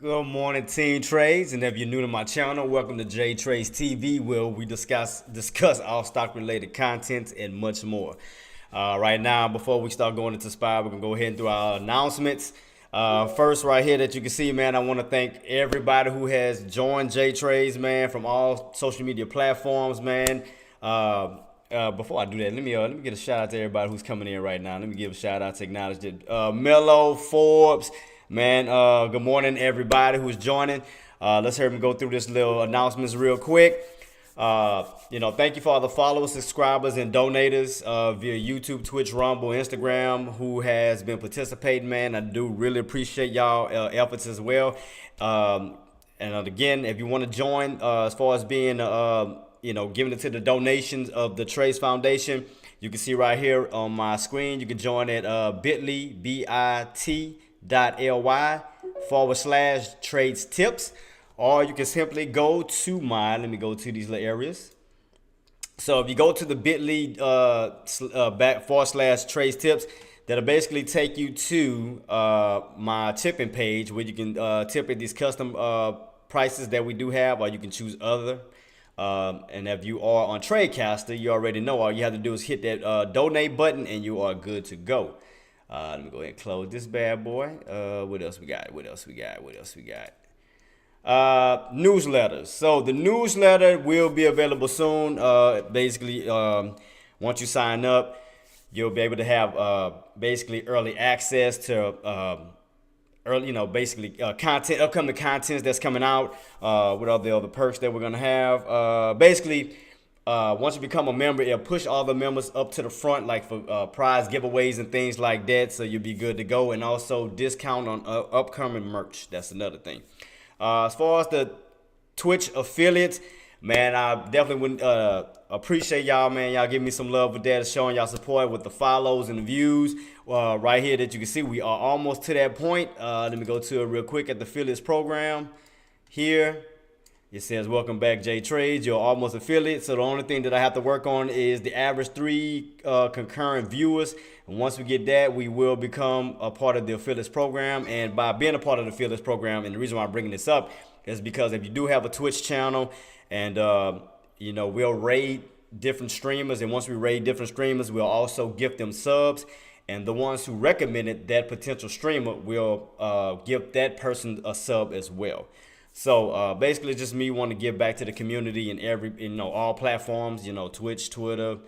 Good morning, Team Trades, and if you're new to my channel, welcome to J Trades TV, where we discuss all stock related content and much more. Right now, before we start going into SPY, we're gonna go ahead and do our announcements. First, right here that you can see, man, I want to thank everybody who has joined J Trades, man, from all social media platforms, man. Before I do that, let me get a shout out to everybody who's coming in right now. Let me give a shout out to acknowledge that Mello, Forbes. Man, good morning, everybody who's joining. Let's hear me go through this little announcements real quick. Thank you for all the followers, subscribers, and donators via YouTube, Twitch, Rumble, Instagram, who has been participating, man. I do really appreciate y'all efforts as well. Again, if you want to join, as far as being, giving it to the donations of the Trades Foundation, you can see right here on my screen. You can join at bit.ly, bit.ly/trades tips, or you can simply go to let me go to these little areas. So if you go to the bit.ly /trades tips, that'll basically take you to my tipping page where you can tip at these custom prices that we do have, or you can choose other. And if you are on Tradecaster, you already know all you have to do is hit that donate button and you are good to go. Let me go ahead and close this bad boy. What else we got? Newsletters. So the newsletter will be available soon. Basically, once you sign up, you'll be able to have basically early access to content, upcoming contents that's coming out. With all the other perks that we're gonna have. Once you become a member, it'll push all the members up to the front, like for prize giveaways and things like that. So you'll be good to go, and also discount on upcoming merch. That's another thing. As far as the Twitch affiliates, man, I definitely would appreciate y'all, man. Y'all give me some love with that, showing y'all support with the follows and the views. Right here that you can see, we are almost to that point. Let me go to it real quick at the affiliates program here. It says, welcome back, J Trades. You're almost affiliate. So the only thing that I have to work on is the average 3 concurrent viewers. And once we get that, we will become a part of the affiliates program. And by being a part of the affiliates program, and the reason why I'm bringing this up is because if you do have a Twitch channel and, we'll raid different streamers. And once we raid different streamers, we'll also gift them subs. And the ones who recommended that potential streamer will give that person a sub as well. So basically, just me wanting to give back to the community in all platforms, Twitch, Twitter,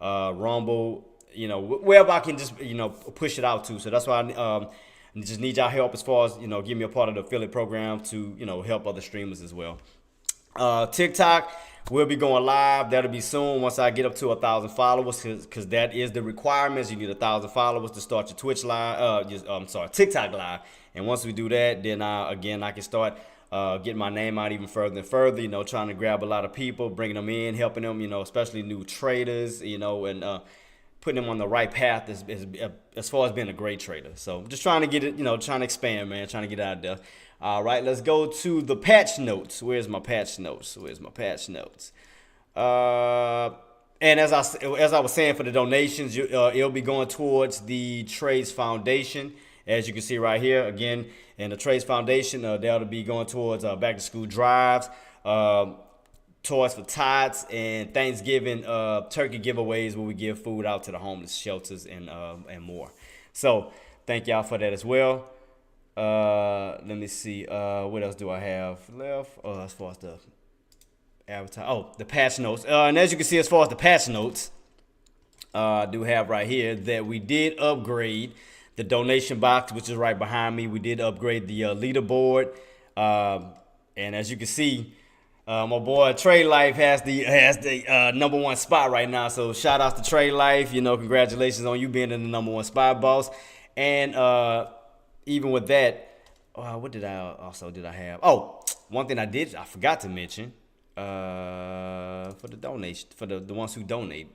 Rumble, wherever I can just push it out to. So that's why I just need y'all help as far as give me a part of the affiliate program to help other streamers as well. TikTok will be going live. That'll be soon once I get up to 1,000 followers, because that is the requirements. You need 1,000 followers to start your Twitch live. TikTok live. And once we do that, then I can start getting my name out even further and further, trying to grab a lot of people, bringing them in, helping them, especially new traders, and putting them on the right path as far as being a great trader. So just trying to get it, trying to expand, man, trying to get out there. All right, let's go to the patch notes. Where's my patch notes? And as I was saying, for the donations, it'll be going towards the Trades Foundation. As you can see right here, again, in the Trades Foundation, that'll be going towards back to school drives, towards for tots and Thanksgiving turkey giveaways, where we give food out to the homeless shelters and more. So thank y'all for that as well. Let me see. What else do I have left? As far as the advertise, the patch notes. And as you can see, as far as the patch notes, I do have right here that we did upgrade the donation box, which is right behind me. We did upgrade the leaderboard, and as you can see, my boy Trade Life has the #1 spot right now. So shout out to Trade Life. Congratulations on you being in the #1 spot, boss. And even with that, what did I have? Oh, one thing I forgot to mention for the donation, for the ones who donate.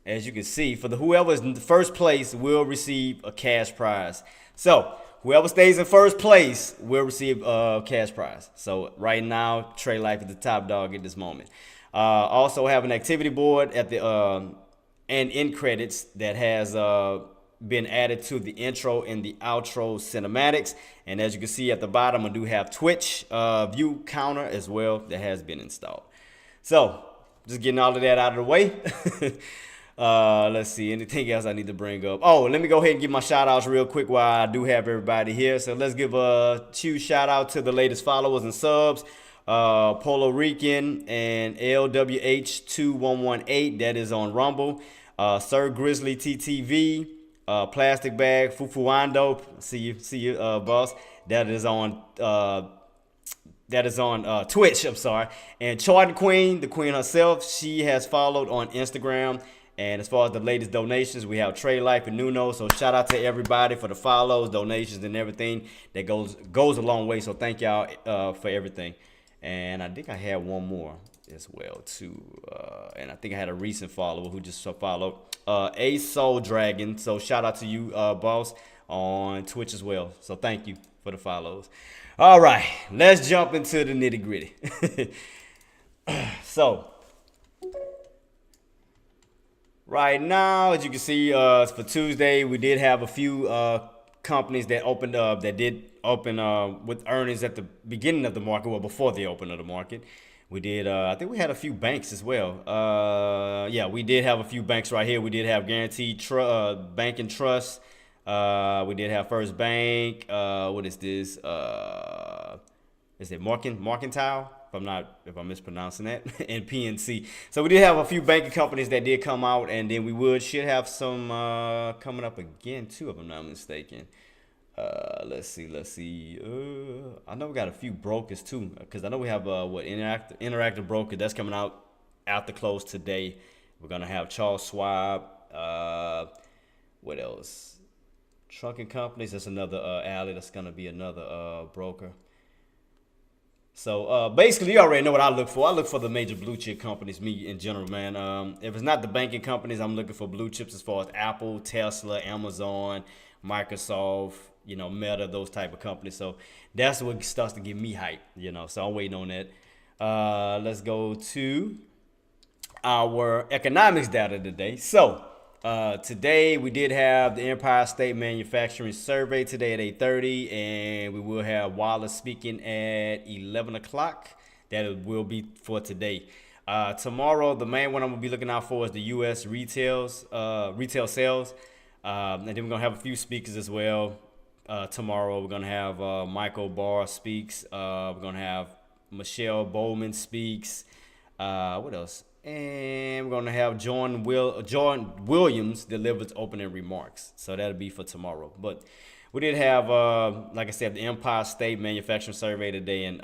As you can see, for whoever is in the first place will receive a cash prize. So whoever stays in first place will receive a cash prize. So right now, Trade Life is the top dog at this moment. Also have an activity board at the and in credits that has been added to the intro and the outro cinematics. And as you can see at the bottom, I do have Twitch view counter as well that has been installed. So just getting all of that out of the way. Let's see, anything else I need to bring up? Oh, let me go ahead and give my shout outs real quick while I do have everybody here. So let's give a huge shout out to the latest followers and subs. Polo Rican and LWH2118, that is on Rumble. Sir Grizzly TTV, Plastic Bag, Fufuando, see you, boss. That is on Twitch, I'm sorry. And Charting Queen, the queen herself, she has followed on Instagram. And as far as the latest donations, we have Trade Life and Nuno. So shout out to everybody for the follows, donations, and everything. That goes a long way. So thank y'all for everything. And I think I had one more as well too. And I think I had a recent follower who just followed A Soul Dragon. So shout out to you, boss, on Twitch as well. So thank you for the follows. All right, let's jump into the nitty gritty. So right now, as you can see, for Tuesday, we did have a few companies that opened up, that did open with earnings at the beginning of the market, well, before the open of the market. We did, I think we had a few banks as well. Yeah, we did have a few banks right here. We did have Guaranteed Bank and Trust. We did have First Bank. What is this? Is it Mercantile? If I'm mispronouncing that, and PNC. So we did have a few banking companies that did come out, and then we should have some coming up again too, if I'm not mistaken. Let's see. I know we got a few brokers too, because I know we have Interactive Broker that's coming out after close today. We're gonna have Charles Schwab. What else? Trucking companies. That's another alley. That's gonna be another broker. So basically, you already know what I look for. I look for the major blue chip companies, me in general, man. If it's not the banking companies, I'm looking for blue chips as far as Apple, Tesla, Amazon, Microsoft, Meta, those type of companies. So that's what starts to give me hype, So I'm waiting on that. Let's go to our economics data today. So today we did have the Empire State Manufacturing Survey today at 8:30, and we will have Wallace speaking at 11 o'clock. That will be for today. Tomorrow, the main one I'm gonna be looking out for is the U.S. retail sales, and then we're gonna have a few speakers as well. Tomorrow we're gonna have Michael Barr speaks. We're gonna have Michelle Bowman speaks. What else? And we're going to have John Williams delivers opening remarks. So that'll be for tomorrow. But we did have, like I said, the Empire State Manufacturing Survey today, and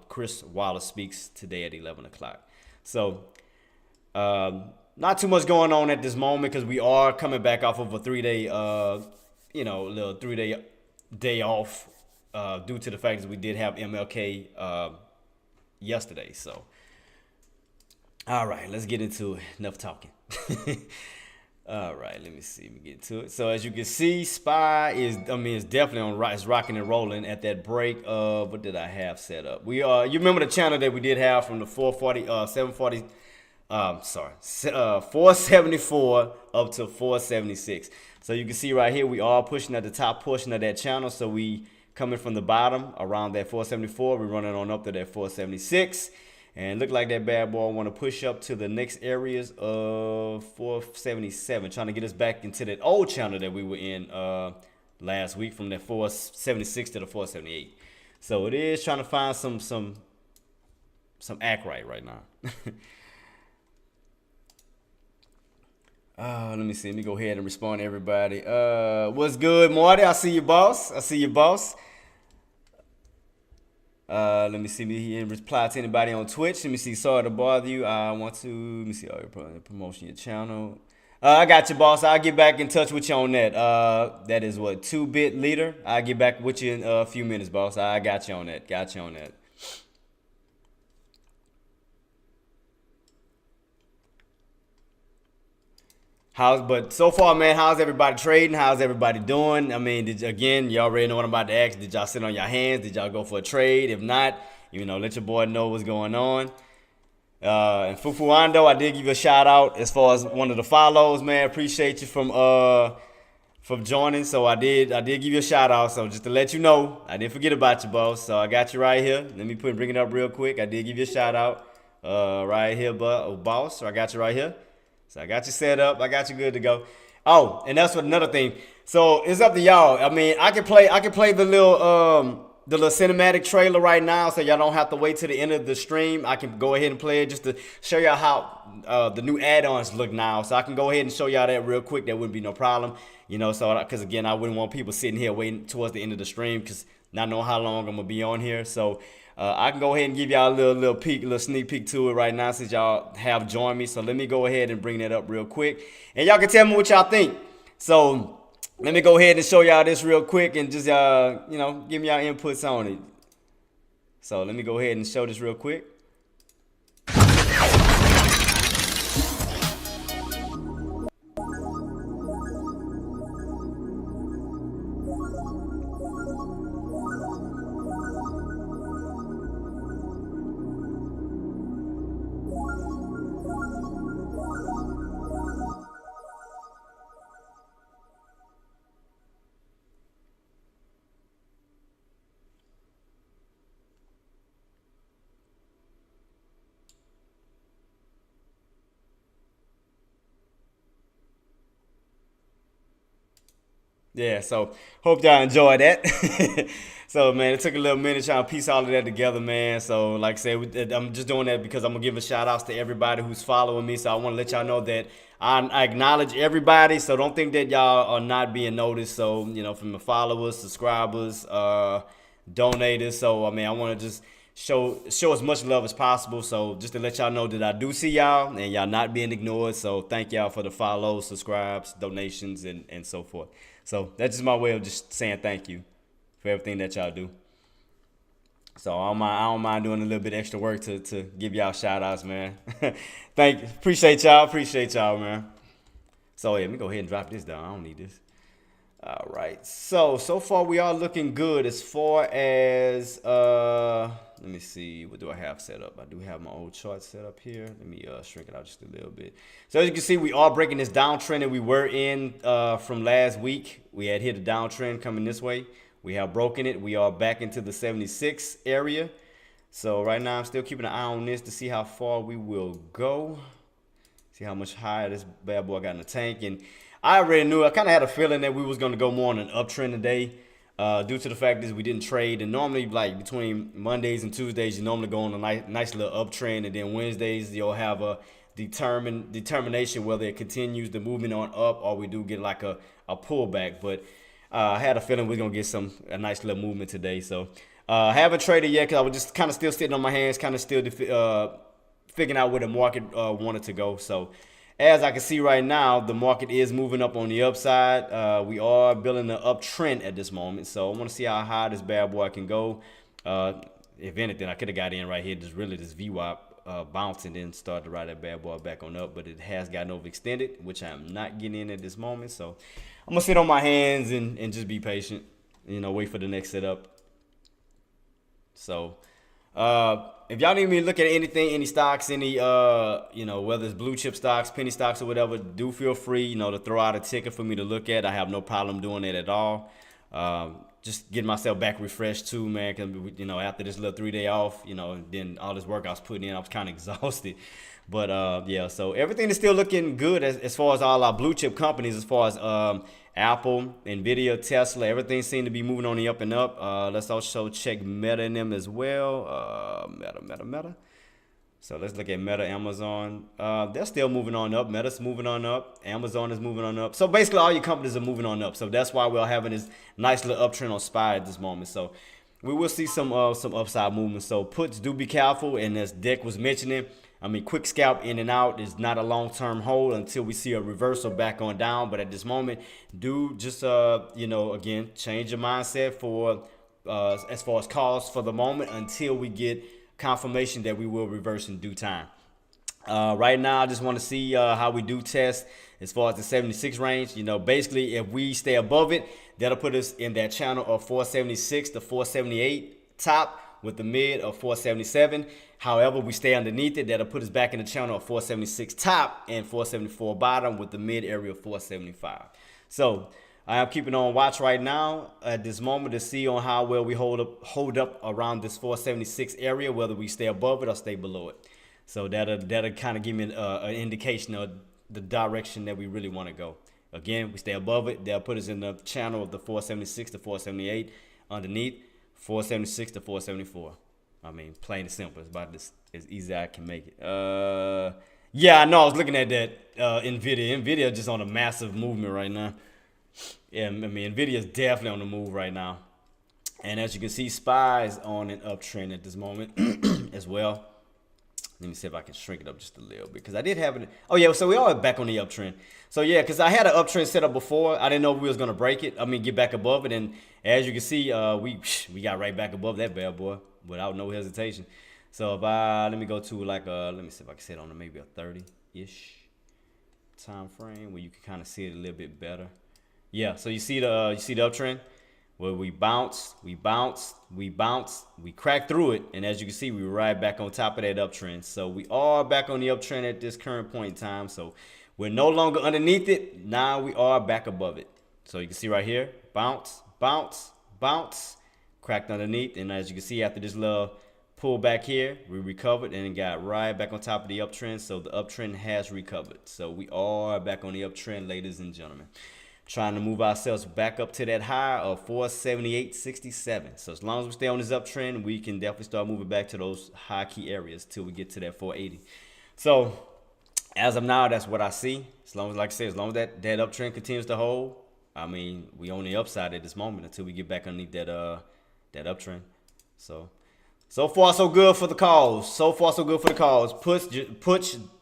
Chris Wallace speaks today at 11 o'clock. So not too much going on at this moment, because we are coming back off of a 3-day, little 3-day day off due to the fact that we did have MLK yesterday. So. All right, let's get into it. Enough talking. All right, let me see. Let me get to it. So as you can see, SPY is definitely on right. It's rocking and rolling at that break of, what did I have set up? You remember the channel that we did have from the 474 up to 476. So you can see right here, we are pushing at the top portion of that channel. So we coming from the bottom around that 474, we're running on up to that 476. And look like that bad boy want to push up to the next areas of 477, trying to get us back into that old channel that we were in last week, from that 476 to the 478. So it is trying to find some act right now. Let me see. Let me go ahead and respond to everybody. What's good, Marty? I see you, boss. Let me see me and reply to anybody on Twitch. Let me see. Sorry to bother you. I want to, let me see. Oh, you're promotion your channel. I got you, boss. I'll get back in touch with you on that. That is what, 2-bit leader. I'll get back with you in a few minutes, boss. I got you on that. But so far, man, how's everybody trading? How's everybody doing? I mean, again, you already know what I'm about to ask. Did y'all sit on your hands? Did y'all go for a trade? If not, let your boy know what's going on. And Fufuando, I did give you a shout out as far as one of the follows, man. Appreciate you from for joining. So I did give you a shout out. So just to let you know, I didn't forget about you, boss. So I got you right here. Let me bring it up real quick. I did give you a shout out right here, boss. So I got you right here. So I got you set up. I got you good to go. Oh, and that's what another thing. So it's up to y'all. I mean, I can play the little cinematic trailer right now, so y'all don't have to wait till the end of the stream. I can go ahead and play it just to show y'all how the new add-ons look now. So I can go ahead and show y'all that real quick. That wouldn't be no problem, So because again, I wouldn't want people sitting here waiting towards the end of the stream because not knowing how long I'm gonna be on here. So I can go ahead and give y'all a little sneak peek to it right now since y'all have joined me. So let me go ahead and bring that up real quick, and y'all can tell me what y'all think. So let me go ahead and show y'all this real quick and just give me y'all inputs on it. So let me go ahead and show this real quick. Yeah, so hope y'all enjoyed that. So man, it took a little minute trying to piece all of that together, man. So like I said, I'm just doing that because I'm gonna give a shout outs to everybody who's following me. So I want to let y'all know that I acknowledge everybody. So don't think that y'all are not being noticed. So from the followers, subscribers, donators. So I mean, I want to just show as much love as possible. So just to let y'all know that I do see y'all and y'all not being ignored. So thank y'all for the follows, subscribes, donations, and so forth. So that's just my way of just saying thank you for everything that y'all do. So I don't mind doing a little bit extra work to give y'all shout outs, man. Appreciate y'all, man. So yeah, let me go ahead and drop this down. I don't need this. All right. So far we are looking good as far as let me see, what do I have set up? I do have my old chart set up here. Let me shrink it out just a little bit. So as you can see, we are breaking this downtrend that we were in from last week. We had hit a downtrend coming this way. We have broken it. We are back into the 76 area. So right now I'm still keeping an eye on this to see how far we will go. See how much higher this bad boy got in the tank. And I already knew, I kind of had a feeling that we was going to go more on an uptrend today. Due to the fact that we didn't trade, and normally like between Mondays and Tuesdays you normally go on a nice little uptrend, and then Wednesdays you'll have a determination whether it continues the movement on up or we do get like a pullback. But I had a feeling we're gonna get a nice little movement today. So I haven't traded yet because I was just kind of still sitting on my hands, kind of still figuring out where the market wanted to go. So as I can see right now, the market is moving up on the upside. We are building an uptrend at this moment. So I want to see how high this bad boy can go. If anything, I could have got in right here. Just really this VWAP bounce and then start to ride that bad boy back on up. But it has gotten overextended, which I'm not getting in at this moment. So I'm going to sit on my hands and just be patient. Wait for the next setup. So if y'all need me to look at anything, any stocks, any whether it's blue chip stocks, penny stocks, or whatever, do feel free, to throw out a ticket for me to look at. I have no problem doing it at all. Just getting myself back refreshed too, man. Cause after this little 3-day off, then all this work I was putting in, I was kind of exhausted. But yeah, so everything is still looking good as far as all our blue chip companies, as far as Apple, Nvidia, Tesla, everything seemed to be moving on the up and up. Let's also check Meta in them as well. Meta. So let's look at Meta, Amazon. They're still moving on up. Meta's moving on up. Amazon is moving on up. So basically all your companies are moving on up. So that's why we're having this nice little uptrend on SPY at this moment. So we will see some upside movement. So puts, do be careful. And as Dick was mentioning, quick scalp in and out is not a long-term hold until we see a reversal back on down. But at this moment, do just, again, change your mindset for as far as calls for the moment until we get confirmation that we will reverse in due time. Right now, I just want to see how we do test as far as the 76 range. Basically, if we stay above it, that'll put us in that channel of 476 to 478 top with the mid of 477. However, we stay underneath it, that'll put us back in the channel of 476 top and 474 bottom with the mid area of 475. So I am keeping on watch right now at this moment to see on how well we hold up around this 476 area, whether we stay above it or stay below it. So that'll kind of give me an indication of the direction that we really want to go. Again, we stay above it. They'll put us in the channel of the 476 to 478. Underneath, 476 to 474. I mean, plain and simple. It's about as easy as I can make it. Yeah, I know. I was looking at that Nvidia. Nvidia just on a massive movement right now. Yeah, I mean, Nvidia is definitely on the move right now. And as you can see, SPY is on an uptrend at this moment as well. Let me see if I can shrink it up just a little bit, because I did have it. Oh yeah, so we are back on the uptrend. So yeah, because I had an uptrend set up before. I didn't know we was gonna break it. I mean, get back above it, and as you can see, we got right back above that bad boy without no hesitation. So if let me go to like let me see if I can set on maybe a 30-ish time frame where you can kind of see it a little bit better. Yeah, so you see the uptrend where we bounced, we cracked through it, and as you can see, we were right back on top of that uptrend. So we are back on the uptrend at this current point in time. So we're no longer underneath it. Now we are back above it. So you can see right here, bounce, cracked underneath, and as you can see, after this little pull back here, we recovered and got right back on top of the uptrend. So the uptrend has recovered. So we are back on the uptrend, ladies and gentlemen. Trying to move ourselves back up to that high of 478.67. So as long as we stay on this uptrend, we can definitely start moving back to those high key areas till we get to that 480. So as of now, that's what I see. As long as, like I said, as long as that uptrend continues to hold, I mean, we on the upside at this moment until we get back underneath that uptrend. So far so good for the calls.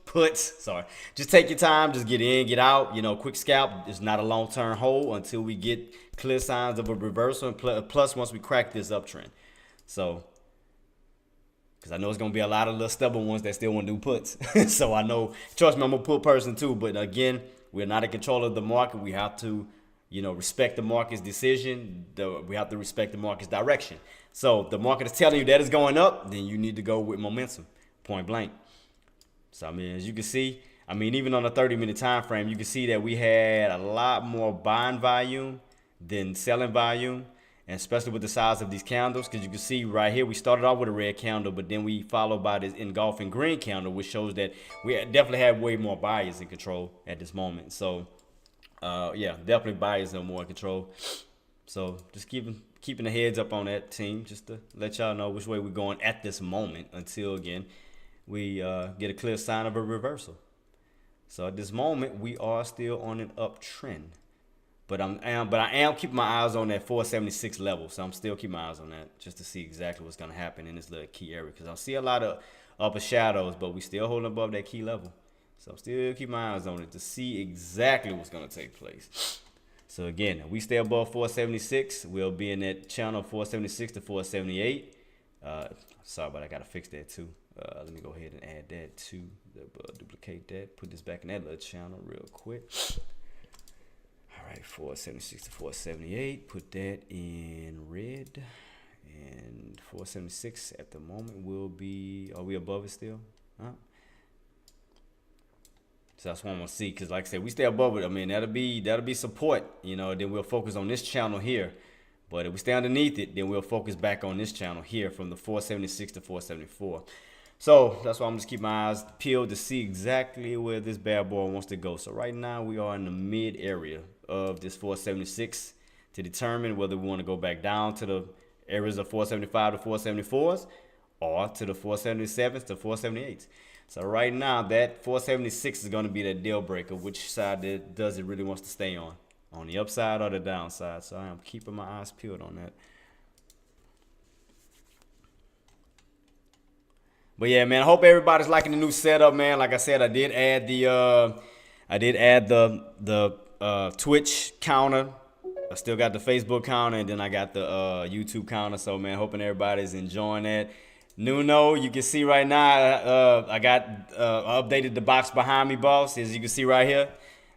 Puts. Sorry. Just take your time. Just get in, get out. You know, quick scalp is not a long-term hold until we get clear signs of a reversal. And plus, once we crack this uptrend. So, because I know it's going to be a lot of little stubborn ones that still want to do puts. So I know, trust me, I'm a put person too. But again, we're not in control of the market. We have to, respect the market's decision. We have to respect the market's direction. So the market is telling you that it's going up, then you need to go with momentum, point blank. So, I mean, as you can see, I mean, even on a 30-minute time frame, you can see that we had a lot more buying volume than selling volume, and especially with the size of these candles, because you can see right here, we started off with a red candle, but then we followed by this engulfing green candle, which shows that we definitely have way more buyers in control at this moment. So, yeah, definitely buyers are more in control. So just keeping the heads up on that team, just to let y'all know which way we're going at this moment until, again, we get a clear sign of a reversal. So at this moment, we are still on an uptrend. But I am keeping my eyes on that 476 level. So I'm still keeping my eyes on that just to see exactly what's going to happen in this little key area. Because I see a lot of upper shadows, but we still holding above that key level. So I'm still keeping my eyes on it to see exactly what's going to take place. So again, if we stay above 476, we'll be in that channel 476 to 478. Sorry, but I got to fix that too. Let me go ahead and add that to duplicate that. Put this back in that little channel real quick. All right, 476 to 478. Put that in red. And 476 at the moment will be, are we above it still? Huh? So that's what I'm gonna see, because like I said, we stay above it. I mean, that'll be support. Then we'll focus on this channel here. But if we stay underneath it, then we'll focus back on this channel here from the 476 to 474. So that's why I'm just keep my eyes peeled to see exactly where this bad boy wants to go. So right now we are in the mid area of this 476 to determine whether we want to go back down to the areas of 475 to 474s or to the 477s to 478s. So right now that 476 is going to be that deal breaker. Which side does it really wants to stay on the upside or the downside? So I am keeping my eyes peeled on that. But yeah, man, I hope everybody's liking the new setup, man. Like I said, I did add the Twitch counter. I still got the Facebook counter, and then I got the YouTube counter. So, man, hoping everybody's enjoying that. Nuno, you can see right now, I got updated the box behind me, boss. As you can see right here,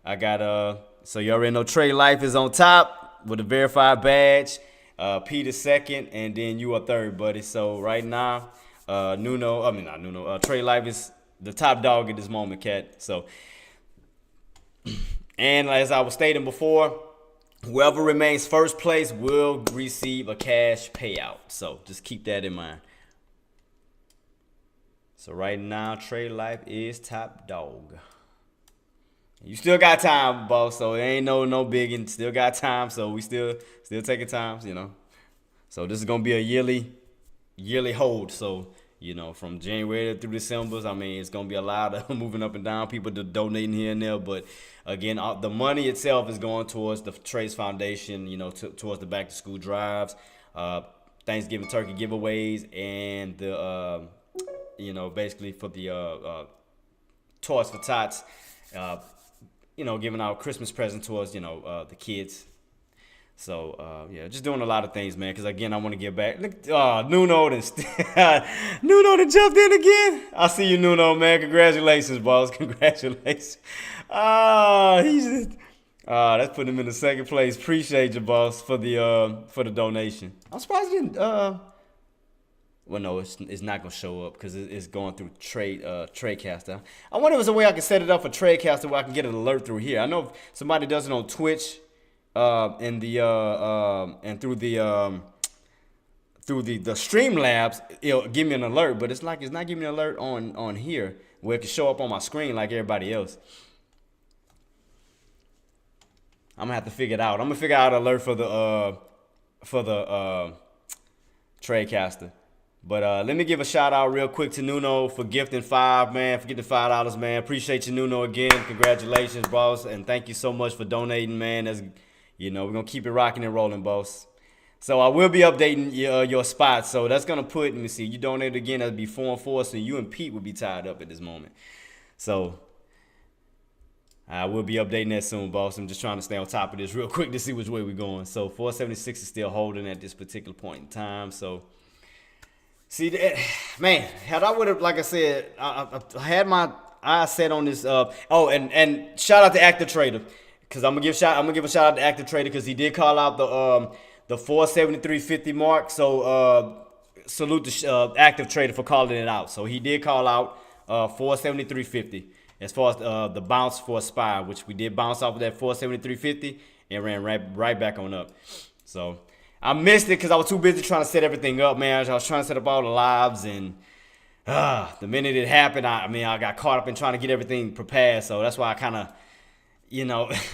I got so you already know Trade Life is on top with a verified badge. Peter second, and then you are third, buddy. So right now, Trade Life is the top dog at this moment, cat. So, and as I was stating before, Whoever remains first place will receive a cash payout. So just keep that in mind. So right now, Trade Life is top dog. You still got time, boss. So it ain't no biggin'. Still got time. So we still taking times, you know. So this is gonna be a yearly hold. So from January through December, I mean, it's gonna be a lot of moving up and down. People donating here and there, but again, the money itself is going towards the Trades Foundation. Towards the back to school drives, Thanksgiving turkey giveaways, and the basically for the Toys for Tots. Giving out Christmas present towards the kids. So yeah, just doing a lot of things, man. Because again, I want to give back. Look, Nuno done jumped in again. I see you, Nuno, man. Congratulations, boss. Congratulations. That's putting him in the second place. Appreciate you, boss, for the donation. I'm surprised you didn't. Well, no, it's not gonna show up because it's going through Tradecaster. I wonder if there's a way I can set it up for Tradecaster where I can get an alert through here. I know if somebody does it on Twitch, and through the Streamlabs, it'll give me an alert. But it's not giving me an alert on here where it can show up on my screen like everybody else. I'm gonna have to figure it out. I'm gonna figure out an alert for the Tradecaster. But let me give a shout out real quick to Nuno for gifting $5, man. For getting $5, man. Appreciate you, Nuno, again. Congratulations, boss, and thank you so much for donating, man. That's we're gonna keep it rocking and rolling, boss. So I will be updating your spots. So that's gonna put. Let me see. You donated again. That'd be 4 and 4. So you and Pete will be tied up at this moment. So I will be updating that soon, boss. I'm just trying to stay on top of this real quick to see which way we're going. So 476 is still holding at this particular point in time. So. See, man, had I would have, like I said, I had my eyes set on this. And shout out to Active Trader, because I'm gonna give a shout out to Active Trader because he did call out the 473.50 mark. So salute to Active Trader for calling it out. So he did call out 473.50 as far as the bounce for a SPY, which we did bounce off of that 473.50 and ran right back on up. So. I missed it because I was too busy trying to set everything up, man. I was trying to set up all the lives, and the minute it happened, I got caught up in trying to get everything prepared. So that's why I kind of,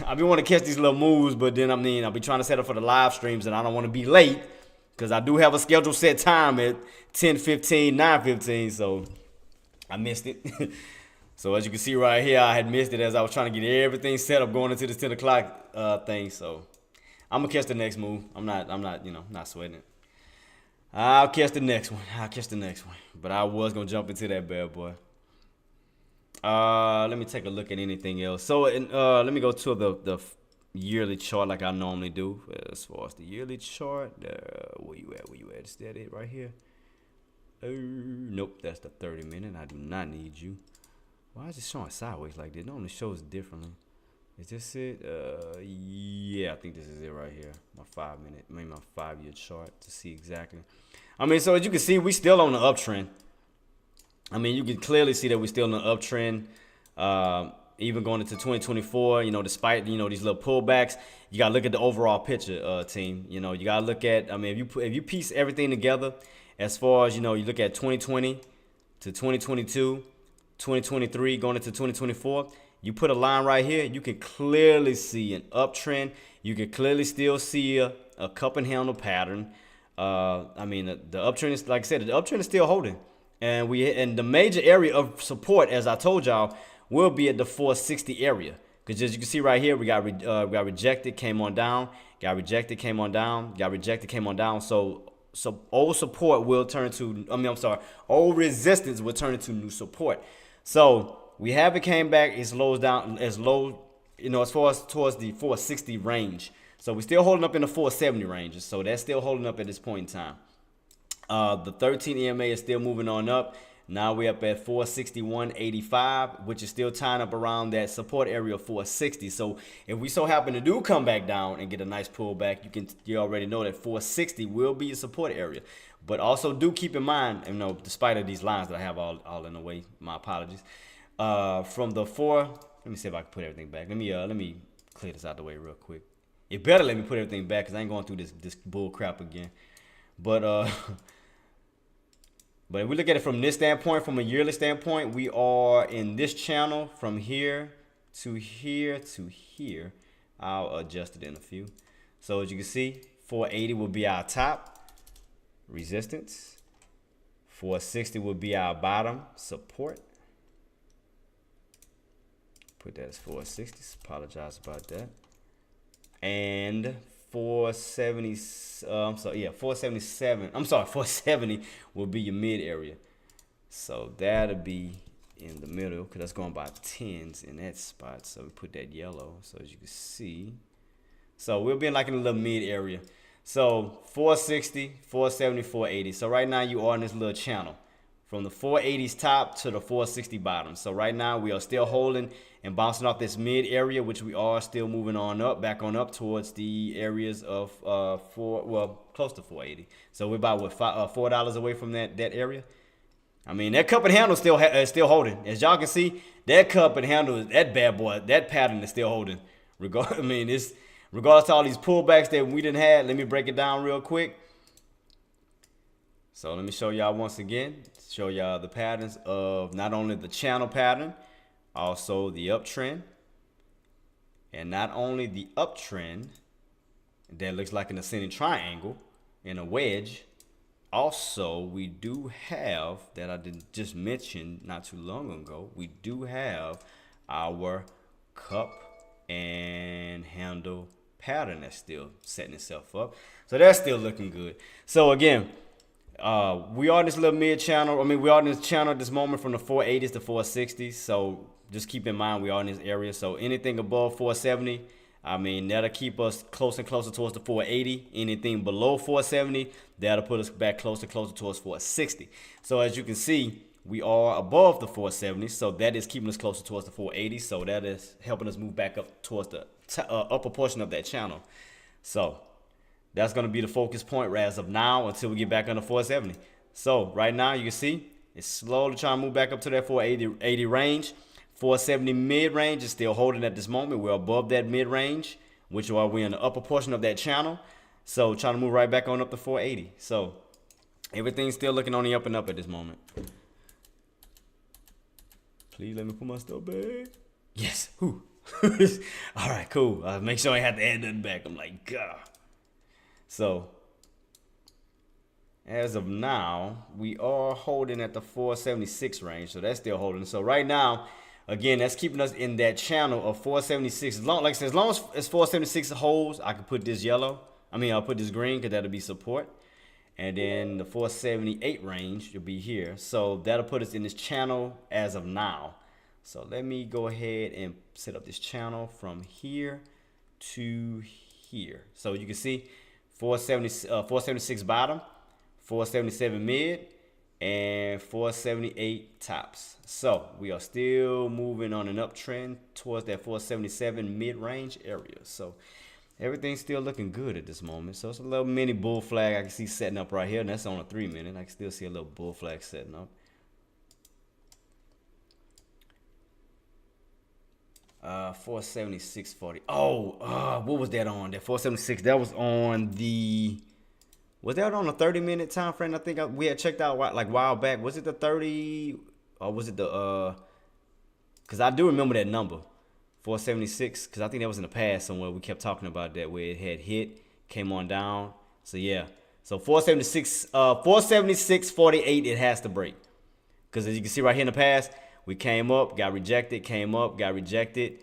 I be want to catch these little moves, but then I'll be trying to set up for the live streams, and I don't want to be late because I do have a scheduled set time at 10:15, 9:15. So I missed it. So as you can see right here, I had missed it as I was trying to get everything set up going into this 10 o'clock thing. So. I'm gonna catch the next move. I'm not not sweating it. I'll catch the next one. But I was gonna jump into that bad boy. Let me take a look at anything else. So let me go to the yearly chart like I normally do. As far as the yearly chart, where you at? Is that it right here? Nope, that's the 30-minute. I do not need you. Why is it showing sideways like this? It normally shows differently. Is this it? Yeah, I think this is it right here. My 5-year chart to see exactly. So as you can see, we still on the uptrend. You can clearly see that we're still on the uptrend. Even going into 2024, despite these little pullbacks, you gotta look at the overall picture, team. You gotta look at. If you piece everything together, as far as you look at 2020 to 2022, 2023, going into 2024. You put a line right here, you can clearly see an uptrend. You can clearly still see a cup and handle pattern. The uptrend is, like I said, the uptrend is still holding. And the major area of support, as I told y'all, will be at the 460 area. Because as you can see right here, we got rejected, came on down, got rejected, came on down, got rejected, came on down. So old support will turn to, old resistance will turn into new support. So we haven't came back as low, as far as towards the 460 range. So we're still holding up in the 470 ranges. So that's still holding up at this point in time. The 13 EMA is still moving on up. Now we're up at 461.85, which is still tying up around that support area of 460. So if we so happen to do come back down and get a nice pullback, you already know that 460 will be a support area. But also do keep in mind, despite of these lines that I have all in the way, my apologies. From the let me see if I can put everything back. Let me clear this out the way real quick. It better let me put everything back because I ain't going through this bull crap again. But but if we look at it from this standpoint, from a yearly standpoint, we are in this channel from here to here to here. I'll adjust it in a few. So as you can see, 480 will be our top resistance. 460 will be our bottom support. Put that as 460. Apologize about that. And 470. 477. 470 will be your mid area. So that'll be in the middle because that's going by tens in that spot. So we put that yellow. So as you can see, so we'll be like in a little mid area. So 460, 470, 480. So right now you are in this little channel from the 480s top to the 460 bottom. So right now we are still holding and bouncing off this mid area, which we are still moving on up, back on up towards the areas of close to 480. So we're about what, $4 away from that area. I mean, that cup and handle is still holding. As y'all can see, that cup and handle, that bad boy, that pattern is still holding. Regardless of all these pullbacks that we didn't have, let me break it down real quick. So let me show y'all once again, show y'all the patterns of not only the channel pattern, also the uptrend. And not only the uptrend that looks like an ascending triangle and a wedge, also we do have, that I did just mention not too long ago, we do have our cup and handle pattern that's still setting itself up. So that's still looking good. So again, we are in this little mid channel. We are in this channel at this moment from the 480s to 460s. So just keep in mind we are in this area. So anything above 470, that'll keep us closer and closer towards the 480. Anything below 470, that'll put us back closer and closer towards 460. So as you can see, we are above the 470s. So that is keeping us closer towards the 480s. So that is helping us move back up towards the upper portion of that channel. So that's going to be the focus point as of now until we get back under 470. So right now you can see it's slowly trying to move back up to that 480 range. 470 mid range is still holding at this moment. We're above that mid range, which are we in the upper portion of that channel. So trying to move right back on up to 480. So everything's still looking on the up and up at this moment. Please let me put my stuff back. Yes. Whew. All right, cool. Make sure I have to add nothing back. I'm like, God. So as of now, we are holding at the 476 range. So that's still holding. So right now, again, that's keeping us in that channel of 476. Like I said, as long as 476 holds, I can put this yellow. I'll put this green because that'll be support. And then the 478 range will be here. So that'll put us in this channel as of now. So let me go ahead and set up this channel from here to here. So you can see 476 bottom, 477 mid, and 478 tops. So we are still moving on an uptrend towards that 477 mid-range area. So everything's still looking good at this moment. So it's a little mini bull flag I can see setting up right here, and that's on a 3-minute. I can still see a little bull flag setting up. 476.40. What was that on? That 476. That was on the. Was that on a 30-minute time frame? I think we had checked out like a while back. Was it the 30 or was it the Because I do remember that number, 476. Because I think that was in the past somewhere. We kept talking about that where it had hit, came on down. So yeah. So 476, 476.48. It has to break. Because as you can see right here in the past, we came up, got rejected, came up, got rejected.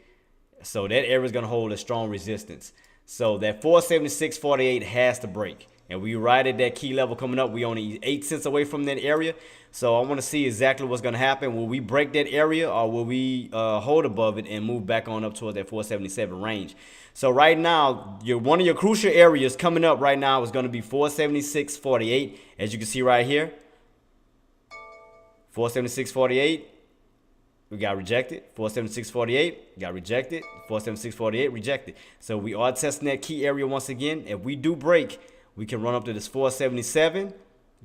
So that area is going to hold a strong resistance. So that 476.48 has to break. And we right at that key level coming up. We only 8 cents away from that area. So I want to see exactly what's going to happen. Will we break that area or will we hold above it and move back on up towards that 477 range? So right now, one of your crucial areas coming up right now is going to be 476.48. As you can see right here, 476.48. We got rejected. 476.48 got rejected. 476.48 rejected. So we are testing that key area once again. If we do break, we can run up to this 477,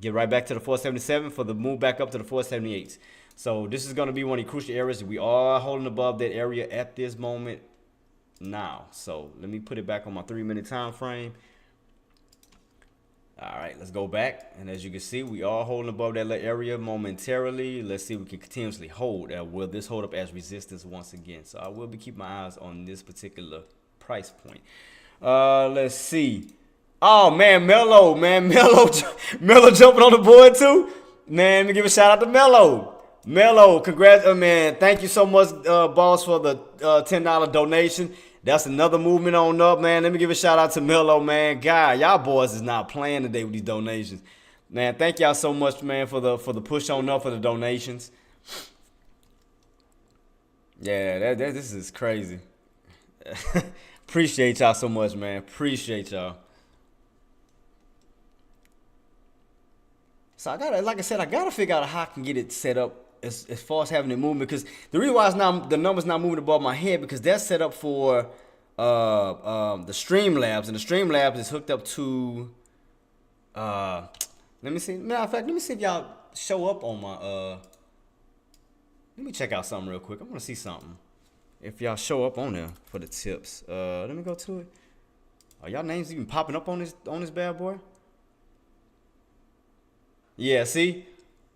get right back to the 477 for the move back up to the 478s. So this is going to be one of the crucial areas. We are holding above that area at this moment. now. So let me put it back on my 3-minute time frame. All right, let's go back. And as you can see, we are holding above that little area momentarily. Let's see if we can continuously hold. Will this hold up as resistance once again? So I will be keeping my eyes on this particular price point. Let's see. Oh man, Mello, Mello jumping on the board too. Man, let me give a shout out to Mello. Mello, congrats, man. Thank you so much, boss, for the $10 donation. That's another movement on up, man. Let me give a shout out to Mello, man. God, y'all boys is not playing today with these donations. Man, thank y'all so much, man, for the push on up for the donations. Yeah, this is crazy. Appreciate y'all so much, man. Appreciate y'all. So I gotta, like I said, I gotta figure out how I can get it set up as far as having it moving, because the reason why it's not, the number's not moving above my head, because that's set up for the Streamlabs, and the Streamlabs is hooked up to let me see. Matter of fact, let me see if y'all show up on my let me check out something real quick. I want to see something. If y'all show up on there for the tips. Let me go to it. Are y'all names even popping up on this bad boy? Yeah, see?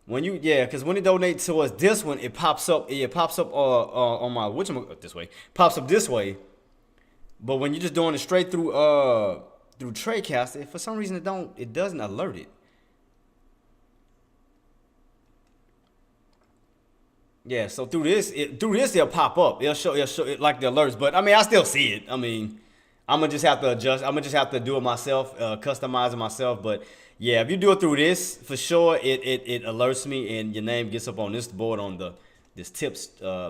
When you, yeah, because when it donates towards this one, it pops up. It pops up on my this way. Pops up this way. But when you're just doing it straight through TradeCaster, for some reason it doesn't alert it. Yeah, so through this it'll pop up. It'll show it like the alerts. But I mean, I still see it. I mean, I'm gonna just have to adjust. I'm gonna just have to do it myself, customize it myself. But yeah, if you do it through this, for sure, it alerts me and your name gets up on this board on this tips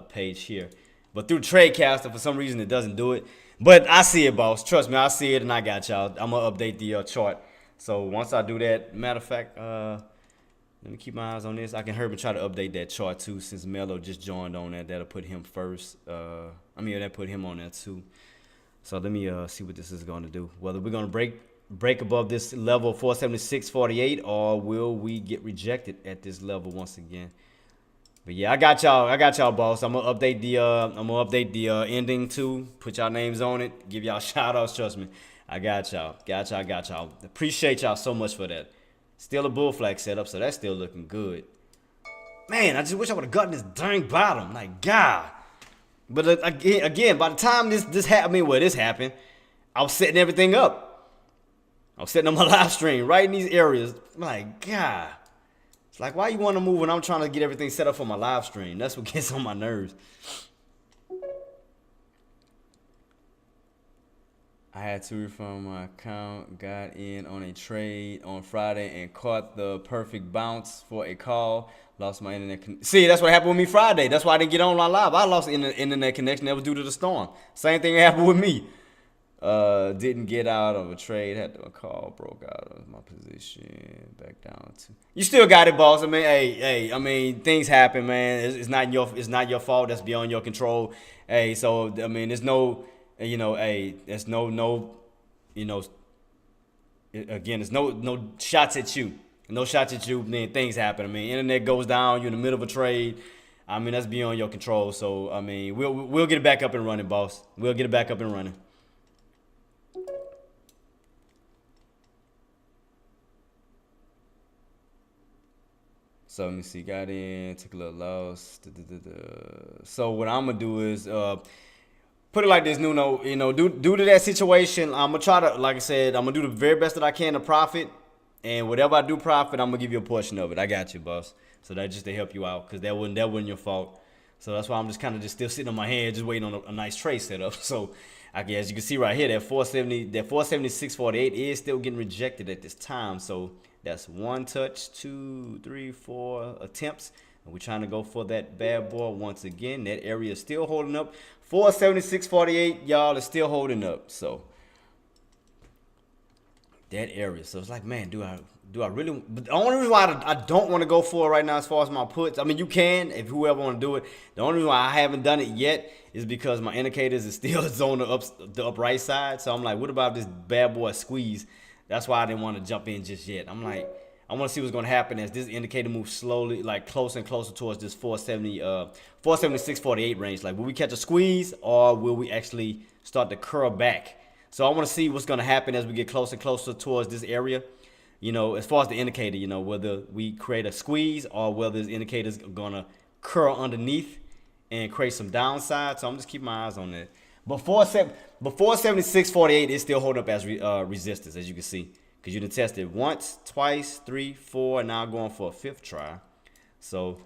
page here. But through TradeCaster, for some reason, it doesn't do it. But I see it, boss. Trust me, I see it, and I got y'all. I'm gonna update the chart. So once I do that, matter of fact, let me keep my eyes on this. I can hurry and try to update that chart too, since Mello just joined on that. That'll put him first. That put him on there too. So let me see what this is going to do. Whether we're going to break above this level 476.48, or will we get rejected at this level once again? But yeah, I got y'all, boss. I'm gonna update the ending too. Put y'all names on it. Give y'all shout outs. Trust me, I got y'all. Appreciate y'all so much for that. Still a bull flag setup, so that's still looking good. Man, I just wish I would have gotten this dang bottom. Like, God. But again, by the time this happened, I was setting everything up. I was setting up my live stream right in these areas. I'm like, God. It's like, why you want to move when I'm trying to get everything set up for my live stream? That's what gets on my nerves. I had to refund my account, got in on a trade on Friday and caught the perfect bounce for a call. Lost my internet. See, that's what happened with me Friday. That's why I didn't get on live. I lost internet connection. That was due to the storm. Same thing happened with me. Didn't get out of a trade. Had to call. Broke out of my position. Back down to. You still got it, boss. I mean, hey. I mean, things happen, man. It's not your fault. That's beyond your control. Hey, so I mean, there's no. There's no, again, there's no shots at you. No shots at you, then things happen. I mean, internet goes down, you're in the middle of a trade. I mean, that's beyond your control. So, I mean, we'll get it back up and running, boss. We'll get it back up and running. So, let me see. Got in, took a little loss. So, what I'm going to do is... put it like this, Nuno, due to that situation, I'm going to try to, like I said, I'm going to do the very best that I can to profit. And whatever I do profit, I'm going to give you a portion of it. I got you, boss. So that's just to help you out, because that wasn't your fault. So that's why I'm just kind of just still sitting on my hand, just waiting on a nice trade setup. So I guess you can see right here, that 476.48 is still getting rejected at this time. So that's one touch, 2, 3, 4 attempts. And we're trying to go for that bad boy once again. That area is still holding up. 476.48, y'all, is still holding up. So that area. So it's like, man, do I really? But the only reason why I don't want to go for it right now, as far as my puts, I mean, you can if whoever want to do it. The only reason why I haven't done it yet is because my indicators is still on the upright side. So I'm like, what about this bad boy squeeze? That's why I didn't want to jump in just yet. I'm like, I want to see what's going to happen as this indicator moves slowly, like closer and closer towards this 476.48 range. Like, will we catch a squeeze, or will we actually start to curl back. So I want to see what's going to happen as we get closer and closer towards this area. You know, as far as the indicator, you know, whether we create a squeeze or whether this indicator is going to curl underneath and create some downside. So I'm just keeping my eyes on that. Before 76.48, it's still holding up as resistance, as you can see. Because you done tested once, twice, 3, 4, and now going for a 5th try. So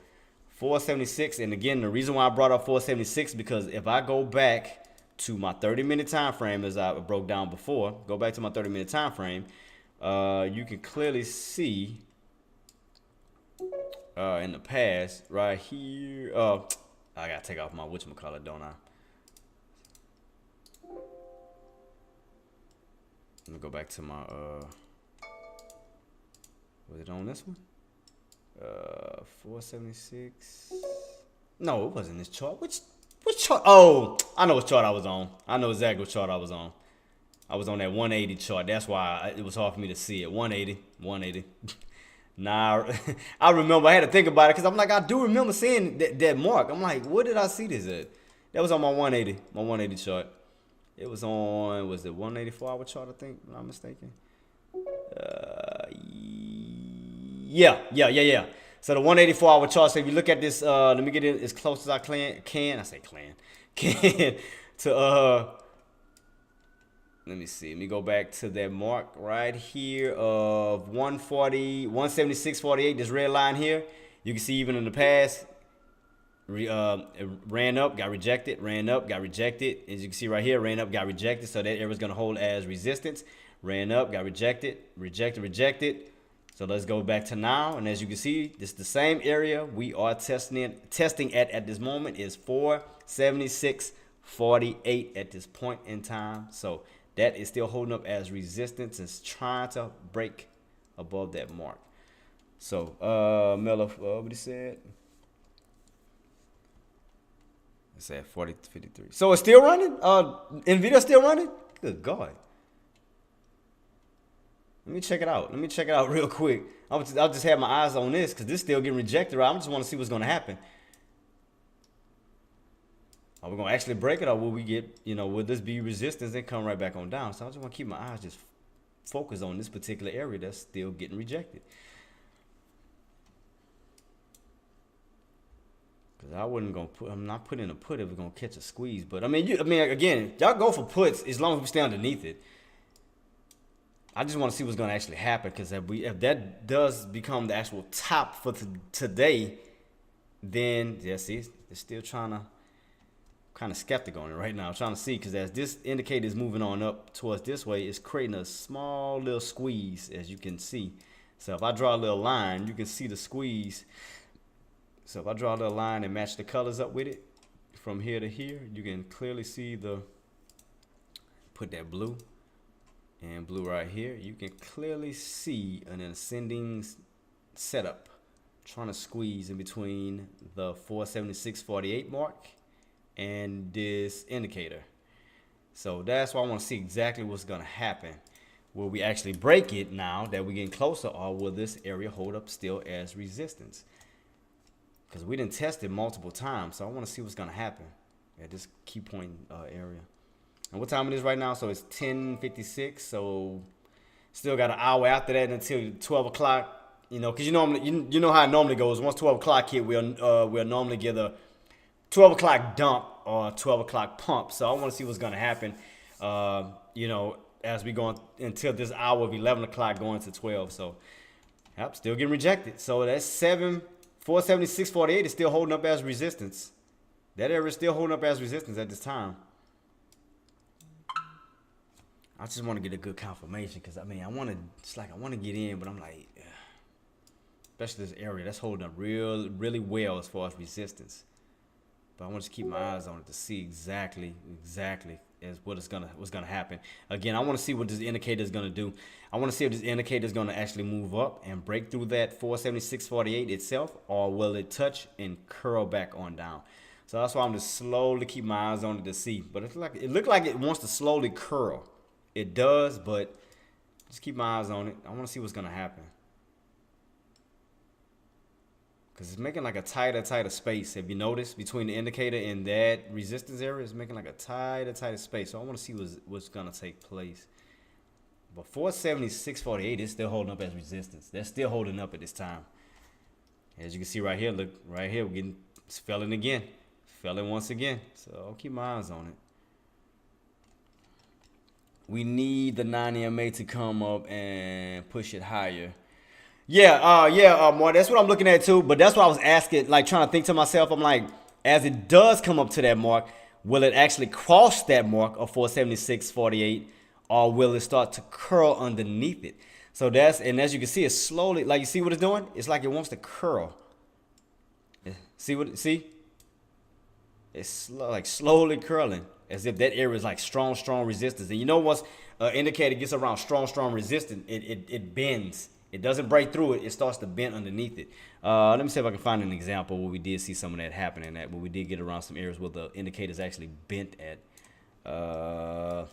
476, and again, the reason why I brought up 476 because if I go back to my 30-minute time frame, as I broke down before, go back to my 30-minute time frame, you can clearly see in the past right here. I gotta take off my whatchamacallit, don't I? Let me go back to my was it on this one? 476. No, it wasn't this chart. Which chart? Oh, I know what chart I was on. I know exactly what chart I was on. I was on that 180 chart. That's why it was hard for me to see it. 180. Nah, I remember. I had to think about it because I'm like, I do remember seeing that mark. I'm like, what did I see this at? That was on my 180 chart. It was on, was it 184-hour chart, I think, if I'm not mistaken? Yeah. So the 184-hour chart, so if you look at this, let me get it as close as I can. I say can to, let me see. Let me go back to that mark right here of 140, 176.48, this red line here. You can see even in the past, it ran up, got rejected, ran up, got rejected. As you can see right here, ran up, got rejected. So that area is going to hold as resistance. Ran up, got rejected. So let's go back to now. And as you can see, this is the same area we are testing at this moment is 476.48 at this point in time. So that is still holding up as resistance and trying to break above that mark. So Miller, what he said? It's at 40.53. So it's still running? NVIDIA still running? Good God. Let me check it out. Real quick. I'll just have my eyes on this because this is still getting rejected. Right? I just want to see what's going to happen. Are we going to actually break it or will we get, will this be resistance and come right back on down? So I just want to keep my eyes just focused on this particular area that's still getting rejected. I'm not putting a put if we're gonna catch a squeeze. But I mean, again, y'all go for puts as long as we stay underneath it. I just want to see what's gonna actually happen because if that does become the actual top for today, then yeah, see, it's still trying to kind of skeptical on it right now. I'm trying to see because as this indicator is moving on up towards this way, it's creating a small little squeeze as you can see. So if I draw a little line, you can see the squeeze. So if I draw a little line and match the colors up with it from here to here, you can clearly see put that blue and blue right here. You can clearly see an ascending setup trying to squeeze in between the 476.48 mark and this indicator. So that's why I want to see exactly what's going to happen. Will we actually break it now that we're getting closer or will this area hold up still as resistance? Because we didn't test it multiple times, so I want to see what's going to happen at this key point area. And what time it is right now? So it's 10:56. So still got an hour after that until 12 o'clock. Because you know how it normally goes. Once 12 o'clock hit, we'll normally get a 12 o'clock dump or 12 o'clock pump. So I want to see what's going to happen. As we go until this hour of 11 o'clock going to 12. So, yep, still getting rejected. So that's 476.48 is still holding up as resistance. That area is still holding up as resistance at this time. I just want to get a good confirmation because I want to get in, but I'm like, especially this area that's holding up really well as far as resistance. But I want to keep my eyes on it to see exactly as what's gonna happen. Again, I want to see what this indicator is gonna do. I want to see if this indicator is gonna actually move up and break through that 476.48 itself, or will it touch and curl back on down. So that's why I'm just slowly keep my eyes on it to see. But it looked like it wants to slowly curl. It does, but just keep my eyes on it. I want to see what's gonna happen. Because it's making like a tighter space. If you notice, between the indicator and that resistance area, it's making like a tighter space. So I want to see what's going to take place. But 476.48 is still holding up as resistance. That's still holding up at this time. As you can see right here, look, right here, it's felling again. Felling once again. So I'll keep my eyes on it. We need the 9 EMA to come up and push it higher. Mark, that's what I'm looking at too. But that's what I was asking, like trying to think to myself. I'm like, as it does come up to that mark, will it actually cross that mark of 476.48, or will it start to curl underneath it? So and as you can see, it's slowly, like you see what it's doing? It's like it wants to curl. See? It's like slowly curling, as if that area is like strong resistance. And you know once indicator gets around strong resistance, it bends. It doesn't break through it. It starts to bend underneath it. Let me see if I can find an example where we did see some of that happening. Where we did get around some areas where the indicator's actually bent at. Trying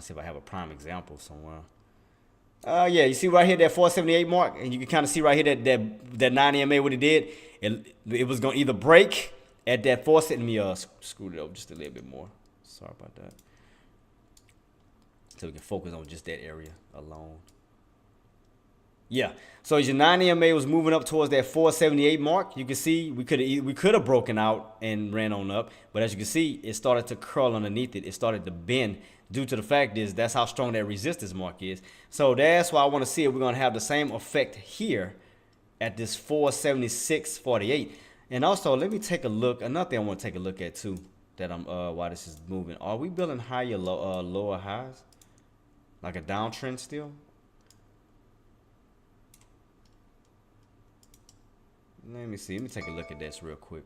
to see if I have a prime example somewhere. Yeah, you see right here that 478 mark, and you can kind of see right here that 9 EMA what it did. It was gonna either break at that 4. Let me screw it up just a little bit more. Sorry about that. So we can focus on just that area alone. Yeah, so as your 9 EMA was moving up towards that 478 mark, you can see we could have broken out and ran on up, but as you can see, it started to curl underneath it. It started to bend due to the fact is that's how strong that resistance mark is. So that's why I want to see if we're going to have the same effect here at this 476.48. And also, let me take a look. Another thing I want to take a look at too, that while this is moving. Are we building higher, lower highs, like a downtrend still? Let me see. Let me take a look at this real quick.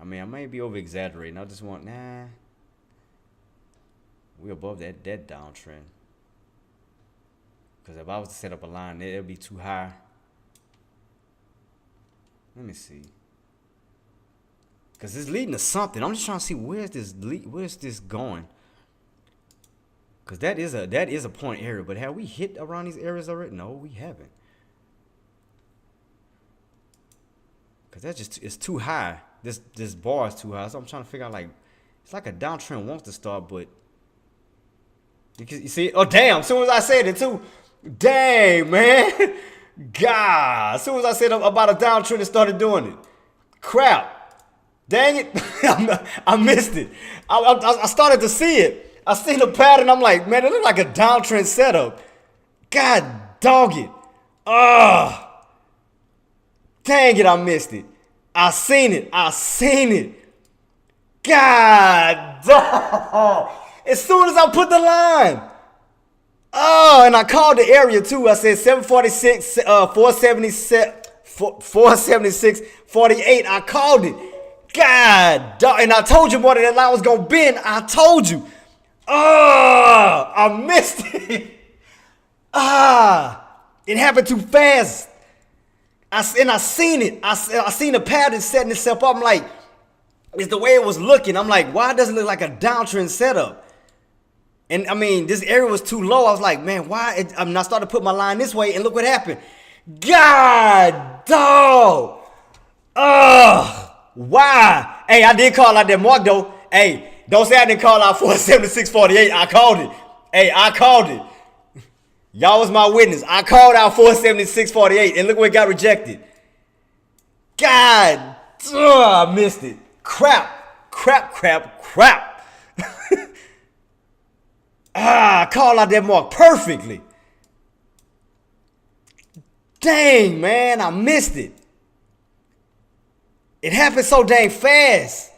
I mean, I may be over exaggerating. I just want, we're above that downtrend. Because if I was to set up a line, it would be too high. Let me see. Because it's leading to something. I'm just trying to see where's this going. Because that is a point area. But have we hit around these areas already? No, we haven't. Because that's just, it's too high. This bar is too high. So I'm trying to figure out, like, it's like a downtrend wants to start, but you see, oh damn, as soon as I said it too, dang man, God, as soon as I said about a downtrend, it started doing it. Crap, dang it, I missed it. I started to see it. I seen the pattern. I'm like, man, it looked like a downtrend setup. God dog it. Dang it, I missed it. I seen it. God dog. As soon as I put the line. And I called the area too. I said 746, 476, 48. I called it. God dog. And I told you more that line was going to bend. I told you. I missed it. It happened too fast. I seen it. I seen the pattern setting itself up. I'm like, it's the way it was looking. I'm like, why does it look like a downtrend setup? And I mean, this area was too low. I was like, man, why? I started to put my line this way, and look what happened. God, dog. Why? Hey, I did call out that mark though. Hey, don't say I didn't call out 476.48. I called it. Hey, I called it. Y'all was my witness. I called out 476.48, and look where it got rejected. God, I missed it. Crap. I called out that mark perfectly. Dang, man, I missed it. It happened so dang fast.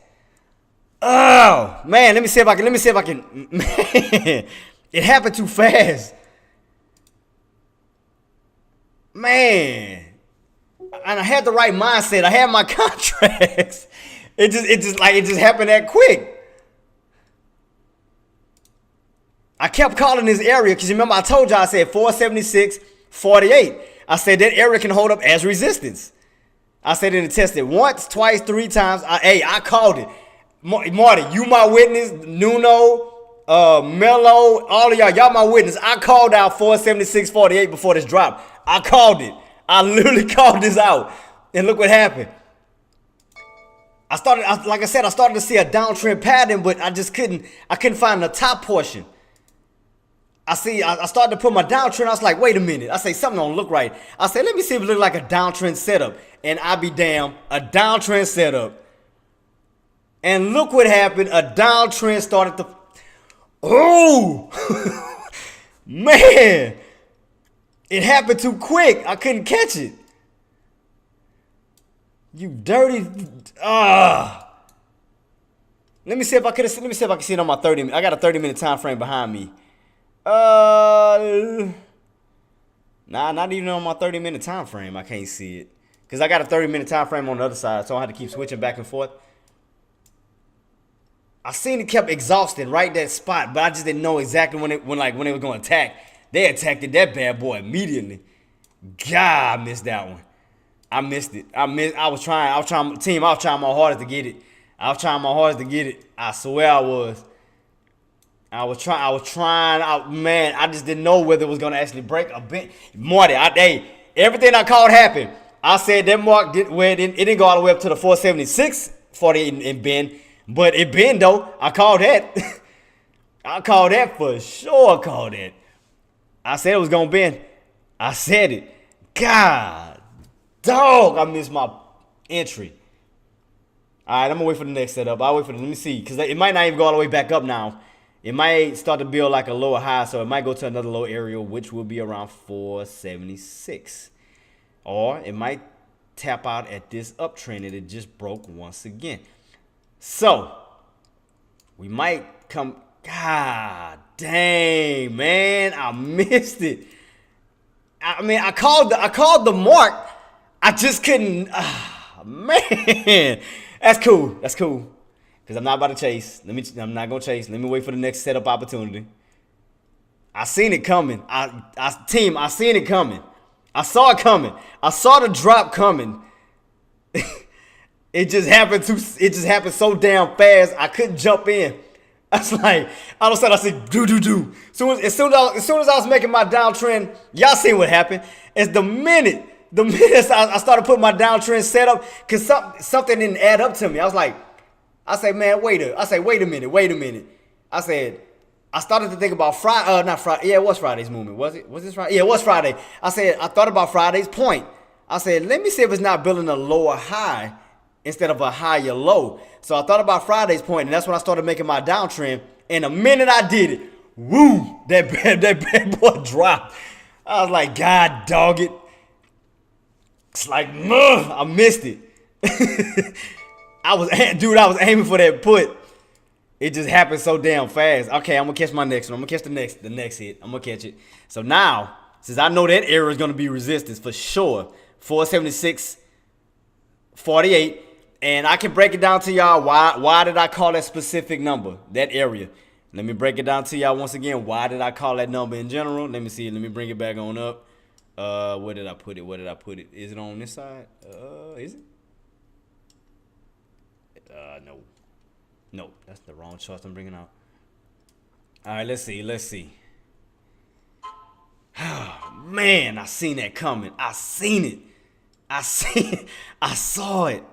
Oh, man, let me see if I can. Man, it happened too fast. Man, and I had the right mindset. I had my contracts. It just happened that quick. I kept calling this area because remember I told you I said 476.48. I said that area can hold up as resistance. I said it and tested once, twice, 3 times. I called it. Marty, you my witness. Nuno, Mello, all of y'all my witness. I called out 476.48 before this drop. I called it. I literally called this out. And look what happened. Like I said, I started to see a downtrend pattern, but I couldn't find the top portion. I started to put my downtrend. I was like, wait a minute. I say, something don't look right. I say, let me see if it look like a downtrend setup. And I be damn, a downtrend setup. And look what happened. A downtrend started to, oh, man. It happened too quick. I couldn't catch it. You dirty, Let me see if I can see it on my 30. I got a 30-minute time frame behind me. Nah, not even on my 30-minute time frame. I can't see it because I got a 30-minute time frame on the other side, so I had to keep switching back and forth. I seen it kept exhausting right that spot, but I just didn't know exactly when it was going to attack. They attacked it, that bad boy, immediately. God, I missed that one. I missed it. I was trying my hardest to get it. I swear I was. Man, I just didn't know whether it was going to actually break a bit. Marty, everything I called happened. I said that mark it didn't go all the way up to the 476, 48 and bend. But it bend though. I called that. I called that for sure. I called that. I said it was going to bend. I said it. God, dog, I missed my entry. All right, I'm going to wait for the next setup. Let me see. Because it might not even go all the way back up now. It might start to build like a lower high, so it might go to another low area, which will be around 476. Or it might tap out at this uptrend that it just broke once again. So, we might come... God dang, man, I missed it. I mean, I called the mark. I just couldn't... man, that's cool. Because I'm not about to chase. I'm not going to chase. Let me wait for the next setup opportunity. I seen it coming. I seen it coming. I saw it coming. I saw the drop coming. It just happened so damn fast. I couldn't jump in. I was like, all of a sudden I said, do. As soon as I was making my downtrend, y'all seen what happened. It's the minute I started putting my downtrend setup, because something didn't add up to me. I said, man, wait a minute. I said, I started to think about not Friday. Yeah, it was Friday's movement. Was it? Was this Friday? Yeah, it was Friday. I said, I thought about Friday's point. I said, let me see if it's not building a lower high instead of a higher low. So I thought about Friday's point, and that's when I started making my downtrend. And the minute I did it, woo, that bad boy dropped. I was like, God dog it. It's like, I missed it. I was aiming for that put. It just happened so damn fast. Okay, I'm gonna catch my next one. I'm gonna catch the next hit. I'm gonna catch it. So now, since I know that area is gonna be resistance for sure, 476, 48, and I can break it down to y'all. Why did I call that specific number, that area? Let me break it down to y'all once again. Why did I call that number in general? Let me see. Let me bring it back on up. Where did I put it? Is it on this side? Is it? No, that's the wrong chart I'm bringing out. All right, let's see. Man, I seen that coming. I seen it. I saw it.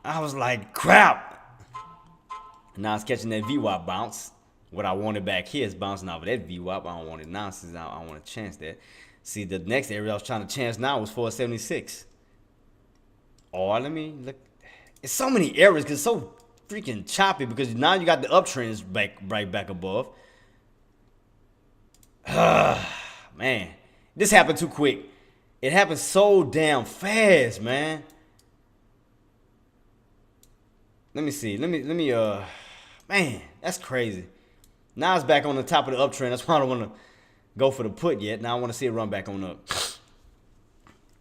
I was like, crap. Now it's catching that VWAP bounce. What I wanted back here is bouncing off of that VWAP. I don't want it now since I want to chance that. See, the next area I was trying to chance now was 476. Or let me look. It's so many areas because it's so freaking choppy, because now you got the uptrends right back above. Man, this happened too quick. It happened so damn fast, man. Let me see. Man, that's crazy. Now it's back on the top of the uptrend. That's why I don't want to go for the put yet. Now I want to see it run back on up.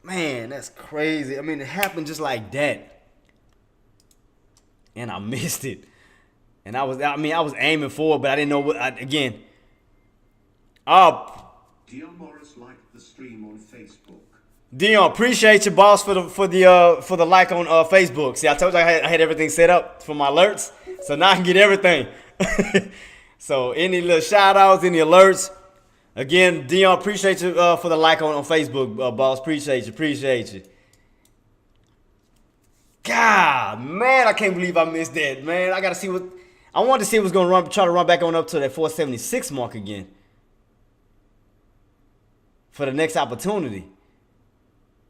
Man, that's crazy. I mean, it happened just like that. And I missed it. And I was aiming for it, but I didn't know what, again. Dion Morris liked the stream on Facebook. Dion, appreciate you, boss, for the like on Facebook. See, I told you I had everything set up for my alerts, so now I can get everything. So any little shout outs, any alerts. Again, Dion, appreciate you for the like on Facebook, boss. Appreciate you. God, man, I can't believe I missed that, man. I gotta see what. I wanted to see if it was gonna try to run back on up to that 476 mark again for the next opportunity.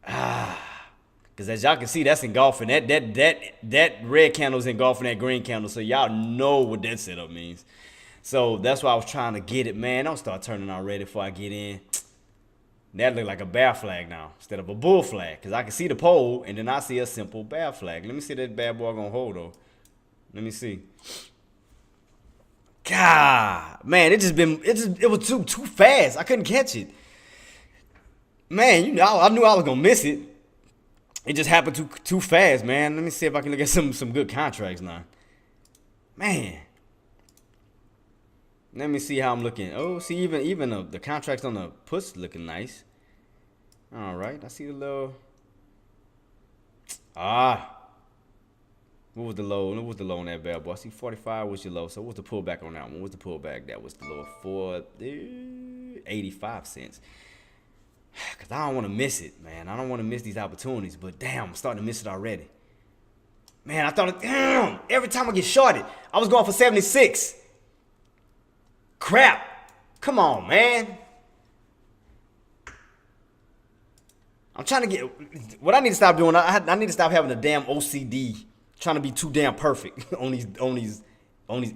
Because as y'all can see, that's engulfing. That red candle's engulfing that green candle. So y'all know what that setup means. So that's why I was trying to get it, man. Don't start turning already before I get in. That look like a bear flag now instead of a bull flag. Because I can see the pole, and then I see a simple bear flag. Let me see that bad boy gonna hold, though. Let me see. God, man, it was too fast. I couldn't catch it. Man, you know, I knew I was gonna miss it. It just happened too fast, man. Let me see if I can look at some good contracts now. Man. Let me see how I'm looking. Oh, see, even the contracts on the puts looking nice. All right, I see the little. What was the low? What was the low on that bad boy? I see 45 was your low. So what's the pullback on that one? What's the pullback? That was the low of 85 cents. Because I don't want to miss it, man. I don't want to miss these opportunities. But damn, I'm starting to miss it already. Man, I thought, damn, every time I get shorted, I was going for 76. Crap. Come on, man. I'm trying to get, what I need to stop doing, I need to stop having a damn OCD, trying to be too damn perfect on these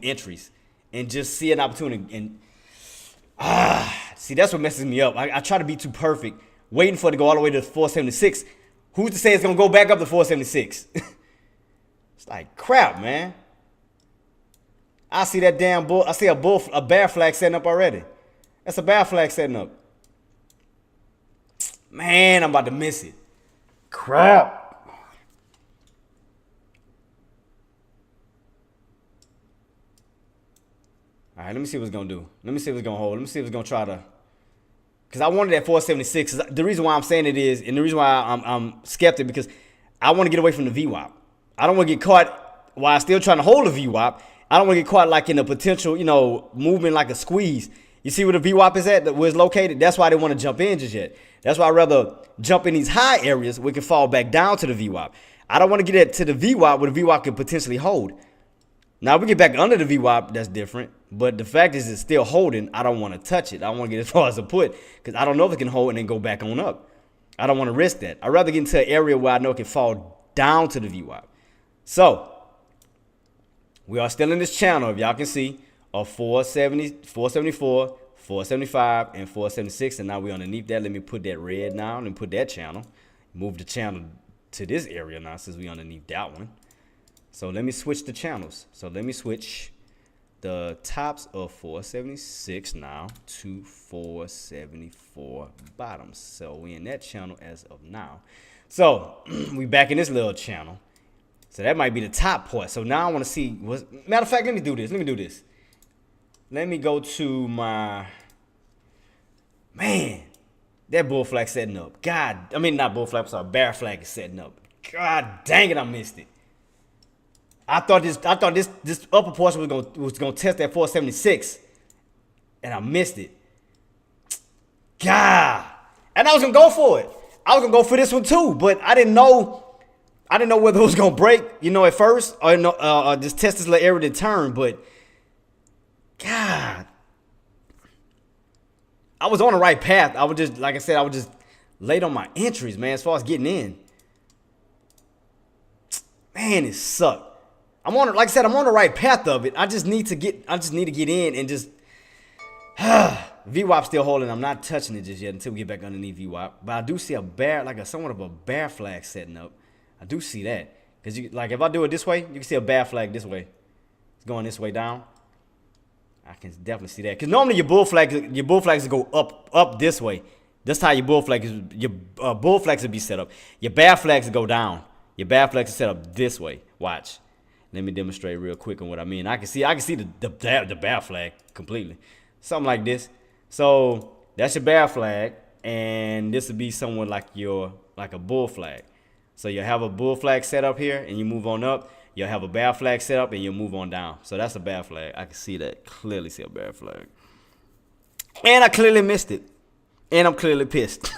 entries, and just see an opportunity. And see, that's what messes me up. I try to be too perfect, waiting for it to go all the way to 476. Who's to say it's gonna go back up to 476? It's like crap, man. I see that damn bull. I see a bear flag setting up already. That's a bear flag setting up. Man, I'm about to miss it. Crap. All right, let me see what it's gonna do. Let me see if it's gonna hold. Let me see if it's gonna try to. Because I wanted that 476. The reason why I'm saying it is, and the reason why I'm skeptic, because I want to get away from the VWAP. I don't want to get caught while still trying to hold a VWAP. I don't want to get caught like in a potential, movement like a squeeze. You see where the VWAP is at, where it's located? That's why they want to jump in just yet. That's why I'd rather jump in these high areas where it can fall back down to the VWAP. I don't want to get it to the VWAP where the VWAP can potentially hold. Now, if we get back under the VWAP, that's different. But the fact is it's still holding. I don't want to touch it. I don't want to get as far as a put because I don't know if it can hold and then go back on up. I don't want to risk that. I'd rather get into an area where I know it can fall down to the VWAP. So, we are still in this channel, if y'all can see, of 470, 474, 475, and 476. And now we're underneath that. Let me put that red now. Let me put that channel. Move the channel to this area now since we're underneath that one. So let me switch the channels. So let me switch the tops of 476 now to 474 bottoms. So we in that channel as of now. So we back in this little channel. So that might be the top part. So now I want to see. Matter of fact, let me do this. Let me go to my. Man, that bull flag setting up. Not bull flag. Sorry, bear flag is setting up. God dang it, I missed it. I thought this upper portion was gonna test that 476, and I missed it. God, and I was gonna go for it. I was gonna go for this one too, but I didn't know whether it was gonna break, at first, or just test this little area to turn. But God, I was on the right path. I would just, like I said, I would just late on my entries, man. As far as getting in, man, it sucked. I'm on the right path of it. I just need to get in and just VWAP still holding. I'm not touching it just yet until we get back underneath VWAP. But I do see somewhat of a bear flag setting up. I do see that. Because if I do it this way, you can see a bear flag this way. It's going this way down. I can definitely see that. Because normally your bull flags go up this way. That's how your bull flags would be set up. Your bear flags go down. Your bear flags are set up this way. Watch. Let me demonstrate real quick on what I mean. I can see the bear flag completely. Something like this. So that's your bear flag, and this would be somewhat like a bull flag. So you have a bull flag set up here, and you move on up. You'll have a bear flag set up, and you'll move on down. So that's a bear flag. I can see that. Clearly see a bear flag. And I clearly missed it. And I'm clearly pissed.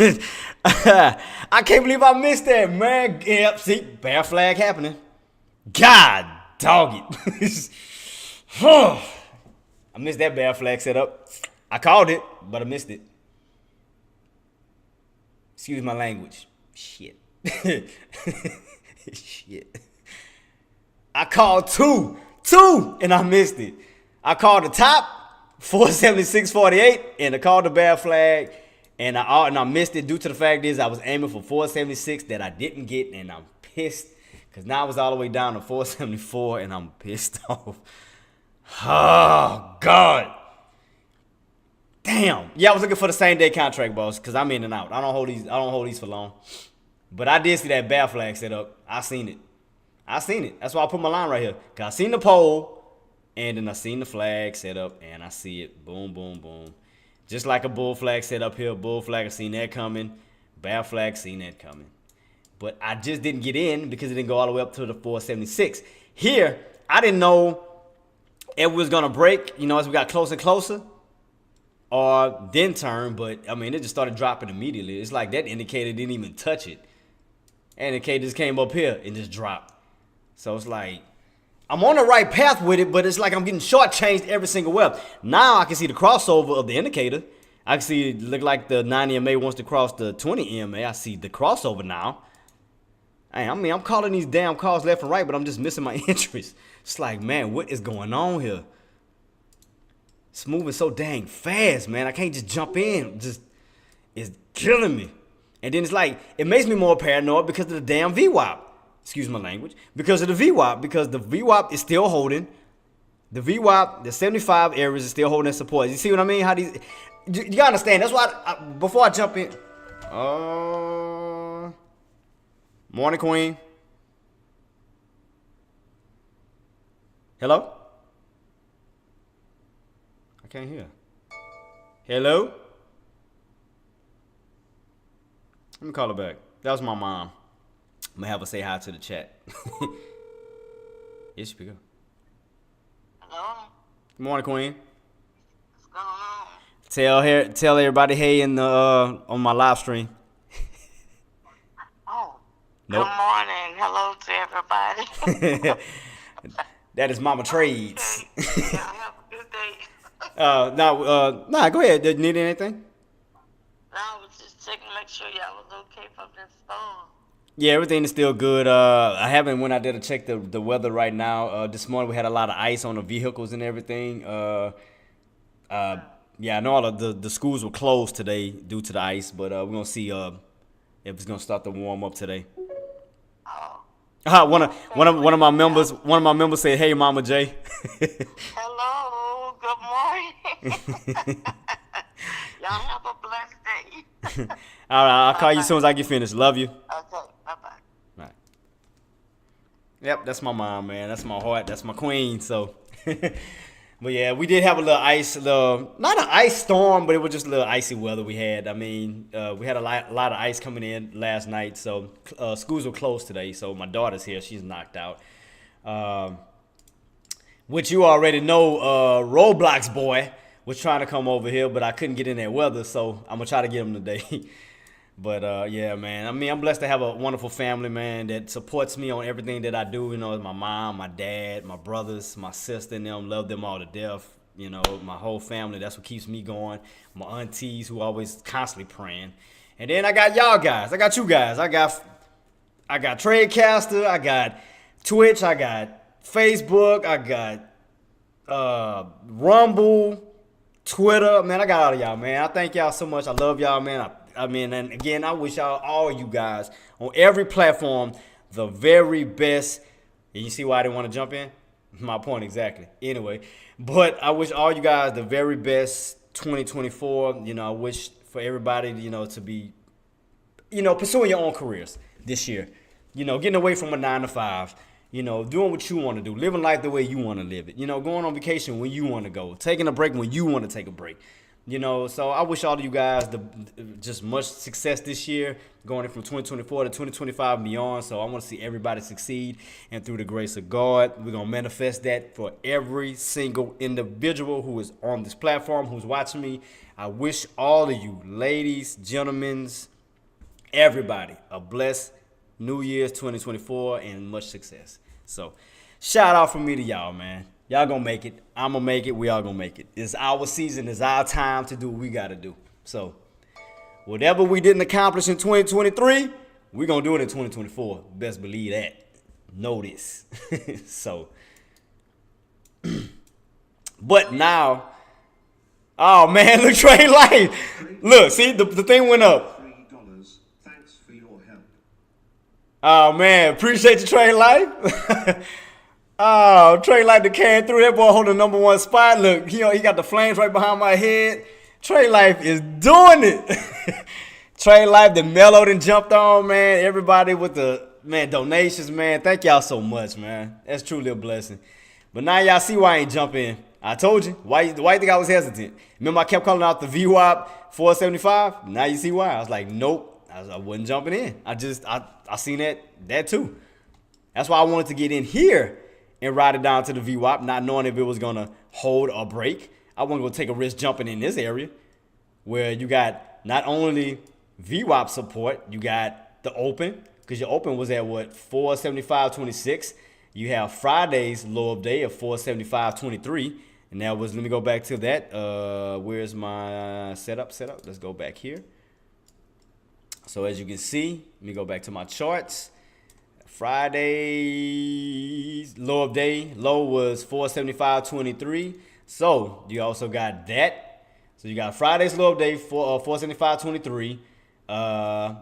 I can't believe I missed that, man. Yep, see, bear flag happening. God dog it. I missed that bear flag setup. I called it, but I missed it. Excuse my language. Shit. Shit. I called two, and I missed it. I called the top, 476.48, and I called the bear flag, and I missed it due to the fact is I was aiming for 476 that I didn't get, and I'm pissed because now I was all the way down to 474, and I'm pissed off. Oh God. Damn. Yeah, I was looking for the same day contract, boss, because I'm in and out. I don't hold these for long. But I did see that bear flag set up. I seen it. That's why I put my line right here. Because I seen the poll, and then I seen the flag set up, and I see it. Boom, boom, boom. Just like a bull flag set up here. Bull flag, I seen that coming. Bear flag, seen that coming. But I just didn't get in because it didn't go all the way up to the 476. Here, I didn't know it was going to break, as we got closer and closer. Or then turn, but I mean, it just started dropping immediately. It's like that indicator didn't even touch it. Indicator just came up here and just dropped. So it's like, I'm on the right path with it, but it's like I'm getting shortchanged every single web. Now I can see the crossover of the indicator. I can see it look like the 9 EMA wants to cross the 20 EMA. I see the crossover now. Hey, I mean, I'm calling these damn calls left and right, but I'm just missing my interest. It's like, man, what is going on here? It's moving so dang fast, man. I can't just jump in. It's killing me. And then it's like, it makes me more paranoid because of the damn VWAP. Excuse my language. Because of the VWAP. Because the VWAP is still holding. The VWAP, the 75 areas is still holding support. You see what I mean? How these, you gotta understand. That's why, before I jump in. Morning, Queen. Hello? I can't hear. Hello? Let me call her back. That was my mom. I'm gonna have her say hi to the chat. Yes, speak up. Hello? Good morning, Queen. What's going on? Tell everybody hey in the on my live stream. Oh. Nope. Good morning. Hello to everybody. That is Mama Trades. Okay. Y'all have a good day. Go ahead. Did you need anything? I was just checking to make sure y'all was okay from this storm. Yeah, everything is still good. I haven't went out there to check the weather right now. This morning we had a lot of ice on the vehicles and everything. Yeah, I know all of the schools were closed today due to the ice, but we're gonna see if it's gonna start to warm up today. Oh. One of my members said, "Hey, Mama J." Hello. Good morning. Y'all have a blessed day. All right, I'll call you as soon as I get finished. Love you. Okay. Bye-bye. Right. Yep, that's my mom, man. That's my heart. That's my queen. So, but yeah, we did have a little ice, not an ice storm, but it was just a little icy weather we had. I mean, we had a lot of ice coming in last night. So schools were closed today. So my daughter's here. She's knocked out. Which you already know, Roblox boy was trying to come over here, but I couldn't get in that weather. So I'm gonna try to get him today. But yeah, man. I mean, I'm blessed to have a wonderful family, man, that supports me on everything that I do. My mom, my dad, my brothers, my sister, and them. Love them all to death. My whole family. That's what keeps me going. My aunties who always constantly praying. And then I got y'all guys. I got you guys. I got Tradecaster. I got Twitch. I got Facebook. I got Rumble, Twitter. Man, I got all of y'all, man. I thank y'all so much. I love y'all, man. I mean, and again, I wish all you guys on every platform the very best. And you see why I didn't want to jump in? My point exactly. Anyway, but I wish all you guys the very best 2024. I wish for everybody, to be, pursuing your own careers this year. Getting away from a 9 to 5. Doing what you want to do, living life the way you want to live it. Going on vacation when you want to go, taking a break when you want to take a break. You know, so I wish all of you guys just much success this year, going from 2024 to 2025 and beyond. So I want to see everybody succeed, and through the grace of God, we're gonna manifest that for every single individual who is on this platform, who's watching me. I wish all of you, ladies, gentlemen, everybody, a blessed New Year's 2024 and much success. So, shout out from me to y'all, man. Y'all gonna make it. I'm gonna make it. We all gonna make it. It's our season. It's our time to do what we gotta do. So, whatever we didn't accomplish in 2023, we're gonna do it in 2024. Best believe that. Know this. So, but now, oh man, look, Trade Life. Look, see, the thing went up. $3. Thanks for your help. Oh man, appreciate you, Trade Life. Oh, Trey like the can through. That boy holding the #1 spot. Look, he got the flames right behind my head. Trey Life is doing it. Trey Life, the mellowed and jumped on, man. Everybody with the, man, donations, man. Thank y'all so much, man. That's truly a blessing. But now y'all see why I ain't jump in. I told you. Why you think I was hesitant? Remember I kept calling out the VWAP 475? Now you see why. I was like, nope. I wasn't jumping in. I seen that too. That's why I wanted to get in here and ride it down to the VWAP, not knowing if it was going to hold or break. I wasn't going to take a risk jumping in this area where you got not only VWAP support, you got the open, because your open was at what, 475.26. You have Friday's low of day of 475.23. And that was, let me go back to that. Where's my setup? Let's go back here. So as you can see, let me go back to my charts. Friday's low of day, low was 475.23. So you also got that. So you got Friday's low of day for 475.23.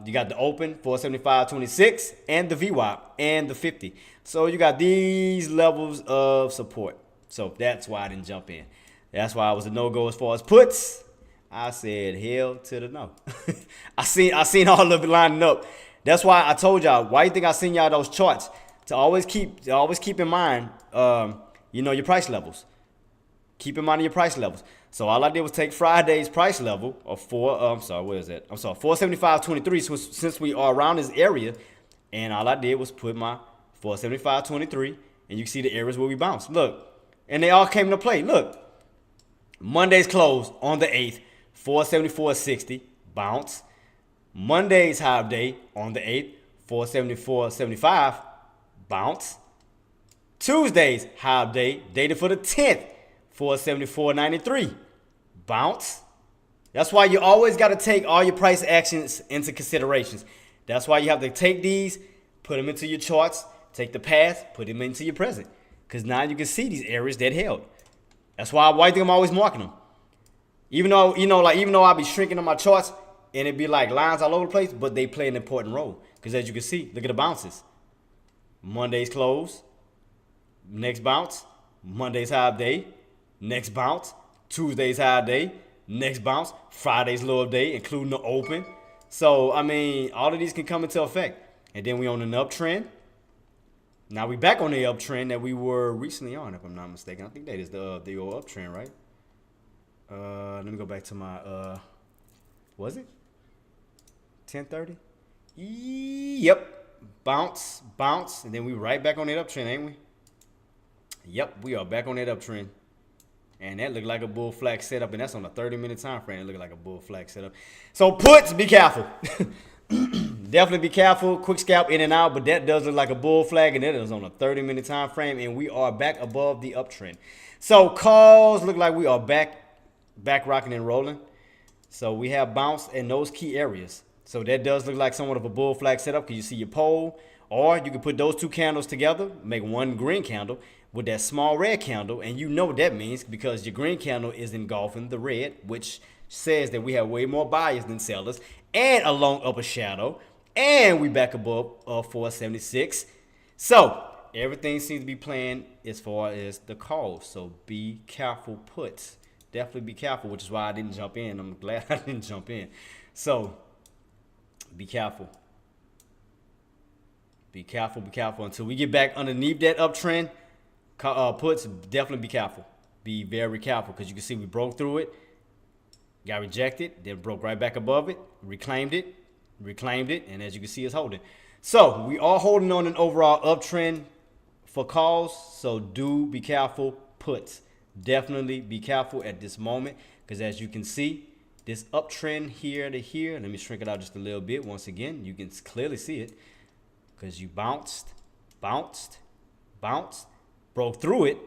You got the open 475.26 and the VWAP and the 50. So you got these levels of support. So that's why I didn't jump in. That's why I was a no-go as far as puts. I said hell to the no. I seen all of it lining up. That's why I told y'all, why you think I seen y'all those charts? To always keep in mind, your price levels. Keep in mind your price levels. So all I did was take Friday's price level of 475.23 since we are around this area. And all I did was put my 475.23, and you can see the areas where we bounced. Look, and they all came into play. Look, Monday's close on the 8th, 474.60, bounce. Monday's high of day on the 8th, 474.75, bounce. Tuesday's high of day, dated for the 10th, 474.93, bounce. That's why you always got to take all your price actions into considerations. That's why you have to take these, put them into your charts, take the past, put them into your present. Because now you can see these areas that held. That's why I think I'm always marking them. Even though I be shrinking on my charts, and it'd be like lines all over the place, but they play an important role. Because as you can see, look at the bounces. Monday's close, next bounce. Monday's high of day, next bounce. Tuesday's high of day, next bounce. Friday's low of day, including the open. So, I mean, all of these can come into effect. And then we on an uptrend. Now we back on the uptrend that we were recently on, if I'm not mistaken. I think that is the old uptrend, right? Let me go back to my, was it? 10:30? Yep. Bounce, and then we right back on that uptrend, ain't we? Yep, we are back on that uptrend. And that looked like a bull flag setup, and that's on a 30-minute time frame. It looked like a bull flag setup. So puts, be careful. Definitely be careful. Quick scalp in and out, but that does look like a bull flag, and that is on a 30-minute time frame, and we are back above the uptrend. So calls look like we are back rocking and rolling. So we have bounced in those key areas. So that does look like somewhat of a bull flag setup, because you see your pole, or you can put those two candles together, make one green candle with that small red candle, and you know what that means, because your green candle is engulfing the red, which says that we have way more buyers than sellers, and a long upper shadow, and we back above 476. So everything seems to be playing as far as the calls. So be careful, puts. Definitely be careful, which is why I didn't jump in. I'm glad I didn't jump in. So be careful. Be careful until we get back underneath that uptrend. Puts, definitely be careful. Be very careful, because you can see we broke through it. got rejected, then broke right back above it, reclaimed it, and as you can see, it's holding. So we are holding on an overall uptrend for calls, so do be careful. Puts, definitely be careful at this moment, because as you can see, this uptrend here to here, let me shrink it out just a little bit. Once again, you can clearly see it, because you bounced, broke through it,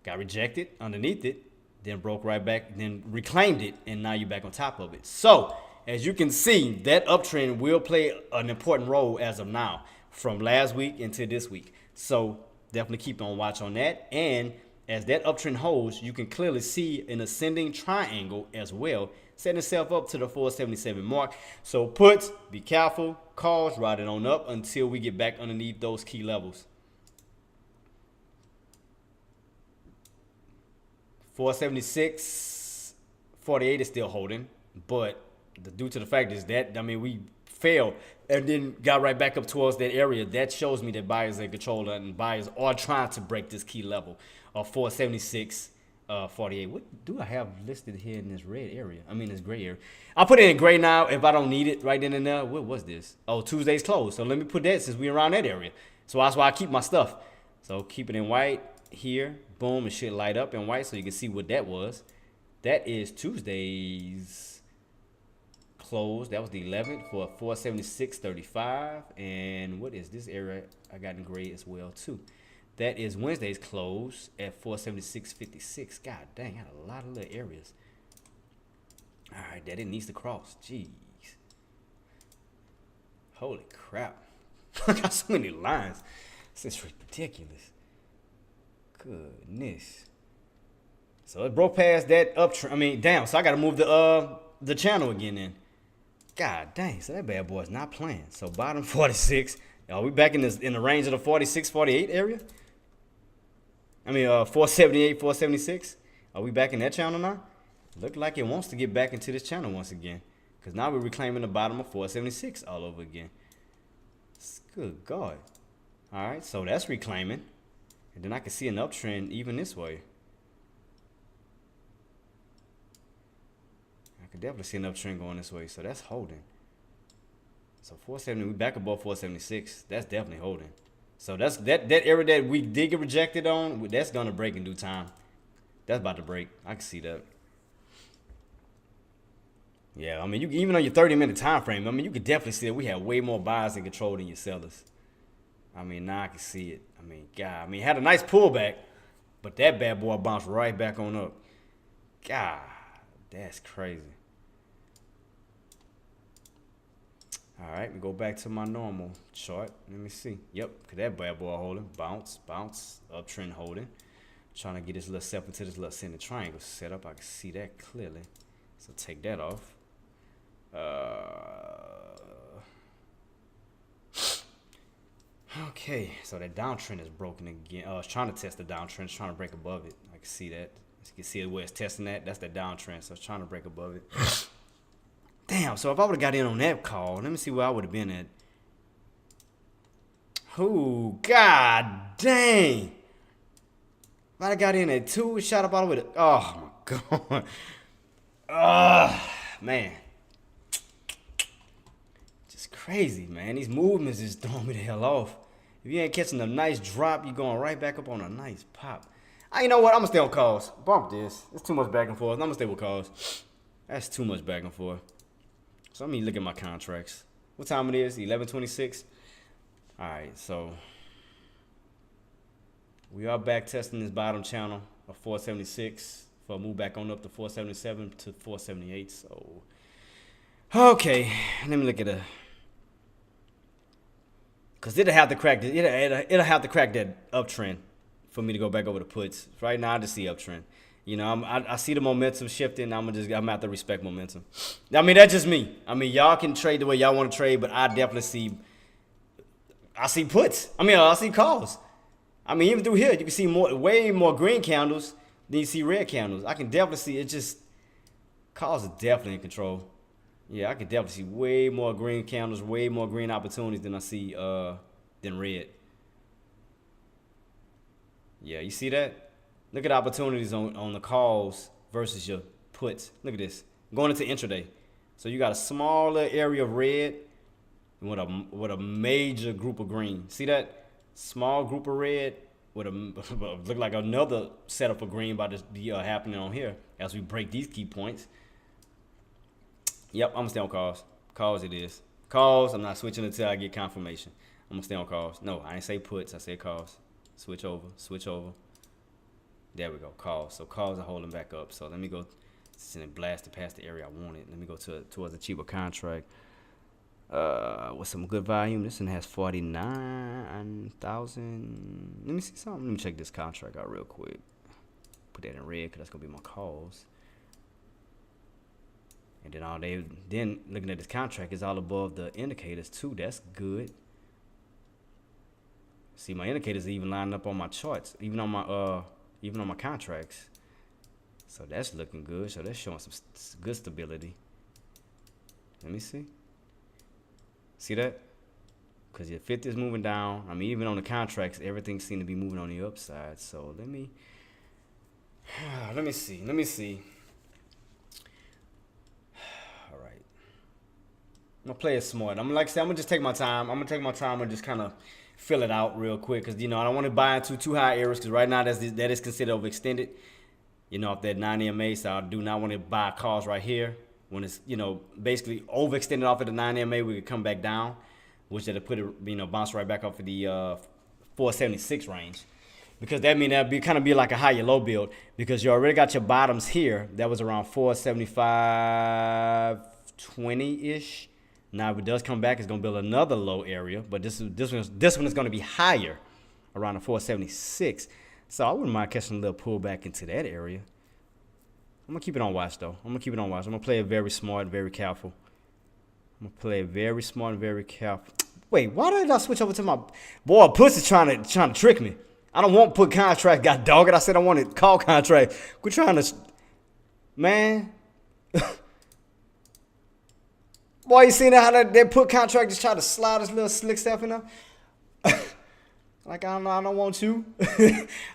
got rejected underneath it, then broke right back, then reclaimed it, and now you're back on top of it. So as you can see, that uptrend will play an important role as of now, from last week into this week. So definitely keep on watch on that. And as that uptrend holds, you can clearly see an ascending triangle as well, setting itself up to the 477 mark. So puts, be careful. Calls, ride it on up until we get back underneath those key levels. 476.48 is still holding, but due to the fact is that, I mean, we failed and then got right back up towards that area. That shows me that buyers are in control and buyers are trying to break this key level of 476.48. What do I have listed here in this red area? I mean, this gray area. I'll put it in gray now if I don't need it right then and there. What was this? Oh, Tuesday's closed. So let me put that since we're around that area. So that's why I keep my stuff. So keep it in white here. Boom, and shit light up in white so you can see what that was. That is Tuesday's close. That was the 11th for 476.35. And what is this area? I got in gray as well too. That is Wednesday's close at 476.56. God dang, I had a lot of little areas. All right, that it needs to cross. Jeez. Holy crap. I got so many lines. This is ridiculous. Goodness. So it broke past that uptrend. I mean, damn. So I got to move the channel again then. God dang. So that bad boy is not playing. So bottom 46. Are we back in the range of the 46, 48 area? I mean, 478, 476. Are we back in that channel now? Look like it wants to get back into this channel once again. Because now we're reclaiming the bottom of 476 all over again. Good God. All right. So that's reclaiming. And then I can see an uptrend even this way. I can definitely see an uptrend going this way. So that's holding. So 470, we back above 476. That's definitely holding. So that's that area that we did get rejected on, that's gonna break in due time. That's about to break. I can see that. Yeah, I mean, you even on your 30-minute time frame, I mean, you could definitely see that we have way more buyers in control than your sellers. I mean, now I can see it. I mean, God, I mean, had a nice pullback, but that bad boy bounced right back on up. God, that's crazy. All right, we go back to my normal chart. Let me see. Yep, because that bad boy holding. Bounce, uptrend holding. Trying to get this little step into this little center triangle set up. I can see that clearly. So take that off. Okay, so that downtrend is broken again. I was trying to test the downtrend, trying to break above it. I can see that. As you can see where it's testing that. That's the downtrend. So I was trying to break above it. Damn, so if I would have got in on that call, let me see where I would have been at. Oh, God dang. If I got in at 2, it shot up all the way to, oh my God. Man. Just crazy, man. These movements just throwing me the hell off. If you ain't catching a nice drop, you're going right back up on a nice pop. You know what? I'm going to stay on calls. Bump this. It's too much back and forth. I'm going to stay with calls. That's too much back and forth. So let me look at my contracts. What time it is? 11:26. All right, so we are back testing this bottom channel of 476 for a move back on up to 477 to 478. So, okay, let me look at because it'll have to crack it'll have to crack that uptrend for me to go back over the puts. Right now, I just see uptrend. You know, I see the momentum shifting. I'm gonna have to respect momentum. I mean, that's just me. I mean, y'all can trade the way y'all want to trade, but I definitely see. I see puts. I mean, I see calls. I mean, even through here, you can see way more green candles than you see red candles. I can definitely see it. Just calls are definitely in control. Yeah, I can definitely see way more green candles, way more green opportunities than I see than red. Yeah, you see that? Look at opportunities on the calls versus your puts. Look at this. going into intraday. So you got a smaller area of red with a major group of green. See that small group of red with a look like another setup of green about to be happening on here as we break these key points. Yep, I'm gonna stay on calls. Calls it is. Calls. I'm not switching until I get confirmation. I'm gonna stay on calls. No, I ain't say puts. I said calls. Switch over. Switch over. There we go. Calls. So calls are holding back up. So let me go. Send it blasted past the area I wanted. Let me go towards a cheaper contract. With some good volume. This one has 49,000. Let me see something. Let me check this contract out real quick. Put that in red because that's gonna be my calls. And then looking at this contract is all above the indicators too. That's good. See, my indicators are even lining up on my charts, even on my contracts. So that's looking good. So that's showing some good stability. Let me see. See that? Because your 50 is moving down. I mean, even on the contracts, everything seems to be moving on the upside. So let me see. Let me see. All right. I'm gonna play it smart. I'm like I said, I'm gonna just take my time. I'm gonna take my time and just kind of fill it out real quick, because I don't want to buy into too high areas, because right now that is considered overextended. Off that 9 EMA, so I do not want to buy calls right here when it's basically overextended off of the 9 EMA. We could come back down, which that'll put it bounce right back off of the 476 range, because that mean that'd kind of be like a higher low build, because you already got your bottoms here that was around 475.20 ish. Now if it does come back, it's gonna build another low area, but this one is gonna be higher, around the 476. So I wouldn't mind catching a little pullback into that area. I'm gonna keep it on watch though. I'm gonna play it very smart, very careful. Wait, why did I switch over to my boy? Pussy's trying to trick me. I don't want put contract. God dog it. I said I wanted call contract. We're trying to, man. Boy, you seen how that put contract just try to slide this little slick stuff in there? Like, I don't want to.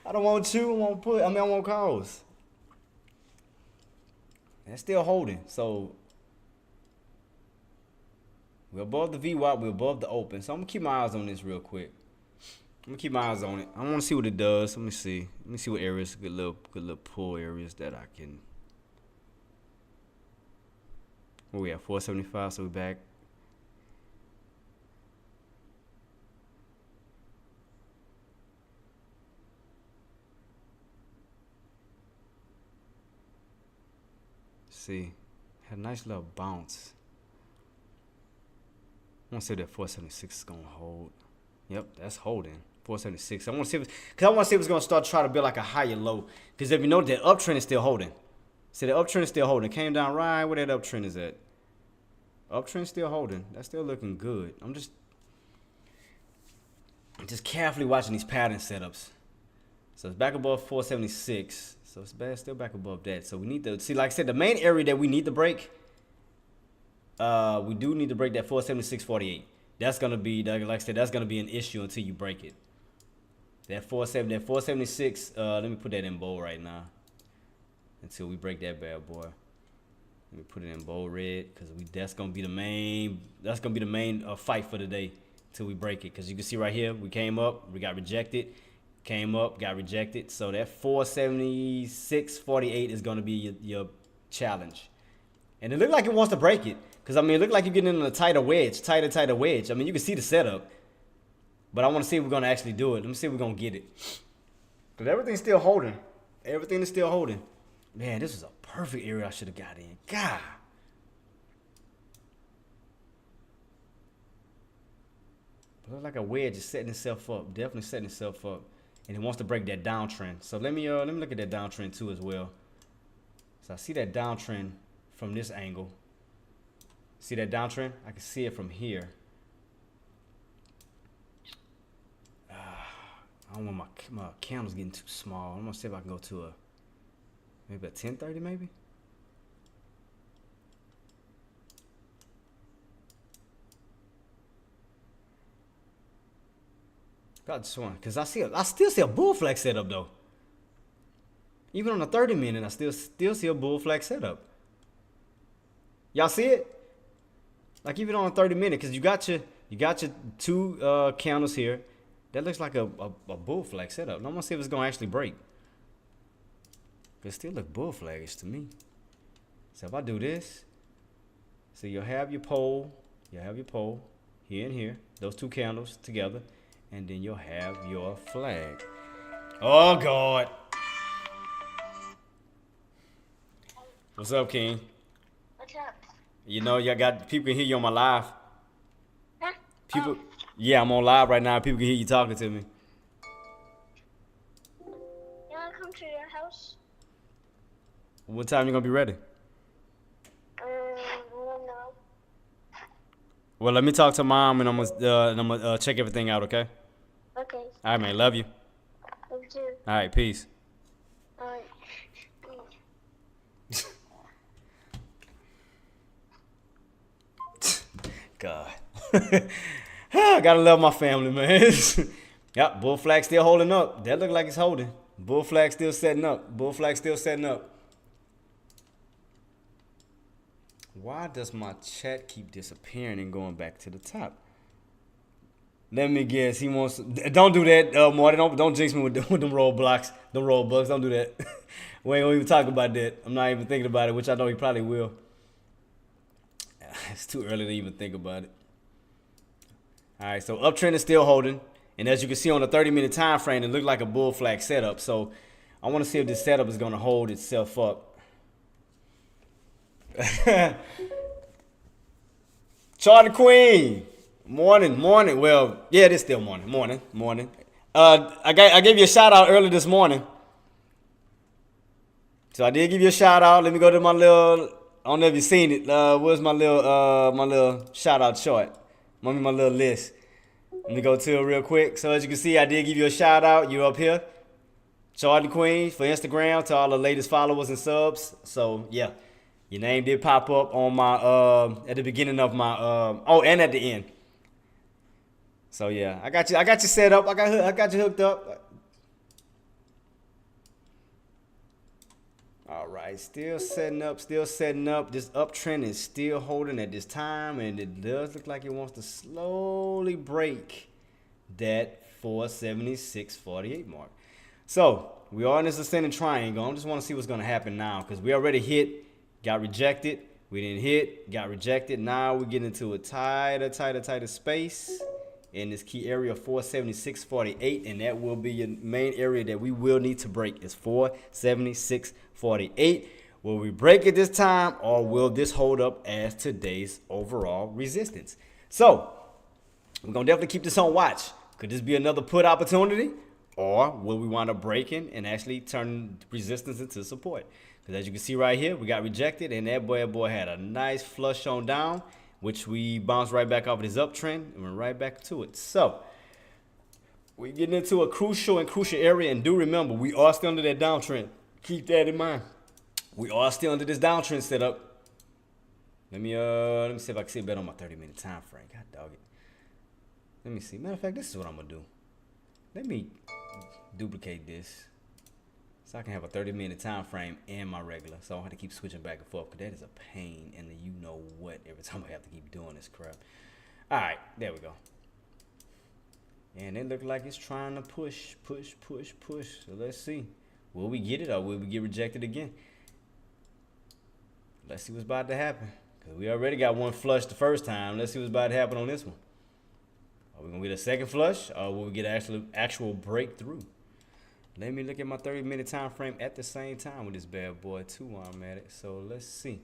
I want calls. That's still holding. So, we're above the VWAP. We're above the open. So, I'm going to keep my eyes on this real quick. I'm going to keep my eyes on it. I want to see what it does. Let me see. Let me see what areas, good little pull areas that I can. Where we at? 475, so we're back. See, had a nice little bounce. I want to see if that 476 is gonna hold. Yep, that's holding. 476. I want to see if it's gonna start trying to build like a higher low. Because if you know, that uptrend is still holding. See, the uptrend is still holding. It came down right where that uptrend is at. Uptrend still holding. That's still looking good. I'm just carefully watching these pattern setups. So it's back above 476. So it's still back above that. So we need to see, like I said, the main area that we need to break. We do need to break that 476.48. That's gonna be, like I said, that's gonna be an issue until you break it. That 476. Let me put that in bold right now. Until we break that bad boy. Let me put it in bold red, because that's gonna be the main fight for the day until we break it. Because you can see right here, we came up, we got rejected. Came up, got rejected. So that 476.48 is going to be your challenge. And it looked like it wants to break it. Because, it looked like you're getting in a tighter wedge. Tighter wedge. You can see the setup. But I want to see if we're going to actually do it. Let me see if we're going to get it. Because everything's still holding. Everything is still holding. Man, this was a perfect area I should have got in. God. But it looks like a wedge is setting itself up. Definitely setting itself up. And it wants to break that downtrend. So let me look at that downtrend too as well. So I see that downtrend from this angle. See that downtrend? I can see it from here. I don't want my candles getting too small. I'm gonna see if I can go to maybe a 1030 maybe. Got this one, because I still see a bull flag setup though. Even on the 30 minute, I still see a bull flag setup. Y'all see it? Like even on a 30-minute, because you got your two candles here. That looks like a bull flag setup. And I'm gonna see if it's gonna actually break. It still look bull flaggish to me. So if I do this, so you'll have your pole here and here, those two candles together, and then you'll have your flag. Oh God. What's up, King? What's up? You know, y'all got people can hear you on my live. Huh? People, yeah, I'm on live right now. People can hear you talking to me. You wanna come to your house? What time you gonna be ready? I don't know. Well, let me talk to mom and I'm gonna check everything out. Okay. Okay. All right, man. Love you. Me too. All right, peace. Alright. God. I gotta love my family, man. Yep, bull flag still holding up. That look like it's holding. Bull flag still setting up. Bull flag still setting up. Why does my chat keep disappearing and going back to the top? Let me guess. He wants. Don't do that, Marty. Don't jinx me with them roadblocks, them roadbugs. Don't do that. We ain't gonna even talk about that. I'm not even thinking about it, which I know he probably will. It's too early to even think about it. All right, so uptrend is still holding, and as you can see on the 30-minute time frame, it looked like a bull flag setup. So I want to see if this setup is gonna hold itself up. Charlie Queen, morning. Well, yeah, it is still morning. I gave you a shout out early this morning, so I did give you a shout out. Let me go to my little. I don't know if you've seen it. Where's my little shout out chart? My little list. Let me go to it real quick. So as you can see, I did give you a shout out. You're up here, Charlie Queen for Instagram, to all the latest followers and subs. So yeah. Your name did pop up on my at the beginning of my and at the end. So yeah, I got you set up. I got you hooked up. All right, still setting up. This uptrend is still holding at this time, and it does look like it wants to slowly break that 476.48 mark. So we are in this ascending triangle. I just want to see what's gonna happen now, because we already hit. Got rejected. We didn't hit. Got rejected. Now we get into a tighter space in this key area of 476.48, and that will be your main area that we will need to break. Is 476.48. Will we break it this time, or will this hold up as today's overall resistance? So we're gonna definitely keep this on watch. Could this be another put opportunity, or will we wind up breaking and actually turn resistance into support? Because as you can see right here, we got rejected, and that boy had a nice flush on down, which we bounced right back off of this uptrend and went right back to it. So we're getting into a crucial area, and do remember, we are still under that downtrend. Keep that in mind. We are still under this downtrend setup. Let me see if I can see it better on my 30-minute time frame. God dog it. Let me see. Matter of fact, this is what I'm gonna do. Let me duplicate this, so I can have a 30-minute time frame and my regular, so I don't have to keep switching back and forth, because that is a pain in the you know what every time I have to keep doing this crap. All right, there we go. And it looked like it's trying to push. So let's see. Will we get it, or will we get rejected again? Let's see what's about to happen, because we already got one flush the first time. Let's see what's about to happen on this one. Are we going to get a second flush, or will we get actual breakthrough? Let me look at my 30-minute time frame at the same time with this bad boy too while I'm at it. So let's see.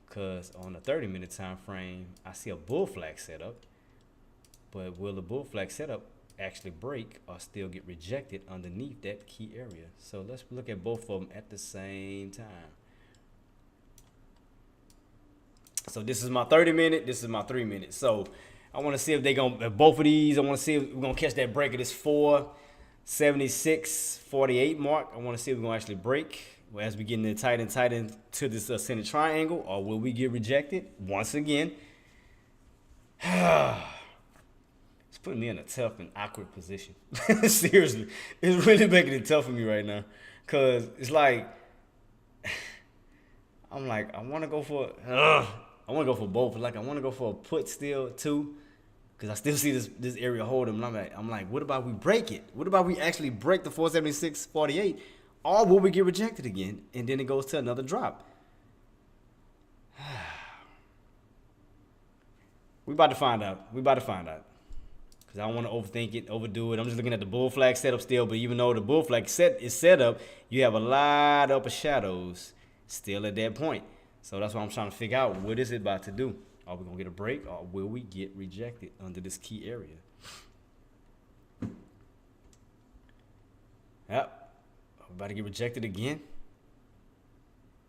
Because on the 30-minute time frame, I see a bull flag setup. But will the bull flag setup actually break or still get rejected underneath that key area? So let's look at both of them at the same time. So this is my 30-minute. This is my 3-minute. So I want to see if both of these, I want to see if we're going to catch that break of this 476.48 mark. I want to see if we're going to actually break as we get into tight into this ascending triangle, or will we get rejected once again? It's putting me in a tough and awkward position. Seriously, it's really making it tough for me right now, because it's like, I'm like, I want to go for it. want to go for both. Like I want to go for a put still too, because I still see this area holding. I'm like, what about we break it? What about we actually break the 476.48, or will we get rejected again and then it goes to another drop? We about to find out. Because I don't want to overthink it, overdo it. I'm just looking at the bull flag setup still, but even though the bull flag is set up, you have a lot of upper shadows still at that point. So that's why I'm trying to figure out, what is it about to do? Are we going to get a break, or will we get rejected under this key area? Yep. We're about to get rejected again.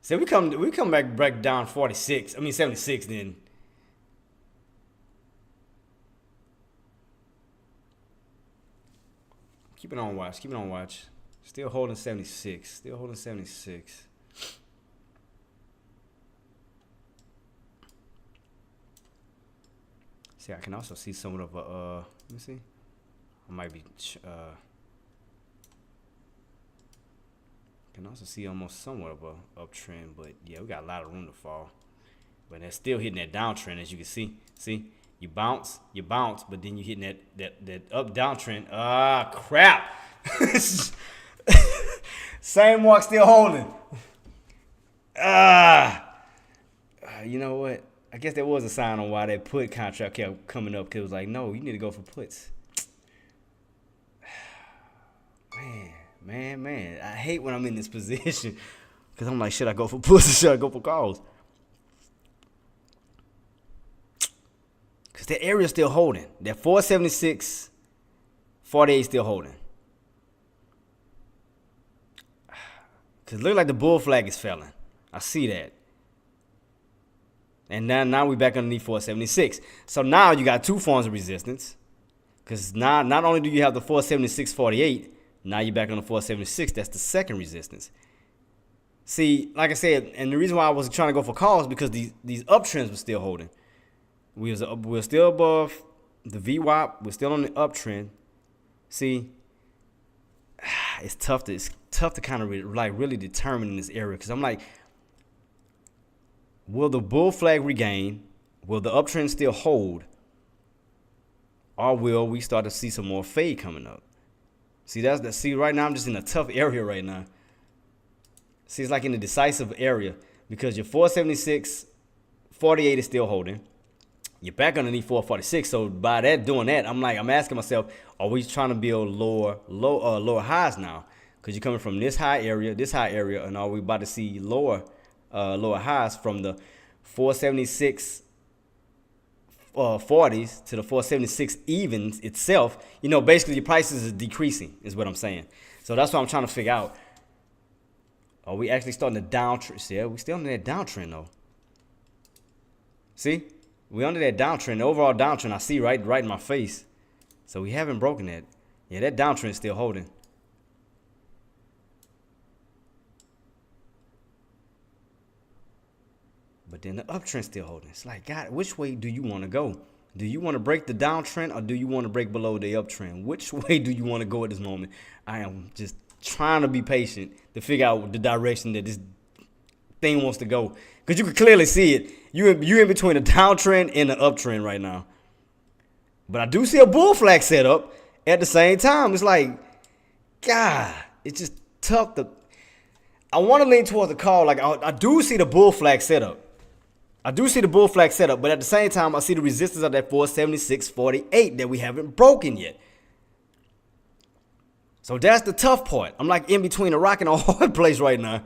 So we come back down 76 then. Keep it on watch. Still holding 76. See, I can also see somewhat of a, let me see. I might be, can also see almost somewhat of a uptrend, but yeah, we got a lot of room to fall. But they're still hitting that downtrend, as you can see. See? You bounce, but then you hitting that up downtrend. Ah, crap. Same mark still holding. You know what? I guess there was a sign on why that put contract kept coming up, because it was like, no, you need to go for puts. Man. I hate when I'm in this position, because I'm like, should I go for puts or should I go for calls? Because that area is still holding. That 476.48 still holding. Because it looks like the bull flag is failing. I see that. And now we back underneath 476. So now you got two forms of resistance. Because now not only do you have the 476.48, now you're back on the 476. That's the second resistance. See, like I said, and the reason why I was trying to go for calls, because these uptrends were still holding. We're still above the VWAP. We're still on the uptrend. See, it's tough to kind of really determine in this area, because I'm like, will the bull flag regain? Will the uptrend still hold? Or will we start to see some more fade coming up? See, see, right now I'm just in a tough area right now. See, it's like in a decisive area, because your 476.48 is still holding. You're back underneath 446. So by doing that, I'm asking myself, are we trying to build lower highs now? Because you're coming from this high area, and are we about to see lower highs from the 476 40s to the 476 evens itself? You know, basically your prices is decreasing, is what I'm saying. So that's what I'm trying to figure out. Are we actually starting to downtrend? Yeah, we're still in that downtrend though. See? We're under that downtrend. The overall downtrend I see right in my face. So we haven't broken that. Yeah, that downtrend is still holding. But then the uptrend still holding. It's like, God, which way do you want to go? Do you want to break the downtrend, or do you want to break below the uptrend? Which way do you want to go at this moment? I am just trying to be patient to figure out the direction that this thing wants to go. Because you can clearly see it. You in between a downtrend and an uptrend right now. But I do see a bull flag set up at the same time. It's like, God, it's just tough to. I want to lean towards the call. Like, I do see the bull flag set up. But at the same time, I see the resistance of that 476.48 that we haven't broken yet. So that's the tough part. I'm like in between a rock and a hard place right now.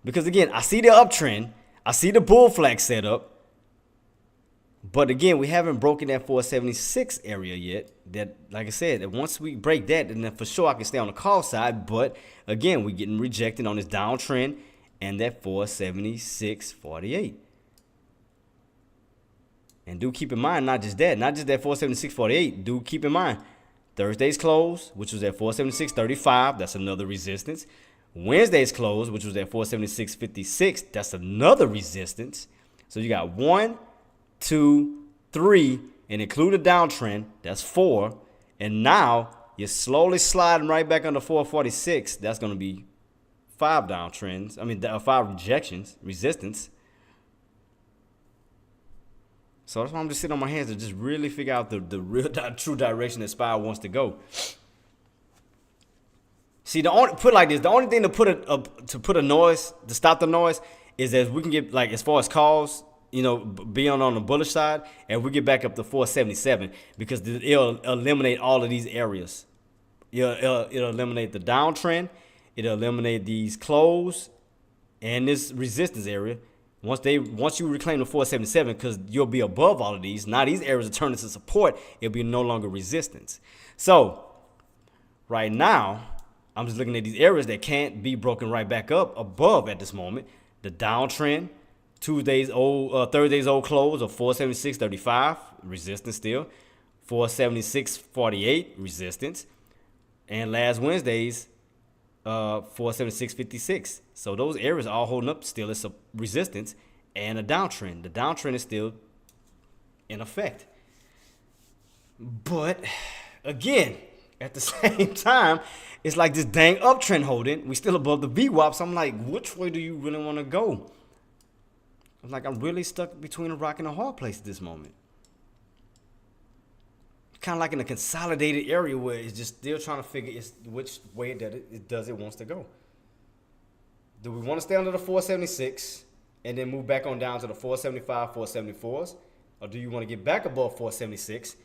Because again, I see the uptrend. I see the bull flag set up. But again, we haven't broken that 476 area yet. That, like I said, that once we break that, then for sure I can stay on the call side. But again, we're getting rejected on this downtrend and that 476.48. And do keep in mind, not just that 476.48. Do keep in mind, Thursday's close, which was at 476.35. That's another resistance. Wednesday's close, which was at 476.56. That's another resistance. So you got 1, 2, 3, and include a downtrend. That's 4. And now you're slowly sliding right back under 446. That's going to be 5 downtrends. 5 rejections, resistance. So that's why I'm just sitting on my hands to just really figure out the real true direction that SPY wants to go. See, the only put it like this, the only thing to put a noise, to stop the noise, is that we can get, like, as far as calls, you know, being on the bullish side, and we get back up to 477, because it'll eliminate all of these areas. It'll eliminate the downtrend. It'll eliminate these close and this resistance area. Once you reclaim the 477, because you'll be above all of these. Now these areas will turn into support. It'll be no longer resistance. So right now, I'm just looking at these areas that can't be broken right back up above at this moment. The downtrend, Thursday's old close of 476.35, resistance still. 476.48, resistance. And last Wednesday's 476.56. So those areas are all holding up still as a resistance and a downtrend. The downtrend is still in effect. But again, at the same time, it's like this dang uptrend holding. We still above the VWAP. So I'm like, which way do you really want to go? I'm like, I'm really stuck between a rock and a hard place at this moment. Kind of like in a consolidated area where it's just still trying to figure which way that it wants to go. Do we want to stay under the 476 and then move back on down to the 475, 474s? Or do you want to get back above 476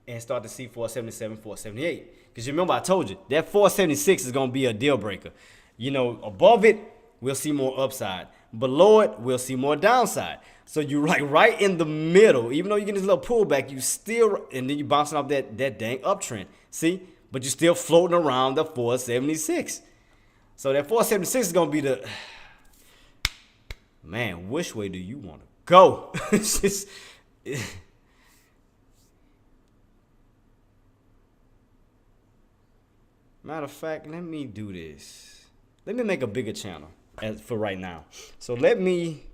and start to see 477, 478? Because you remember I told you, that 476 is going to be a deal breaker. You know, above it, we'll see more upside. Below it, we'll see more downside. So you're like right in the middle. Even though you get this little pullback, you still, and then you bouncing off that dang uptrend. See? But you're still floating around the 476. So that 476 is going to be the, man, which way do you want to go? It's just, matter of fact, let me do this. Let me make a bigger channel for right now. So let me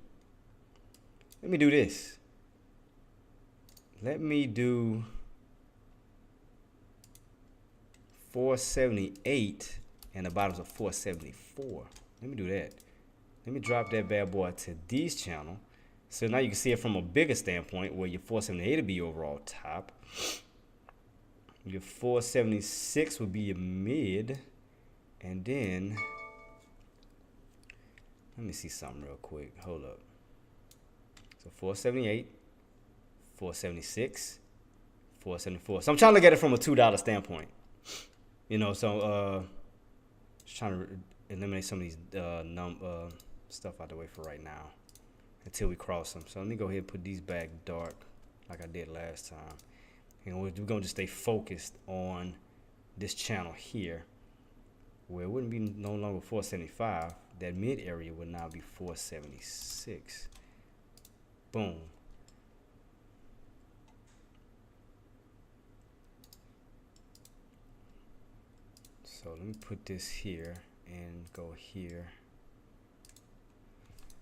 do this. Let me do 478 and the bottoms of 474. Let me do that. Let me drop that bad boy to these channel. So now you can see it from a bigger standpoint where your 478 would be your overall top. Your 476 would be your mid. And then, let me see something real quick. Hold up. So 478, 476, 474. So I'm trying to look at it from a $2 standpoint. You know, so just trying to eliminate some of these stuff out the way for right now until we cross them. So let me go ahead and put these back dark like I did last time. And we're going to just stay focused on this channel here where it wouldn't be no longer 475. That mid area would now be 476. Boom. So let me put this here and go here.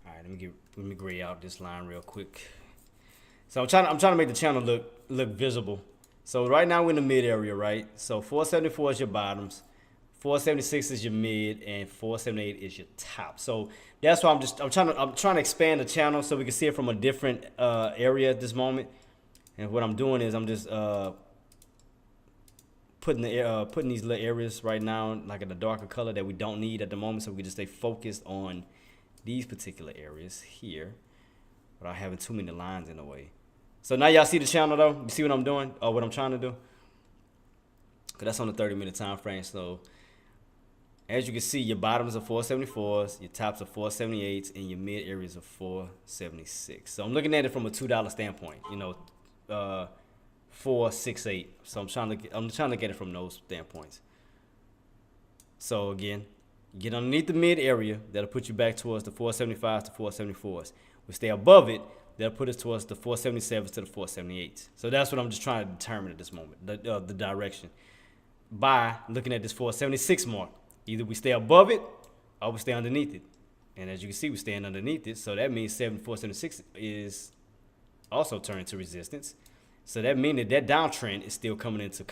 All right, let me gray out this line real quick. So I'm trying to make the channel look visible. So right now we're in the mid area, right? So 474 is your bottoms, 476 is your mid, and 478 is your top. So that's why I'm trying to expand the channel so we can see it from a different area at this moment. And what I'm doing is I'm just putting these little areas right now like in a darker color that we don't need at the moment, so we can just stay focused on these particular areas here without having too many lines in the way. So now y'all see the channel though? You see what I'm doing or what I'm trying to do? Because that's on the 30-minute time frame. So as you can see, your bottoms are 474s, your tops are 478s, and your mid areas are 476. So I'm looking at it from a $2 standpoint, you know, 468. So I'm trying to look at it from those standpoints. So again, get underneath the mid area, that'll put you back towards the 475s to 474s. We stay above it, that'll put us towards the 477s to the 478s. So that's what I'm just trying to determine at this moment, the direction, by looking at this 476 mark. Either we stay above it or we stay underneath it. And as you can see, we're staying underneath it. So that means 476 is also turning to resistance. So that means that downtrend is still coming into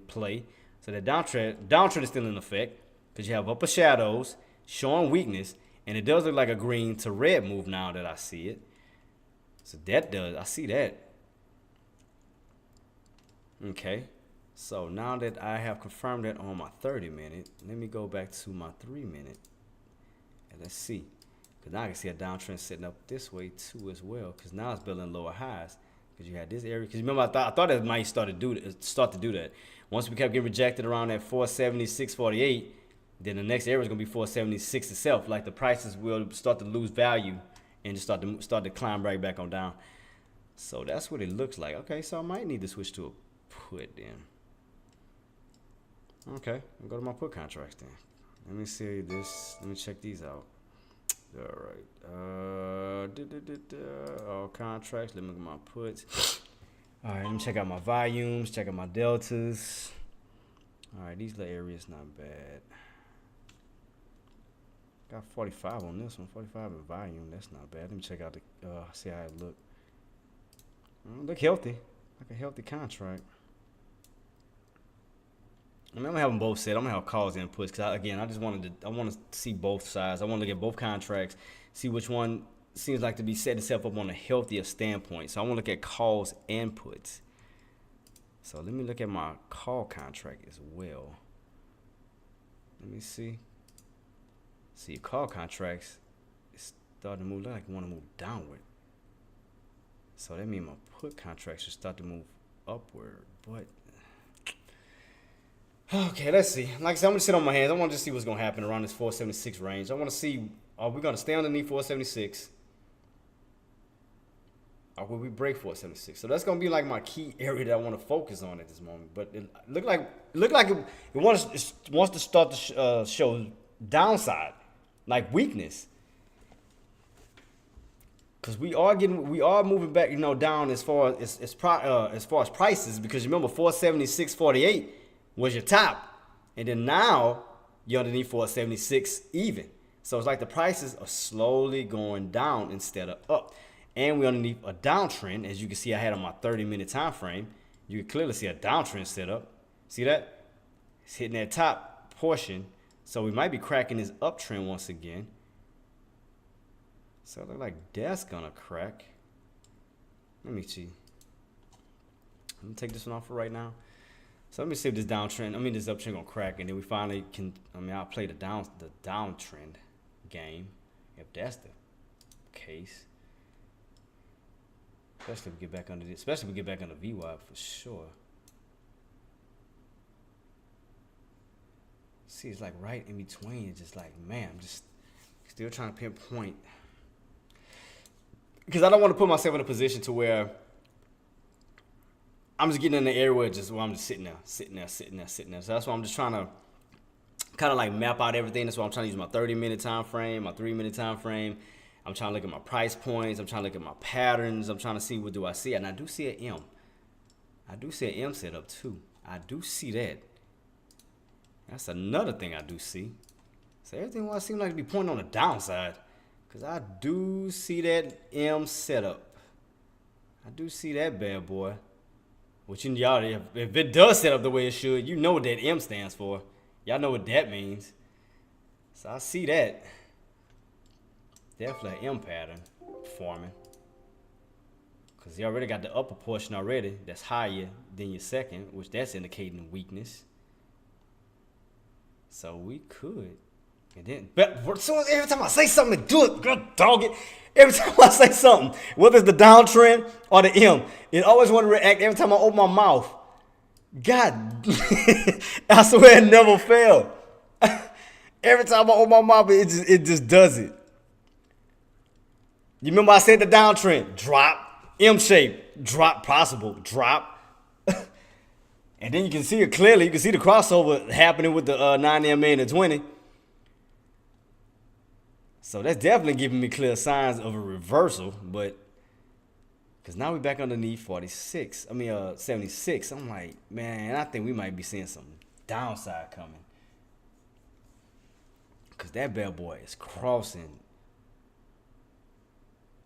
play. So that downtrend is still in effect because you have upper shadows showing weakness. And it does look like a green to red move now that I see it. So that does, I see that. Okay. So now that I have confirmed that on my 30-minute, let me go back to my 3-minute. And let's see. Because now I can see a downtrend setting up this way too as well. Because now it's building lower highs. Because you had this area. Because remember, I thought it might start to do that. Once we kept getting rejected around that 476.48, then the next area is going to be 476 itself. Like the prices will start to lose value and just start to climb right back on down. So that's what it looks like. Okay, so I might need to switch to a put then. Okay, I'll go to my put contracts then. Let me see this. Let me check these out. All right. All contracts. Let me look at my puts. All right, let me check out my volumes. Check out my deltas. All right, these little areas not bad. Got 45 on this one. 45 in volume. That's not bad. Let me check out the. See how it look. Look healthy. Like a healthy contract. I mean, I'm gonna have them both set. I'm gonna have calls and puts because I just want to see both sides. I want to look at both contracts, see which one seems like to be setting itself up on a healthier standpoint. So I want to look at calls and puts. So let me look at my call contract as well. Let me see. See, call contracts is starting to move like you want to move downward. So that means my put contracts should start to move upward, but. Okay, let's see. Like I said, I'm going to sit on my hands. I want to just see what's going to happen around this 476 range. I want to see, are we going to stay underneath 476? Or will we break 476? So that's going to be like my key area that I want to focus on at this moment. But it looked like it wants to start to show downside, like weakness. Because we are moving back, down as far as prices. Because remember, 476.48 was your top, and then now you're underneath 476 even. So it's like the prices are slowly going down instead of up, and we're underneath a downtrend. As you can see, I had on my 30-minute time frame. You can clearly see a downtrend set up. See that? It's hitting that top portion, so we might be cracking this uptrend once again. So it looks like that's gonna crack. Let me see. Let me take this one off for right now. So let me see if this uptrend gonna crack, and then we finally can. I'll play the downtrend game if that's the case. Especially if we get back under this. Especially if we get back under VWAP for sure. See, it's like right in between. It's just like, man, I'm just still trying to pinpoint. Because I don't want to put myself in a position to where I'm just getting in the area where I'm just sitting there. So that's why I'm just trying to kind of like map out everything. That's why I'm trying to use my 30-minute time frame, my 3-minute time frame. I'm trying to look at my price points. I'm trying to look at my patterns. I'm trying to see what do I see. And I do see an M. I do see an M set up too. I do see that. That's another thing I do see. So everything will seem like to be pointing on the downside. Because I do see that M setup. I do see that bad boy. Which y'all, if it does set up the way it should, you know what that M stands for. Y'all know what that means. So I see that. Definitely an M pattern forming. Because you already got the upper portion already that's higher than your second, which that's indicating weakness. So we could. And then, but so every time I say something, do it, girl, dog it. Every time I say something, whether it's the downtrend or the M, it always want to react every time I open my mouth. God, I swear it never fail. Every time I open my mouth, it just does it. You remember I said the downtrend, drop, M shape, drop, possible, drop. And then you can see it clearly. You can see the crossover happening with the 9MA and the 20. So that's definitely giving me clear signs of a reversal, but because now we're back underneath 76. 76. I'm like, man, I think we might be seeing some downside coming. Because that bad boy is crossing.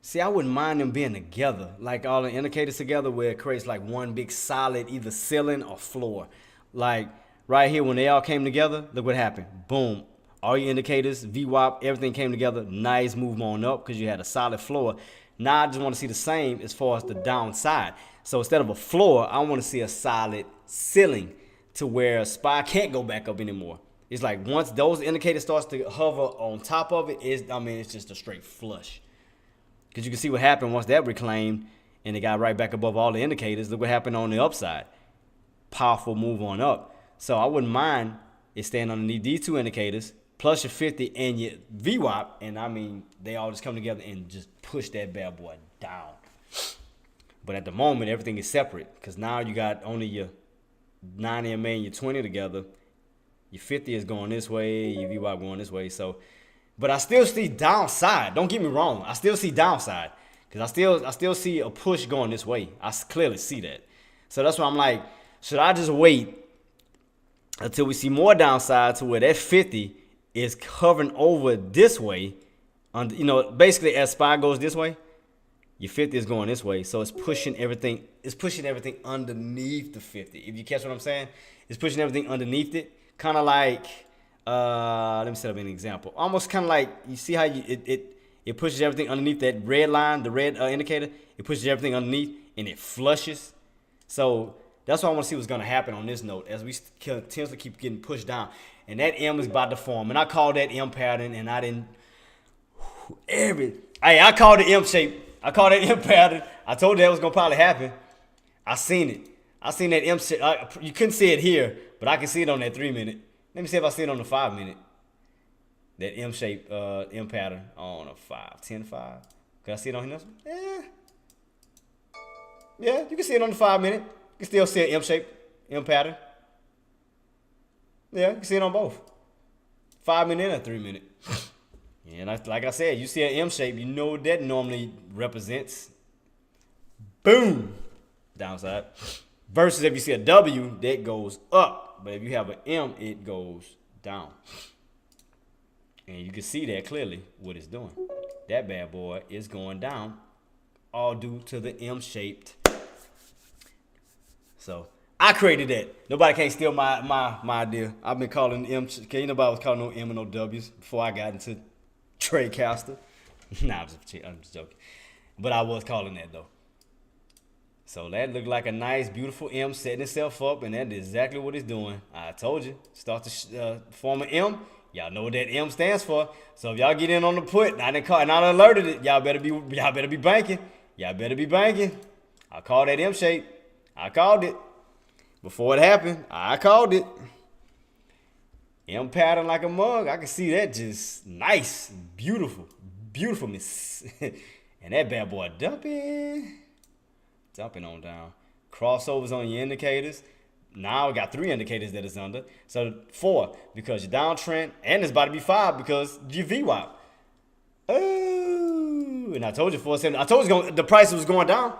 See, I wouldn't mind them being together, like all the indicators together, where it creates like one big solid either ceiling or floor. Like right here, when they all came together, look what happened. Boom. All your indicators, VWAP, everything came together. Nice move on up because you had a solid floor. Now I just want to see the same as far as the downside. So instead of a floor, I want to see a solid ceiling to where a SPY can't go back up anymore. It's like once those indicators starts to hover on top of it, it's just a straight flush. Because you can see what happened once that reclaimed and it got right back above all the indicators. Look what happened on the upside. Powerful move on up. So I wouldn't mind it staying underneath these two indicators, plus your 50 and your VWAP, and they all just come together and just push that bad boy down. But at the moment, everything is separate because now you got only your 9 EMA and your 20 together. Your 50 is going this way, your VWAP going this way. So, but I still see downside. Don't get me wrong. I still see downside because I still see a push going this way. I clearly see that. So that's why I'm like, should I just wait until we see more downside to where that 50 is hovering over this way? Basically as SPY goes this way, your 50 is going this way. So it's pushing everything. It's pushing everything underneath the 50. If you catch what I'm saying, it's pushing everything underneath it. Kind of like, let me set up an example. Almost kind of like, you see how it pushes everything underneath that red line, the red indicator. It pushes everything underneath and it flushes. So that's why I want to see what's going to happen on this note as we continuously keep getting pushed down. And that M is about to form. And I called that M pattern, and I didn't. I called the M shape. I called that M pattern. I told you that was going to probably happen. I seen it. I seen that M shape. You couldn't see it here, but I can see it on that 3 minute. Let me see if I see it on the 5 minute. That M shape, M pattern on a 10-5. Can I see it on here? Yeah, you can see it on the 5 minute. You can still see an M shape, M pattern. Yeah, you can see it on both. 5 minute and a 3 minute. And like I said, you see an M shape, you know what that normally represents. Boom. Downside. Versus if you see a W, that goes up. But if you have an M, it goes down. And you can see that clearly what it's doing. That bad boy is going down, all due to the M-shaped. So I created that. Nobody can't steal my idea. I've been calling M. Nobody was calling no M and no W's before I got into Tradecaster. Nah, I'm just joking. But I was calling that though. So that looked like a nice, beautiful M setting itself up, and that's exactly what it's doing. I told you, start to form an M. Y'all know what that M stands for. So if y'all get in on the put, and I alerted it, y'all better be banking. Y'all better be banking. I called that M shape. I called it. Before it happened, I called it. M pattern like a mug. I can see that just nice, beautiful, beautifulness. And that bad boy dumping on down. Crossovers on your indicators. Now I got 3 indicators that it's under. So 4 because you're downtrend, and it's about to be 5 because your VWAP. Oh, and I told you 470. I told you the price was going down.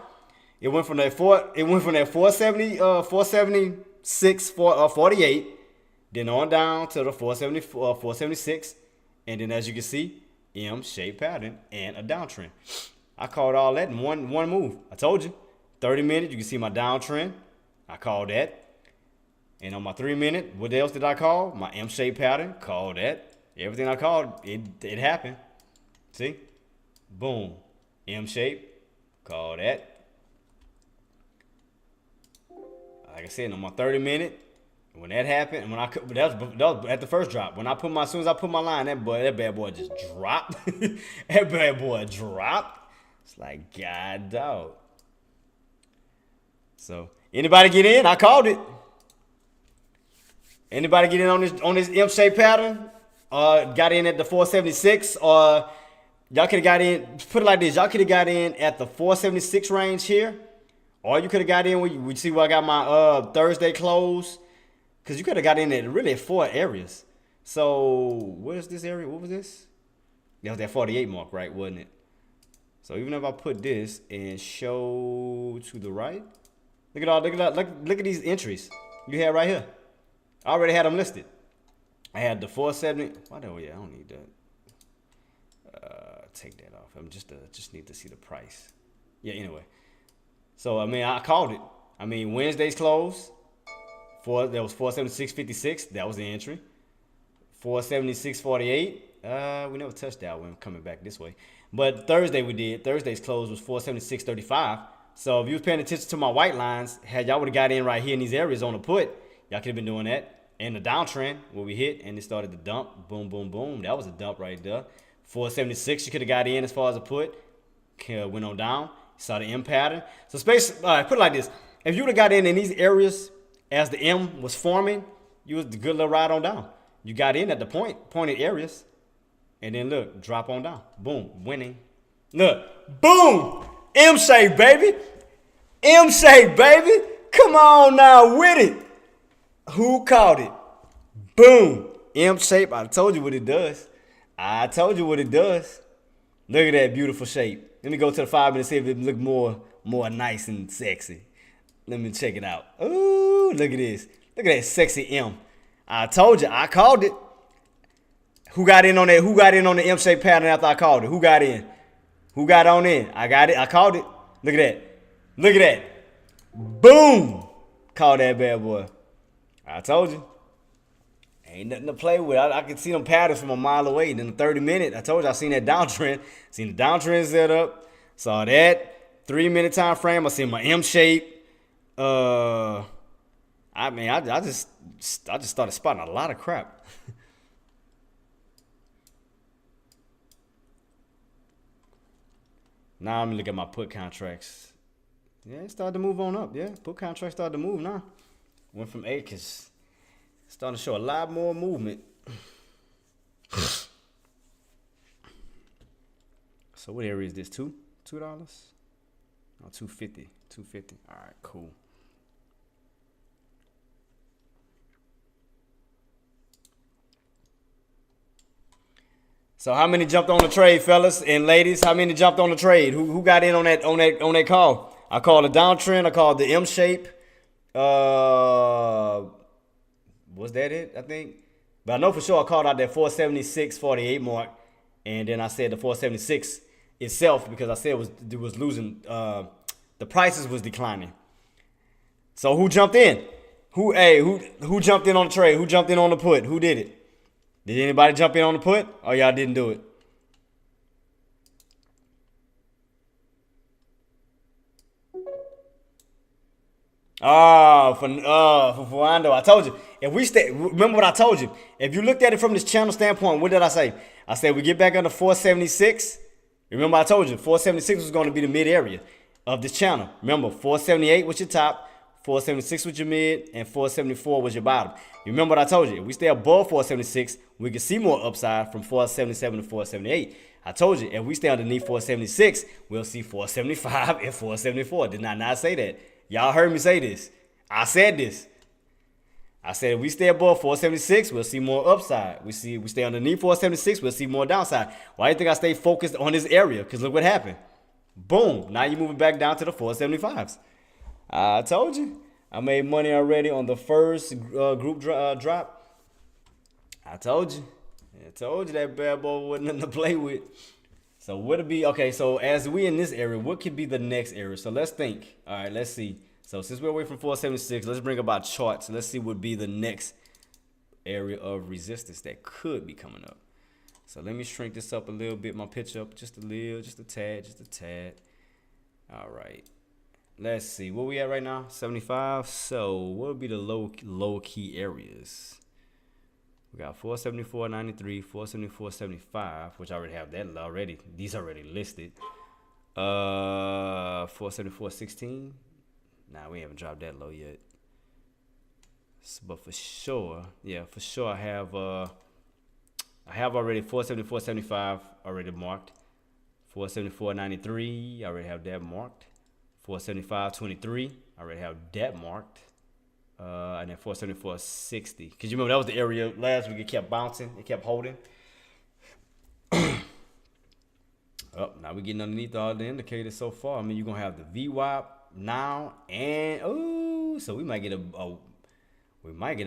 It went from that 470, 476, 48, then on down to the 476, and then as you can see, M-shaped pattern and a downtrend. I called all that in one move. I told you, 30 minutes, you can see my downtrend. I called that. And on my 3 minute, what else did I call? My M-shaped pattern, called that. Everything I called, it happened. See? Boom. M-shape, called that. Like I said, on my 30 minute, when that happened, and that was at the first drop. As soon as I put my line, that bad boy just dropped. That bad boy dropped. It's like, God dog. So anybody get in? I called it. Anybody get in on this M-shaped pattern? Got in at the 476, or y'all could have got in. Put it like this: y'all could have got in at the 476 range here, or you could have got in when you see where I got my Thursday close, because you could have got in at 4 areas. So where's this area? What was this? That was that 48 mark, right? Wasn't it? So even if I put this and show to the right, look at these entries you have right here. I already had them listed. I had the 470. I don't need that. Take that off. I'm just need to see the price. Yeah. Anyway. So I called it. Wednesday's close. That was 476.56. That was the entry. 476.48. We never touched that one coming back this way. But Thursday we did. Thursday's close was 476.35. So if you was paying attention to my white lines, had y'all would have got in right here in these areas on the put, y'all could have been doing that. And the downtrend where we hit and it started to dump, boom, boom, boom. That was a dump right there. 476, you could have got in as far as a put. Went on down. Saw the M pattern. So space, put it like this: if you would have got in these areas as the M was forming, you was the good little ride on down. You got in at the pointed areas, and then look, drop on down. Boom, winning. Look, boom, M shape, baby. M shape, baby. Come on now with it. Who caught it? Boom, M shape. I told you what it does. I told you what it does. Look at that beautiful shape. Let me go to the 5 minutes, see if it look more nice and sexy. Let me check it out. Ooh, look at this. Look at that sexy M. I told you, I called it. Who got in on that? Who got in on the M-shaped pattern after I called it? Who got in? Who got on in? I got it. I called it. Look at that. Look at that. Boom. Called that bad boy. I told you. Ain't nothing to play with. I can see them patterns from a mile away. And in the 30 minutes, I told you I seen that downtrend. Seen the downtrend set up. Saw that 3-minute time frame. I seen my M shape. I just started spotting a lot of crap. Now I'm gonna look at my put contracts. Yeah, it started to move on up. Yeah, put contracts started to move now. Went from 8 because starting to show a lot more movement. So what area is this? $2? $2? Oh, $2.50. $2.50. All right, cool. So how many jumped on the trade, fellas and ladies? How many jumped on the trade? Who got in on that call? I called a downtrend. I called the M shape. Was that it? I think. But I know for sure I called out that 476.48 mark, and then I said the 476 itself because I said it was losing. The prices was declining. So who jumped in? Who jumped in on the trade? Who jumped in on the put? Who did it? Did anybody jump in on the put? Or y'all didn't do it? For Fuando, I told you. If we stay, remember what I told you. If you looked at it from this channel standpoint, what did I say? I said we get back under 476. Remember I told you 476 was going to be the mid area of this channel. Remember 478 was your top, 476 was your mid, and 474 was your bottom. You remember what I told you? If we stay above 476, we can see more upside from 477 to 478. I told you, if we stay underneath 476, we'll see 475 and 474. Did I not say that? Y'all heard me say this. I said this. I said if we stay above 476, we'll see more upside. We stay underneath 476, we'll see more downside. Why do you think I stay focused on this area? Because look what happened. Boom. Now you're moving back down to the 475s. I told you. I made money already on the first group drop. I told you. I told you that bad boy wasn't nothing to play with. So would it be, okay, so as we in this area, what could be the next area? So let's think. All right, let's see. So since we're away from 476, let's bring about charts. Let's see what would be the next area of resistance that could be coming up. So let me shrink this up a little bit, my pitch up just a little, just a tad. All right. Let's see. Where we at right now? 75. So what would be the low key areas? We got 474.93, 474.75, which I already have that already. These already listed. 474.16. Nah, we haven't dropped that low yet. But for sure, I have already 474.75 already marked. 474.93, I already have that marked. 475.23, I already have that marked. And then 474.60. Because you remember that was the area last week it kept bouncing. It kept holding. Oh, now we're getting underneath all the indicators so far. I mean, you're going to have the VWAP now. And, so we might get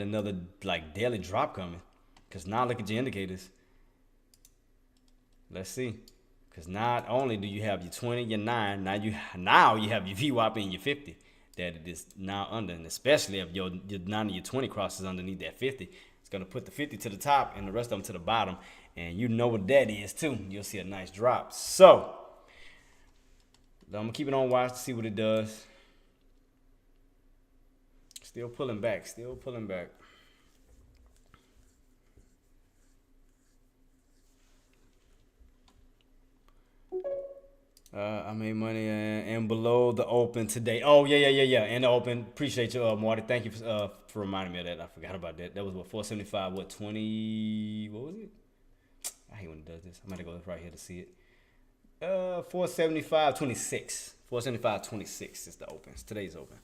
another, like, daily drop coming. Because now look at your indicators. Let's see. Because not only do you have your 20, your 9, now you have your VWAP and your 50 that it is now under, and especially if your 9 and your 20 crosses underneath that 50, it's going to put the 50 to the top and the rest of them to the bottom, And you know what that is too. You'll see a nice drop. So I'm gonna keep it on watch to see what it does. Still pulling back. Still pulling back. I made money and below the open today. Oh yeah. And the open. Appreciate you, Marty. Thank you for reminding me of that. I forgot about that. That was what 475. What 20? What was it? I hate when it does this. I'm gonna go right here to see it. 475.26. 475.26 is the opens. Today's open.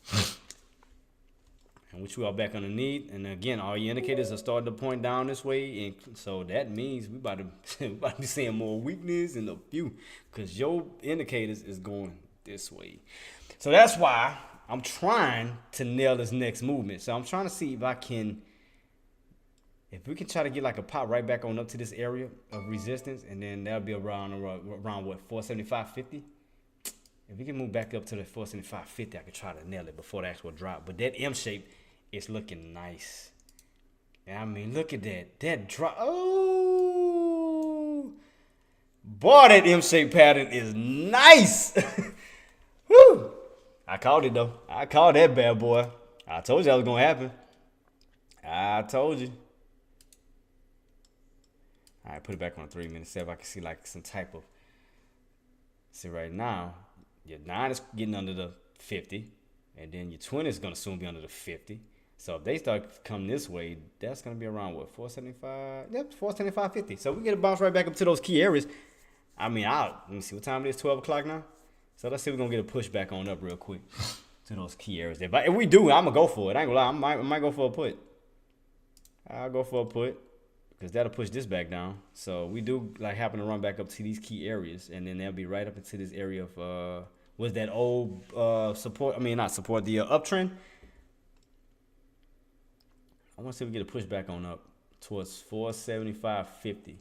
And which we are back underneath. And again, all your indicators are starting to point down this way. And so that means we about to be seeing more weakness in a few. Because your indicators is going this way. So that's why I'm trying to nail this next movement. So I'm trying to see if we can try to get like a pop right back on up to this area of resistance. And then that'll be around what, 475.50? If we can move back up to the 475.50, I could try to nail it before the actual drop. But that M shape is looking nice. I mean, look at that. That drop. Oh, boy, that M shape pattern is nice. Woo. I called it though. I called that bad boy. I told you that was gonna happen. I told you. All right, put it back on 3 minutes. See if I can see like some type of. See right now. Your 9 is getting under the 50, and then your 20 is going to soon be under the 50. So if they start coming this way, that's going to be around, what, 475? Yep, 475.50. So we get a bounce right back up to those key areas. I mean, let me see what time it is, 12 o'clock now? So let's see if we're going to get a push back on up real quick to those key areas there. But if we do, I'm going to go for it. I ain't going to lie, I might go for a put. I'll go for a put because that'll push this back down. So we do like happen to run back up to these key areas, and then they'll be right up into this area of was that old support? I mean, not support, the uptrend. I want to see if we get a push back on up towards 475.50.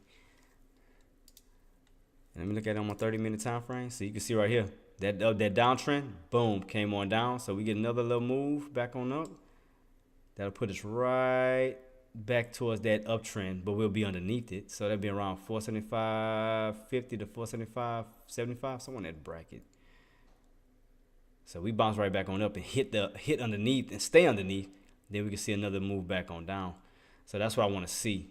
Let me look at it on my 30-minute time frame. So you can see right here that downtrend, boom, came on down. So we get another little move back on up. That'll put us right back towards that uptrend, but we'll be underneath it. So that'll be around 475.50 to 475.75, somewhere in that bracket. So we bounce right back on up and hit underneath and stay underneath. Then we can see another move back on down. So that's what I want to see.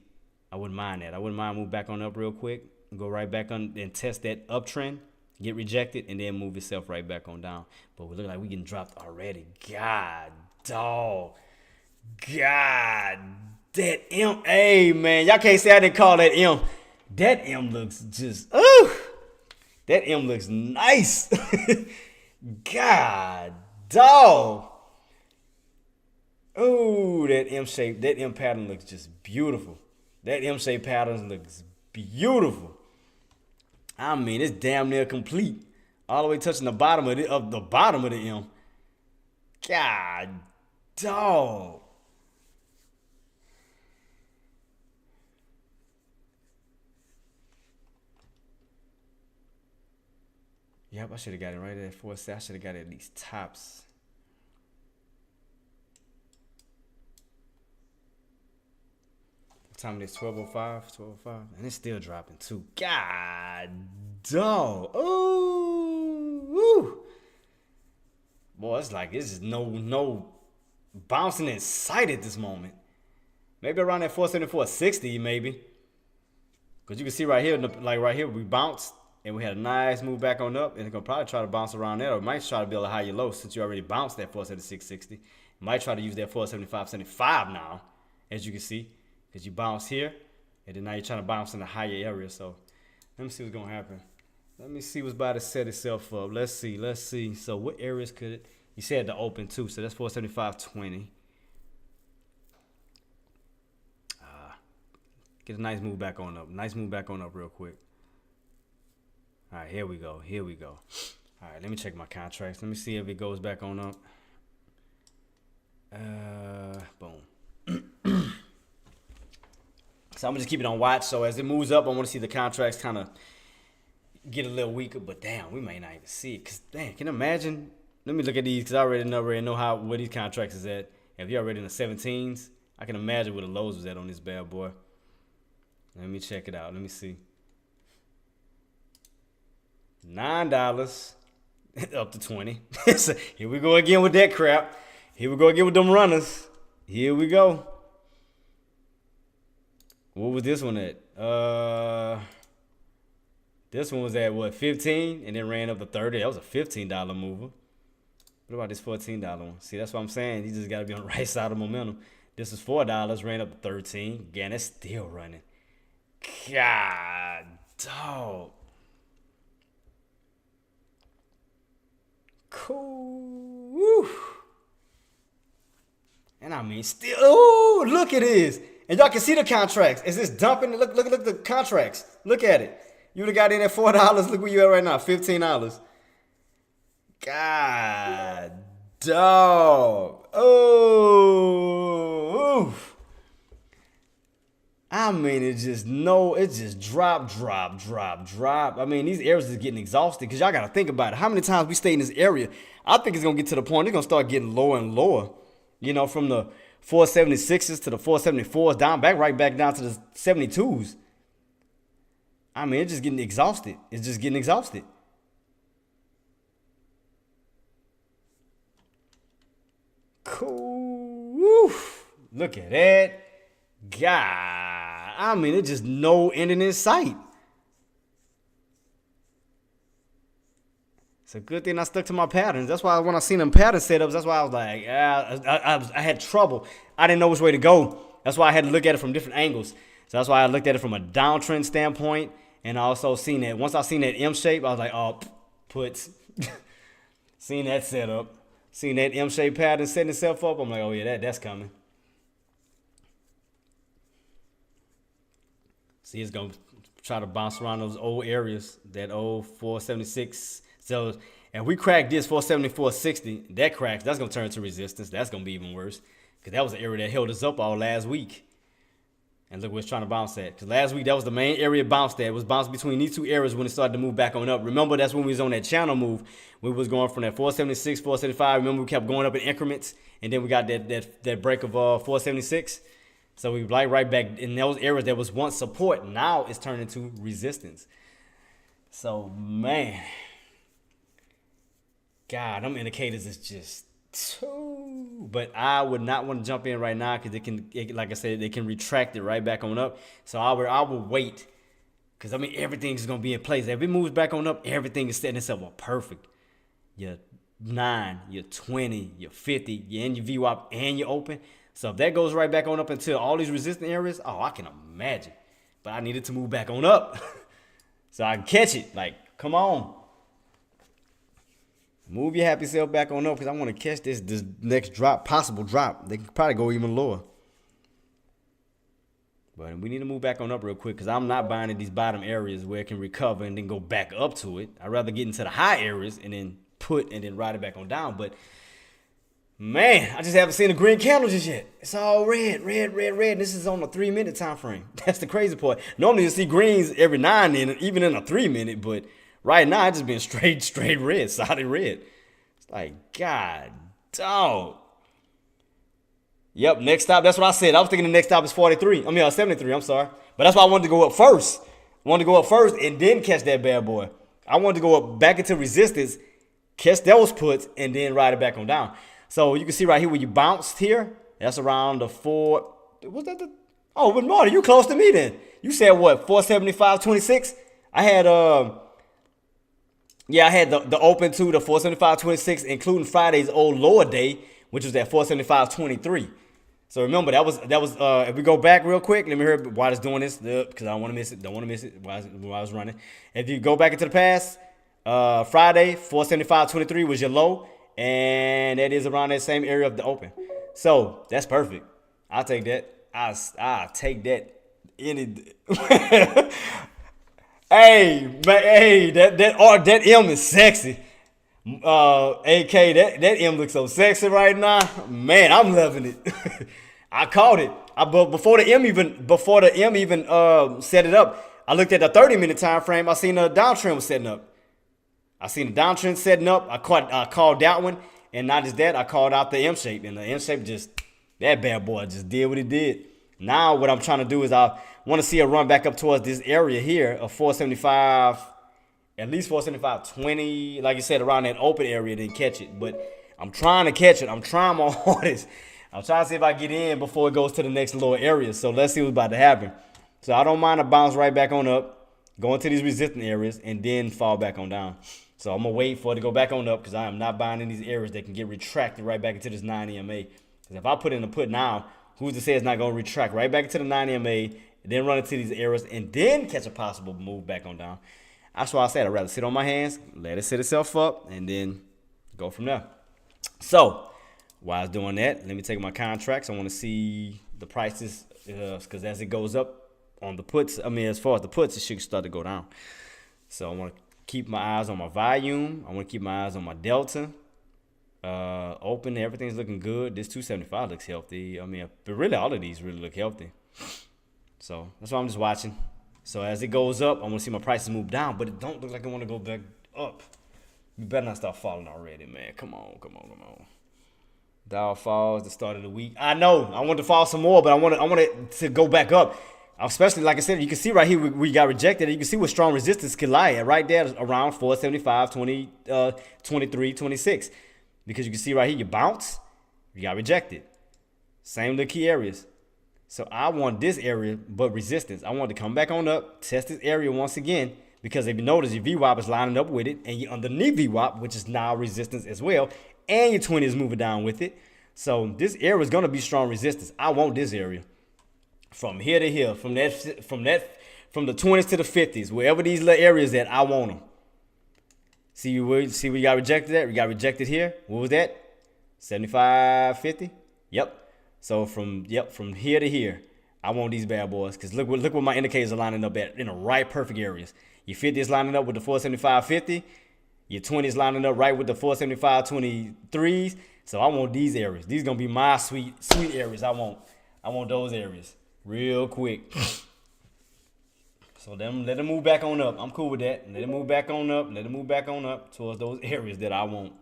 I wouldn't mind that. I wouldn't mind move back on up real quick, go right back on and test that uptrend, get rejected, and then move itself right back on down. But we look like we getting dropped already. God, dog. God, that M. Hey, man, y'all can't say I didn't call that M. That M looks just, that M looks nice. God, dog. Ooh, that M shape, that M pattern looks just beautiful. That M shape pattern looks beautiful. I mean, it's damn near complete, all the way touching the bottom of the M. God, dog. Yep, I should have got it right at 4. I should have got it at these tops. What time it is? 12:05. 12:05, and it's still dropping too. God, dog. Ooh. Boy, it's like it's just no bouncing in sight at this moment. Maybe around that 474.60, maybe. Because you can see right here, like right here, we bounced. And we had a nice move back on up, and it's gonna probably try to bounce around there, or it might try to build a higher low since you already bounced that 476.60. Might try to use that 475.75 now, as you can see, because you bounced here, and then now you're trying to bounce in a higher area. So let me see what's gonna happen. Let me see what's about to set itself up. Let's see. So what areas could it? You said the open too, so that's 475.20. Get a nice move back on up. Nice move back on up real quick. All right, here we go. All right, let me check my contracts. Let me see if it goes back on up. Boom. So I'm gonna just keep it on watch. So as it moves up, I want to see the contracts kind of get a little weaker. But damn, we may not even see it. Cause damn, can you imagine? Let me look at these, cause I already know where these contracts is at. If you're already in the 17s, I can imagine where the lows was at on this bad boy. Let me check it out. Let me see. $9 up to 20. So here we go again with that crap. Here we go again with them runners. Here we go. What was this one at? This one was at what, 15, and then ran up to 30. That was a $15 mover. What about this $14 one? See, that's what I'm saying. You just got to be on the right side of momentum. This is $4, ran up to 13. Again, that's still running. God, dog. Cool. Woo. And I mean, still, ooh, look at this. And y'all can see the contracts. It's just dumping. Look at the contracts. Look at it. You would have got in at $4. Look where you at right now, $15. God, dog. Oh, oof. I mean, it just drop. I mean, these areas is getting exhausted because y'all got to think about it. How many times we stay in this area? I think it's going to get to the point it's going to start getting lower and lower. You know, from the 476s to the 474s, right back down to the 72s. I mean, it's just getting exhausted. It's just getting exhausted. Cool. Woof. Look at that. God. I mean, it's just no ending in sight. It's a good thing I stuck to my patterns. That's why when I seen them pattern setups, that's why I was like, I had trouble. I didn't know which way to go. That's why I had to look at it from different angles. So that's why I looked at it from a downtrend standpoint. And I also seen that, once I seen that M shape, I was like, oh, puts. Seen that setup. Seen that M shape pattern setting itself up. I'm like, oh yeah, that's coming. See, it's going to try to bounce around those old areas, that old 476. So, and we cracked this 474.60. That cracks. That's going to turn to resistance. That's going to be even worse because that was the area that held us up all last week. And look where it's trying to bounce at. Because last week, that was the main area it bounced at. It was bounced between these two areas when it started to move back on up. Remember, that's when we was on that channel move. We was going from that 476, 475. Remember, we kept going up in increments. And then we got that break of 476. So we right back in those areas that was once support. Now it's turning to resistance. So, man. God, them indicators is just too. But I would not want to jump in right now because like I said, they can retract it right back on up. So I will wait because I mean everything's gonna be in place. If it moves back on up, everything is setting itself up perfect. Your 9, your 20, your 50, your in your VWAP and your open. So if that goes right back on up until all these resistant areas, oh, I can imagine. But I needed to move back on up so I can catch it. Like, come on. Move your happy self back on up because I want to catch this next drop, possible drop. They can probably go even lower. But we need to move back on up real quick because I'm not buying at these bottom areas where it can recover and then go back up to it. I'd rather get into the high areas and then ride it back on down. But, man, I just haven't seen a green candle just yet. It's all red. And this is on a 3-minute time frame. That's the crazy part. Normally you see greens every 9 minutes, even in a 3-minute, but right now, it's just been straight red, solid red. It's like, God, dog. Yep, next stop, that's what I said. I was thinking the next stop is 73, I'm sorry. But that's why I wanted to go up first. I wanted to go up first and then catch that bad boy. I wanted to go up back into resistance, catch those puts, and then ride it back on down. So you can see right here where you bounced here. That's around the 4. Was that the? Oh, but Marty, you close to me then. You said what, 475.26? I had I had the open to the 475.26, including Friday's old lower day, which was at 475.23. So remember that was if we go back real quick, let me hear why it's doing this because I don't want to miss it. Don't want to miss it while I was running. If you go back into the past, Friday 475.23 was your low, and that is around that same area of the open. So that's perfect. I'll take that. I'll take that any. Hey, that M is sexy. AK, that M looks so sexy right now. Man, I'm loving it. I caught it. But before the M even set it up, I looked at the 30-minute time frame. I seen the downtrend was setting up. I called that one, and not just that, I called out the M shape, and the M shape that bad boy just did what it did. Now what I'm trying to do is I want to see a run back up towards this area here of 475, at least 475.20, like you said, around that open area, then catch it. But I'm trying to catch it. I'm trying my hardest. I'm trying to see if I get in before it goes to the next lower area. So let's see what's about to happen. So I don't mind to bounce right back on up, go into these resistant areas, and then fall back on down. So I'm going to wait for it to go back on up because I am not buying in these areas that can get retracted right back into this 9 EMA. Because if I put in a put now, who's to say it's not going to retract right back into the 9 EMA, then run into these areas, and then catch a possible move back on down. That's why I said I'd rather sit on my hands, let it set itself up, and then go from there. So while it's doing that, let me take my contracts. I want to see the prices because as it goes up on the puts, as far as the puts, it should start to go down. So I want to keep my eyes on my volume. I want to keep my eyes on my delta. Open, everything's looking good. This 275 looks healthy. But really all of these really look healthy. So that's why I'm just watching. So as it goes up, I want to see my prices move down, but it don't look like I want to go back up. You better not start falling already, man. Come on. Dow falls the start of the week. I know I want to fall some more, but I want it to go back up. Especially, like I said, you can see right here we got rejected. You can see what strong resistance can lie at right there around 475, 20, 23, 26. Because you can see right here, you bounce, you got rejected. Same little key areas. So I want this area, but resistance. I want to come back on up, test this area once again, because if you notice, your VWAP is lining up with it, and you're underneath VWAP, which is now resistance as well, and your 20 is moving down with it. So this area is going to be strong resistance. I want this area. From here to here, from the 20s to the 50s, wherever these little areas at, I want them. See we got rejected at? We got rejected here. What was that? 75.50? Yep. So from here to here, I want these bad boys. Because look what my indicators are lining up at in the right perfect areas. Your 50 is lining up with the 475.50. Your 20 is lining up right with the 475.23s. So I want these areas. These going to be my sweet areas I want. I want those areas real quick. So let them move back on up. I'm cool with that. Let it move back on up. Let it move back on up towards those areas that I want.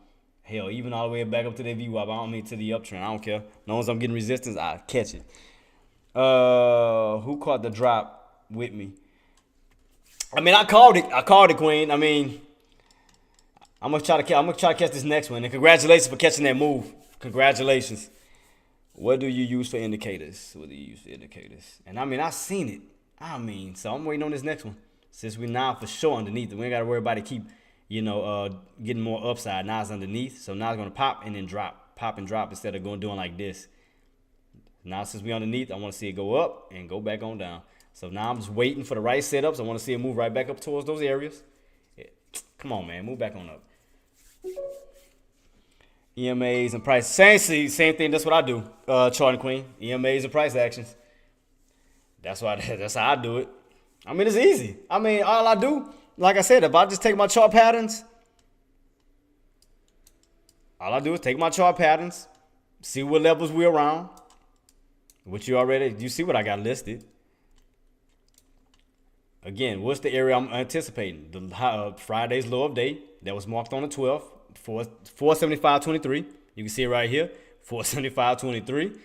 Hell, even all the way back up to that VWAP. I don't mean to the uptrend. I don't care. As long as I'm getting resistance, I catch it. Who caught the drop with me? I called it. I called it, Queen. I'm gonna try to catch this next one. And congratulations for catching that move. Congratulations. What do you use for indicators? And I've seen it. So I'm waiting on this next one. Since we now for sure underneath it. We ain't got to worry about it keep, getting more upside. Now it's underneath. So now it's going to pop and then drop. Pop and drop instead of doing like this. Now since we underneath, I want to see it go up and go back on down. So now I'm just waiting for the right setups. I want to see it move right back up towards those areas. Yeah. Come on, man. Move back on up. EMAs and price. Same thing. That's what I do. Chart and Queen. EMAs and price actions. That's how I do it. It's easy. All I do, like I said, if I just take my chart patterns, all I do is take my chart patterns, see what levels we're around, which you see what I got listed. Again, what's the area I'm anticipating? The Friday's low of day that was marked on the 12th, 475.23. You can see it right here, 475.23.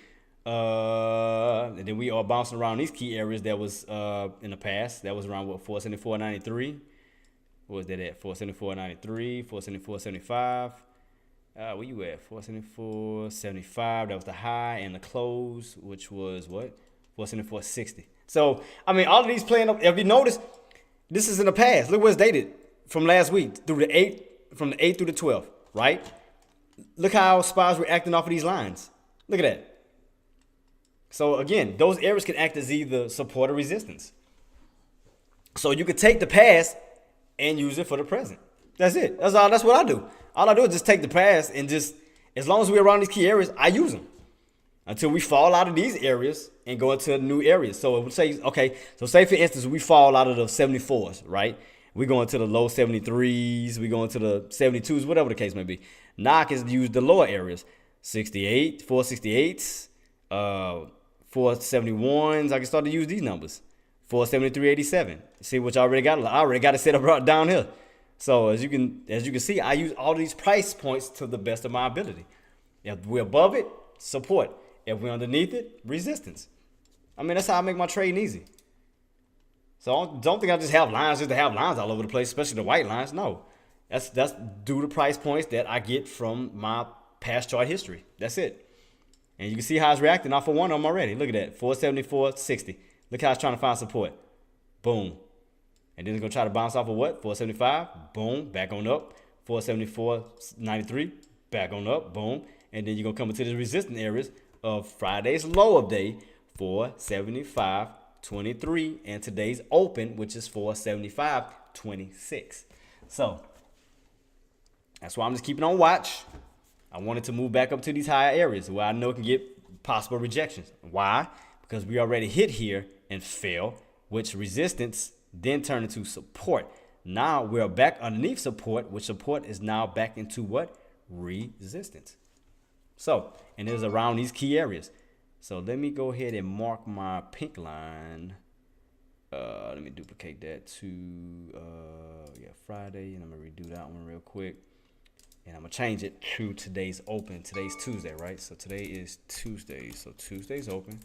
And then we are bouncing around these key areas that was in the past. That was around 474.93. What was that at? 474.93, 474.75. Where you at? 474.75. That was the high, and the close, which was what? 474.60. So all of these playing up. If you notice, this is in the past. Look where it's dated from last week through the 8th, from the 8th through the 12th, right? Look how SPYs were acting off of these lines. Look at that. So again, those areas can act as either support or resistance. So you could take the past and use it for the present. That's it. That's what I do. All I do is just take the past and just, as long as we're around these key areas, I use them until we fall out of these areas and go into new areas. So it would say, okay, so say for instance, we fall out of the 74s, right? We go into the low 73s, we go into the 72s, whatever the case may be. Now I can use the lower areas, 68, 468s, 471s. I can start to use these numbers, 473.87. See what you already got? I already got it set up right down here. So as you can see, I use all these price points to the best of my ability. If we're above it, support. If we're underneath it, resistance. I mean, that's how I make my trading easy. So don't think I just have lines just to have lines all over the place, especially the white lines. No, that's due to price points that I get from my past chart history. That's it. And you can see how it's reacting off of one of them already. Look at that, 474.60. Look how it's trying to find support. Boom. And then it's going to try to bounce off of what? 475. Boom. Back on up. 474.93. Back on up. Boom. And then you're going to come into the resistance areas of Friday's low of day, 475.23. And today's open, which is 475.26. So that's why I'm just keeping on watch. I wanted to move back up to these higher areas where I know it can get possible rejections. Why? Because we already hit here and fell, which resistance then turned into support. Now we're back underneath support, which support is now back into what? Resistance. So, and it is around these key areas. So let me go ahead and mark my pink line. Let me duplicate that to Friday, and I'm gonna redo that one real quick. And I'm going to change it to today's open. Today's Tuesday, right? So today is Tuesday. So Tuesday's open.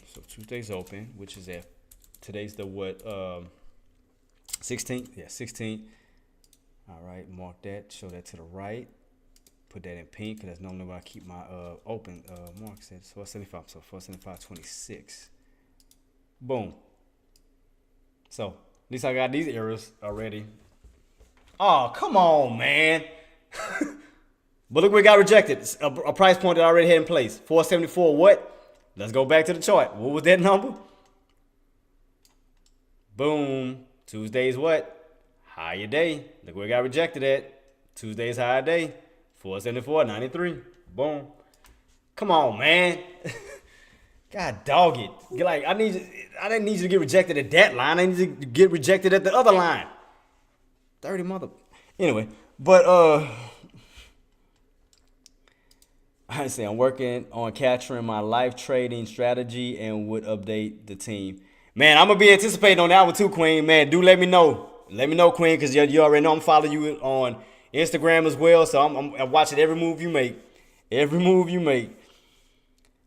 So Tuesday's open, which is at today's the what? 16th? Yeah, 16th. All right, mark that. Show that to the right. Put that in pink because that's normally where I keep my open marks at. 475. So 475.26. Boom. So at least I got these areas already. Oh, come on, man. But look, we got rejected. It's a price point that I already had in place. 474 what? Let's go back to the chart. What was that number? Boom. Tuesday's what? Higher day. Look where we got rejected at. Tuesday's higher day. 474.93. Boom. Come on, man. God dog it. Like, I didn't need you to get rejected at that line. I need you to get rejected at the other line. 30 mother. Anyway, but I say I'm working on capturing my live trading strategy and would update the team. Man, I'm gonna be anticipating on that one too, Queen. Man, do let me know. Let me know, Queen, because you already know I'm following you on Instagram as well. So I'm watching every move you make. Every move you make.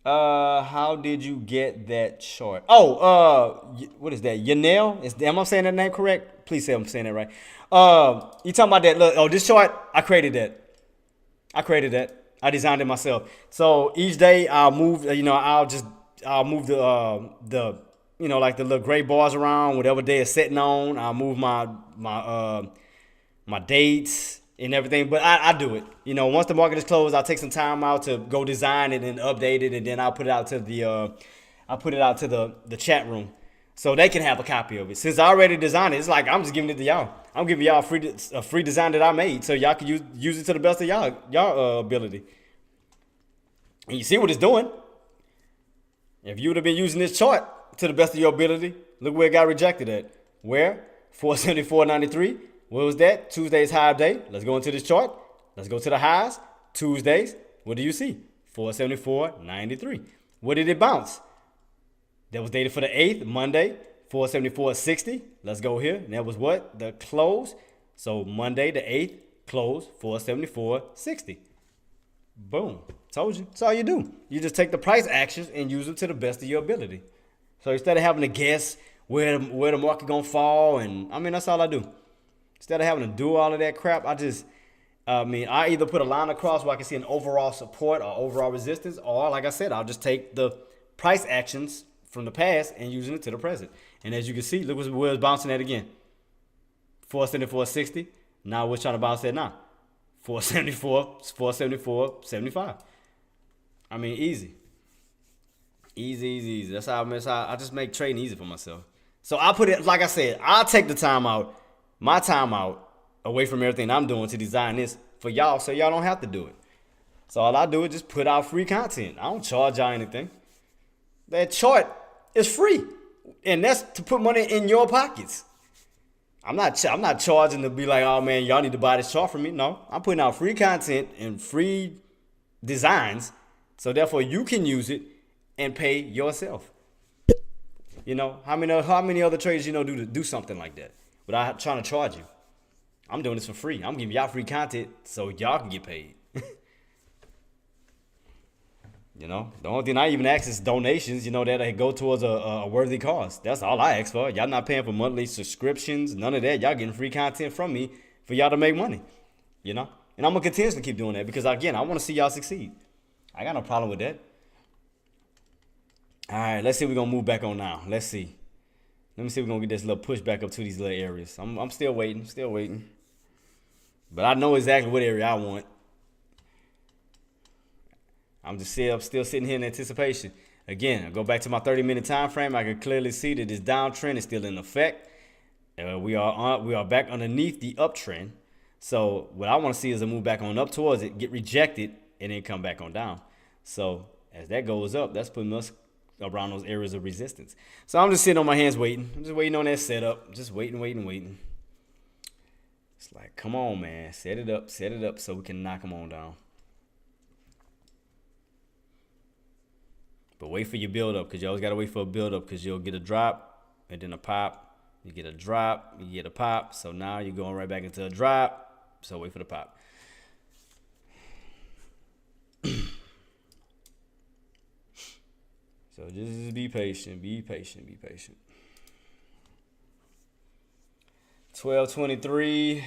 How did you get that chart? Oh, what is that? Yanel? Am I saying that name correct? Please say I'm saying that right. You talking about that? Look, this chart, I created that. I designed it myself. So each day I'll move, I'll move the like the little gray bars around, whatever day it's sitting on. I'll move my dates and everything, but I do it. Once the market is closed, I'll take some time out to go design it and update it, and then I'll put it out to the chat room so they can have a copy of it. Since I already designed it, it's like I'm just giving it to y'all. I'm giving y'all a free design that I made, so y'all can use it to the best of y'all ability. And you see what it's doing. If you would have been using this chart to the best of your ability, look where it got rejected at. Where? 474.93. What was that? Tuesday's high day. Let's go into this chart. Let's go to the highs. Tuesdays. What do you see? 474.93. What did it bounce? That was dated for the 8th, Monday, 474.60. Let's go here. And that was what? The close. So Monday, the 8th, close, 474.60. Boom. Told you. That's all you do. You just take the price actions and use them to the best of your ability. So instead of having to guess where the market going to fall, that's all I do. Instead of having to do all of that crap, I either put a line across where I can see an overall support or overall resistance, or like I said, I'll just take the price actions from the past and using it to the present. And as you can see, look where it's bouncing at again. 474.60. Now we're trying to bounce that now. 474.75. Easy. Easy. That's how I just make trading easy for myself. So I put it, like I said, I'll take the time out, my time out, away from everything I'm doing to design this for y'all so y'all don't have to do it. So all I do is just put out free content. I don't charge y'all anything. That chart is free. And that's to put money in your pockets. I'm not charging to be like, oh man, y'all need to buy this chart from me. No, I'm putting out free content and free designs. So therefore you can use it and pay yourself. How many other traders do something like that without trying to charge you? I'm doing this for free. I'm giving y'all free content so y'all can get paid. You know, the only thing I even ask is donations, you know, that go towards a worthy cause. That's all I ask for. Y'all not paying for monthly subscriptions, none of that. Y'all getting free content from me for y'all to make money, you know? And I'm going to continuously keep doing that because, again, I want to see y'all succeed. I got no problem with that. All right, let's see if we're going to move back on now. Let's see. Let me see if we're going to get this little push back up to these little areas. I'm still waiting. But I know exactly what area I want. I'm just still sitting here in anticipation. Again, I go back to my 30-minute time frame. I can clearly see that this downtrend is still in effect. We are back underneath the uptrend. So what I want to see is a move back on up towards it, get rejected, and then come back on down. So as that goes up, that's putting us around those areas of resistance. So I'm just sitting on my hands waiting. I'm just waiting on that setup. Just waiting. It's like, come on, man. Set it up so we can knock them on down. But wait for your build up, because you always got to wait for a build up, because you'll get a drop and then a pop. You get a drop, you get a pop. So now you're going right back into a drop. So wait for the pop. So just be patient. 1223.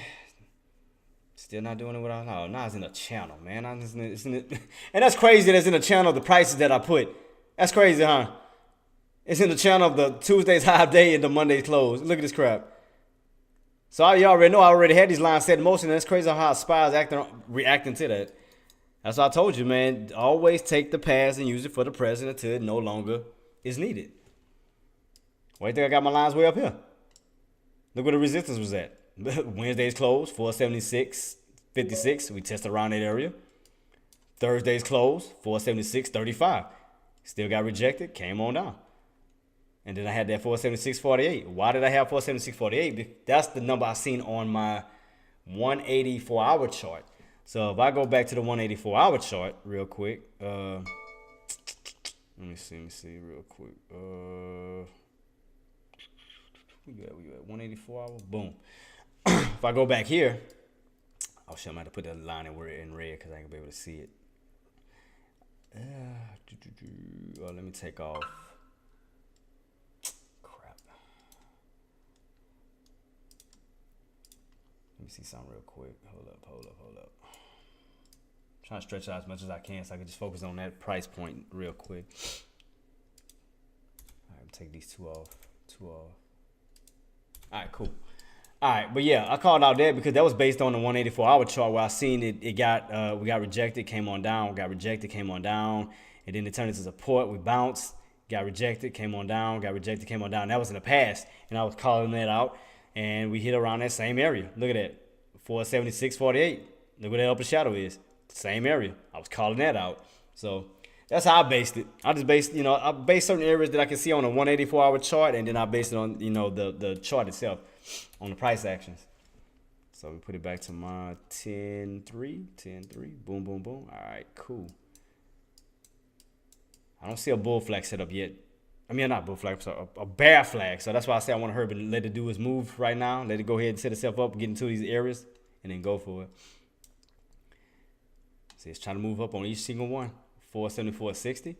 Still not doing it without. No, now it's in a channel, man. It's in it. And that's crazy that it's in a channel of the prices that I put. That's crazy, huh? It's in the channel of the Tuesday's high day and the Monday's close. Look at this crap. So you already know I already had these lines set in motion. That's crazy how SPY is reacting to that. That's what I told you, man. Always take the past and use it for the present until it no longer is needed. Why do you think I got my lines way up here? Look where the resistance was at. Wednesday's close, 476.56. We tested around that area. Thursday's close, 476.35. Still got rejected, came on down. And then I had that 476.48. Why did I have 476.48? That's the number I seen on my 184-hour chart. So if I go back to the 184-hour chart real quick, let me see real quick. We at 184 hour. Boom. If I go back here, oh shit, I'm going to put that line in red because I ain't gonna be able to see it. Let me take off. Crap. Let me see something real quick. Hold up. I'm trying to stretch out as much as I can so I can just focus on that price point real quick. All right, take these two off. All right, cool. All right, but yeah, I called out that because that was based on the 184-hour chart where I seen it. We got rejected, came on down, got rejected, came on down, and then it turned into support. We bounced, got rejected, came on down, got rejected, came on down. That was in the past, and I was calling that out, and we hit around that same area. Look at that, 476.48. Look where that upper shadow is. Same area. I was calling that out. So that's how I based it. I based certain areas that I can see on a 184-hour chart, and then I based it on, the chart itself, on the price actions. So we put it back to my 10-3. Boom, boom, boom. All right, cool. I don't see a bull flag set up yet. I mean, not bull flag, sorry, a bear flag. So that's why I say I want to hurry, but let it do its move right now. Let it go ahead and set itself up, get into these areas, and then go for it. See, it's trying to move up on each single one. 474.60,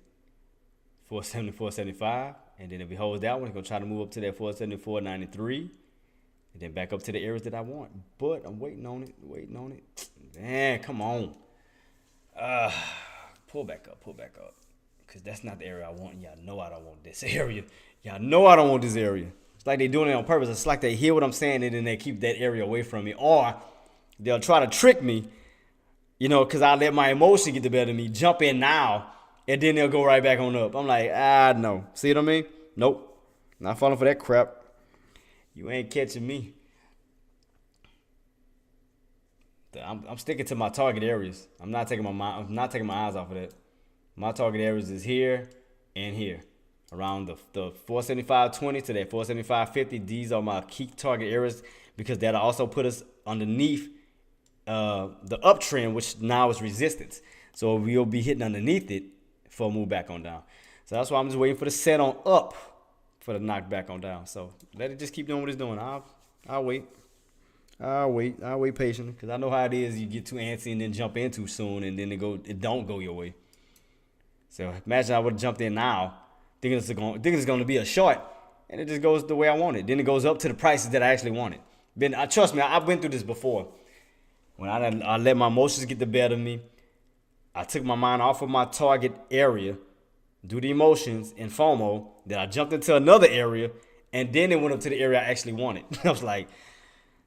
474.75, and then if it holds that one, it's going to try to move up to that 474.93, and then back up to the areas that I want. But I'm waiting on it. Man, come on. Pull back up, because that's not the area I want. Y'all know I don't want this area. It's like they're doing it on purpose. It's like they hear what I'm saying, and then they keep that area away from me, or they'll try to trick me, because I let my emotion get the better of me, jump in now, and then they'll go right back on up. I'm like, no. See what I mean? Nope. Not falling for that crap. You ain't catching me. I'm sticking to my target areas. I'm not taking my eyes off of that. My target areas is here and here. Around the 475.20 to that 475.50. These are my key target areas because that'll also put us underneath the uptrend, which now is resistance. So we'll be hitting underneath it for a move back on down. So that's why I'm just waiting for the set on up for the knock back on down. So let it just keep doing what it's doing. I'll wait. I'll wait patiently because I know how it is. You get too antsy and then jump in too soon, and then it don't go your way. So imagine I would have jumped in now, thinking it's going to be a short, and it just goes the way I want it. Then it goes up to the prices that I actually wanted. Trust me, I went through this before. When I let my emotions get the better of me, I took my mind off of my target area, do the emotions and FOMO, then I jumped into another area, and then it went up to the area I actually wanted. I was like,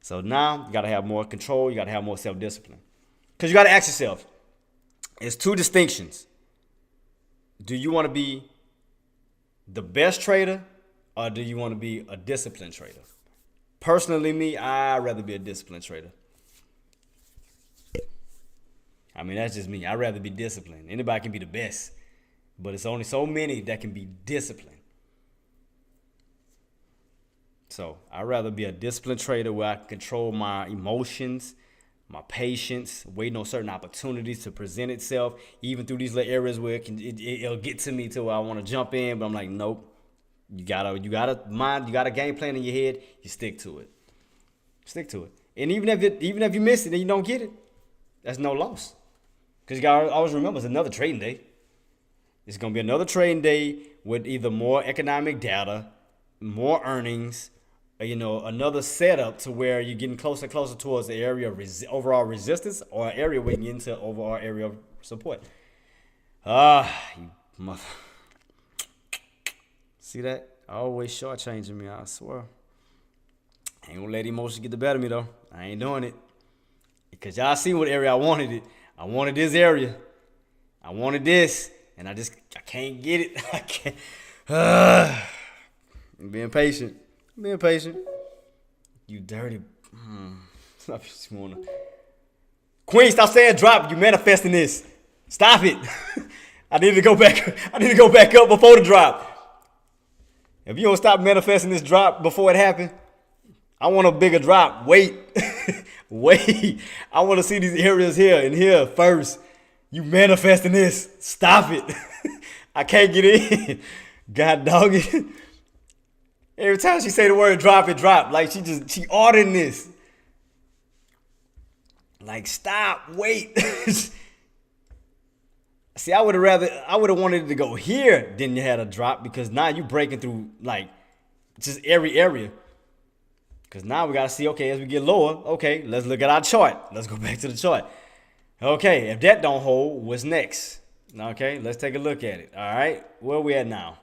so now you got to have more control, you got to have more self-discipline. Because you got to ask yourself, it's two distinctions. Do you want to be the best trader, or do you want to be a disciplined trader? Personally, me, I'd rather be a disciplined trader. I mean, that's just me. I'd rather be disciplined. Anybody can be the best, but it's only so many that can be disciplined. So I'd rather be a disciplined trader where I can control my emotions, my patience, waiting on certain opportunities to present itself, even through these little areas where it'll get to me to where I want to jump in, but I'm like, nope. You got a game plan in your head, you stick to it. Stick to it. And even if you miss it and you don't get it, that's no loss. Because you got to always remember, it's another trading day. It's going to be another trading day with either more economic data, more earnings, or, another setup to where you're getting closer and closer towards the area of overall resistance, or an area where you get into overall area of support. You mother. See that? Always shortchanging me, I swear. I ain't gonna let emotions get the better of me, though. I ain't doing it. Because y'all see what area I wanted it. I wanted this area. I wanted this. And I can't get it. I can't. I'm being patient. You dirty. Queen, stop saying drop. You manifesting this. Stop it. I need to go back up before the drop. If you don't stop manifesting this drop before it happened, I want a bigger drop. Wait. I want to see these areas here and here first. You manifesting this. Stop it. I can't get in. God dog it. Every time she say the word drop, it drop. Like she ordering this. Like, stop. Wait. See, I would have wanted it to go here than you had a drop, because now you breaking through like just every area. Because now we got to see, okay, as we get lower, okay, let's look at our chart. Let's go back to the chart. Okay, if that don't hold, what's next? Okay, let's take a look at it. All right, where are we at now?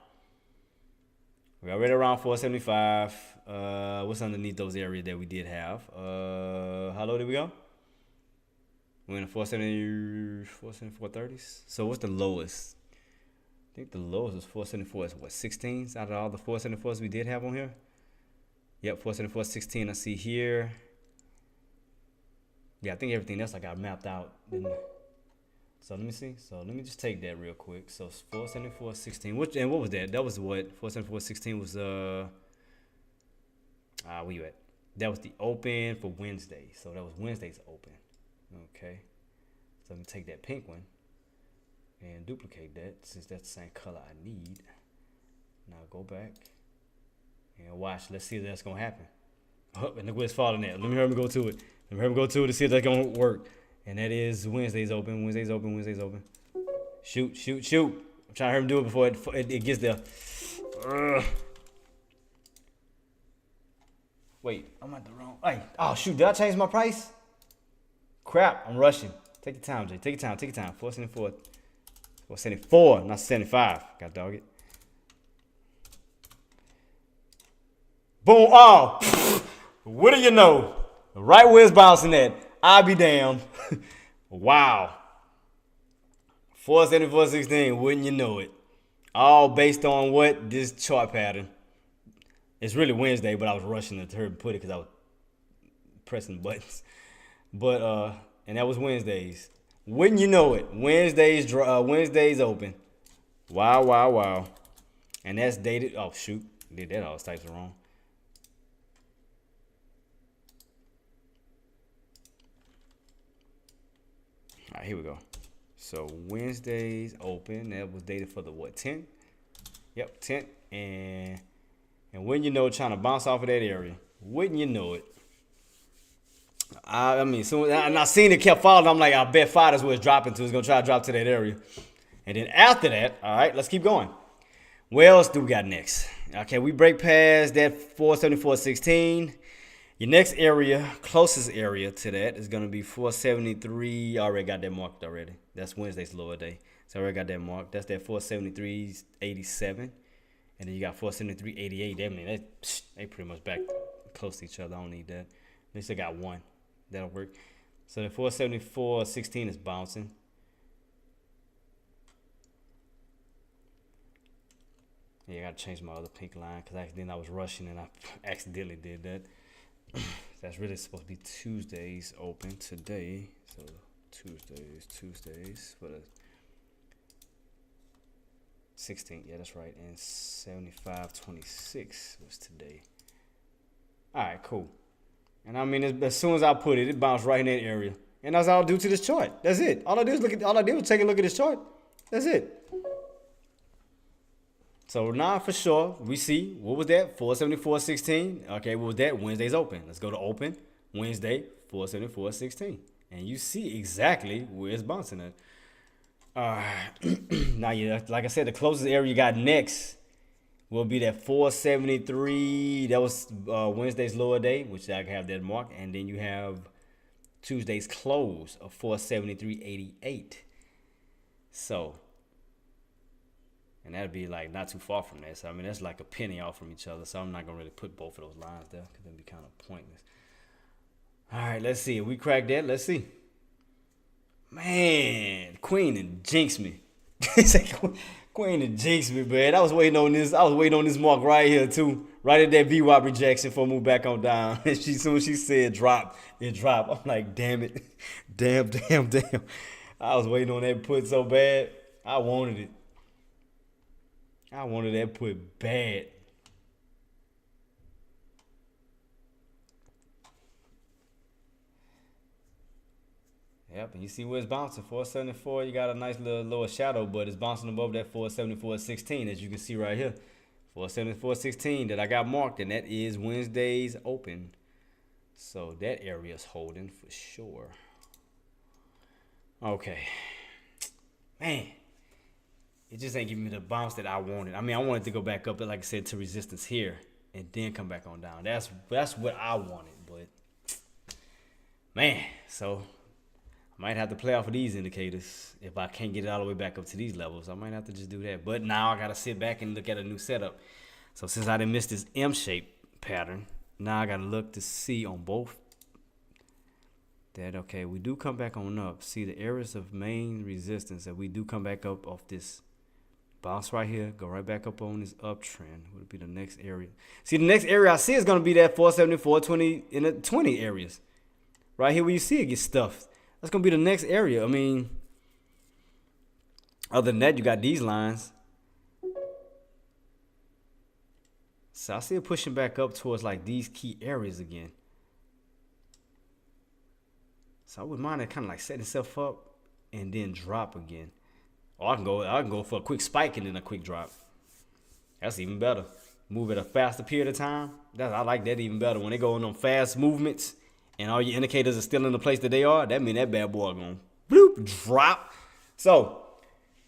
We're already around 475. What's underneath those areas that we did have? How low did we go? We're in the 430s. So what's the lowest? I think the lowest was 474. It's what, 16s out of all the 474s we did have on here? Yep, 474, 16 I see here. Yeah, I think everything else I got mapped out. So let me see. So let me just take that real quick. So 474, 16. What was that? That was what? 474, 16 was where you at? That was the open for Wednesday. So that was Wednesday's open. Okay. So let me take that pink one and duplicate that, since that's the same color I need. Now go back and watch. Let's see if that's gonna happen. Oh, and look where it's falling at. Let me hurry go to it. To see if that's gonna work. And that is Wednesday's open. Wednesday's open. Shoot. I'm trying to hurry him do it before it gets there. Wait, I'm at the wrong. Hey, oh shoot, did I change my price? Crap, I'm rushing. Take your time, Jay. Take your time. 474. 474, not 75. God dog it. Boom. Oh, what do you know? Right where it's bouncing at. I'll be damned. Wow. 474.16, wouldn't you know it? All based on what? This chart pattern. It's really Wednesday, but I was rushing to hurry put it because I was pressing buttons. But and that was Wednesdays. Wouldn't you know it? Wednesdays open. Wow. And that's dated. Oh shoot, did that all types of wrong. All right, here we go. So Wednesdays open. That was dated for the what? 10. Yep, 10. And wouldn't you know, trying to bounce off of that area. Wouldn't you know it? I mean, so and I seen it kept falling. I'm like, I bet 5 is where it's dropping to. It's gonna try to drop to that area, And then after that, all right, let's keep going. What else do we got next? Okay, we break past that 474.16. Your next area, closest area to that is going to be 473. I already got that marked already. That's Wednesday's lower day. So I already got that marked. That's that 473.87. And then you got 473.88. That mean they pretty much back close to each other. I don't need that. At least I got one. That'll work. So the 474.16 is bouncing. Yeah, I gotta change my other pink line because I was rushing and I accidentally did that. That's really supposed to be Tuesdays open today. So Tuesdays for the 16th. Yeah, that's right. And 75.26 was today. All right, cool. And I mean, as soon as I put it, it bounced right in that area. And that's all I do to this chart. That's it. All I did was take a look at this chart. That's it. So now for sure, we see, what was that? 474.16. Okay, what was that? Wednesday's open. Let's go to open. Wednesday, 474.16. And you see exactly where it's bouncing at. Now, yeah, like I said, the closest area you got next will be that 473. That was Wednesday's lower day, which I have that marked. And then you have Tuesday's close of 473.88. So, and that'd be like not too far from that. So, I mean, that's like a penny off from each other. So, I'm not going to really put both of those lines there because that'd be kind of pointless. All right, let's see. If we crack that, let's see. Man, Queen and jinx me. Queen and jinx me, man. I was waiting on this mark right here, too. Right at that VWAP rejection for move back on down. And soon as she said drop, it dropped. I'm like, damn it. Damn. I was waiting on that put so bad. I wanted it. I wanted that put bad. Yep, and you see where it's bouncing, 474. You got a nice little lower shadow, but it's bouncing above that 474.16, as you can see right here. 474.16 that I got marked, and that is Wednesday's open. So that area is holding for sure. Okay. Man, it just ain't giving me the bounce that I wanted. I mean, I wanted to go back up, like I said, to resistance here, and then come back on down. That's what I wanted, but man, so I might have to play off of these indicators. If I can't get it all the way back up to these levels, I might have to just do that. But now I got to sit back and look at a new setup. So since I didn't miss this M-shape pattern, now I got to look to see on both that, okay, we do come back on up. See the areas of main resistance that we do come back up off this bounce right here, go right back up on this uptrend. Would be the next area. See, the next area I see is going to be that 474.20 in the 20 areas. Right here where you see it get stuffed. That's going to be the next area. I mean, other than that, you got these lines. So I see it pushing back up towards like these key areas again. So I wouldn't mind it kind of like setting itself up and then drop again. Or I can go for a quick spike and then a quick drop. That's even better. Move at a faster period of time. I like that even better. When they go on them fast movements and all your indicators are still in the place that they are, that mean that bad boy going bloop, drop. So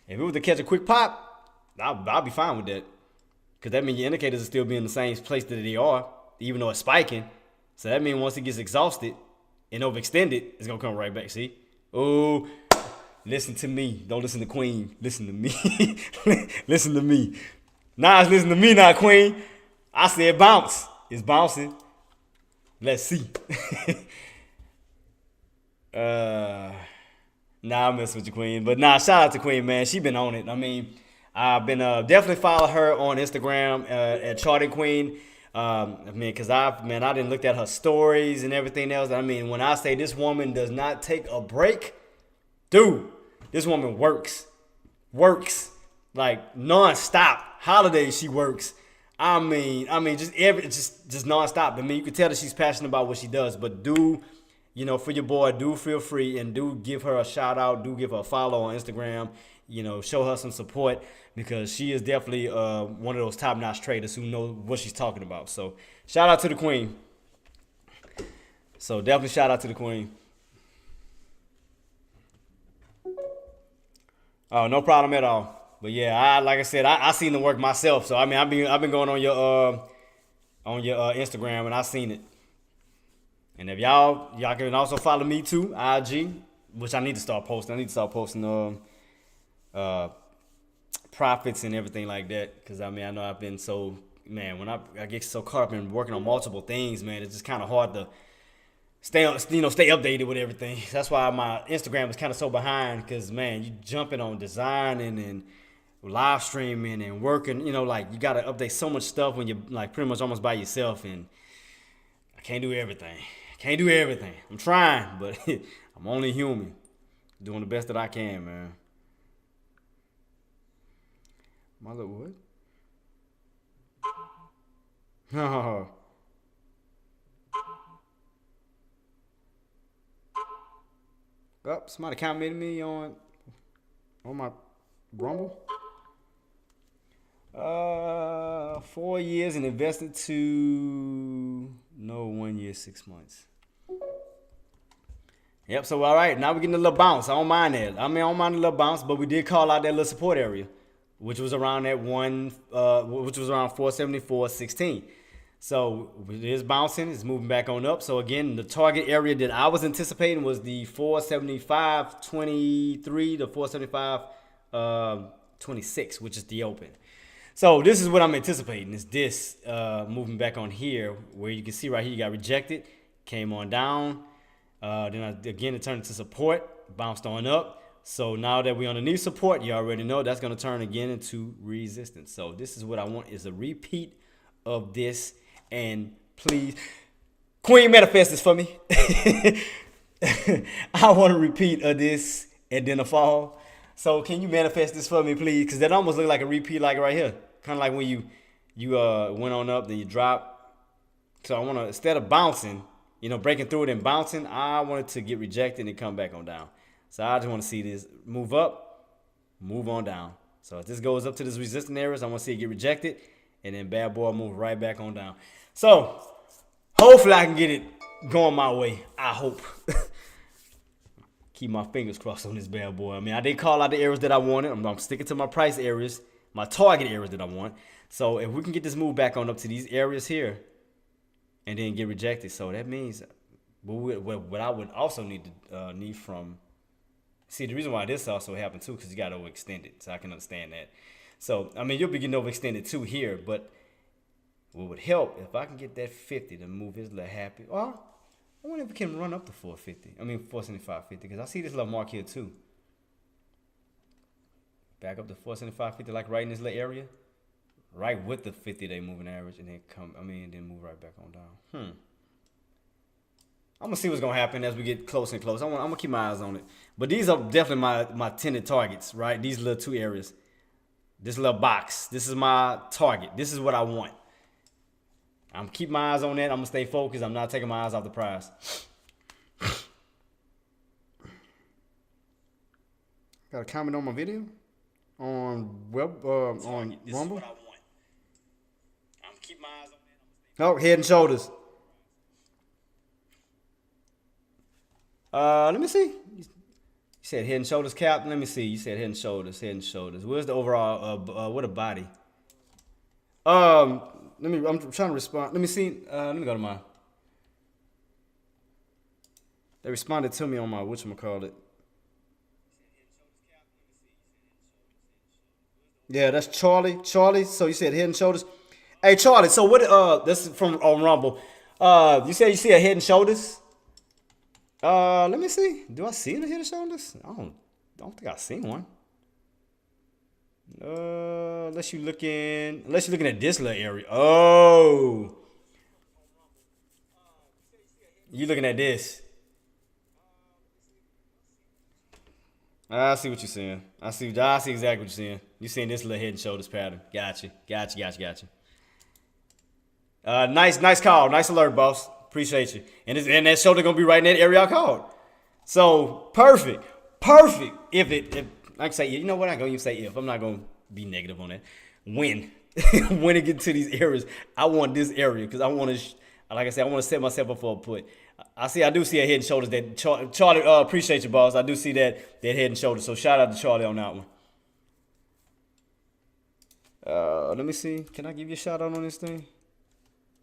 if it was to catch a quick pop, I'll be fine with that. Because that means your indicators are still being in the same place that they are, even though it's spiking. So that means once it gets exhausted and overextended, it's going to come right back. See? Oh, listen to me. Don't listen to Queen. Listen to me. Listen to me. Nas, listen to me now, Queen. I said bounce. It's bouncing. Let's see. Nah, I mess with you, Queen. But nah, shout out to Queen, man. She been on it. I mean, I've been definitely follow her on Instagram at Charting Queen. I mean, cause I didn't look at her stories and everything else. I mean, when I say this woman does not take a break, dude, this woman works like nonstop. Holidays she works. I mean, just nonstop. I mean, you can tell that she's passionate about what she does. But do, for your boy, do feel free and do give her a shout out. Do give her a follow on Instagram. Show her some support because she is definitely one of those top-notch traders who know what she's talking about. So shout out to the Queen. So definitely shout out to the Queen. Oh, no problem at all. But yeah, I like I said, I seen the work myself. So I mean, I've been going on your Instagram and I seen it. And if y'all can also follow me too, IG, which I need to start posting. I need to start posting uh profits and everything like that. Cause I mean I know I've been so man when I get so caught up in working on multiple things, man, it's just kind of hard to stay updated with everything. That's why my Instagram is kind of so behind. Cause man, you jumping on designing and live streaming and working. Like you gotta update so much stuff when you're like pretty much almost by yourself, and I can't do everything. Can't do everything. I'm trying, but I'm only human. Doing the best that I can, man. Mother what? Oh. Oh, somebody commented me on my Rumble. 4 years and invested to no 1 year, 6 months. Yep. So all right, now we're getting a little bounce. I don't mind that. I don't mind a little bounce, but we did call out that little support area, which was around which was around 474.16. So it is bouncing. It's moving back on up. So again, the target area that I was anticipating was the 475.23 to 475.26, which is the open. So this is what I'm anticipating. Is this moving back on here, where you can see right here, you got rejected, came on down. Again, it turned into support, bounced on up. So now that we're underneath support, you already know that's going to turn again into resistance. So this is what I want, is a repeat of this. And please, Queen, manifest this for me. I want a repeat of this and then a fall. So can you manifest this for me, please? Because that almost look like a repeat, like right here. Kind of like when you went on up, then you drop. So I want to, instead of bouncing, breaking through it and bouncing, I want it to get rejected and come back on down. So I just want to see this move up, move on down. So if this goes up to this resistance areas, I want to see it get rejected, and then bad boy move right back on down. So hopefully I can get it going my way. I hope. Keep my fingers crossed on this bad boy. I mean, I did call out the areas that I wanted. I'm sticking to my price areas, my target areas that I want. So if we can get this move back on up to these areas here and then get rejected, so that means what I would also need from. See, the reason why this also happened too, because you got to overextend it. So I can understand that. So, I mean, you'll be getting overextended too here, but what would help if I can get that 50 to move his little happy. Or I wonder if we can run up to 450. I mean, 475.50, because I see this little mark here too. Back up to 475.50, like right in this little area. Right with the 50-day moving average, and then then move right back on down. I'm going to see what's going to happen as we get closer and closer. I'm going to keep my eyes on it. But these are definitely my tended targets, right? These little two areas. This little box. This is my target. This is what I want. I'm keep my eyes on that. I'm going to stay focused. I'm not taking my eyes off the prize. Got a comment on my video? On on this Rumble? is what I want. I'm keep my eyes on that. Oh, head and shoulders. Let me see. You said head and shoulders cap. Let me see. You said head and shoulders. Head and shoulders. Where's the overall? What a body. I'm trying to respond. Let me see. Let me go to my. They responded to me on my whatchamacallit. Yeah, that's Charlie. Charlie. So you said head and shoulders. Hey, Charlie. So what? This is from on Rumble. You said you see a head and shoulders. Let me see. Do I see the head and shoulders? I don't think I've seen one. Unless you're looking at this little area. Oh, you looking at this? I see what you're saying. I see exactly what you're saying. You're seeing this little head and shoulders pattern. Gotcha. Nice call. Nice alert, boss. Appreciate you. And that shoulder gonna be right in that area I called. So perfect. If like I say, you know what? I'm gonna even say if. I'm not gonna be negative on that. When it gets to these areas, I want this area because I want to. Like I said, I want to set myself up for a put. I do see a head and shoulders. That Charlie, appreciate you, boss. I do see that head and shoulders. So shout out to Charlie on that one. Let me see. Can I give you a shout out on this thing?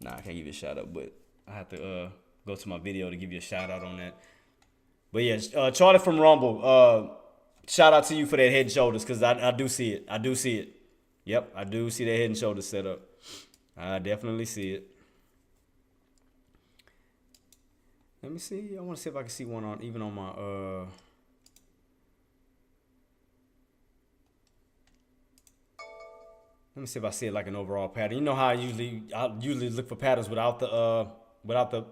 Nah, I can't give you a shout out, but I have to go to my video to give you a shout out on that. But yeah, Charlie from Rumble, shout out to you for that head and shoulders, because I do see it. I do see it. Yep, I do see that head and shoulders set up. I definitely see it. Let me see. I want to see if I can see one on even on my let me see if I see it like an overall pattern. You know how I usually look for patterns without the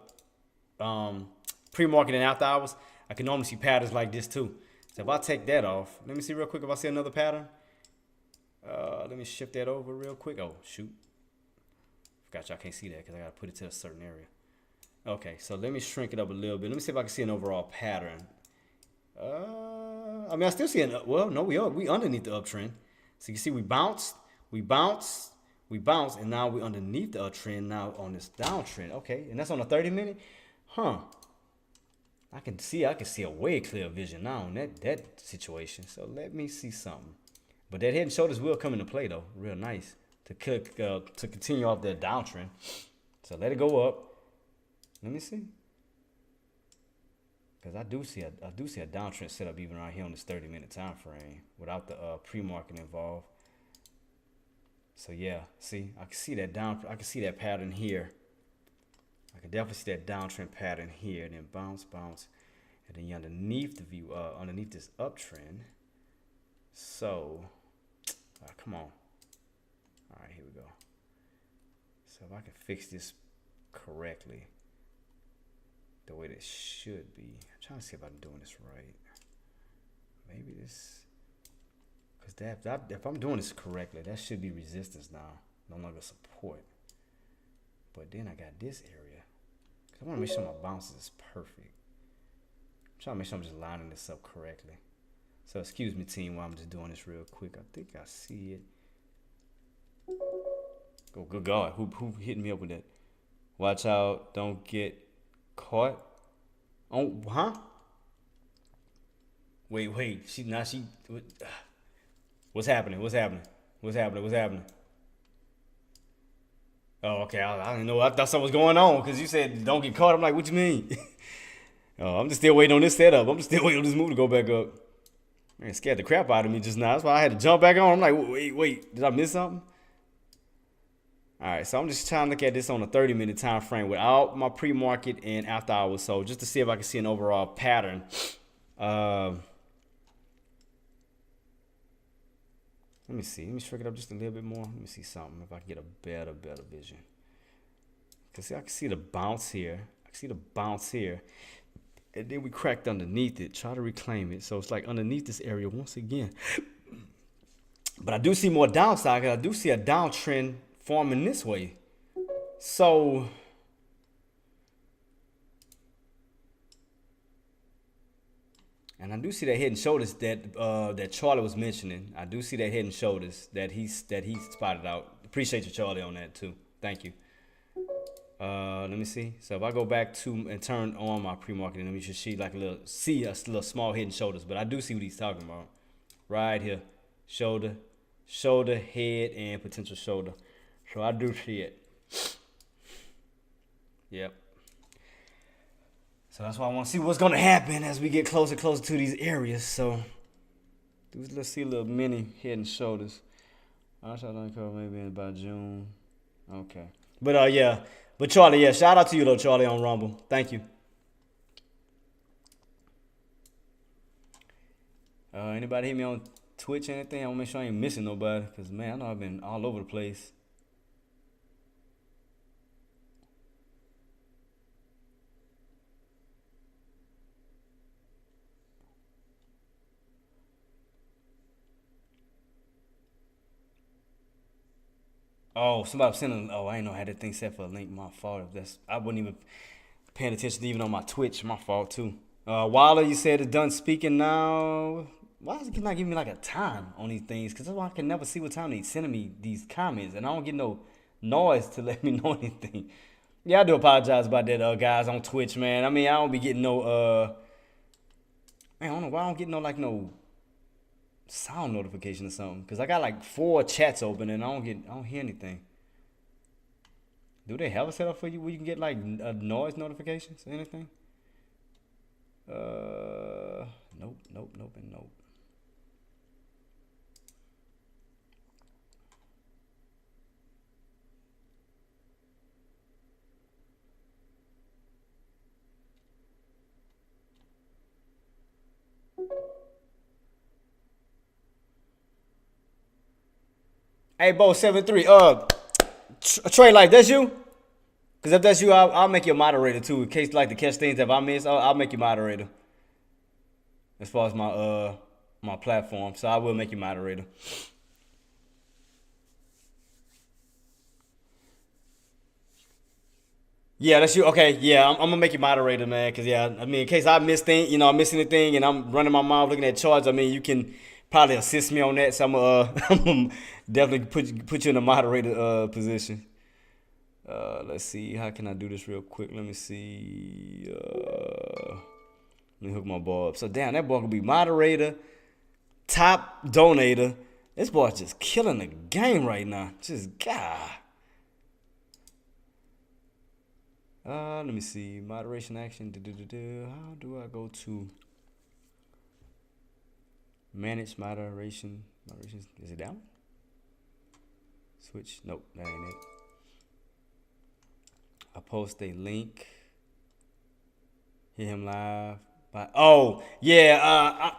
pre-market and after hours. I can normally see patterns like this too. So if I take that off, let me see real quick if I see another pattern. Let me shift that over real quick. Oh shoot, forgot y'all can't see that because I gotta put it to a certain area. Okay, so let me shrink it up a little bit. Let me see if I can see an overall pattern. I mean, I still see an, well, no, we underneath the uptrend. So you can see we bounced, and now we're underneath the uptrend now on this downtrend. Okay, and that's on a 30-minute? Huh. I can see a way clear vision now on that situation. So let me see something. But that head and shoulders will come into play though, real nice to continue off that downtrend. So let it go up. Let me see. Because I do see a downtrend setup even right here on this 30-minute time frame without the pre-market involved. So yeah, see, I can see that pattern here. I can definitely see that downtrend pattern here, and then bounce, and then underneath the view, underneath this uptrend. So, come on. All right, here we go. So if I can fix this correctly, the way this should be. I'm trying to see if I'm doing this right. Maybe this, because if I'm doing this correctly, that should be resistance now, no longer support. But then I got this area. I want to make sure my bounces is perfect. I'm trying to make sure I'm just lining this up correctly. So excuse me, team, while I'm just doing this real quick. I think I see it. Oh, good God. Who hit me up with that? Watch out. Don't get caught. Oh, huh? Wait. What's happening? Oh, okay. I didn't know. I thought something was going on because you said don't get caught. I'm like, what you mean? Oh, I'm just still waiting on this setup. I'm just still waiting on this move to go back up. Man, it scared the crap out of me just now. That's why I had to jump back on. I'm like, wait. Did I miss something? All right, so I'm just trying to look at this on a 30-minute time frame without my pre-market and after hours. So just to see if I can see an overall pattern. Let me see. Let me shrink it up just a little bit more. Let me see something if I can get a better vision. Because see, I can see the bounce here. And then we cracked underneath it. Try to reclaim it. So it's like underneath this area once again. But I do see more downside because I do see a downtrend forming this way. So and I do see that head and shoulders that Charlie was mentioning. I do see that head and shoulders that he spotted out. Appreciate you, Charlie, on that too. Thank you. Let me see. So if I go back to and turn on my pre-marketing, let me just see like a little small head and shoulders. But I do see what he's talking about. Right here. Shoulder, head, and potential shoulder. So I do see it. Yep. So that's why I want to see what's going to happen as we get closer to these areas. So let's see a little mini head and shoulders. I shall uncover maybe by June. Okay. But yeah. But Charlie, yeah, shout out to you though, Charlie, on Rumble. Thank you. Anybody hit me on Twitch or anything? I want to make sure I ain't missing nobody. Because, man, I know I've been all over the place. Oh, somebody was sending. Oh, I ain't know I had that thing set for a link. My fault. If that's, I wasn't even paying attention even on my Twitch. My fault too. Waller, you said it's done speaking now. Why is it not giving me like a time on these things? Because that's why I can never see what time they're sending me these comments, and I don't get no noise to let me know anything. Yeah, I do apologize about that, guys on Twitch, man. I mean, I don't be getting no. Man, I don't know why I don't get no sound notification or something. Cause I got like 4 chats open and I don't hear anything. Do they have a setup for you where you can get like noise notifications or anything? Nope, and nope. Hey, Bo73, Trey, like, that's you? Because if that's you, I'll make you a moderator, too. In case, like, to catch things if I miss, I'll make you moderator. As far as my platform. So I will make you moderator. Yeah, that's you. Okay, yeah, I'm gonna make you moderator, man. Cause yeah, I mean, in case I miss miss anything, and I'm running my mouth looking at charts. I mean, you can probably assist me on that. So I'm gonna definitely put you in a moderator position. Let's see, how can I do this real quick? Let me see. Let me hook my boy up. So damn, that boy could be moderator, top donator. This boy's just killing the game right now. Just God. Let me see. Moderation action. How do I go to manage moderation? Moderation. Is it down? Switch. Nope, that ain't it. I post a link. Hit him live. Oh yeah.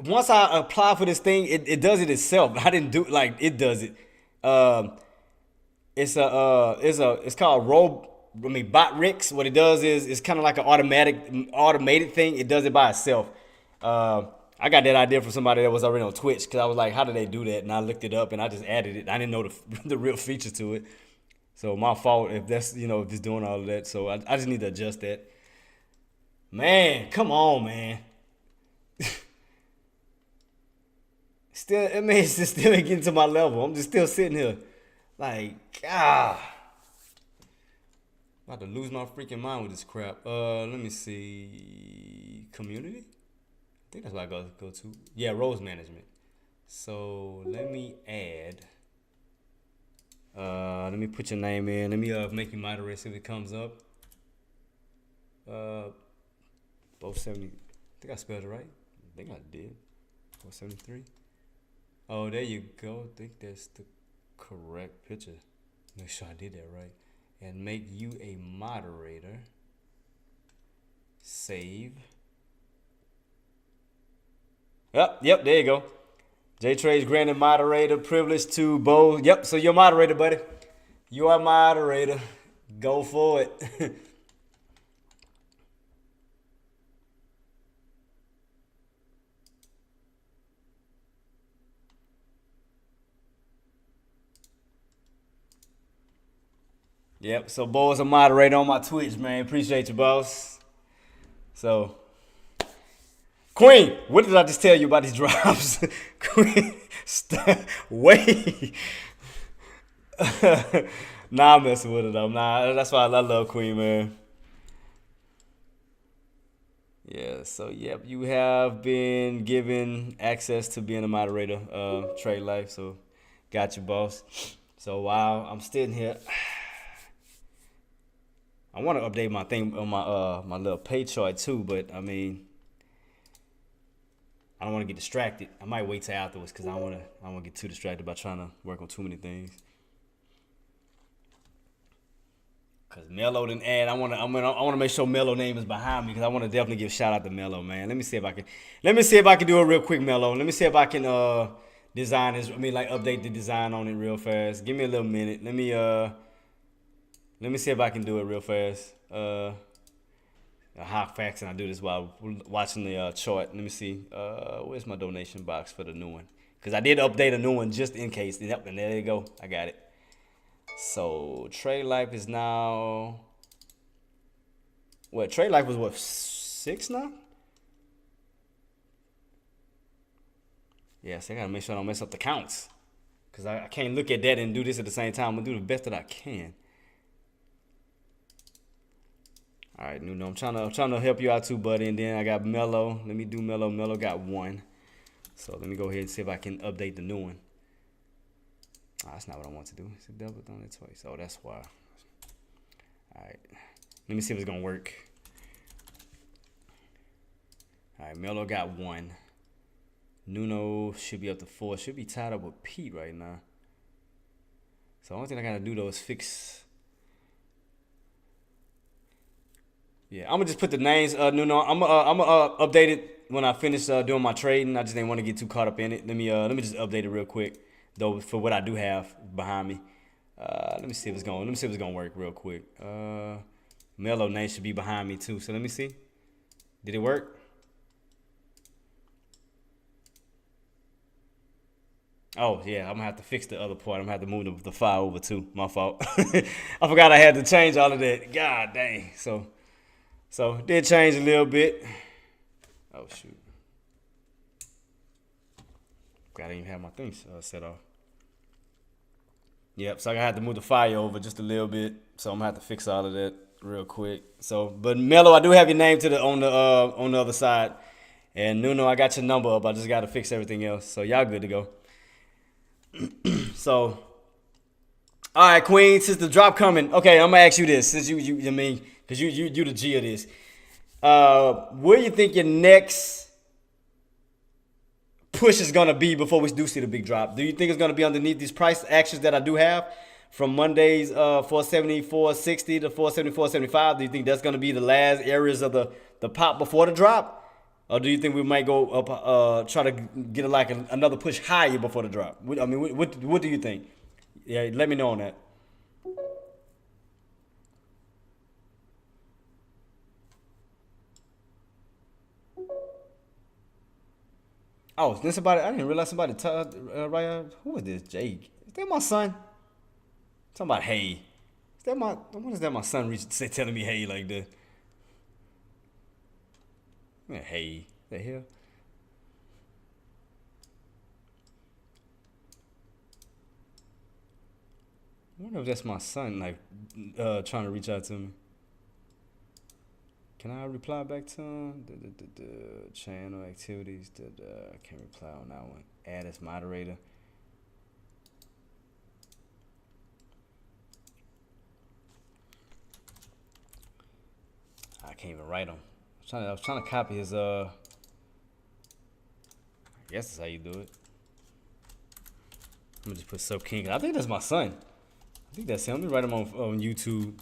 Once I apply for this thing, it does it itself. I didn't do like it does it. It's called BotRix. What it does is it's kind of like an automated thing. It does it by itself. I got that idea from somebody that was already on Twitch because I was like, how do they do that? And I looked it up and I just added it. I didn't know the real feature to it. So my fault if that's if it's doing all of that. So I just need to adjust that. Man, come on, man. It's still ain't getting to my level. I'm just still sitting here. Like, about to lose my freaking mind with this crap. Let me see. Community? I think that's what I go to. Yeah, roles management. So let me add. Let me put your name in. Let me make you moderator, see if it comes up. Both 70. I think I spelled it right. I think I did. 473. Oh, there you go. I think that's the correct picture. Make sure I did that right. And make you a moderator. Save. Yep, there you go. J Trey's granted moderator privilege to Bo. Yep, so you're moderator, buddy. You are moderator. Go for it. Yep, so Bo is a moderator on my Twitch, man. Appreciate you, boss. So, Queen, what did I just tell you about these drops? Queen, wait. Nah, I'm messing with it though. Nah, that's why I love Queen, man. Yeah, so yep, you have been given access to being a moderator, Trade Life. So, got you, boss. So while I'm sitting here, I want to update my thing on my little pay chart too, but I mean, I don't want to get distracted. I might wait till afterwards because I don't want to get too distracted by trying to work on too many things. Cause Mello didn't add. I want to make sure Mello name is behind me because I want to definitely give a shout out to Mello, man. Let me see if I can do it real quick, Mello. Let me see if I can design this. I mean, like update the design on it real fast. Give me a little minute. Let me see if I can do it real fast. How fast can I do this while watching the chart? Let me see. Where's my donation box for the new one? Because I did update a new one just in case. Yep, and there you go. I got it. So Trade Life is now. What? Trade Life was what? 6 now? Yes, I gotta make sure I don't mess up the counts. Because I can't look at that and do this at the same time. I'm gonna do the best that I can. All right, I'm trying to help you out too, buddy. And then I got Mello. Let me do Mello. Mello got 1. So let me go ahead and see if I can update the new one. Oh, that's not what I want to do. It's doubled on it twice. Oh, that's why. All right. Let me see if it's gonna work. All right, Melo got 1. Nuno should be up to 4. Should be tied up with Pete right now. So the only thing I gotta do though is fix. Yeah, I'm gonna just put the names. Nuno, I'm gonna update it when I finish doing my trading. I just didn't want to get too caught up in it. Let me just update it real quick though for what I do have behind me. Let me see if it's gonna work real quick. Melo name should be behind me too. So let me see. Did it work? Oh, yeah, I'm going to have to fix the other part. I'm going to have to move the file over too. My fault. I forgot I had to change all of that. God dang. So did change a little bit. Oh, shoot. I didn't even have my things set off. Yep, so I had to move the file over just a little bit. So I'm going to have to fix all of that real quick. So, but Melo, I do have your name on the other side. And Nuno, I got your number up. I just got to fix everything else. So y'all good to go. So, all right, Queen, since the drop coming, okay, I'm gonna ask you this, since because you the G of this. Where you think your next push is gonna be before we do see the big drop? Do you think it's gonna be underneath these price actions that I do have from Monday's 474.60 to 474.75? Do you think that's gonna be the last areas of the pop before the drop? Or do you think we might go up, try to get another push higher before the drop? I mean, what do you think? Yeah, let me know on that. Oh, is this somebody? I didn't realize somebody. Right? Who is this? Jake? Is that my son? Somebody. Hey, is that my? What is that? My son telling me hey like that. Yeah, hey, the hell? I wonder if that's my son, like, trying to reach out to me. Can I reply back to him? The channel activities. I can't reply on that one. Add as moderator. I can't even write him. I was trying to copy his I guess that's how you do it. I'm gonna just put Sub King. I think that's my son. I think that's him. Let me write him on YouTube.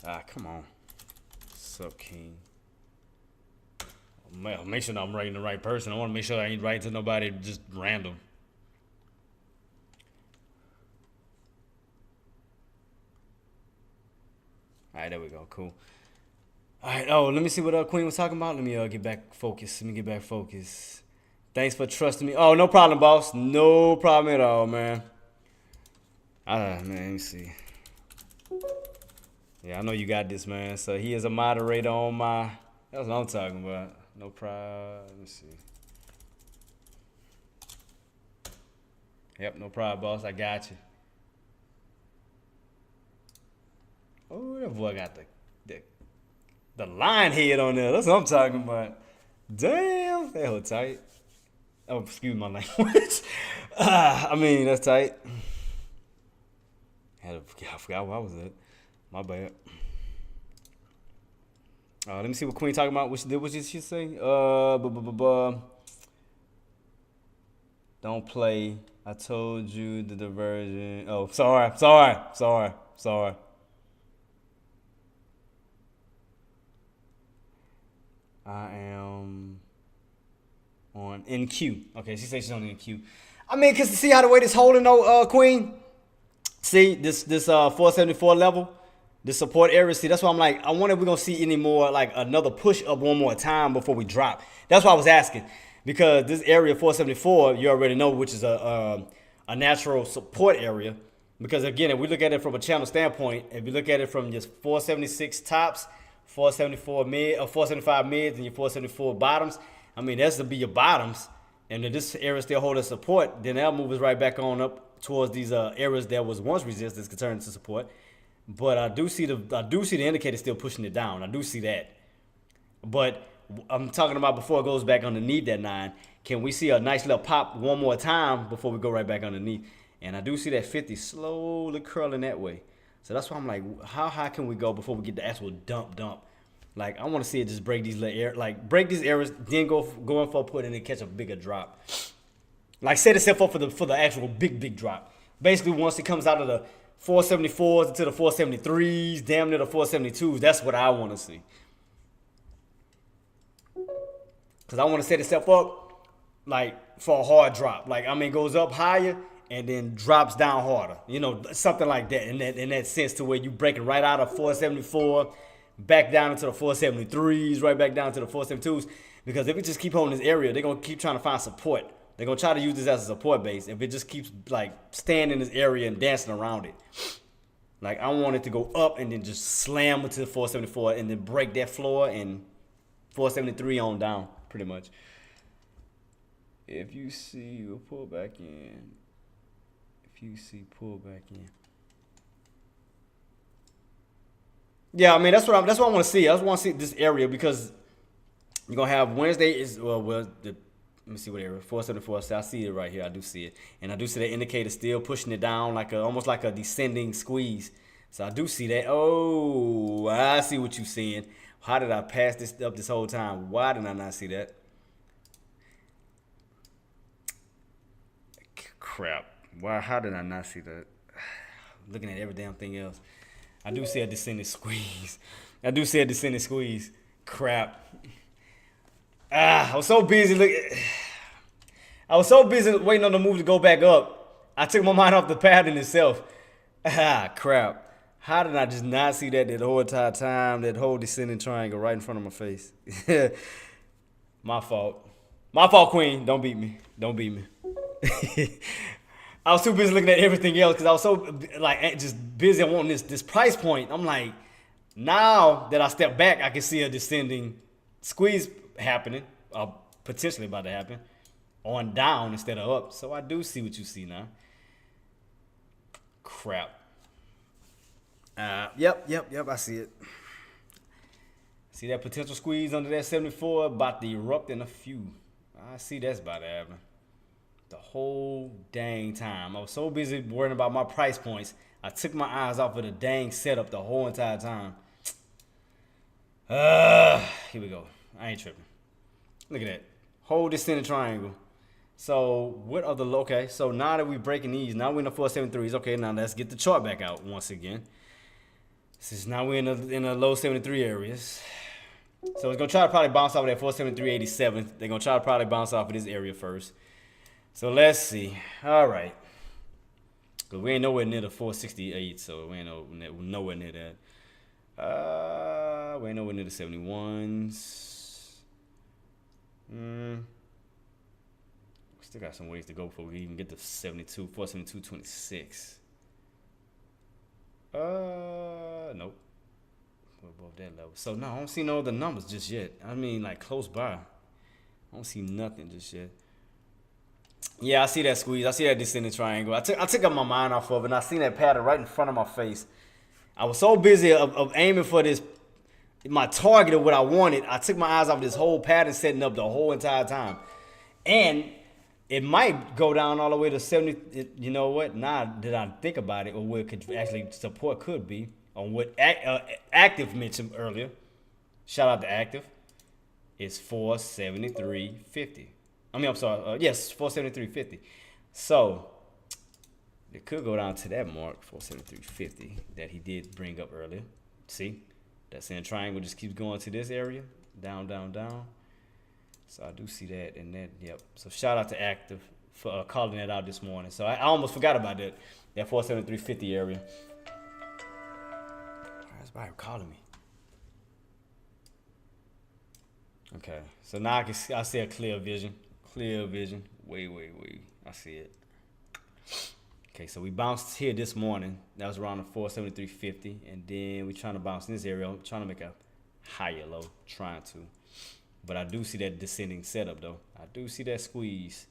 Come on. Sub King. Make sure I'm writing the right person. I want to make sure I ain't writing to nobody just random. All right, there we go. Cool. All right. Oh, let me see what Queen was talking about. Let me get back focused. Thanks for trusting me. Oh, no problem, boss. No problem at all, man. Man, let me see. Yeah, I know you got this, man. So he is a moderator on my. That's what I'm talking about. No problem. Let me see. Yep, no problem, boss. I got you. Oh, that boy got the lion head on there. That's what I'm talking about. Damn, that was tight. Oh, excuse my language. I mean, that's tight. I forgot what was it. My bad. Let me see what Queen talking about. What did she say? Don't play. I told you the diversion. Oh, sorry. I am on NQ. Okay, she says she's on NQ. I mean, cause see how the way this holding though, Queen. See this 474 level, the support area. See, that's why I'm like, I wonder if we're gonna see any more like another push up one more time before we drop. That's why I was asking, because this area 474, you already know, which is a natural support area. Because again, if we look at it from a channel standpoint, if you look at it from just 476 tops, 474 mid, or 475 mids, and your 474 bottoms. I mean, that's to be your bottoms. And if this area still holding support, then that'll move us right back on up towards these areas that was once resistance can turn into support. But I do see the indicator still pushing it down. I do see that. But I'm talking about before it goes back underneath that 9. Can we see a nice little pop one more time before we go right back underneath? And I do see that 50 slowly curling that way. So that's why I'm like, how high can we go before we get the actual dump? Like, I want to see it just break these little air, like break these areas, then go in for a put and then catch a bigger drop. Like, set itself up for the actual big drop. Basically, once it comes out of the 474s into the 473s, damn near the 472s, that's what I want to see. Because I want to set itself up, like, for a hard drop. Like, I mean, goes up higher and then drops down harder. You know, something like that. In that sense, to where you break it right out of 474, back down into the 473s, right back down to the 472s. Because if it just keep holding this area, they're going to keep trying to find support. They're going to try to use this as a support base. If it just keeps, like, staying in this area and dancing around it. Like, I want it to go up and then just slam into the 474 and then break that floor and 473 on down, pretty much. If you see, we'll pull back in. If you see, pull back in. Yeah, I mean, that's what I want to see. I just want to see this area because you're going to have Wednesday is, let me see what area, 474. So I see it right here. I do see it. And I do see that indicator still pushing it down like almost like a descending squeeze. So I do see that. Oh, I see what you're seeing. How did I pass this up this whole time? Why did I not see that? Crap. Why? How did I not see that? Looking at every damn thing else. I do see a descending squeeze. I do see a descending squeeze. Crap. I was so busy waiting on the move to go back up. I took my mind off the pattern itself. Crap. How did I just not see that whole entire time? That whole descending triangle right in front of my face. My fault. My fault, Queen. Don't beat me. Don't beat me. I was too busy looking at everything else because I was so like just busy on wanting this price point. I'm like, now that I step back, I can see a descending squeeze happening, potentially about to happen, on down instead of up. So I do see what you see now. Crap. Yep. I see it. See that potential squeeze under that 74 about to erupt in a few. I see that's about to happen. The whole dang time. I was so busy worrying about my price points, I took my eyes off of the dang setup the whole entire time. Here we go. I ain't tripping. Look at that. Whole descending triangle. So what other, okay, so now that we're breaking these, now we're in the 473s. Okay, now let's get the chart back out once again. Since now we're in the low 73 areas. So it's going to try to probably bounce off of that 473.87. They're going to try to probably bounce off of this area first. So let's see. All right. Because we ain't nowhere near the 468, so we ain't nowhere near that. We ain't nowhere near the 71s. Still got some ways to go before we even get to 72, 472.26. Nope. We're above that level. So no, I don't see no other numbers just yet. I mean, like close by. I don't see nothing just yet. Yeah, I see that squeeze. I see that descending triangle. I took up my mind off of it, and I seen that pattern right in front of my face. I was so busy of aiming for this, my target of what I wanted. I took my eyes off this whole pattern setting up the whole entire time. And it might go down all the way to 70. You know what? Now that I think about it, or where it could actually support could be, on what Active mentioned earlier. Shout out to Active. It's 473.50. I mean, I'm sorry. Yes, 473.50. So it could go down to that mark, 473.50, that he did bring up earlier. See, that same triangle just keeps going to this area, down, down, down. So I do see that, and that, yep. So shout out to Active for calling that out this morning. So I almost forgot about that 473.50 area. Why is Byron calling me? Okay, so now I see a clear vision. Clear vision. Way. I see it. Okay, so we bounced here this morning. That was around the 473.50. And then we're trying to bounce in this area. I'm trying to make a higher low. Trying to. But I do see that descending setup, though. I do see that squeeze.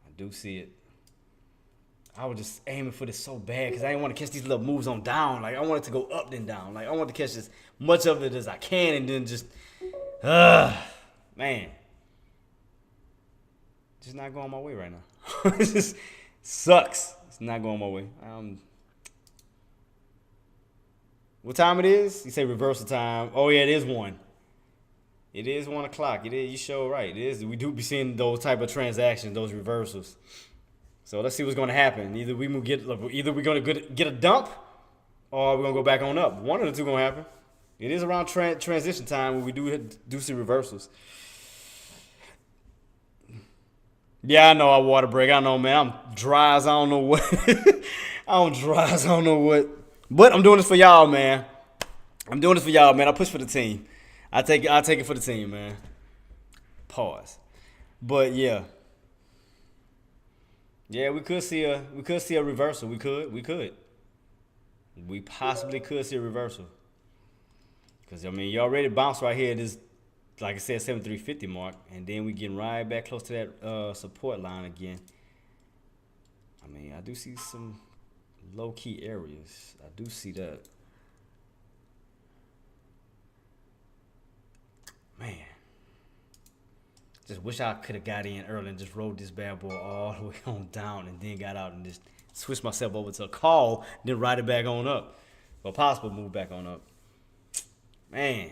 I do see it. I was just aiming for this so bad because I didn't want to catch these little moves on down. Like, I wanted to go up then down. Like, I want to catch as much of it as I can and then just Man. Just not going my way right now. It just sucks. It's not going my way. What time it is? You say reversal time. Oh yeah, it is 1. It is 1 o'clock. It is. You sure right. It is. We do be seeing those type of transactions, those reversals. So let's see what's going to happen. Either we're going to get a dump, or we're gonna go back on up. One of the two gonna happen. It is around transition time when we do see reversals. Yeah, I know I water break. I know, man. I'm dry as I don't know what. I'm dry as I don't know what. But I'm doing this for y'all, man. I'm doing this for y'all, man. I push for the team. I take it for the team, man. Pause. But yeah. Yeah, we could see a reversal. We could. We possibly could see a reversal. Because, I mean, you already bounced right here at this, like I said, 7350 mark. And then we getting right back close to that support line again. I mean, I do see some low-key areas. I do see that. Man. Just wish I could have got in early and just rode this bad boy all the way on down and then got out and just switched myself over to a call, then ride it back on up. Well, possible move back on up. Man.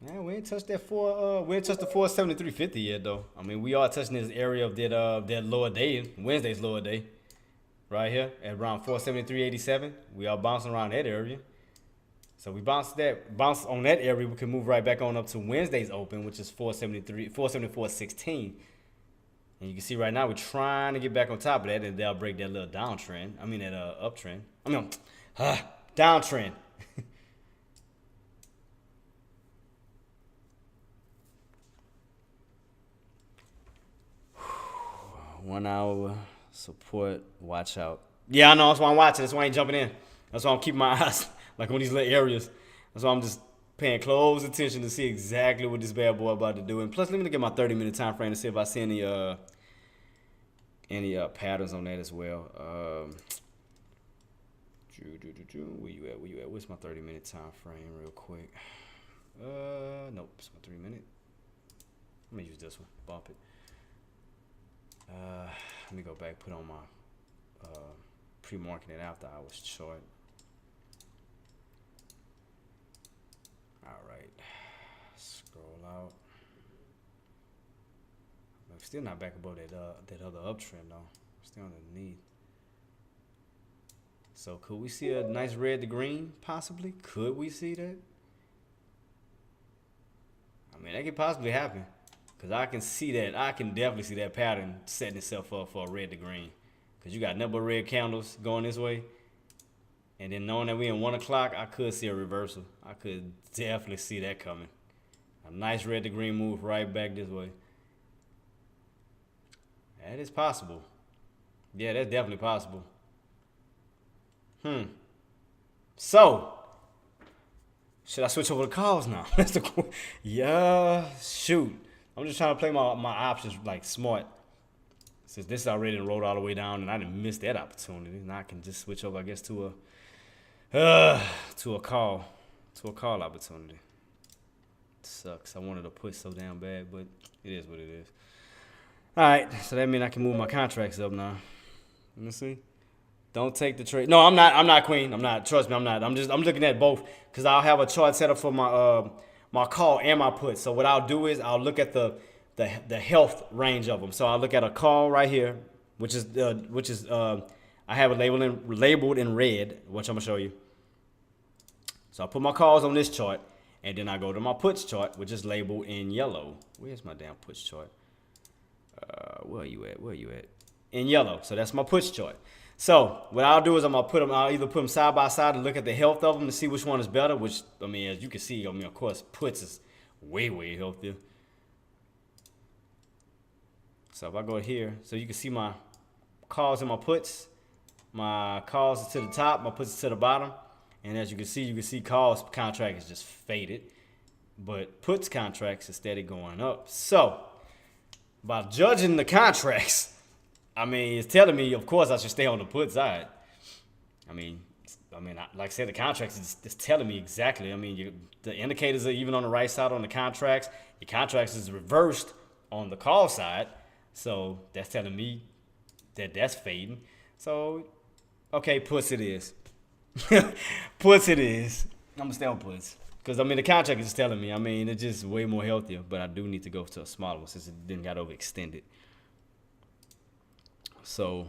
Man, we ain't touched that we ain't touched the 473.50 yet though. I mean, we are touching this area of that lower day, Wednesday's lower day. Right here at around 473.87. We are bouncing around that area. So we bounce on that area, we can move right back on up to Wednesday's open, which is 474.16. And you can see right now we're trying to get back on top of that, and they'll break that little downtrend. I mean that uptrend. Downtrend. 1 hour support. Watch out. Yeah, I know. That's why I'm watching. That's why I ain't jumping in. That's why I'm keeping my eyes like on these little areas. That's why I'm just paying close attention to see exactly what this bad boy about to do. And plus, let me look at my 30-minute time frame to see if I see any patterns on that as well. Where you at? Where you at? What's my 30-minute time frame real quick? Nope. It's my 3-minute. Let me use this one. Bump it. Let me go back, put on my pre-market and after hours chart. All right, scroll out. I'm still not back above that other uptrend though. Still underneath. So could we see a nice red to green? Possibly. Could we see that? I mean, that could possibly happen. Because I can see that. I can definitely see that pattern setting itself up for a red to green. Because you got number red candles going this way. And then knowing that we in 1 o'clock, I could see a reversal. I could definitely see that coming. A nice red to green move right back this way. That is possible. Yeah, that's definitely possible. So, should I switch over to calls now? That's the yeah, shoot. I'm just trying to play my options like smart. Since this already rolled all the way down and I didn't miss that opportunity. Now I can just switch over, I guess, to a call opportunity. It sucks. I wanted to push so damn bad, but it is what it is. All right, so that means I can move my contracts up now. Let me see. Don't take the trade. No, I'm not queen. I'm not. Trust me, I'm not. I'm looking at both because I'll have a chart set up for my call and my put. So what I'll do is I'll look at the health range of them. So I'll look at a call right here, which is I have it labeled in red, which I'm gonna show you. So I put my calls on this chart, and then I go to my puts chart, which is labeled in yellow. Where's my damn puts chart? Where are you at? In yellow. So that's my puts chart. So what I'll do is I'll either put them side by side to look at the health of them to see which one is better, which, I mean, as you can see, I mean, of course, puts is way, way healthier. So if I go here, so you can see my calls and my puts. My calls are to the top, my puts are to the bottom. And as you can see calls contract is just faded, but puts contracts is steady going up. So by judging the contracts, I mean, it's telling me, of course, I should stay on the put side. I mean, like I said, the contracts is it's telling me exactly. I mean, the indicators are even on the right side on the contracts. The contracts is reversed on the call side, so that's telling me that that's fading. So, okay, puts it is. Puts it is. I'm gonna stay on puts because I mean the contract is telling me. I mean it's just way more healthier, but I do need to go to a smaller one since it didn't got overextended. So,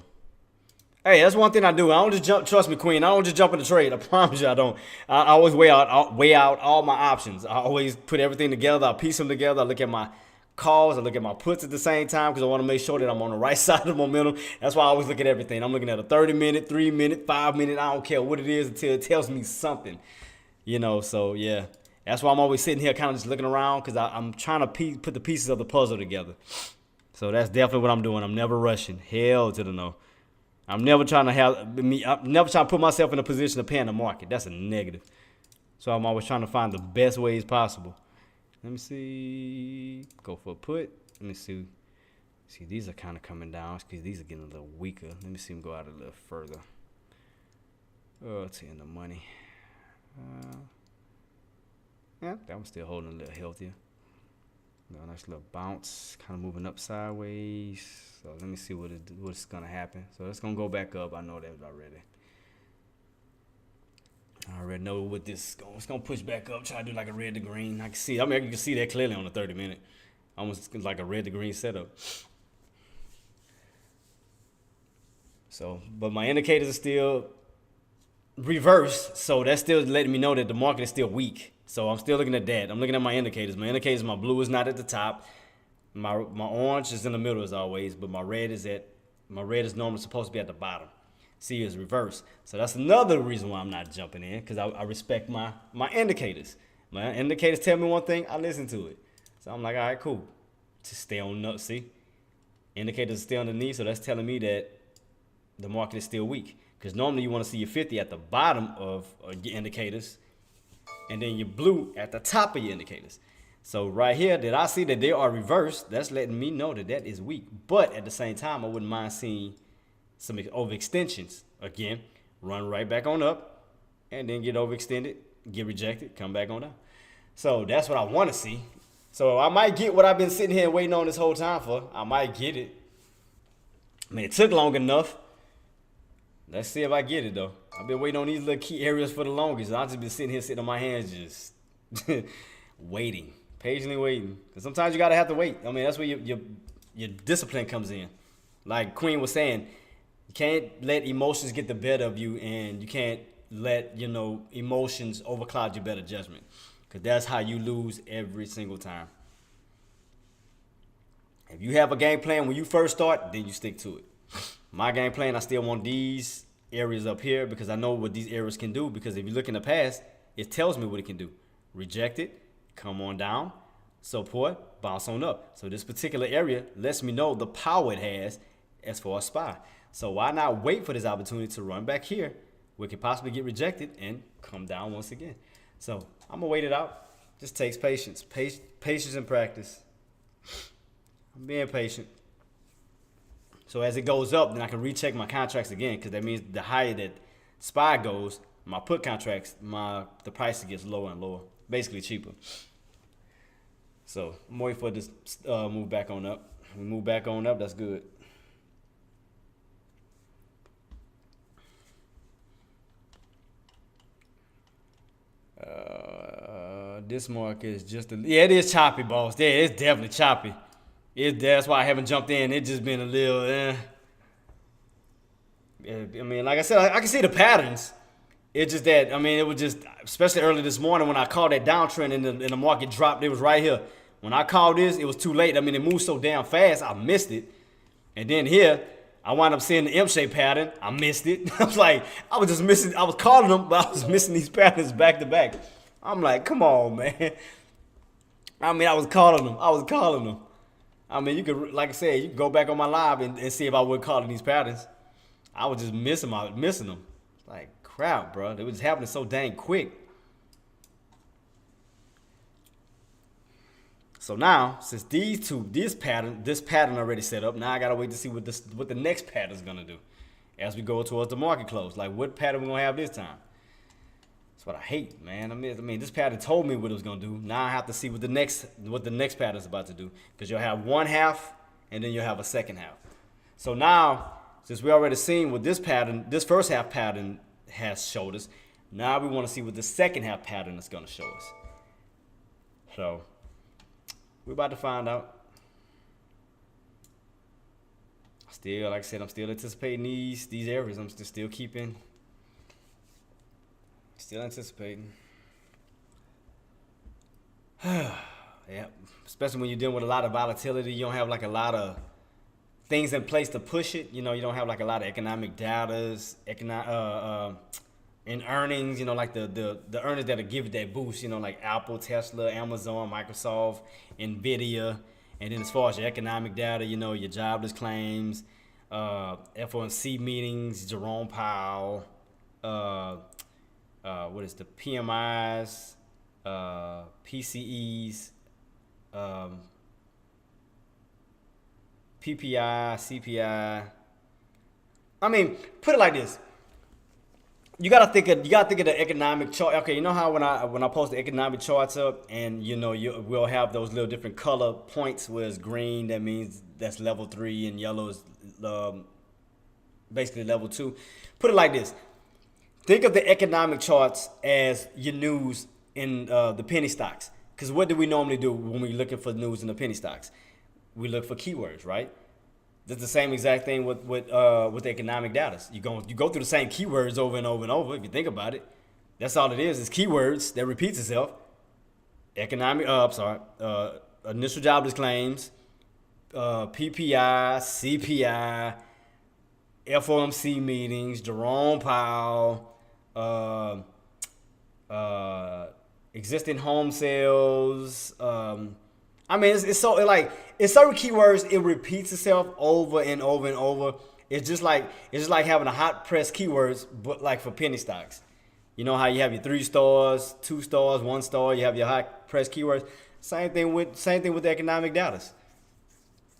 hey, that's one thing I do. I don't just jump. Trust me, Queen. I don't just jump in the trade. I promise you, I don't. I always weigh out all my options. I always put everything together. I piece them together. I look at my calls. I look at my puts at the same time because I want to make sure that I'm on the right side of the momentum. That's why I always look at everything. I'm looking at a 30-minute, 3-minute, 5-minute. I don't care what it is until it tells me something. You know, so yeah. That's why I'm always sitting here kind of just looking around because I'm trying to put the pieces of the puzzle together. So that's definitely what I'm doing. I'm never rushing. Hell to the no. I'm never trying to put myself in a position of paying the market. That's a negative. So I'm always trying to find the best ways possible. Let me see. Go for a put. Let me see. See, these are kind of coming down because these are getting a little weaker. Let me see them go out a little further. Oh, it's in the money. Yeah, that one's still holding a little healthier. Nice little bounce, kind of moving up sideways. So let me see what's gonna happen. So it's gonna go back up. I know that already. I already know what this. It's gonna push back up. Try to do like a red to green. I can see. I mean, you can see that clearly on the 30-minute. Almost like a red to green setup. So, but my indicators are still reversed. So that's still letting me know that the market is still weak. So I'm still looking at that. I'm looking at my indicators. My indicators, my blue is not at the top. My orange is in the middle as always, but my red is normally supposed to be at the bottom. See, it's reversed. So that's another reason why I'm not jumping in, because I respect my indicators. My indicators tell me one thing, I listen to it. So I'm like, all right, cool. Just stay on up. See, indicators are still underneath, so that's telling me that the market is still weak. Because normally you want to see your 50 at the bottom of your indicators, and then your blue at the top of your indicators. So right here, that I see that they are reversed, that's letting me know that that is weak. But at the same time, I wouldn't mind seeing some overextensions. Again, run right back on up, and then get overextended, get rejected, come back on down. So that's what I want to see. So I might get what I've been sitting here waiting on this whole time for. I might get it. I mean, it took long enough. Let's see if I get it, though. I've been waiting on these little key areas for the longest. I've just been sitting on my hands just waiting, patiently waiting. Because sometimes you got to have to wait. I mean, that's where your discipline comes in. Like Queen was saying, you can't let emotions get the better of you, and you can't let, emotions overcloud your better judgment. Because that's how you lose every single time. If you have a game plan when you first start, then you stick to it. My game plan, I still want these areas up here because I know what these areas can do. Because if you look in the past, it tells me what it can do. Reject it, come on down, support, bounce on up. So this particular area lets me know the power it has as far as SPY. So why not wait for this opportunity to run back here where it could possibly get rejected and come down once again. So I'm going to wait it out. Just takes patience. Patience and practice. I'm being patient. So as it goes up, then I can recheck my contracts again, because that means the higher that SPY goes, my put contracts, the price gets lower and lower, basically cheaper. So I'm waiting for this move back on up. We move back on up, that's good. This market is just it is choppy, boss. Yeah, it's definitely choppy. That's why I haven't jumped in. It's just been a little, I mean, like I said, I can see the patterns. It's just that, I mean, it was just, especially early this morning when I called that downtrend and the market dropped, it was right here. When I called this, it was too late. I mean, it moved so damn fast, I missed it. And then here, I wound up seeing the M-shaped pattern. I missed it. I was calling them, but I was missing these patterns back to back. I'm like, come on, man. I mean, I was calling them. I mean, you could, like I said, you could go back on my live and see if I would call these patterns. I was just missing them. Like, crap, bro. It was happening so dang quick. So now, since this pattern already set up, now I gotta wait to see what the next pattern is gonna do as we go towards the market close. Like, what pattern we gonna have this time? That's what I hate, man. I mean, this pattern told me what it was gonna do. Now I have to see what the next pattern is about to do, because you'll have one half and then you'll have a second half. So now, since we already seen what this first half pattern has showed us, now we want to see what the second half pattern is gonna show us. So we're about to find out. Still, like I said, I'm still anticipating these areas. I'm still anticipating. Yeah, especially when you're dealing with a lot of volatility, you don't have like a lot of things in place to push it. You know, you don't have like a lot of economic data, in earnings. You know, like the earnings that'll give it that boost. You know, like Apple, Tesla, Amazon, Microsoft, Nvidia. And then as far as your economic data, you know, your jobless claims, FOMC meetings, Jerome Powell, what is the PMIs, PCEs, PPI, CPI. I mean, put it like this. You gotta think of the economic chart. Okay, you know how when I post the economic charts up, and you know we'll have those little different color points. Where it's green, that means that's level 3, and yellow is basically level 2. Put it like this. Think of the economic charts as your news in the penny stocks. Because what do we normally do when we're looking for news in the penny stocks? We look for keywords, right? That's the same exact thing with the economic data. You go through the same keywords over and over and over. If you think about it, that's all it is keywords that repeats itself. Initial jobless claims, PPI, CPI, FOMC meetings, Jerome Powell, existing home sales. I mean, it's certain keywords. It repeats itself over and over and over. It's just like having a hot press keywords, but like for penny stocks. You know how you have your 3 stars, 2 stars, 1 star. You have your hot press keywords. Same thing with the economic data.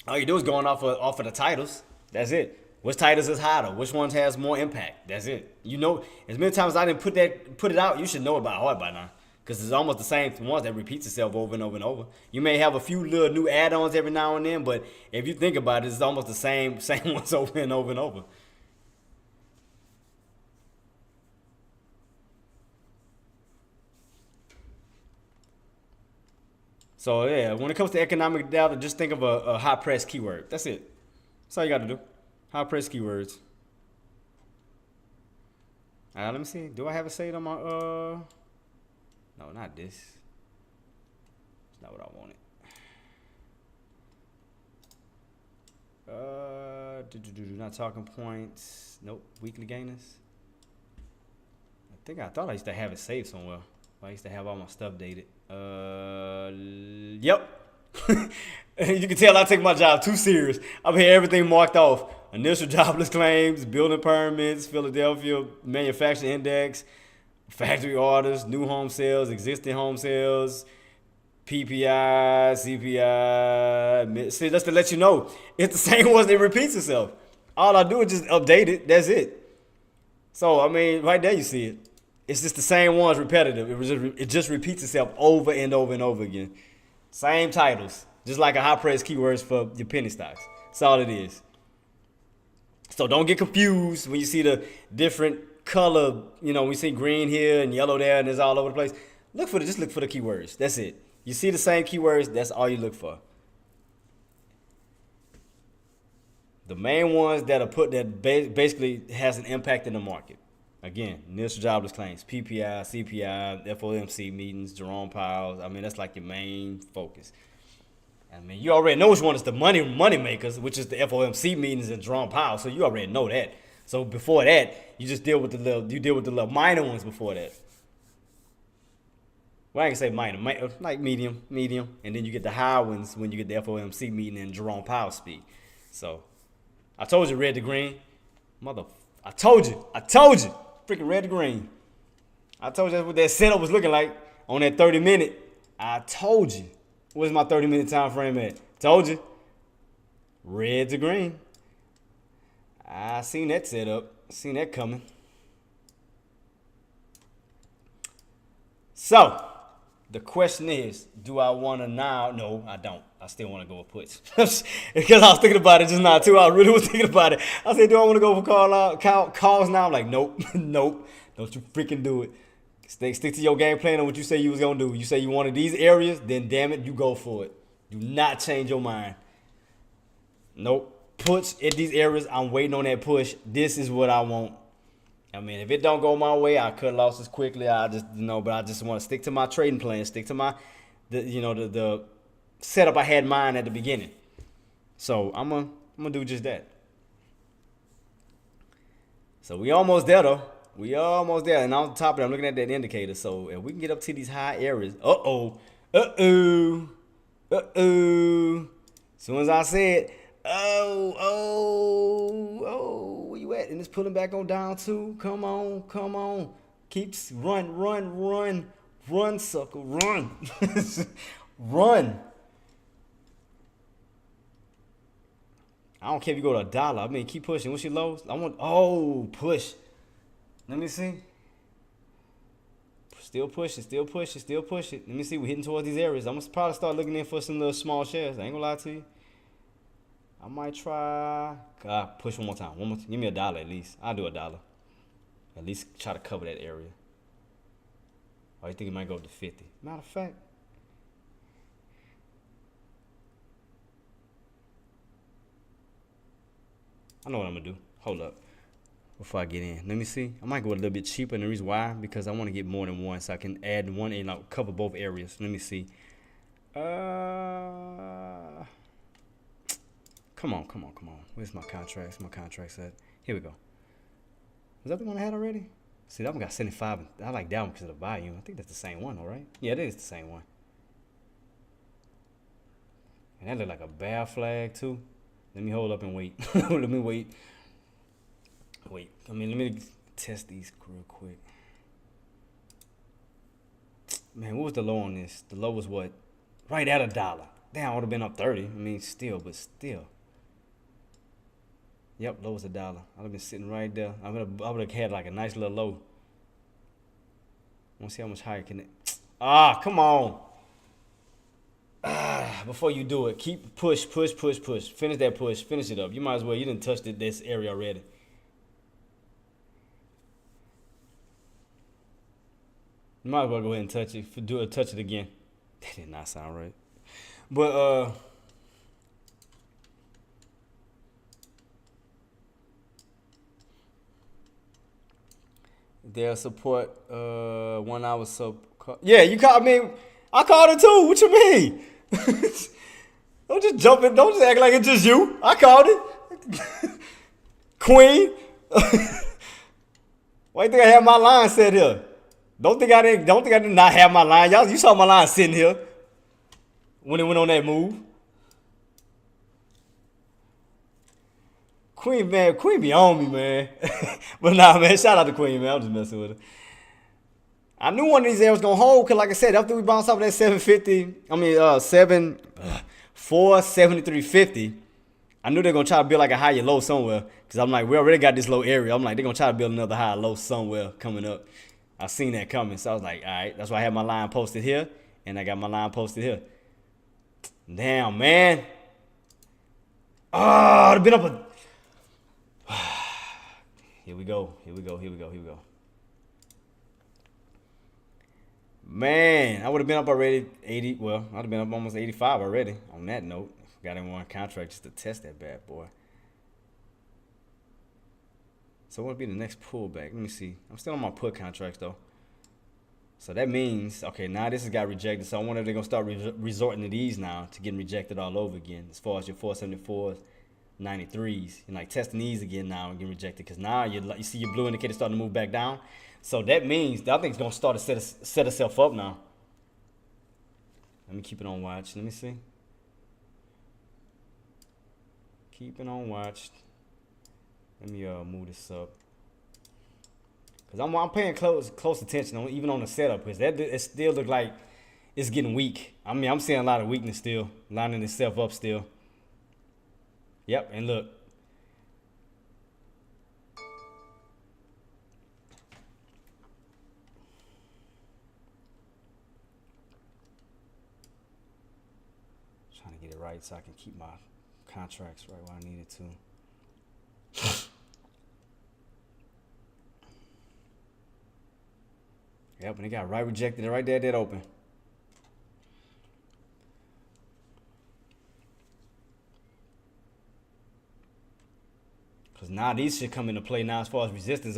All you do is going off of the titles. That's it. Which titles is hotter? Which ones has more impact? That's it. You know, as many times as I didn't put it out, you should know about heart by now. Because it's almost the same ones that repeats itself over and over and over. You may have a few little new add-ons every now and then, but if you think about it, it's almost the same ones over and over and over. So yeah, when it comes to economic data, just think of a high press keyword. That's it. That's all you got to do. High press keywords. All right, let me see. Do I have it saved on my No, not this. It's not what I wanted. Not talking points. Nope. Weekly gainers. I thought I used to have it saved somewhere. I used to have all my stuff dated. Yep. You can tell I take my job too serious. I've had everything marked off. Initial jobless claims, building permits, Philadelphia manufacturing index, factory orders, new home sales, existing home sales, PPI, CPI. See, that's to let you know it's the same ones that repeats itself. All I do is just update it. That's it. So, I mean, right there you see it. It's just the same ones repetitive. It just repeats itself over and over and over again. Same titles. Just like a high price keywords for your penny stocks. That's all it is. So don't get confused when you see the different color. You know, we see green here and yellow there and it's all over the place. Just look for the keywords. That's it. You see the same keywords, that's all you look for. The main ones that are put that basically has an impact in the market. Again, initial jobless claims, PPI, CPI, FOMC meetings, Jerome Powell. I mean, that's like your main focus. I mean, you already know which one is the money makers, which is the FOMC meetings and Jerome Powell. So you already know that. So before that, you just deal with the little minor ones before that. Well, I can say minor, like medium, and then you get the high ones when you get the FOMC meeting and Jerome Powell speak. So I told you, red to green, I told you, freaking red to green. I told you that's what that setup was looking like on that 30-minute. I told you. Where's my 30-minute time frame at? Told you. Red to green. I seen that setup. Seen that coming. So, the question is, do I want to now? No, I don't. I still want to go with puts. Because I was thinking about it just now, too. I really was thinking about it. I said, do I want to go for calls now? I'm like, nope. Nope. Don't you freaking do it. Stick to your game plan on what you say you was going to do. You say you wanted these areas, then damn it, you go for it. Do not change your mind. Nope. Puts at these areas, I'm waiting on that push. This is what I want. I mean, if it don't go my way, I cut losses quickly. I just, but I just want to stick to my trading plan, stick to my, the setup I had in mind at the beginning. So I'm gonna do just that. So we almost there though. We almost there, and on top of it, I'm looking at that indicator. So if we can get up to these high areas, as soon as I said, where you at? And it's pulling back on down too. Come on. Keeps run, sucker, run, run. I don't care if you go to $1. I mean, keep pushing. What's your lows? I want, push. Let me see. Still pushing. Let me see. We're hitting towards these areas. I'm going to probably start looking in for some little small shares. I ain't going to lie to you. I might try. Push one more time. Give me $1 at least. I'll do $1. At least try to cover that area. Or you think it might go up to 50? Matter of fact. I know what I'm going to do. Hold up. Before I get in, let me see. I might go a little bit cheaper, and the reason why, because I want to get more than one, so I can add one and cover both areas. Let me see. Come on. Where's my contracts? My contracts at? Here we go. Was that the one I had already? See, that one got 75. I like that one because of the volume. I think that's the same one, all right? Yeah, it is the same one. And that look like a bear flag too. Let me hold up and wait. Let me wait. Let me test these real quick. Man, what was the low on this? The low was what? Right at $1. Damn, I would have been up 30. I mean, still. Yep, low was $1. I'd have been sitting right there. I would have had like a nice little low. I want to see how much higher can it. Come on. Before you do it, keep push. Finish that push. Finish it up. You might as well. You didn't touch this area already. You might as well go ahead and touch it. Touch it again. That did not sound right. But their support 1 hour sub. Yeah, you called me. I called it too. What you mean? Don't just jump in. Don't just act like it's just you. I called it. Queen. Why you think I have my line set here? Don't think I did not have my line. You saw my line sitting here when it went on that move. Queen be on me, man. But nah, man, shout out to Queen, man. I'm just messing with her. I knew one of these areas was gonna hold, cause like I said, after we bounced off of that 473.50, I knew they're gonna try to build like a higher low somewhere. Cause I'm like, we already got this low area. I'm like, they're gonna try to build another high low somewhere coming up. I seen that coming, so I was like, all right. That's why I had my line posted here, and I got my line posted here. Damn, man. I've been up a. Here we go. Man, I would have been up already 80. Well, I'd have been up almost 85 already. On that note, got in one contract just to test that bad boy. So what would be the next pullback? Let me see. I'm still on my put contracts though. So that means, okay, now this has got rejected. So I wonder if they're going to start resorting to these now to getting rejected all over again. As far as your 474s, 93s. And like testing these again now and getting rejected. Because now you see your blue indicator starting to move back down. So that means I think it's going to start to set itself up now. Let me keep it on watch. Let me see. Keep it on watch. Let me move this up. Because I'm paying close attention, even on the setup. Because it still look like it's getting weak. I mean, I'm seeing a lot of weakness still, lining itself up still. Yep, and look. Trying to get it right so I can keep my contracts right where I need it to. Yep, and it got right rejected right there at that open. Because now these should come into play now as far as resistance,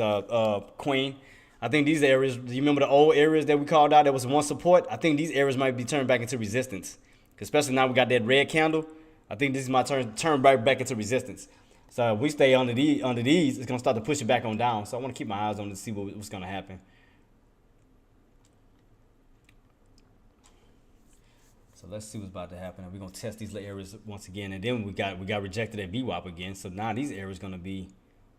Queen. I think these areas, do you remember the old areas that we called out that was one support? I think these areas might be turned back into resistance. Especially now we got that red candle. I think this is my turn right back into resistance. So if we stay under these, it's going to start to push it back on down. So I want to keep my eyes on it to see what's going to happen. So let's see what's about to happen. We're going to test these little areas once again. And then we got rejected at VWAP again. So now these areas going to be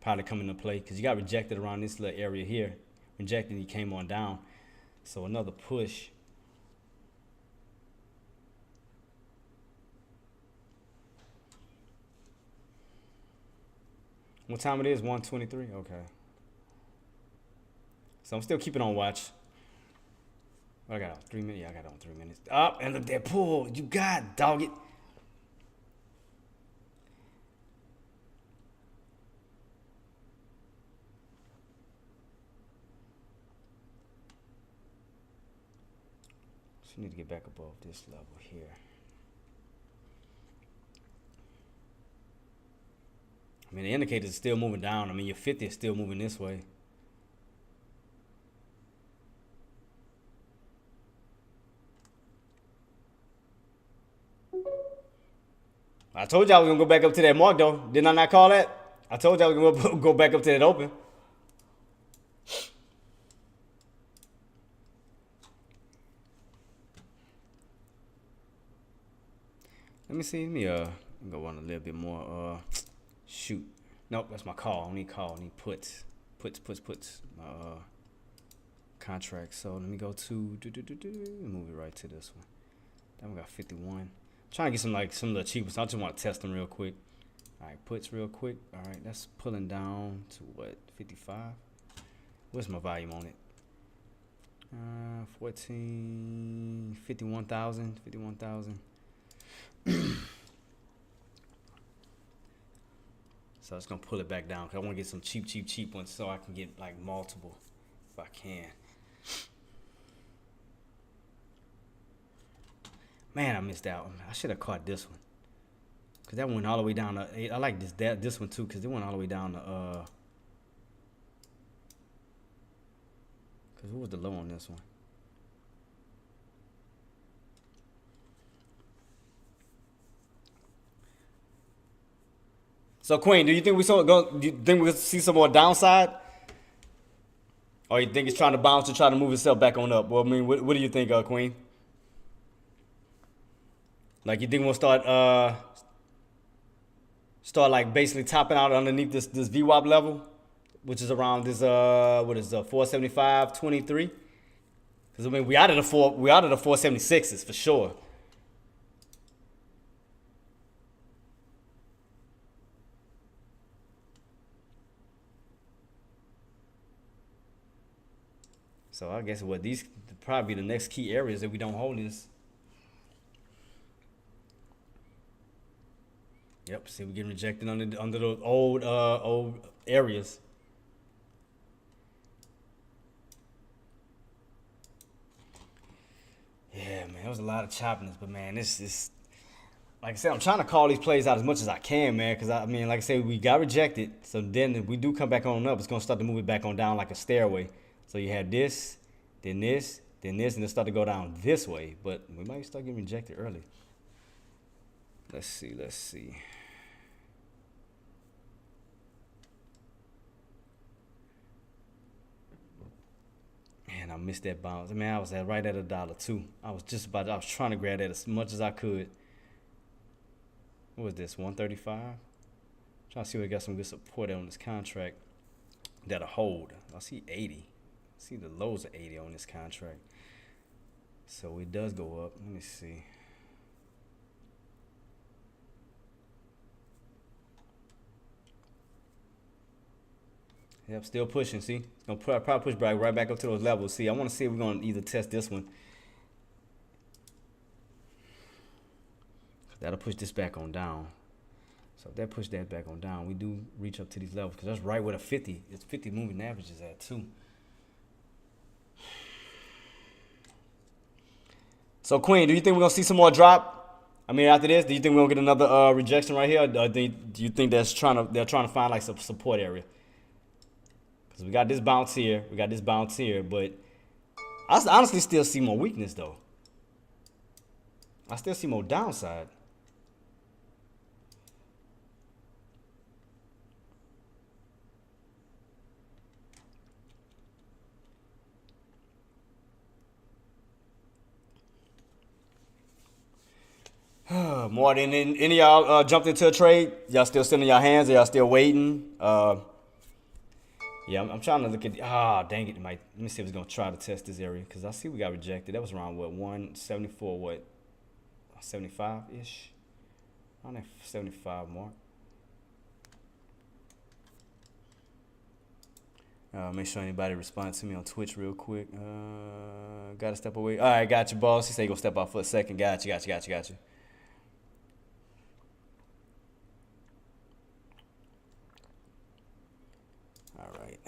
probably coming into play. Because you got rejected around this little area here. Rejected, you came on down. So another push. What time it is? 1:23? Okay. So I'm still keeping on watch. I got on 3 minutes. Yeah, I got on 3 minutes. Up and look that pull. You got dog it. So you need to get back above this level here. I mean, the indicator's still moving down. I mean, your 50 is still moving this way. I told y'all we was going to go back up to that mark, though. Didn't I not call that? I told y'all we was going to go back up to that open. Let me see. Let me go on a little bit more. Shoot. Nope, that's my call. I need call. I need puts. Puts. Contract. So let me go to move it right to this one. Then we got 51. Trying to get some of the cheapest. I just want to test them real quick. All right, puts real quick. All right, that's pulling down to what, 55? What's my volume on it? 14, 51,000, 51,000. So it's gonna pull it back down because I want to get some cheap ones so I can get like multiple if I can. Man, I missed out. I should have caught this one because that went all the way down to 8. I like this one too because it went all the way down to because what was the low on this one? So Queen, do you think we'll see some more downside, or you think it's trying to bounce to try to move itself back on up? Well, I mean, what do you think, Queen? Like, you think we'll start like basically topping out underneath this VWAP level, which is around this 475.23? Because I mean, we out of the 476s for sure. So I guess what these probably the next key areas that we don't hold is. Yep, see we getting rejected under the old areas. Yeah, man, there was a lot of choppiness, but man, this is like I said, I'm trying to call these plays out as much as I can, man, because I mean, like I said, we got rejected. So then if we do come back on up, it's gonna start to move it back on down like a stairway. So you had this, then this, and it start to go down this way. But we might start getting rejected early. Let's see. Man, I missed that bounce. I mean, I was right at $1 too. I was trying to grab that as much as I could. What was this, 135? Trying to see if we got some good support on this contract that'll hold. I see 80. I see the lows of 80 on this contract. So it does go up. Let me see. Yep, still pushing. See, it's gonna probably push right back up to those levels. See, I want to see if we're gonna either test this one. That'll push this back on down. So if that push that back on down, we do reach up to these levels because that's right where the 50. It's 50 moving averages at too. So Queen, do you think we're gonna see some more drop? I mean, after this, do you think we're gonna get another rejection right here? Or do you think they're trying to find like some support area? Because we got this bounce here, but I honestly still see more weakness though. I still see more downside. More than any of y'all jumped into a trade? Y'all still sitting in your hands? Or y'all still waiting? Yeah, I'm trying to look at. Dang it! Let me see if it's gonna try to test this area because I see we got rejected. That was around what 174, what 75 ish, around that 75 mark. Make sure anybody responds to me on Twitch real quick. Gotta step away. All right, got you, boss. He said he gonna step out for a second. Got you. All right.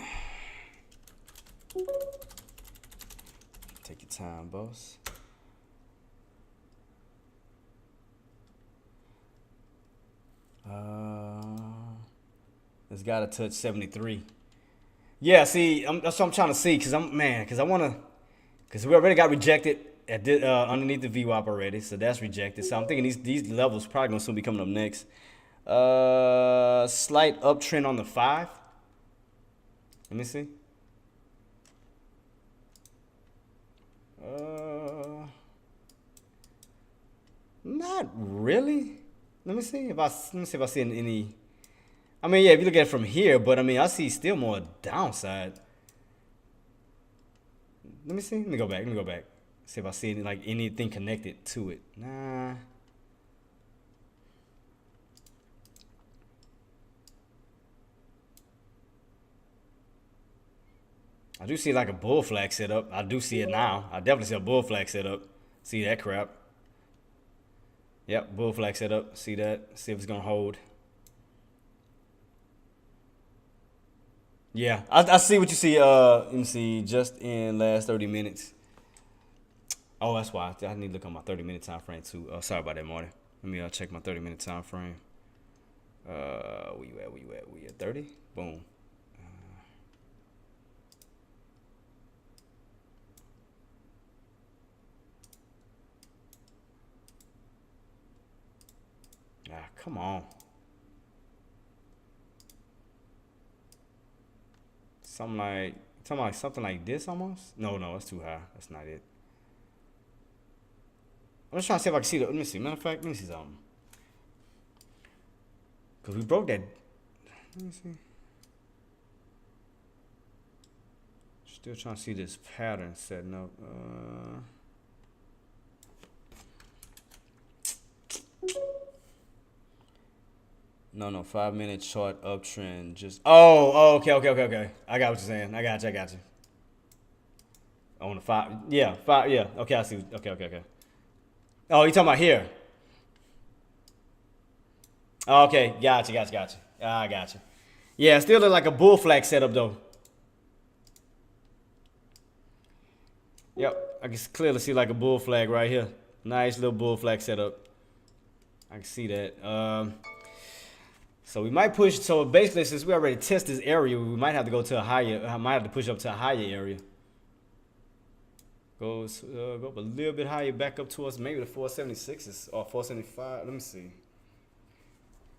Take your time, boss. It's gotta touch 73. Yeah, see, that's what I'm trying to see, because we already got rejected at underneath the VWAP already, so that's rejected. So I'm thinking these levels probably gonna soon be coming up next. Slight uptrend on the 5. Let me see. Not really. Let me see if I see any. I mean, yeah, if you look at it from here, but I mean, I see still more downside. Let me see. Let me go back. See if I see anything connected to it. Nah. I do see like a bull flag set up. I do see it now. I definitely see a bull flag set up. See that crap. Yep, bull flag set up. See that. See if it's gonna hold. Yeah, I see what you see. Let me see. Just in last 30 minutes. Oh, that's why I need to look on my 30-minute time frame too. Sorry about that, Marty. Let me check my 30-minute time frame. Where you at? We at 30? Boom. Come on. Something like this almost? No, that's too high. That's not it. I'm just trying to see if I can see let me see. Matter of fact, let me see something. Because we broke that. Let me see. Still trying to see this pattern setting up. No, 5-minute chart uptrend. Just okay. I got what you're saying. I got you. On the 5, yeah. Okay, I see. Okay. Oh, you talking about here? Okay, got you. I got you. Yeah, still look like a bull flag setup though. Yep, I can clearly see like a bull flag right here. Nice little bull flag setup. I can see that. So we might push. So basically, since we already tested this area, we might have to go to a higher. I might have to push up to a higher area. Go up a little bit higher, back up towards maybe the 476s or 475. Let me see.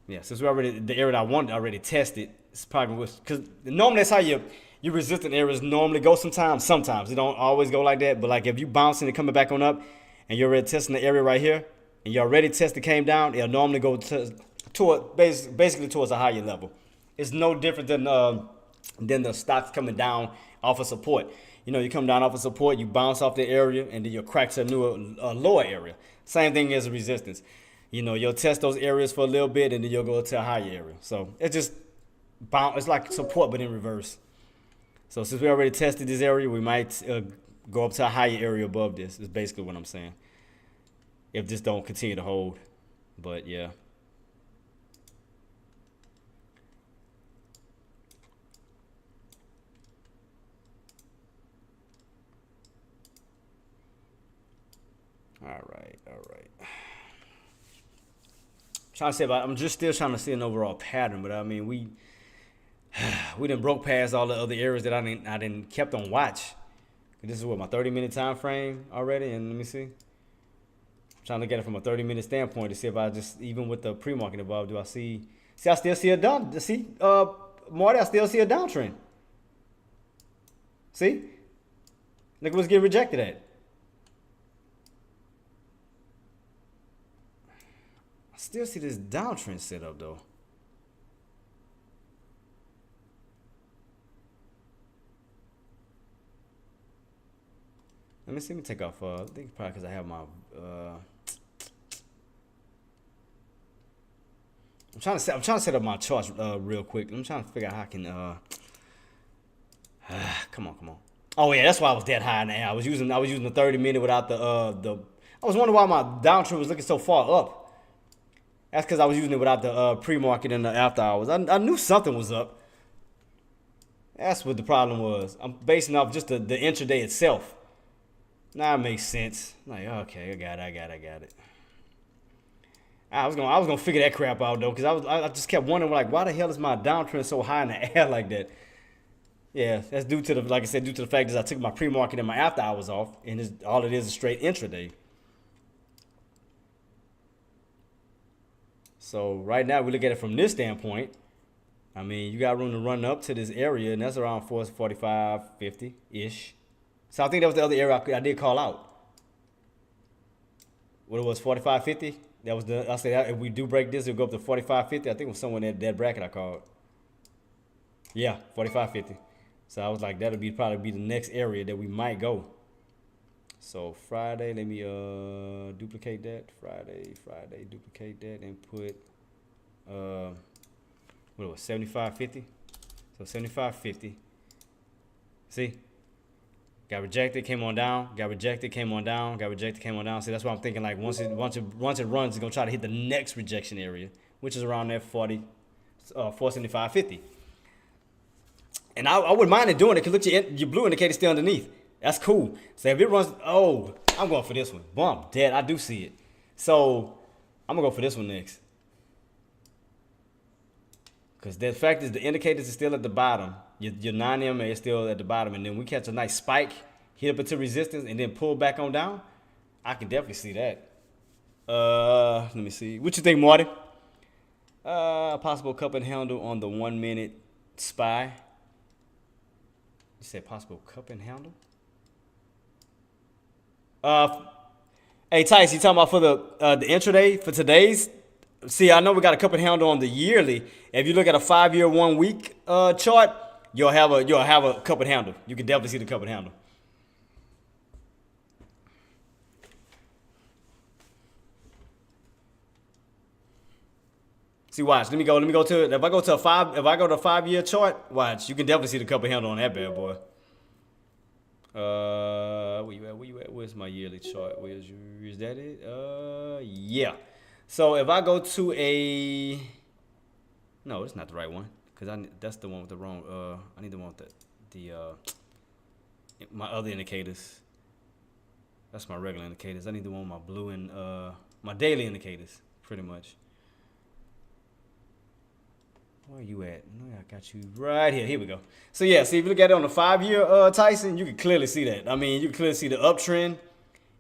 Yeah, since we already the area I wanted already tested, it's probably because normally that's how your resistant areas normally go. Sometimes it don't always go like that. But like if you bouncing and coming back on up, and you're already testing the area right here, and you already tested came down, it'll normally go toward basically towards a higher level. It's no different than the stocks coming down off of support. You know, you come down off of support, you bounce off the area, and then you'll crack to a new lower area. Same thing as resistance. You know, you'll test those areas for a little bit, and then you'll go to a higher area. So it's just bounce. It's like support, but in reverse. So since we already tested this area, we might go up to a higher area above this. Is basically what I'm saying. If this don't continue to hold, but yeah. All right. Trying to say I'm just still trying to see an overall pattern, but I mean we done broke past all the other areas that I didn't kept on watch. This is what, my 30-minute time frame already, and let me see. I'm trying to look at it from a 30-minute standpoint to see if I just, even with the pre-market involved, do I see I still see a down. See, Marty, I still see a downtrend. See, look what's getting rejected at. Still see this downtrend set up though. Let me take off. I think probably because I have my. I'm trying to set up my charts real quick. I'm trying to figure out how I can. Come on. Oh yeah, that's why I was that high now. I was using the 30-minute without the. I was wondering why my downtrend was looking so far up. That's because I was using it without the pre-market and the after hours. I knew something was up. That's what the problem was. I'm basing off just the intraday itself. Now it makes sense. Like, okay, I got it. I was gonna figure that crap out though, because I just kept wondering, like, why the hell is my downtrend so high in the air like that? Yeah, that's due to like I said, due to the fact that I took my pre-market and my after hours off, and all it is straight intraday. So right now we look at it from this standpoint. I mean, you got room to run up to this area, and that's around 445.50 ish. So I think that was the other area I did call out. What it was, 45.50. That was I said if we do break this, it'll go up to 45.50. I think it was somewhere in that bracket I called. Yeah, 45.50. So I was like, that'll probably be the next area that we might go. So Friday, let me duplicate that. Friday, duplicate that and put what was 75.50. So 75.50. See, got rejected, came on down. Got rejected, came on down. Got rejected, came on down. See, that's why I'm thinking, like once it runs, it's gonna try to hit the next rejection area, which is around that 475.50. And I wouldn't mind it doing it, because look, your blue indicator still underneath. That's cool. So if it runs, I'm going for this one. Bump, dead. I do see it. So I'm gonna go for this one next. Because the fact is the indicators are still at the bottom. Your 9MA is still at the bottom. And then we catch a nice spike, hit up into resistance, and then pull back on down. I can definitely see that. Let me see. What you think, Marty? Possible cup and handle on the 1 minute SPY. You said possible cup and handle? Hey, Tice, you talking about for the intraday for today's? See, I know we got a cup and handle on the yearly. If you look at a 5-year, 1 week chart, you'll have a cup and handle. You can definitely see the cup and handle. See, watch. Let me go to it. If I go to a 5-year chart, watch. You can definitely see the cup and handle on that bad boy. Where you at? Where's my yearly chart? Is that it? Yeah. So if I go to no, it's not the right one, because that's the one with the wrong. I need the one with my other indicators. That's my regular indicators. I need the one with my blue and my daily indicators, pretty much. Where are you at? No, I got you right here. Here we go. So yeah, see, if you look at it on the 5-year Tyson, you can clearly see that. I mean, you can clearly see the uptrend.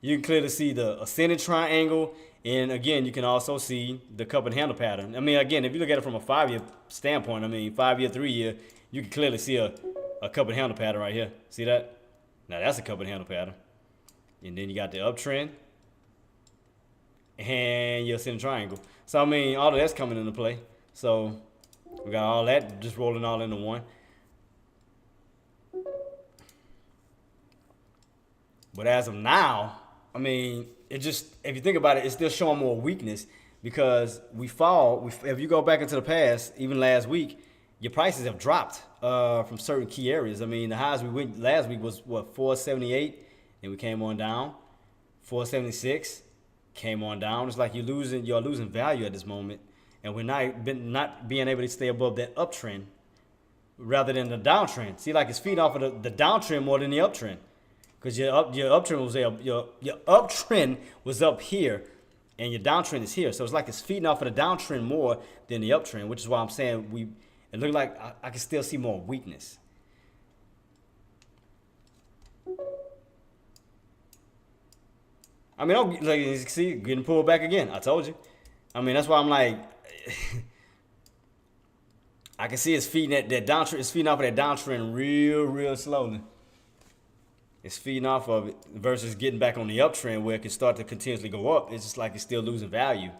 You can clearly see the ascending triangle. And again, you can also see the cup and handle pattern. I mean, again, if you look at it from a 5-year standpoint, I mean, 5-year, 3-year, you can clearly see a cup and handle pattern right here. See that? Now that's a cup and handle pattern. And then you got the uptrend and your ascending triangle. So I mean, all of that's coming into play. So we got all that just rolling all into one. But as of now, I mean, it just, if you think about it, it's still showing more weakness because we fall. If you go back into the past, even last week, your prices have dropped from certain key areas. I mean, the highs we went last week was what, 478, and we came on down. 476 came on down. It's like you're losing value at this moment, and we're not being able to stay above that uptrend rather than the downtrend. See, like it's feeding off of the downtrend more than the uptrend. Because your uptrend was there, your uptrend was up here, and your downtrend is here. So it's like it's feeding off of the downtrend more than the uptrend, which is why I'm saying it looked like I can still see more weakness. I mean, like you can see, getting pulled back again. I told you. I mean, that's why I'm like, I can see it's feeding that downtrend. It's feeding off of that downtrend real slowly. It's feeding off of it versus getting back on the uptrend where it can start to continuously go up. It's just like it's still losing value.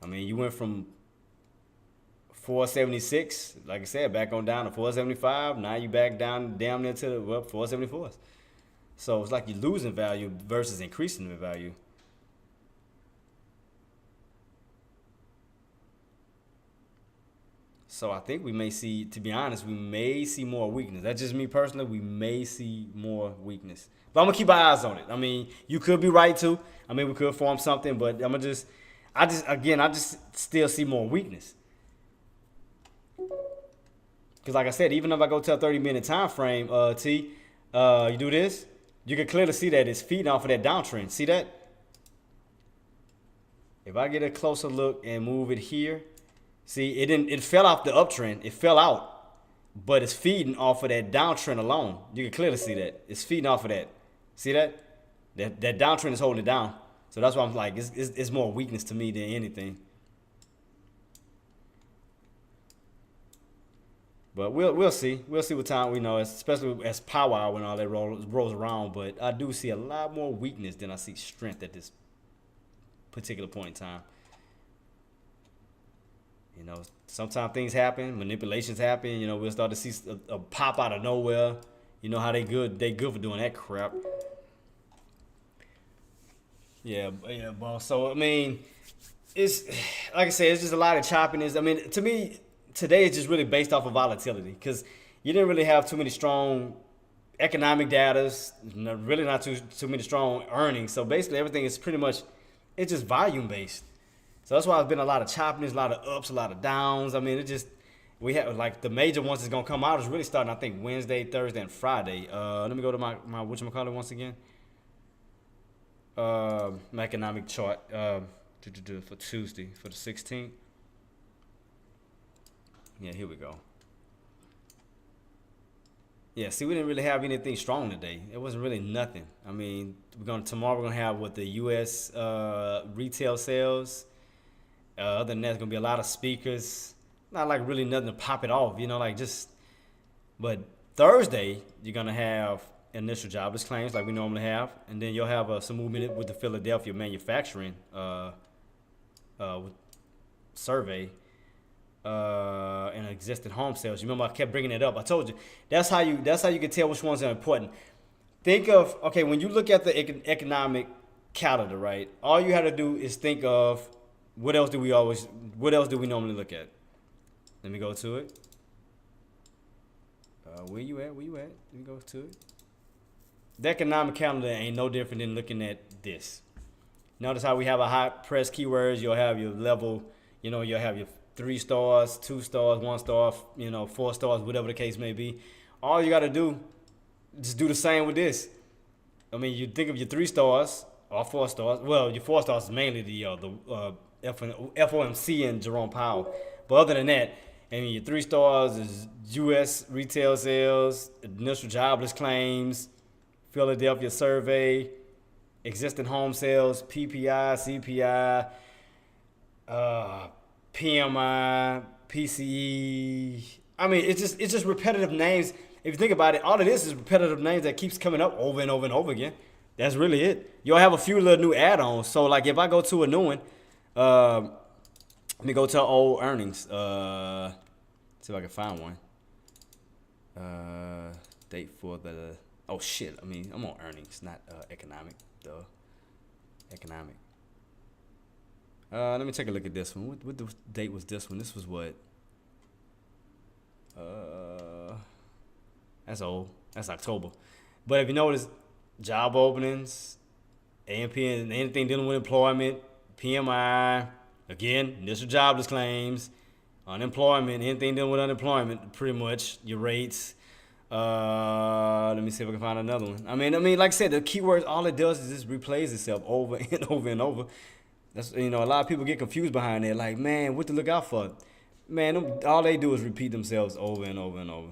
I mean, you went from 476, like I said, back on down to 475. Now you back down damn near to the 474s. So it's like you're losing value versus increasing the value. So I think we may see, to be honest, we may see more weakness. That's just me personally. We may see more weakness. But I'm going to keep our eyes on it. I mean, you could be right too. I mean, we could form something, but I just still see more weakness. Because like I said, even if I go to a 30-minute time frame, you do this, you can clearly see that it's feeding off of that downtrend. See that? If I get a closer look and move it here, see, it fell off the uptrend. It fell out, but it's feeding off of that downtrend alone. You can clearly see that. It's feeding off of that. See that? That downtrend is holding it down. So that's why I'm like, it's more weakness to me than anything. But we'll see. We'll see what time we know, especially as power hour when all that rolls around. But I do see a lot more weakness than I see strength at this particular point in time. You know, sometimes things happen, manipulations happen. You know, we'll start to see a pop out of nowhere. You know how they good for doing that crap. Yeah, boss. So I mean, it's like I said, it's just a lot of choppiness. I mean, to me, today is just really based off of volatility because you didn't really have too many strong economic data, really not too many strong earnings. So basically, everything is pretty much it's just volume based. So that's why there's been a lot of choppiness, a lot of ups, a lot of downs. I mean, we have like the major ones that's gonna come out is really starting, I think, Wednesday, Thursday, and Friday. Let me go to my whatchamacallit once again. My economic chart for Tuesday, for the 16th. Yeah, here we go. Yeah, see, we didn't really have anything strong today. It wasn't really nothing. I mean, tomorrow we're gonna have what the U.S. Retail sales. Other than that, there's gonna be a lot of speakers. Not like really nothing to pop it off, you know, like just. But Thursday, you're gonna have initial jobless claims like we normally have, and then you'll have some movement with the Philadelphia manufacturing survey and existing home sales. You remember I kept bringing it up. I told you that's how you can tell which ones are important. Think of when you look at the economic calendar, right? All you have to do is think of what else do we normally look at? Let me go to it. Where you at? Let me go to it. The economic calendar ain't no different than looking at this. Notice how we have a high press keywords. You'll have your level, you'll have your 3 stars, 2 stars, 1 star, 4 stars, whatever the case may be. All you got to do, just do the same with this. I mean, you think of your 3 stars or 4 stars. Well, your 4 stars is mainly the FOMC and Jerome Powell. But other than that, I mean, your 3 stars is U.S. retail sales, initial jobless claims, Philadelphia survey, existing home sales, PPI, CPI, PMI, PCE. I mean, it's just repetitive names. If you think about it, all of this is repetitive names that keeps coming up over and over and over again. That's really it. You'll have a few little new add-ons. So, like, if I go to a new one, let me go to old earnings. See if I can find one. Date for the Oh shit! I mean, I'm on earnings, not economic. Duh. Economic. Let me take a look at this one. What the date was this one? This was what? That's old. That's October. But if you notice, job openings, AMP, and anything dealing with employment, PMI, again, initial jobless claims, unemployment, anything dealing with unemployment, pretty much your rates. Let me see if I can find another one. I mean, like I said, the keywords, all it does is just replays itself over and over and over. That's, a lot of people get confused behind that. Like, man, what to look out for? Man, all they do is repeat themselves over and over and over.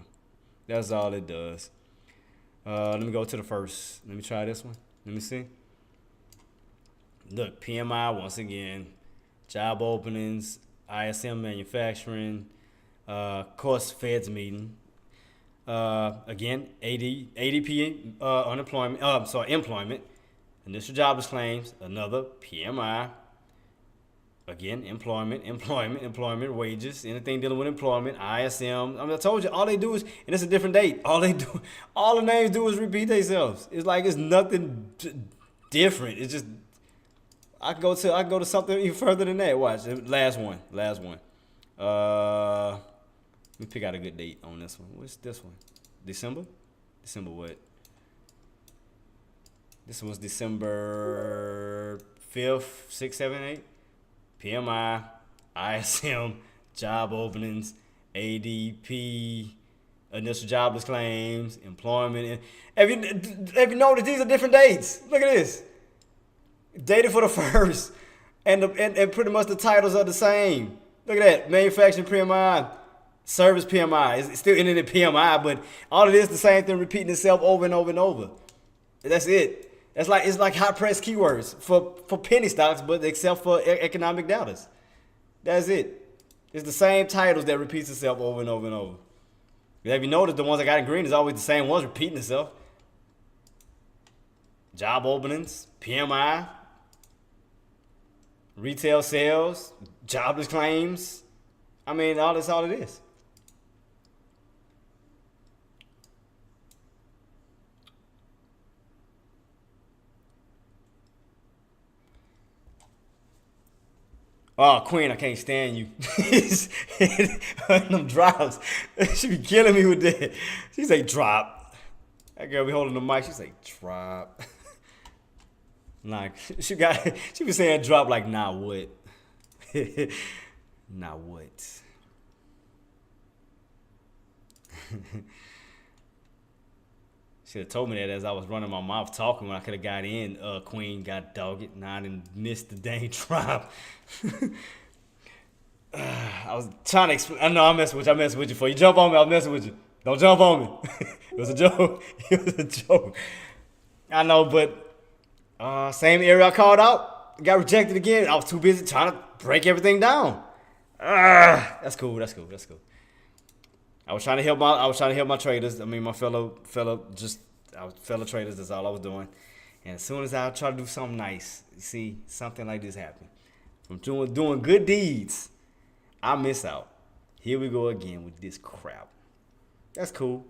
That's all it does. Let me go to the first. Let me try this one. Let me see. Look, PMI once again, job openings, ISM manufacturing, course Fed's meeting. Again, ADP unemployment. Employment. Initial jobless claims. Another PMI. Again, employment, wages, anything dealing with employment, ISM. I told you, all they do is, and it's a different date. All the names do is repeat themselves. It's like it's nothing different. It's just, I can go to something even further than that. Watch, last one. Let me pick out a good date on this one. What's this one? December what? This was December 5th, 6th, 7th, 8th. PMI, ISM, job openings, ADP, initial jobless claims, employment. Have you noticed these are different dates? Look at this. Dated for the first, and pretty much the titles are the same. Look at that. Manufacturing PMI, service PMI. It's still ending in PMI, but all it is the same thing repeating itself over and over and over. That's it. It's like hot press keywords for penny stocks, but except for economic doubters. That's it. It's the same titles that repeats itself over and over and over. Have you noticed the ones I got in green is always the same ones repeating itself? Job openings, PMI, retail sales, jobless claims. I mean, that's all it is. Oh, Queen, I can't stand you. Them drops. She be killing me with that. She say drop. That girl be holding the mic. She say drop. Like, she be saying drop like, nah, what? Nah, what? Should have told me that as I was running my mouth talking when I could have got in. Queen got dogged. Nah, I didn't miss the dang drop. I was trying to explain. I know I messed with you. Before you jump on me, I was messing with you. Don't jump on me. It was a joke. I know, but same area I called out. Got rejected again. I was too busy trying to break everything down. That's cool. I was trying to help my traders. I mean, my fellow traders. That's all I was doing. And as soon as I try to do something nice, you see something like this happen. From doing good deeds, I miss out. Here we go again with this crap. That's cool.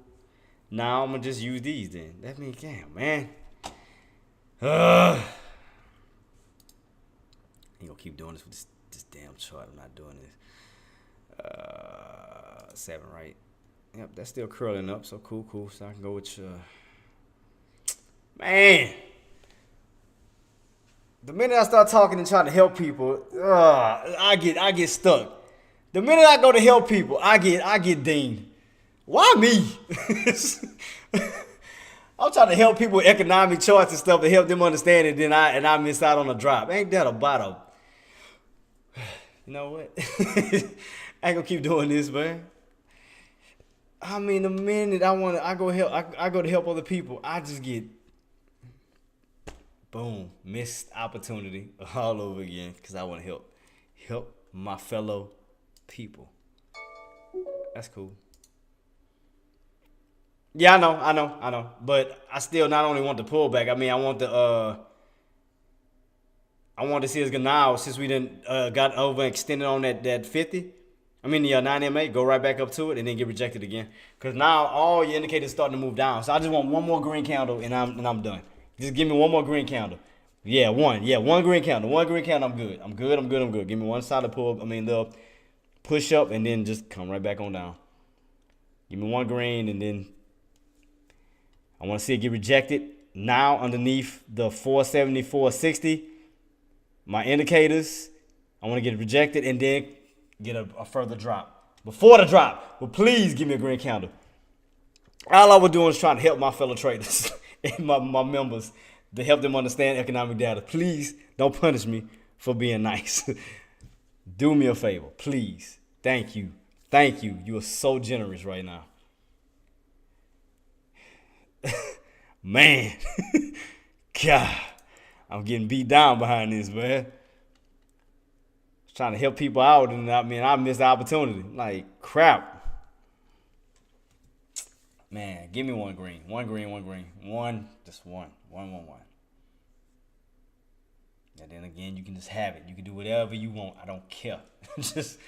Now I'm gonna just use these then. That means, damn, man. You gonna keep doing this with this damn chart? I'm not doing this. 7, right? Yep, that's still curling up, so cool. So I can go with man. The minute I start talking and trying to help people, I get stuck. The minute I go to help people, I get dinged. Why me? I'm trying to help people with economic charts and stuff to help them understand it, and I miss out on a drop. Ain't that about a? You know what? I ain't gonna keep doing this, man. I mean, the minute I go to help other people, I just get boom, missed opportunity all over again because I want to help my fellow people. That's cool. Yeah, I know. But I still not only want the pullback. I mean, I want to see us go now since we didn't got overextended on that 50. I mean the 9MA, go right back up to it and then get rejected again. Cause now all your indicators starting to move down. So I just want one more green candle and I'm done. Just give me one more green candle. Yeah, one. Yeah, one green candle. One green candle. I'm good. I'm good. I'm good. I'm good. Give me one solid pull. I mean the push up and then just come right back on down. Give me one green and then I want to see it get rejected. Now underneath the 470, 460, my indicators, I want to get it rejected and then get a further drop. Before the drop, but please give me a green candle. All I was doing is trying to help my fellow traders and my members to help them understand economic data. Please don't punish me for being nice. Do me a favor, please. Thank you. Thank you. You are so generous right now. Man, God, I'm getting beat down behind this, man. Trying to help people out, and I missed the opportunity. Like, crap. Man, give me one green. One green, one green. One, just one. One. And then again, you can just have it. You can do whatever you want. I don't care. Just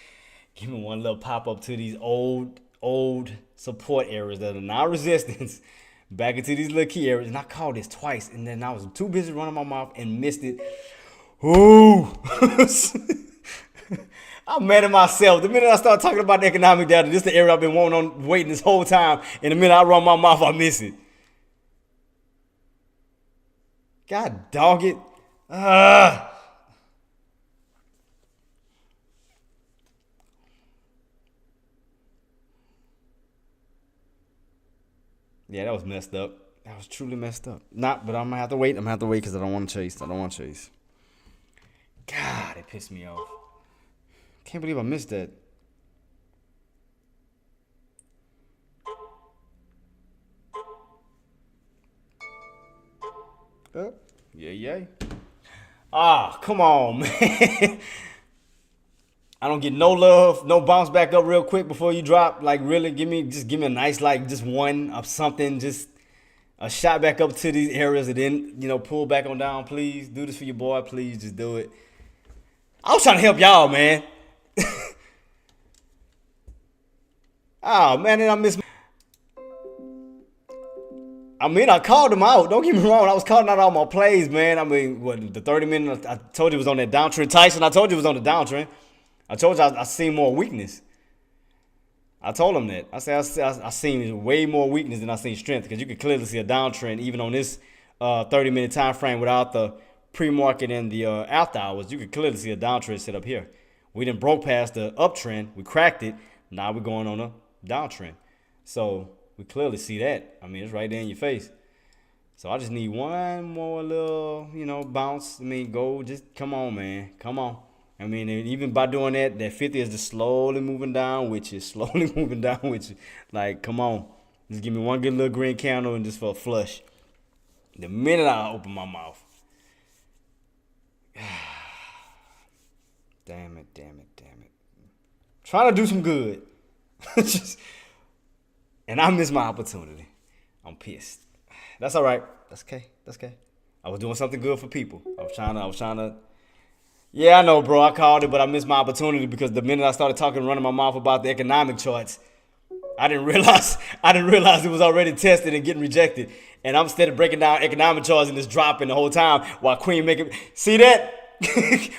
give me one little pop up to these old support areas that are now resistance. Back into these little key areas, and I called this twice, and then I was too busy running my mouth and missed it. Ooh. I'm mad at myself. The minute I start talking about the economic data, this is the area I've been waiting this whole time, and the minute I run my mouth, I miss it. God dog it. Yeah, that was messed up. That was truly messed up. But I'm gonna have to wait. Because I don't want to chase. God, it pissed me off. Can't believe I missed that. Yeah. Come on, man. I don't get no love, no bounce back up real quick before you drop. Like, really, give me a nice, like, just one of something, just a shot back up to these areas and then, pull back on down, please. Do this for your boy, please, just do it. I was trying to help y'all, man. Oh, man, then I missed. I called him out. Don't get me wrong. I was calling out all my plays, man. The 30 minutes, I told you it was on that downtrend. Tyson, I told you it was on the downtrend. I told you I seen more weakness. I told him that. I said I seen way more weakness than I seen strength, because you can clearly see a downtrend even on this 30-minute time frame without the pre-market and the after hours. You can clearly see a downtrend set up here. We didn't broke past the uptrend. We cracked it. Now we're going on a downtrend. So we clearly see that. It's right there in your face. So I just need one more little, bounce. Go. Just come on, man. Come on. Even by doing that 50 is just slowly moving down with you. Like, come on. Just give me one good little green candle and just for a flush. The minute I open my mouth. Damn it. Trying to do some good. And I missed my opportunity. I'm pissed. That's all right. That's okay. I was doing something good for people. I was trying to. Yeah, I know, bro. I called it, but I missed my opportunity because the minute I started talking, running my mouth about the economic charts, I didn't realize it was already tested and getting rejected. And I'm steady breaking down economic charts and it's dropping the whole time while Queen making. See that?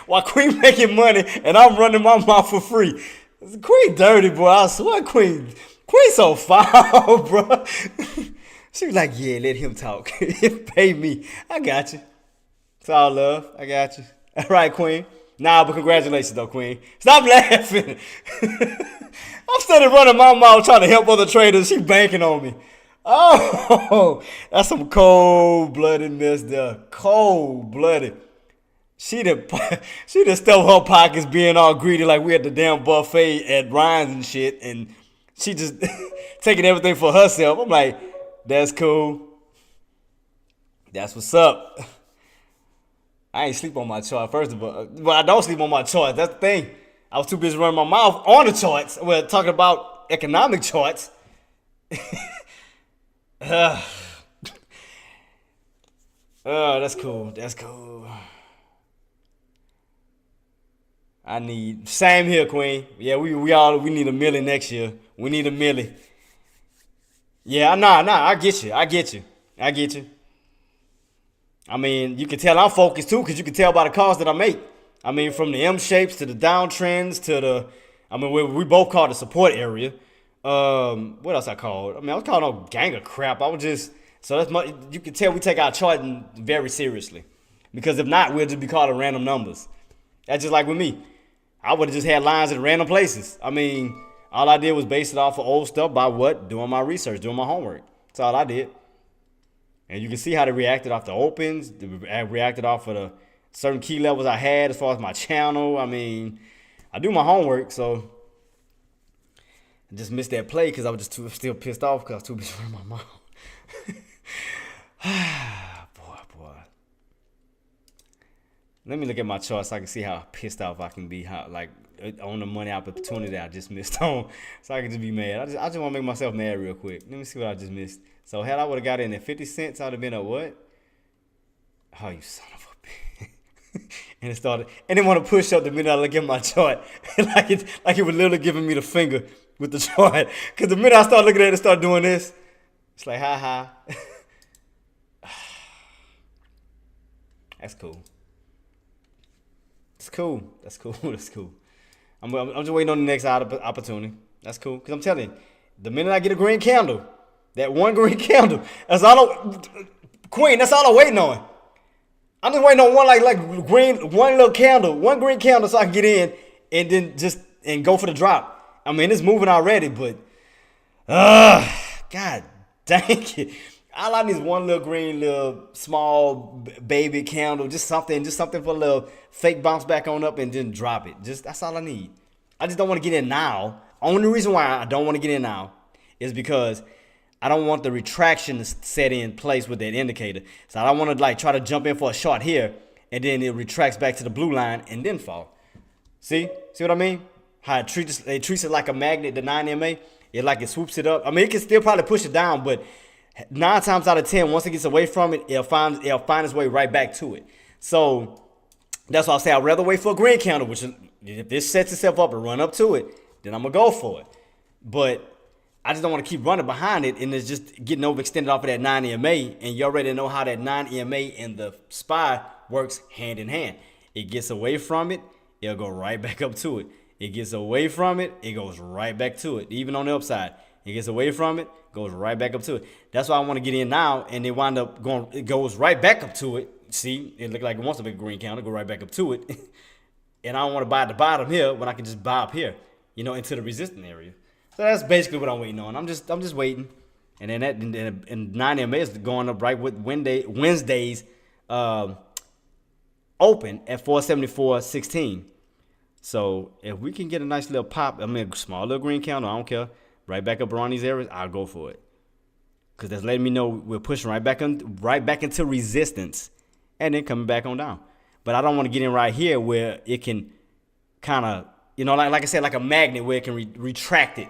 While Queen making money and I'm running my mouth for free. Queen dirty, boy. I swear, Queen so foul, bro. She was like, yeah, let him talk. Pay me. I got you. It's all love. I got you. All right, Queen. Nah, but congratulations, though, Queen. Stop laughing. I'm steady running my mouth trying to help other traders. She banking on me. Oh, that's some cold-blooded mess there. Cold-blooded. She done stuffed her pockets being all greedy like we at the damn buffet at Ryan's and shit. And she just taking everything for herself. I'm like, that's cool. That's what's up. I ain't sleep on my chart, first of all. Well, I don't sleep on my charts. That's the thing. I was too busy running my mouth on the charts. Well, talking about economic charts. That's cool. All I need same here, Queen. Yeah, we need a milli next year. We need a milli. Yeah, nah, I get you. I get you. I get you. I mean, you can tell I'm focused too, because you can tell by the calls that I make. I mean, from the M shapes to the downtrends to the, I mean, we both call it the support area. What else I called? I mean, I was calling no gang of crap. I was just, so that's my, you can tell we take our charting very seriously. Because if not, we'll just be calling random numbers. That's just like with me. I would have just had lines in random places. I mean, all I did was base it off of old stuff by what? Doing my research, doing my homework. That's all I did. And you can see how they reacted off the opens. They reacted off of the certain key levels I had as far as my channel. I mean, I do my homework, so I just missed that play because I was just still pissed off because I was too busy running my mouth. boy. Let me look at my chart so I can see how pissed off I can be, how like on the money opportunity that I just missed on, so I can just be mad. I just want to make myself mad real quick. Let me see what I just missed. So had I would have got in at 50 cents, I'd have been at what? Oh, you son of a bitch. And it started, and then want to push up the minute I look at my chart, like it was literally giving me the finger with the chart. Because the minute I start looking at it and start doing this, it's like ha. That's cool. It's cool. That's cool. That's cool. I'm just waiting on the next opportunity. That's cool. Because I'm telling you, the minute I get a green candle, that one green candle, that's all Queen, that's all I'm waiting on. I'm just waiting on one like green, one green candle so I can get in and then and go for the drop. I mean, it's moving already, but God dang it. All I need is one little green, little small baby candle, just something for a little fake bounce back on up and then drop it. That's all I need. I just don't want to get in now. Only reason why I don't want to get in now is because I don't want the retraction to set in place with that indicator. So I don't want to like try to jump in for a short here and then it retracts back to the blue line and then fall. See what I mean? How it treats it like a magnet, the 9MA. It swoops it up. I mean, it can still probably push it down, but 9 times out of 10, once it gets away from it, it'll find its way right back to it. So that's why I say I'd rather wait for a green candle, which is, if this sets itself up and run up to it, then I'm gonna go for it. But I just don't want to keep running behind it and it's just getting overextended off of that 9MA. And you already know how that 9MA and the SPY works hand in hand. It gets away from it, it'll go right back up to it. It gets away from it, it goes right back to it. Even on the upside, it gets away from it, goes right back up to it. That's why I want to get in now, and it wind up going. It goes right back up to it. See, it looked like it wants to be a green candle, go right back up to it. And I don't want to buy at the bottom here when I can just buy up here, into the resistance area. So that's basically what I'm waiting on. I'm just waiting, and then and 9MA is going up right with Wednesday's open at 474.16. So if we can get a nice little pop, I mean a small little green candle, I don't care, right back up around these areas, I'll go for it. Because that's letting me know we're pushing right back into resistance and then coming back on down. But I don't want to get in right here where it can kind of, like I said, like a magnet where it can retract it.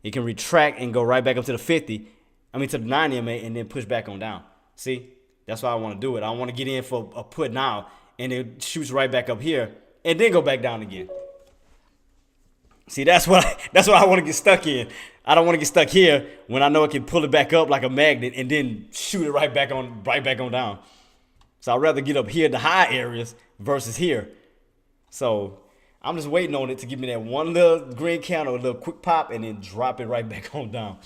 It can retract and go right back up to the 50, to the 9MA and then push back on down. See, that's why I want to do it. I want to get in for a put now and it shoots right back up here and then go back down again. See, that's what I want to get stuck in. I don't want to get stuck here when I know it can pull it back up like a magnet and then shoot it right back on down. So I'd rather get up here in the high areas versus here. So I'm just waiting on it to give me that one little green candle, a little quick pop, and then drop it right back on down.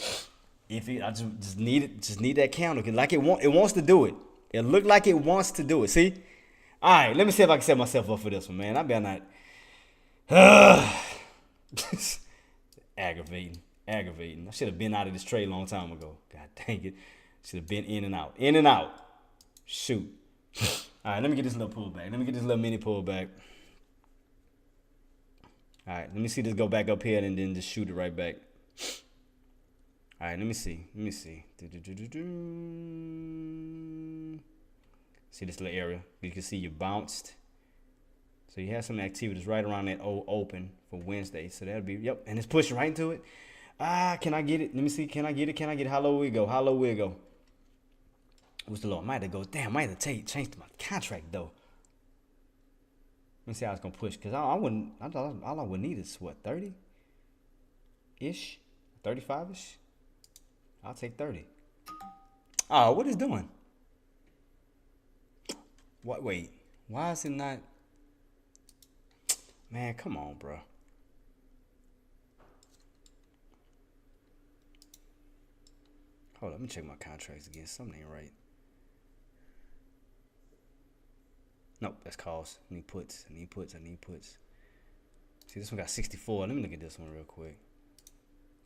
I just need that candle. Like it wants to do it. It looked like it wants to do it. See? All right, let me see if I can set myself up for this one, man. I better not. Aggravating. I should have been out of this trade a long time ago. God dang it. Should have been in and out. Shoot. All right, let me get this little pullback. Let me get this little mini pullback. All right, let me see this go back up here and then just shoot it right back. All right, let me see. See this little area? You can see you bounced. So you have some activities right around that open for Wednesday. So that'll be, yep, and it's pushing right into it. Can I get it? Let me see. Can I get it? How low will it go? What's the low? Might have to go. Damn, might have to change my contract though. me see how it's gonna push. Cause I wouldn't. I thought all I would need is what, 30-ish, 35-ish. I'll take 30. Oh, what is it doing? What? Wait. Why is it not? Man, come on, bro. Hold on, let me check my contracts again. Something ain't right. Nope, that's calls. I need puts. I need puts. See, this one got 64. Let me look at this one real quick.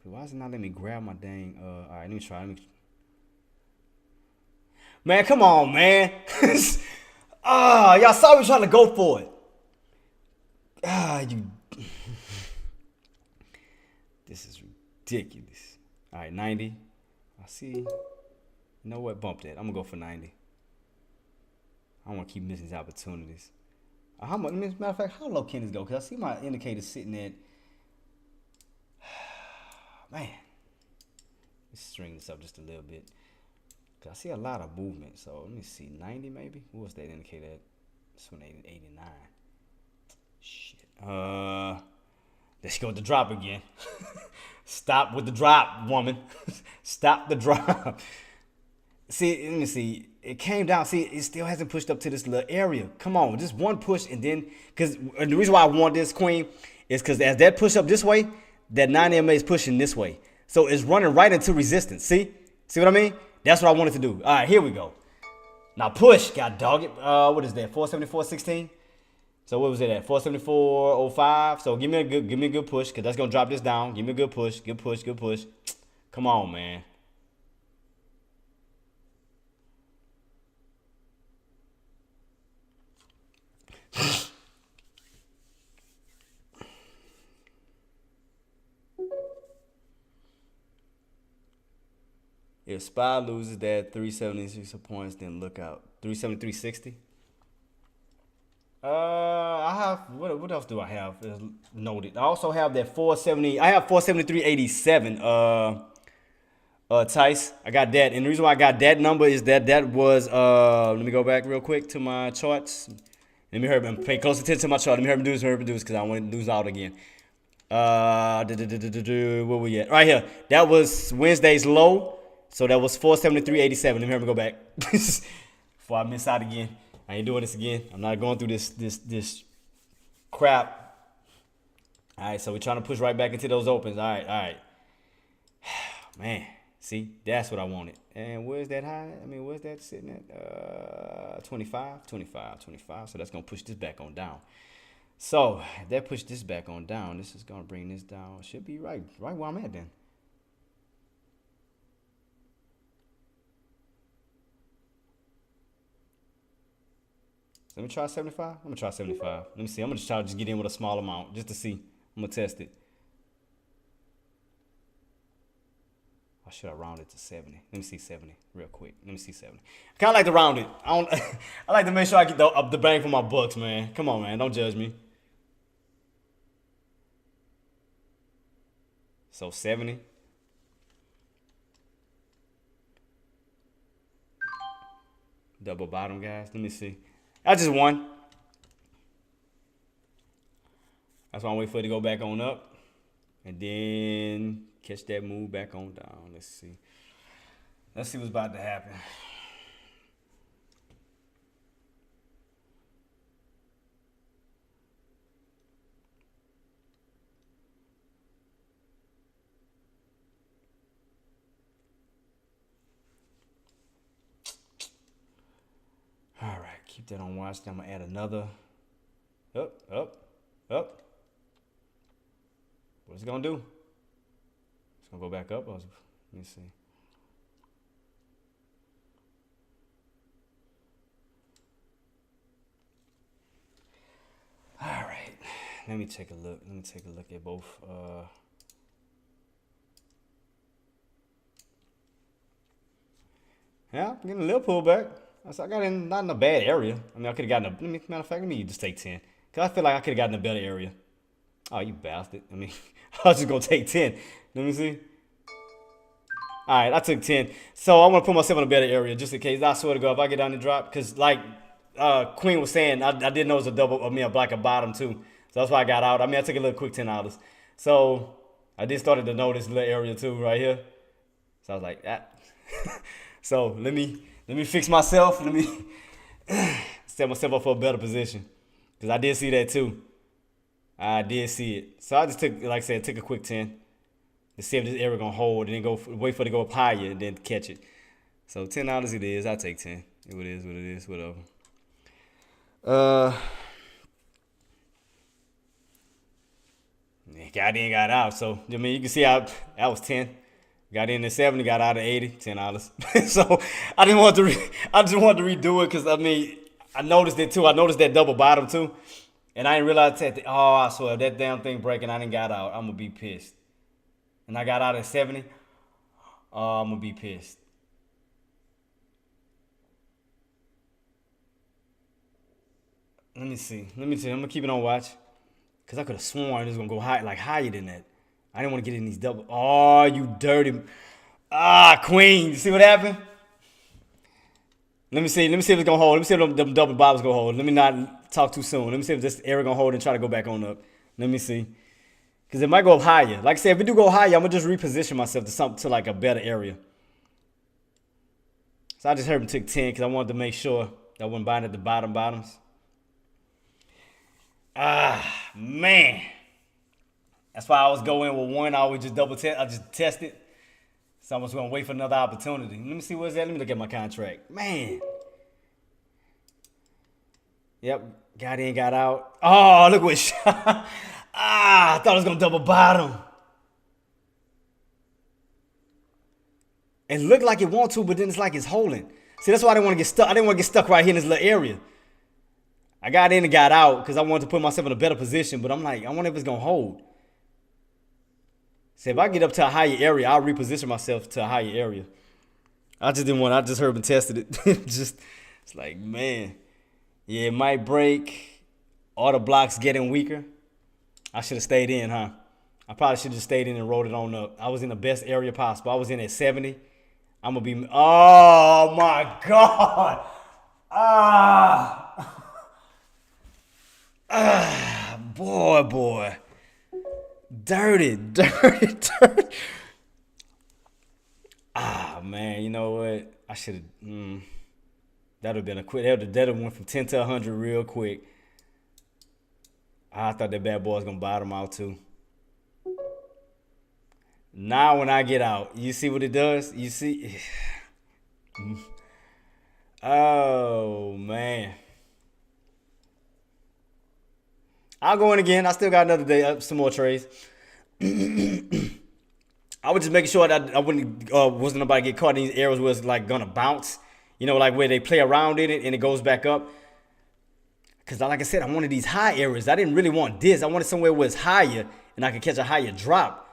Why is it not letting me grab my dang? All right, let me try. Man, come on, man. Y'all saw me trying to go for it. This is ridiculous. All right, 90. I see. You know what? Bump that. I'm gonna go for 90. I don't want to keep missing these opportunities. How much? Matter of fact, how low can this go? Because I see my indicator sitting at. Man, let's string this up just a little bit. Cause I see a lot of movement. So let me see, 90 maybe. What was that indicator at? This one 89. Shit. Let's go with the drop again. Stop with the drop, woman. Stop the drop. See, let me see. It came down. See, it still hasn't pushed up to this little area. Come on, just one push and then, because the reason why I want this, Queen, is because as that push up this way, that 9 EMA is pushing this way. So it's running right into resistance. See what I mean? That's what I wanted to do. All right, here we go. Now push, god dog it. What is that? 474.16. So what was it at? 474.05. So give me a good push, because that's gonna drop this down. Give me a good push. Come on, man. If SPY loses that 376 points, then look out. 373.60. I have what else do I have noted? I also have that 470. I have 473.87. Tice, I got that, and the reason why I got that number is that was let me go back real quick to my charts. Let me hurry and pay close attention to my chart. Let me hurry and do this because I don't want to lose out again. Where we at? Right here. That was Wednesday's low. So that was 473.87. Let me hurry and go back before I miss out again. I ain't doing this again. I'm not going through this crap. All right, so we're trying to push right back into those opens. All right. Man, see, that's what I wanted. And where's that high? I mean, where's that sitting at? 25. So that's going to push this back on down. So if that push this back on down, this is going to bring this down. Should be right where I'm at then. Let me try 75. I'm going to try 75. Let me see. I'm going to try to just get in with a small amount just to see. I'm going to test it. Or should I round it to 70? Let me see 70 real quick. Let me see 70. I kind of like to round it. I like to make sure I get the bang for my bucks, man. Come on, man. Don't judge me. So 70. Double bottom, guys. Let me see. I just won. That's why I'm waiting for it to go back on up. And then catch that move back on down. Let's see. Let's see what's about to happen. All right, keep that on watch. Then I'm gonna add another. Up. What's it gonna do? It's gonna go back up. Let me see. All right, let me take a look. At both. Yeah, I'm getting a little pullback. I got in not in a bad area. I mean, I could have gotten matter of fact, let me just take 10. Because I feel like I could have gotten a better area. Oh, you bastard. I mean, I was just going to take 10. Let me see. All right, I took 10. So I want to put myself in a better area just in case. I swear to God, if I get down and drop. Because, like, Queen was saying, I didn't know it was a double, a black at bottom too. So that's why I got out. I mean, I took a little quick $10. So I did started to know this little area too right here. So I was like, ah. So let me fix myself. Let me set myself up for a better position. Because I did see that too. I did see it. So I just took, like I said, took a quick 10 to see if this area gonna hold and then wait for it to go up higher and then catch it. So $10 it is. I take 10. It is what it is. Whatever. Got in, got out. So I mean, you can see how that was 10. Got in at 70, got out at 80, $10. So I just wanted to redo it because I mean I noticed it too. I noticed that double bottom too, and I didn't realize that. Oh, I swear that damn thing breaking. I didn't got out. I'm gonna be pissed. And I got out at 70. Oh, I'm gonna be pissed. Let me see. I'm gonna keep it on watch. Cause I could have sworn it was gonna go higher than that. I didn't want to get in these double. Oh, you dirty. Queen. You see what happened? Let me see if it's gonna hold. Let me see if them double bobs gonna hold. Let me not talk too soon. Let me see if this area gonna hold and try to go back on up. Let me see. Cause it might go up higher. Like I said, if it do go higher, I'm gonna just reposition myself to like a better area. So I just heard him take 10 because I wanted to make sure that I wasn't buying at the bottoms. Man. That's why I always go in with one. I always just double test. I just test it. So I'm just going to wait for another opportunity. Let me see what's that. Let me look at my contract. Man. Yep. Got in, got out. Oh, look what shot. I thought it was going to double bottom. It looked like it want to, but then it's like it's holding. See, that's why I didn't want to get stuck. I didn't want to get stuck right here in this little area. I got in and got out because I wanted to put myself in a better position, but I'm like, I wonder if it's going to hold. So if I get up to a higher area, I'll reposition myself to a higher area. I just didn't want, I just heard and tested it. It's like, man, yeah, it might break. All the blocks getting weaker. I should have stayed in, huh? I probably should have just stayed in and rolled it on up. I was in the best area possible. I was in at 70. I'm going to be, oh my God. Boy. Dirty. Man, you know what? I should have, that would have been a quick, that would have went from 10 to 100 real quick. I thought that bad boy was going to bottom out too. Now when I get out, you see what it does? You see? Oh, man. I'll go in again. I still got another day, some more trades. I was just making sure that I wasn't nobody get caught in these areas where it's like gonna bounce. You know, like where they play around in it and it goes back up. Because like I said, I wanted these high areas. I didn't really want this. I wanted somewhere where it's higher and I could catch a higher drop.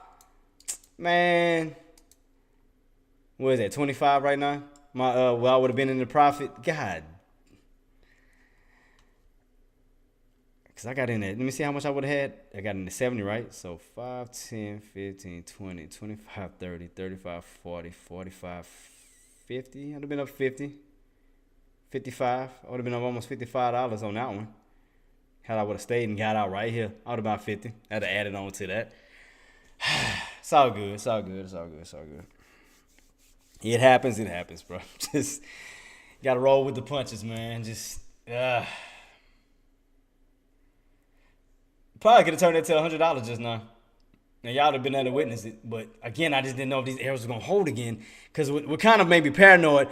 Man. What is that, 25 right now? I would have been in the profit. God. Because I got in there. Let me see how much I would have had. I got in the 70, right? So 5, 10, 15, 20, 25, 30, 35, 40, 45, 50. I'd have been up 50. 55. I would have been up almost $55 on that one. Had I would have stayed and got out right here, I would have about 50. I'd have added on to that. It's all good. It happens, bro. Just gotta roll with the punches, man. Probably could have turned that to $100 just now. Now, y'all have been able to witness it. But, again, I just didn't know if these areas were going to hold again. Because what kind of made me paranoid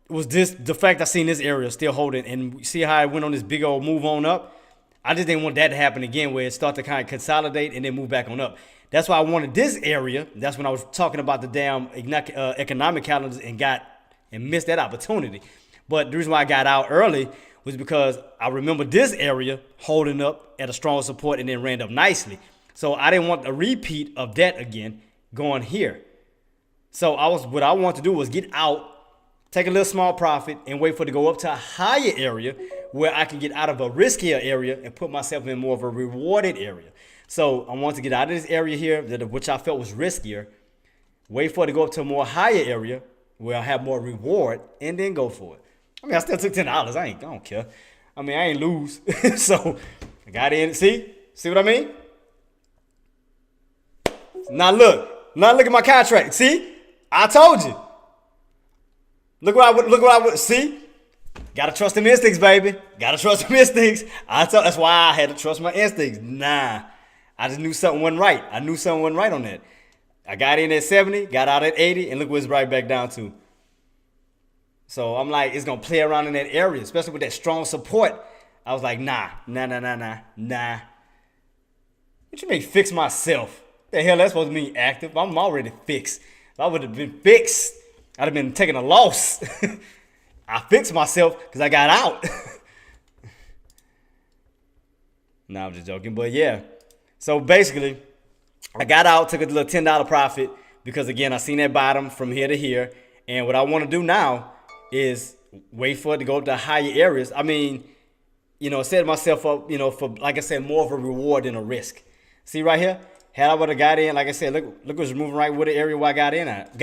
was the fact I seen this area still holding. And see how it went on this big old move on up? I just didn't want that to happen again where it start to kind of consolidate and then move back on up. That's why I wanted this area. That's when I was talking about the damn economic calendars and missed that opportunity. But the reason why I got out early was because I remember this area holding up at a strong support and then ran up nicely. So I didn't want a repeat of that again going here. So what I wanted to do was get out, take a little small profit, and wait for it to go up to a higher area where I can get out of a riskier area and put myself in more of a rewarded area. So I wanted to get out of this area here, which I felt was riskier, wait for it to go up to a more higher area where I have more reward, and then go for it. I mean, I still took $10. I don't care. I mean, I ain't lose. So I got in. See what I mean? Now look at my contract. See, I told you. Look what I would see. Gotta trust them instincts, baby. Gotta trust them instincts. That's why I had to trust my instincts. Nah, I just knew something wasn't right. I knew something wasn't right on that. I got in at 70, got out at 80, and look what it's right back down to. So I'm like, it's gonna play around in that area, especially with that strong support. I was like, nah. What you mean fix myself? The hell that's supposed to mean active? I'm already fixed. If I would have been fixed, I'd have been taking a loss. I fixed myself because I got out. Nah, I'm just joking. But yeah. So basically, I got out, took a little $10 profit because, again, I seen that bottom from here to here. And what I want to do now is wait for it to go up to higher areas. I mean, set myself up, for, like I said, more of a reward than a risk. See right here? Had I would have got in, like I said, look what's moving right with the area where I got in at. I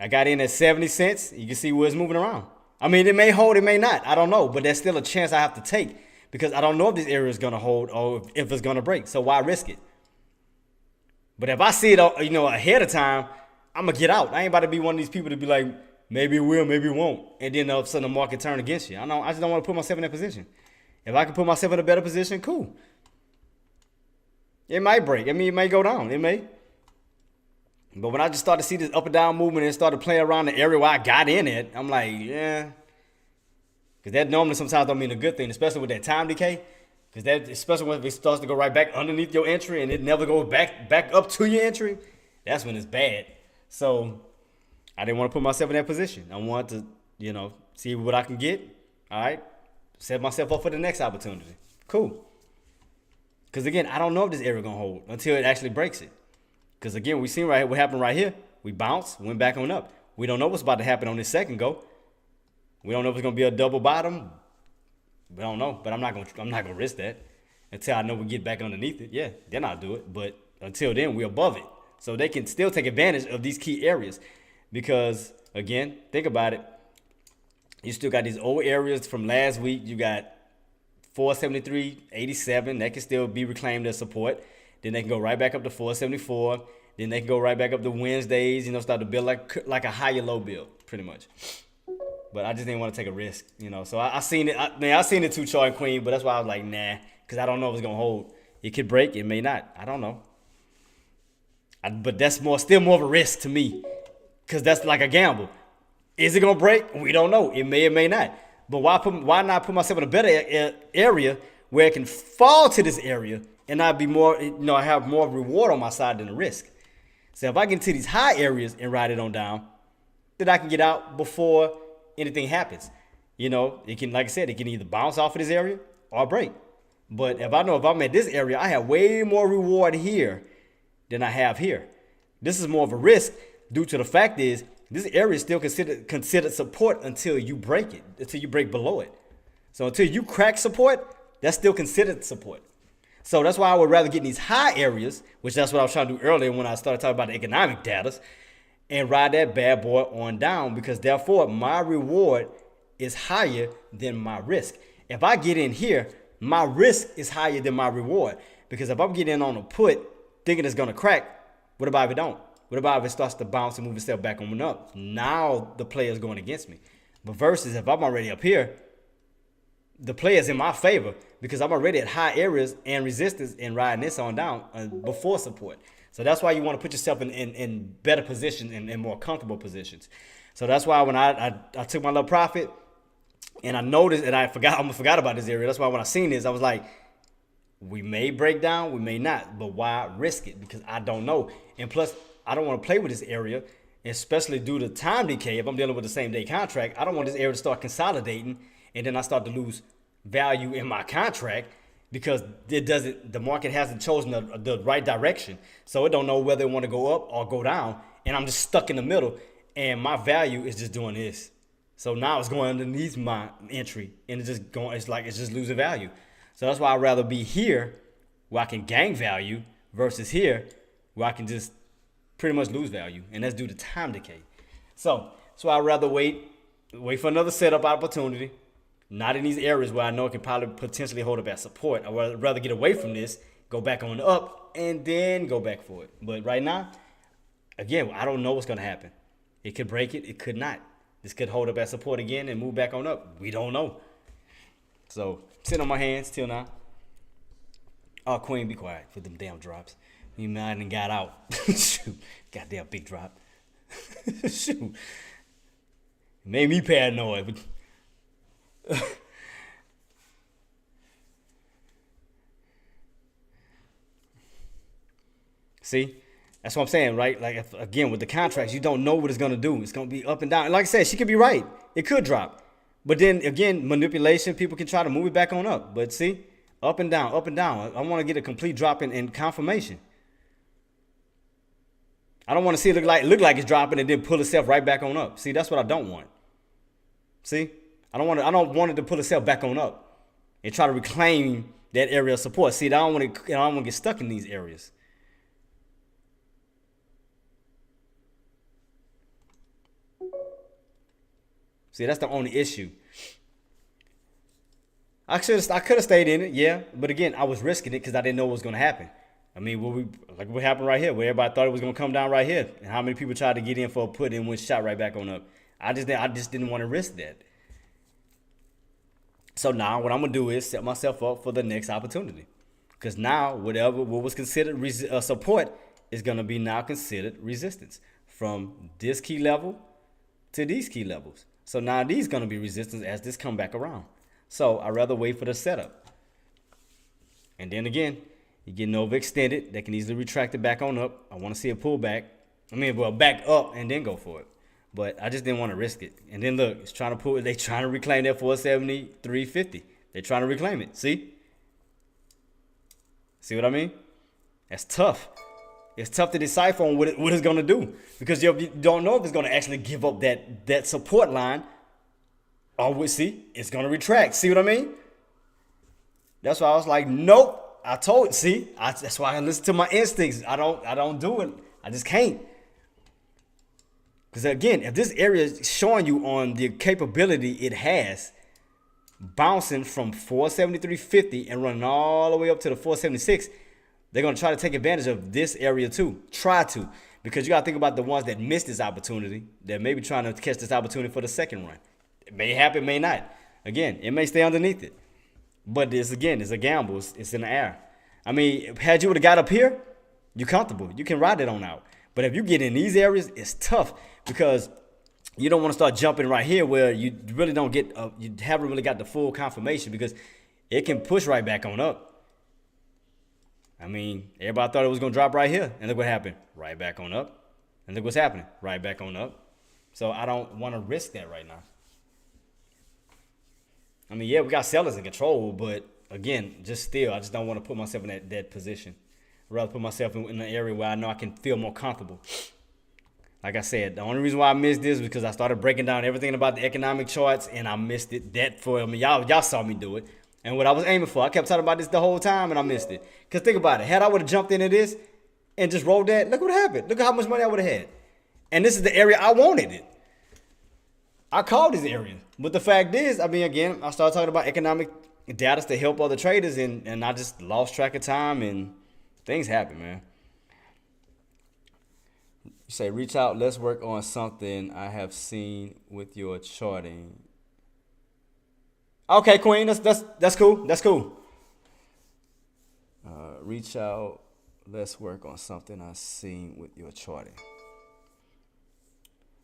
got in at 70 cents. You can see where it's moving around. I mean, it may hold, it may not. I don't know. But there's still a chance I have to take because I don't know if this area is going to hold or if it's going to break. So why risk it? But if I see it, ahead of time, I'm going to get out. I ain't about to be one of these people to be like, maybe it will, maybe it won't. And then all of a sudden the market turn against you. I just don't want to put myself in that position. If I can put myself in a better position, cool. It might break. I mean, it may go down. It may. But when I just started to see this up and down movement and started playing around the area where I got in it, I'm like, yeah. Because that normally sometimes don't mean a good thing, especially with that time decay. Because that, especially when it starts to go right back underneath your entry and it never goes back up to your entry, that's when it's bad. So I didn't want to put myself in that position. I wanted to, see what I can get. All right. Set myself up for the next opportunity. Cool. Because, again, I don't know if this area going to hold until it actually breaks it. Because, again, we seen right here what happened right here. We bounced, went back on up. We don't know what's about to happen on this second go. We don't know if it's going to be a double bottom. We don't know. But I'm not gonna risk that until I know we get back underneath it. Yeah, then I'll do it. But until then, we're above it. So they can still take advantage of these key areas. Because, again, think about it. You still got these old areas from last week. You got 473.87, that can still be reclaimed as support. Then they can go right back up to 474. Then they can go right back up to Wednesdays, start to build like a higher low build, pretty much. But I just didn't want to take a risk, So I seen it. I seen it too, Chart Queen, but that's why I was like, nah, because I don't know if it's gonna hold. It could break, it may not. I don't know. But that's still more of a risk to me, because that's like a gamble. Is it gonna break? We don't know. It may or may not. But why not put myself in a better area where it can fall to this area and I'd be more, I have more reward on my side than the risk. So if I get into these high areas and ride it on down, then I can get out before anything happens. It can, like I said, it can either bounce off of this area or break. But if I'm at this area, I have way more reward here than I have here. This is more of a risk due to the fact is this area is still considered support until you break it, until you break below it. So until you crack support, that's still considered support. So that's why I would rather get in these high areas, which that's what I was trying to do earlier when I started talking about the economic data, and ride that bad boy on down, because therefore my reward is higher than my risk. If I get in here, my risk is higher than my reward, because if I'm getting in on a put thinking it's going to crack, what about if it don't? What about if it starts to bounce and move itself back on up? Now the player is going against me. But versus if I'm already up here, the play is in my favor because I'm already at high areas and resistance and riding this on down before support. So that's why you want to put yourself in better positions and more comfortable positions. So that's why when I took my little profit and I noticed and I almost forgot about this area. That's why when I seen this, I was like, we may break down, we may not, but why risk it? Because I don't know. And plus, I don't want to play with this area, especially due to time decay. If I'm dealing with the same day contract, I don't want this area to start consolidating and then I start to lose value in my contract because the market hasn't chosen the right direction. So it don't know whether it want to go up or go down. And I'm just stuck in the middle and my value is just doing this. So now it's going underneath my entry and it's just losing value. So that's why I'd rather be here where I can gain value versus here where I can just pretty much lose value. And that's due to time decay. So I'd rather wait Wait for another setup opportunity. Not in these areas where I know it can probably potentially hold up at support. I would rather get away from this, go back on the up, and then go back for it. But right now, again, I don't know what's going to happen. It could break it. It could not. This could hold up at support again and move back on up. We don't know. So, sitting on my hands till now. Oh, Queen, be quiet for them damn drops. You mind and got out. Shoot. Goddamn big drop. Shoot. Made me paranoid. See? That's what I'm saying, right? Like, again, with the contracts, you don't know what it's going to do. It's going to be up and down. And like I said, she could be right. It could drop. But then, again, manipulation, people can try to move it back on up. But see? Up and down, up and down. I want to get a complete drop in confirmation. I don't want to see it look like it's dropping and then pull itself right back on up. See, that's what I don't want. See? I don't want it to pull itself back on up and try to reclaim that area of support. See, I don't want to get stuck in these areas. See, that's the only issue. I could have stayed in it, yeah. But again, I was risking it because I didn't know what was going to happen. I mean, what happened right here, where everybody thought it was going to come down right here. And how many people tried to get in for a put and went shot right back on up. I just didn't want to risk that. So now what I'm going to do is set myself up for the next opportunity. Because now what was considered support is going to be now considered resistance. From this key level to these key levels. So now these going to be resistance as this come back around. So I'd rather wait for the setup. And then again, you're getting overextended. They can easily retract it back on up. I want to see a pullback. Back up and then go for it. But I just didn't want to risk it. And then look, it's trying to they trying to reclaim that 473.50. They're trying to reclaim it. See? See what I mean? That's tough. It's tough to decipher on what it's going to do. Because you don't know if it's going to actually give up that support line. Or see, it's going to retract. See what I mean? That's why I was like, nope. I told, see, that's why I listen to my instincts. I don't do it. I just can't. Because again, if this area is showing you on the capability it has, bouncing from 473.50 and running all the way up to the 476, they're going to try to take advantage of this area too. Try to. Because you got to think about the ones that missed this opportunity, that may be trying to catch this opportunity for the second run. It may happen, may not. Again, it may stay underneath it. But it's a gamble. It's in the air. I mean, had you would have got up here, you're comfortable. You can ride it on out. But if you get in these areas, it's tough because you don't want to start jumping right here where you really don't get, you haven't really got the full confirmation because it can push right back on up. I mean, everybody thought it was going to drop right here. And look what happened. Right back on up. And look what's happening. Right back on up. So I don't want to risk that right now. I mean, yeah, we got sellers in control, but again, I just don't want to put myself in that position. I'd rather put myself in an area where I know I can feel more comfortable. Like I said, the only reason why I missed this was because I started breaking down everything about the economic charts, and I missed it. Y'all saw me do it. And what I was aiming for, I kept talking about this the whole time, and I missed it. Because think about it. Had I would have jumped into this and just rolled that, look what happened. Look at how much money I would have had. And this is the area I wanted it. I called this area. But the fact is, I mean, again, I started talking about economic data to help other traders, and I just lost track of time, and things happen, man. You say, reach out, let's work on something I have seen with your charting. Okay, Queen, that's cool. That's cool. Reach out, let's work on something I've seen with your charting.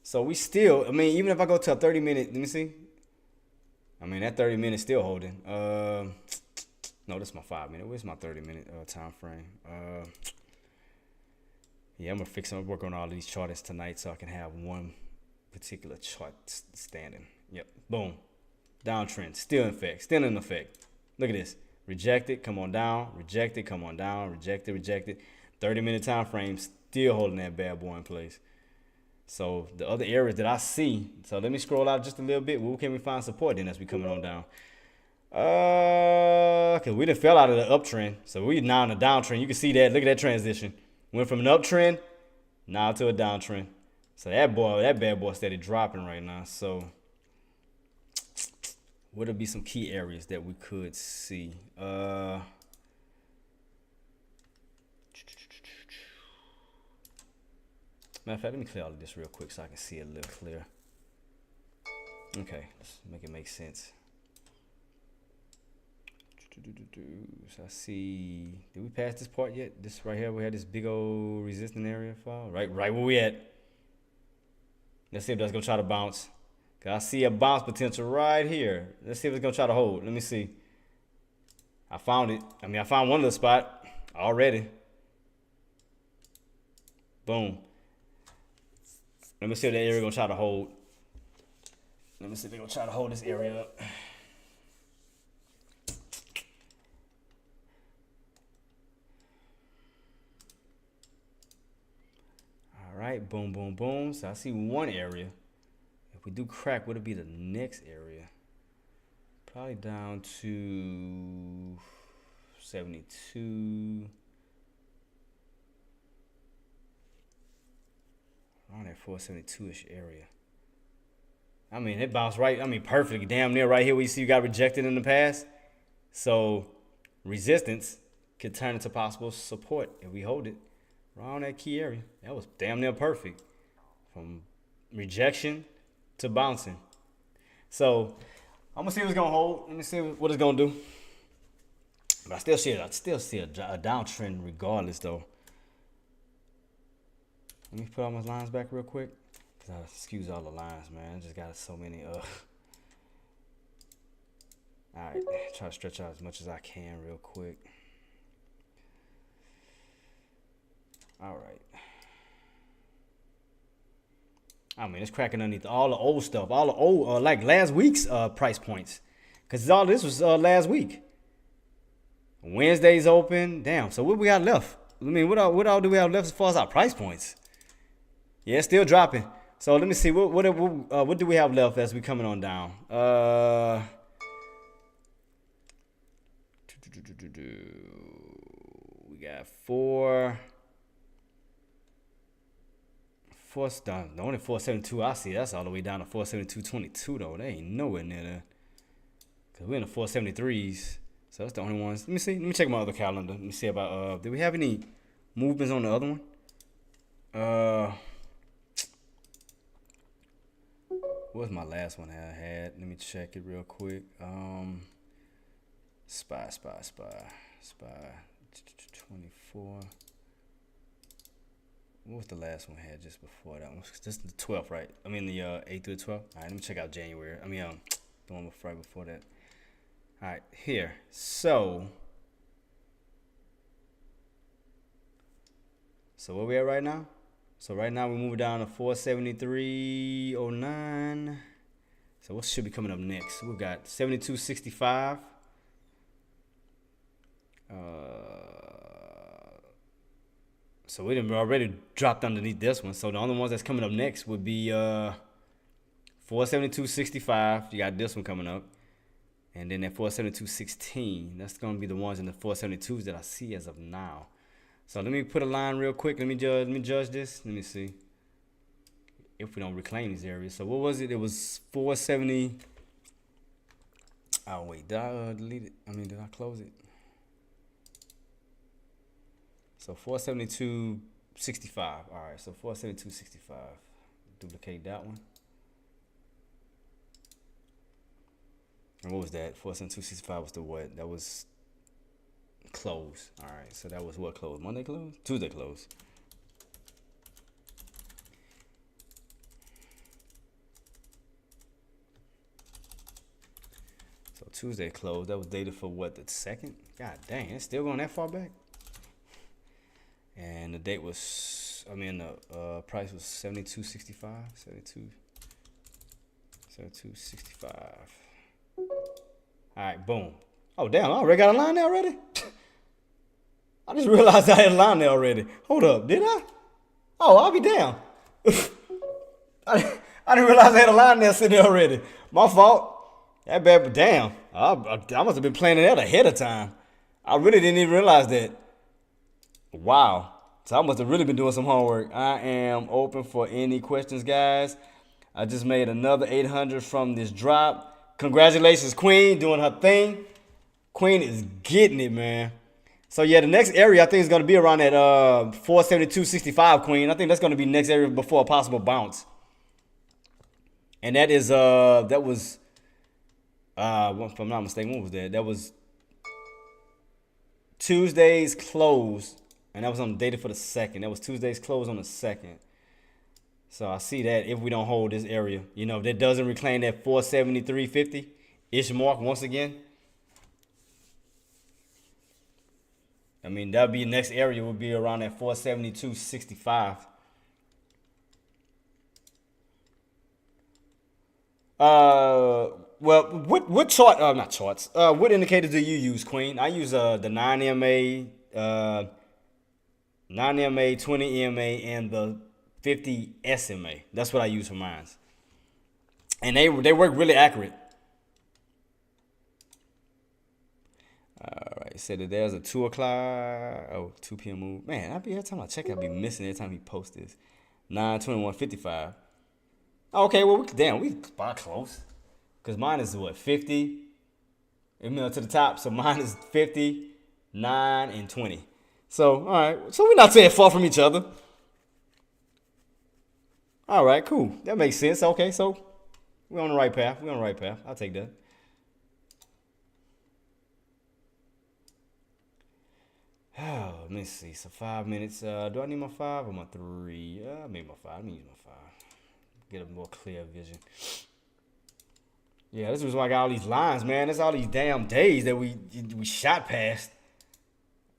So we still, I mean, even if I go to a 30-minute, let me see. I mean, that 30 minutes still holding. No, this is my 5 minute. Where's my 30-minute time frame? Yeah, I'm gonna work on all of these charts tonight so I can have one particular chart standing. Yep, boom. Downtrend, still in effect. Look at this. Rejected, come on down. Rejected, come on down. Rejected. 30-minute time frame, still holding that bad boy in place. So the other areas that I see, so let me scroll out just a little bit. Where can we find support then as we coming on down? Cause we done fell out of the uptrend. So we now in a downtrend. You can see that. Look at that transition. Went from an uptrend now to a downtrend. So that bad boy steady dropping right now. So What'll be some key areas that we could see? Matter of fact, let me clear all of this real quick so I can see it a little clearer. Okay, let's make it make sense. So I see, did we pass this part yet? This right here, we had this big old resistant area fall. Right where we at. Let's see if that's gonna try to bounce. Cause I see a bounce potential right here. Let's see if it's gonna try to hold. Let me see. I found it. I mean, I found one of the spot already. Boom. Let me see if that area gonna try to hold. Let me see if they're gonna try to hold this area up. All right, boom, boom, boom. So I see one area. If we do crack, what'll be the next area? Probably down to 72. Around that 472-ish area. I mean, it bounced right. I mean, perfect. Damn near right here where you see you got rejected in the past. So resistance could turn into possible support if we hold it around that key area. That was damn near perfect. From rejection to bouncing. So I'm gonna see if it's gonna hold. Let me see what it's gonna do. But I still see a downtrend regardless though. Let me put all my lines back real quick. Cause I excuse all the lines, man. I just got so many Alright, try to stretch out as much as I can real quick. Alright. I mean, it's cracking underneath all the old stuff, all the old, like last week's price points. Because all this was last week. Wednesday's open. Damn, so what we got left? I mean, what all do we have left as far as our price points? Yeah, it's still dropping. So let me see, what do we have left as we coming on down? We got four stars. The only 472 I see, that's all the way down to 472.22 though. They ain't nowhere near that. Cause we're in the 473s. So that's the only ones. Let me see. Let me check my other calendar. Let me see about did we have any movements on the other one? What was my last one I had? Let me check it real quick. Spy 24. What was the last one I had just before that one? This is the 12th, right? I mean the 8th through the 12th. All right, let me check out January. I mean the one right before that. All right, here. So where we at right now? So right now we're moving down to 473.09. So what should be coming up next? We've got 72.65. So we done already dropped underneath this one. So the only ones that's coming up next would be 472.65. You got this one coming up. And then at 472.16. That's going to be the ones in the 472s that I see as of now. So let me put a line real quick. Let me judge this. Let me see if we don't reclaim these areas. So what was it? It was 470. Oh wait, did I delete it? I mean, did I close it? So 472.65. All right, so 472.65. Duplicate that one. And what was that? 472.65 was the what? That was close. All right, so that was what closed? Monday closed? Tuesday closed. So Tuesday closed. That was dated for what, the 2nd? God dang, it's still going that far back. And the date was, I mean, the price was 72.65. 72.65. All right, boom. Oh damn, I already got a line there already. I just realized I had a line there already. Hold up, did I? Oh, I'll be damn. I didn't realize I had a line there sitting there already. My fault. That bad, but damn. I must have been planning that ahead of time. I really didn't even realize that. Wow. So I must have really been doing some homework. I am open for any questions, guys. I just made another 800 from this drop. Congratulations, Queen, doing her thing. Queen is getting it, man. So yeah, the next area I think is gonna be around that 472.65, Queen. I think that's gonna be next area before a possible bounce. And that is that was if I'm not mistaken, what was that? That was Tuesday's close, and that was on the data for the second. That was Tuesday's close on the second. So I see that if we don't hold this area, you know, that doesn't reclaim that 473.50 ish mark once again. I mean, that'd be next area would be around that 472.65. Well, what chart? Not charts. What indicators do you use, Queen? I use the 9MA, 9MA, 20MA, and the 50 SMA. That's what I use for mine, and they work really accurate. All right, said that there's a 2 o'clock, 2 p.m. move. Man, every time I check, I'll be missing every time he posts this. 9/21/55. Okay, well, we spot close. Because mine is what, 50? To the top, so mine is 50, 9, and 20. So, all right, so we're not saying far from each other. All right, cool. That makes sense. Okay, so we're on the right path. I'll take that. Oh, let me see. So 5 minutes. Do I need my 5 or my 3? I need my 5. Let me use my 5. Get a more clear vision. Yeah, this is why I got all these lines, man. There's all these damn days that we shot past.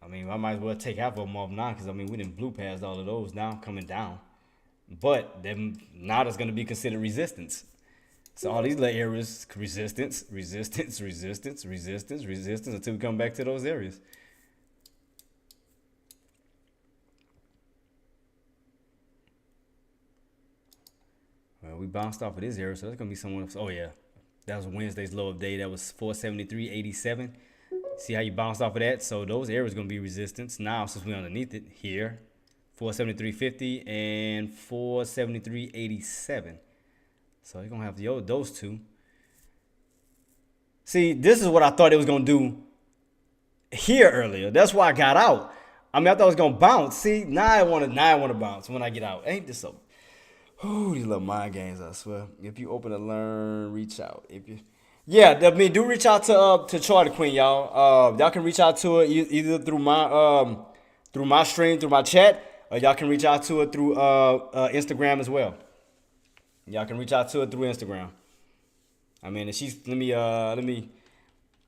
I mean, I might as well take half of them off now because, I mean, we didn't blew past all of those now coming down. But then now that's going to be considered resistance. So all these little areas, resistance, until we come back to those areas. Well, we bounced off of this area, so that's going to be someone else. Oh, yeah. That was Wednesday's low of day. That was 473.87. See how you bounced off of that? So those areas going to be resistance. Now, since we're underneath it here, 473.50 and 473.87. So you're going to have those two. See, this is what I thought it was going to do here earlier. That's why I got out. I mean, I thought it was going to bounce. See, now I want to bounce when I get out. Ain't this so? Ooh, these little mind games, I swear. If you open to learn, reach out. Yeah, I mean, do reach out to Charter Queen, y'all. Y'all can reach out to her either through my stream, through my chat, or y'all can reach out to her through Instagram as well. Y'all can reach out to her through Instagram. I mean, let me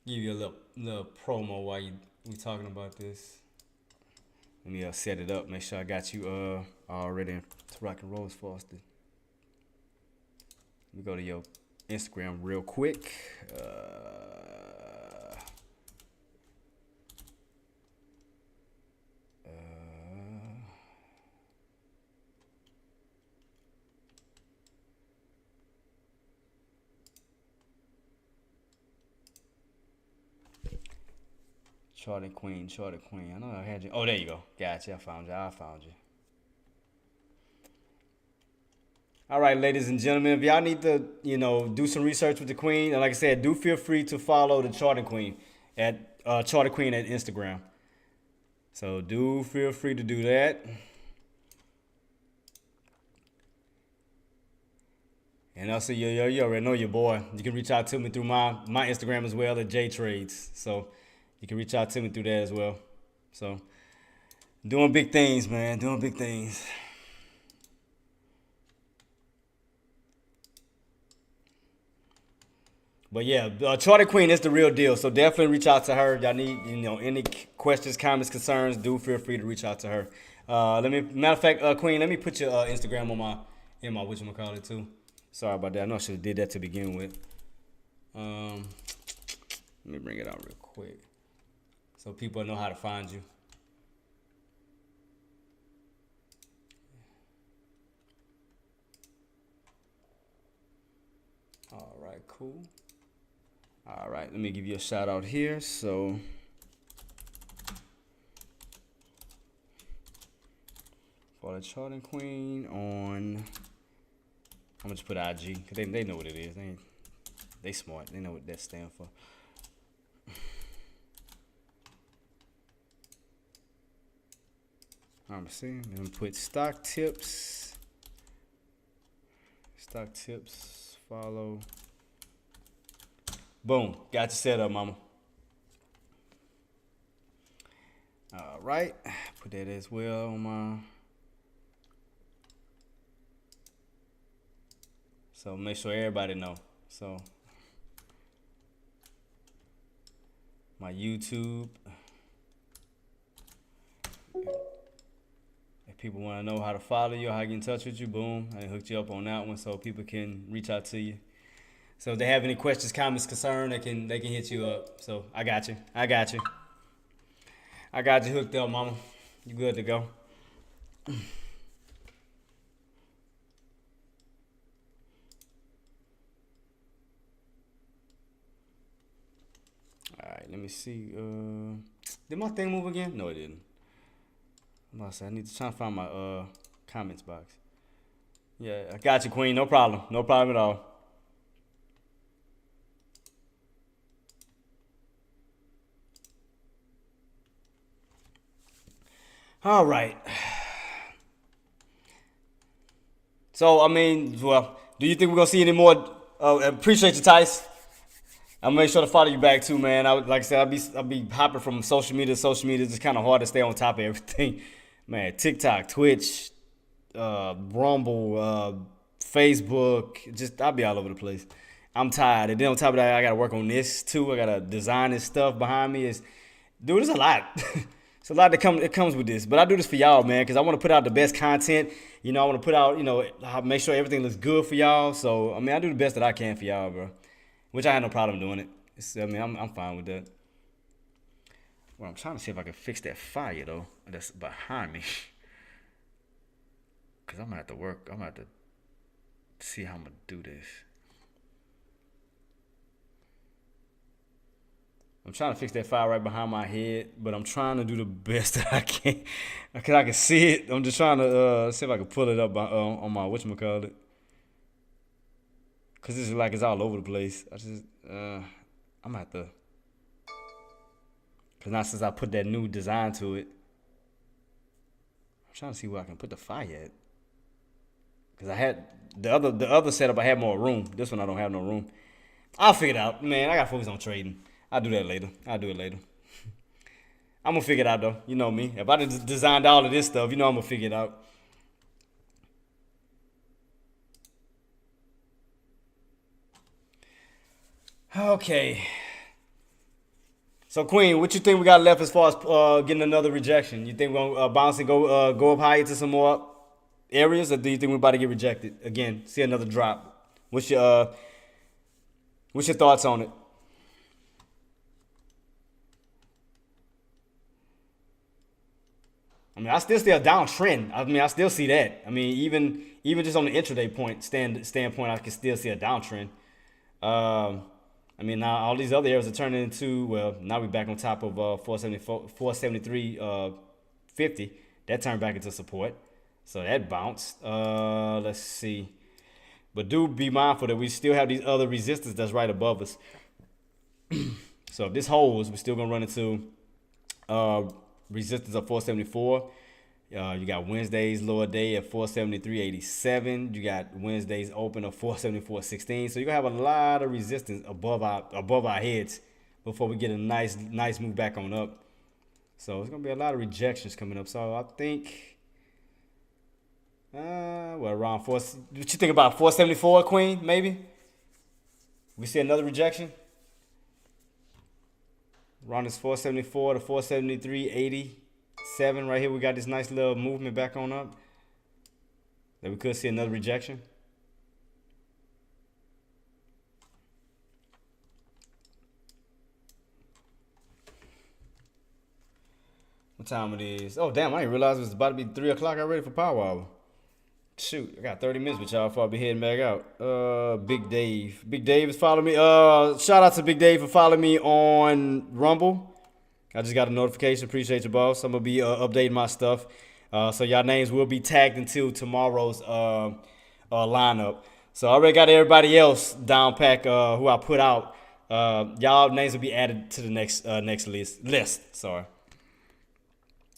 give you a little promo while we talking about this. Let me set it up. Make sure I got you already to rock and roll as far as the. Let me go to your Instagram real quick. Charter Queen. I know I had you. Oh, there you go. Gotcha. I found you. All right, ladies and gentlemen, if y'all need to, do some research with the Queen, and like I said, do feel free to follow the Charter Queen at Charter Queen at Instagram. So do feel free to do that. And also, you already know your boy. You can reach out to me through my Instagram as well at JTrades. So you can reach out to me through that as well. So doing big things, man. Doing big things. But yeah, Charter Queen is the real deal. So definitely reach out to her. Y'all need, any questions, comments, concerns, do feel free to reach out to her. Matter of fact, Queen, let me put your Instagram in my whatchamacallit too. Sorry about that. I know I should have did that to begin with. Let me bring it out real quick so people know how to find you. All right, cool. All right, let me give you a shout out here. So, for the Charter Queen on, I'm gonna just put IG because they know what it is. They smart. They know what that stands for. I'm seeing. I'm gonna put stock tips. Stock tips. Follow. Boom. Got you set up, mama. All right. Put that as well on my. So make sure everybody know. So my YouTube. If people want to know how to follow you, how to get in touch with you, boom, I hooked you up on that one so people can reach out to you. So if they have any questions, comments, concern, they can hit you up. So I got you. I got you hooked up, mama. You good to go. Alright, let me see. Did my thing move again? No, it didn't. I'm about to say, I need to try to find my comments box. Yeah, I got you, Queen. No problem. No problem at all. All right. So, I mean, well, do you think we're going to see any more? Appreciate you, Tice. I'll make sure to follow you back too, man. Like I said, I'll be hopping from social media to social media. It's kind of hard to stay on top of everything. Man, TikTok, Twitch, Rumble, Facebook, I'll be all over the place. I'm tired. And then on top of that, I got to work on this too. I got to design this stuff behind me. Dude, it's a lot. It's a lot that comes with this. But I do this for y'all, man, because I want to put out the best content. You know, I want to put out, make sure everything looks good for y'all. So, I mean, I do the best that I can for y'all, bro. Which I had no problem doing it. I'm fine with that. Well, I'm trying to see if I can fix that fire, though, that's behind me. Because I'm going to have to work. I'm going to have to see how I'm going to do this. I'm trying to fix that fire right behind my head, but I'm trying to do the best that I can. Because I can see it. I'm just trying to see if I can pull it up on my whatchamacallit. Because this is like it's all over the place. I'm going to have to. Because now since I put that new design to it, I'm trying to see where I can put the fire at. Because I had the other setup, I had more room. This one I don't have no room. I'll figure it out. Man, I got to focus on trading. I'll do that later. I'm going to figure it out, though. You know me. If I designed all of this stuff, I'm going to figure it out. Okay. So, Queen, what you think we got left as far as getting another rejection? You think we're going to bounce and go up higher to some more areas, or do you think we're about to get rejected? Again, see another drop. What's your thoughts on it? I mean, I still see a downtrend. I mean, I still see that. I mean, even just on the intraday standpoint, I can still see a downtrend. I mean, now all these other areas are turning into, well, now we're back on top of 473.50. That turned back into support. So that bounced. Let's see. But do be mindful that we still have these other resistance that's right above us. So if this holds, we're still going to run into resistance of 474. You got Wednesday's lower day at 473.87. You got Wednesday's open of 474.16. So you're gonna have a lot of resistance above our heads before we get a nice move back on up. So it's gonna be a lot of rejections coming up. So I think, around four. What you think about 474, Queen? Maybe we see another rejection. Around this 474 to 473.87 right here, we got this nice little movement back on up. That we could see another rejection. What time it is? Oh, damn, I didn't realize it was about to be 3 o'clock already for Power Hour. Shoot, I got 30 minutes with y'all before I be heading back out. Big Dave. Big Dave is following me. Shout out to Big Dave for following me on Rumble. I just got a notification. Appreciate you, boss. I'm going to be updating my stuff. So y'all names will be tagged until tomorrow's lineup. So I already got everybody else down pack who I put out. Y'all names will be added to the next list. Sorry.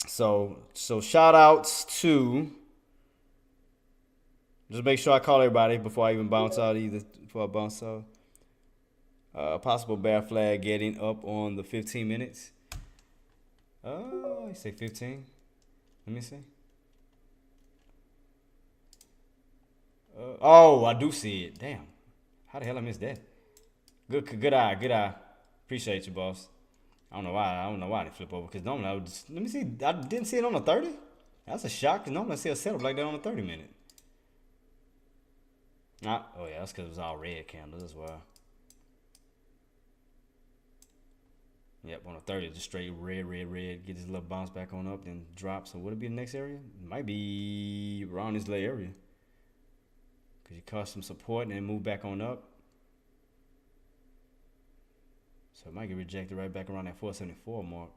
So shout outs to, just make sure I call everybody before I even bounce out before I bounce out. Possible bear flag getting up on the 15 minutes. You say 15? Let me see. Oh, I do see it. Damn. How the hell I missed that? Good eye. Appreciate you, boss. I don't know why they flip over. Because normally let me see. I didn't see it on the 30. That's a shock. Because normally I see a setup like that on the 30 minute. Oh yeah, that's because it was all red candles as well. Yep, on the 30, just straight red. Get this little bounce back on up, then drop. So would it be the next area? It might be around this little area. Because you caught some support and then move back on up. So it might get rejected right back around that 474 mark.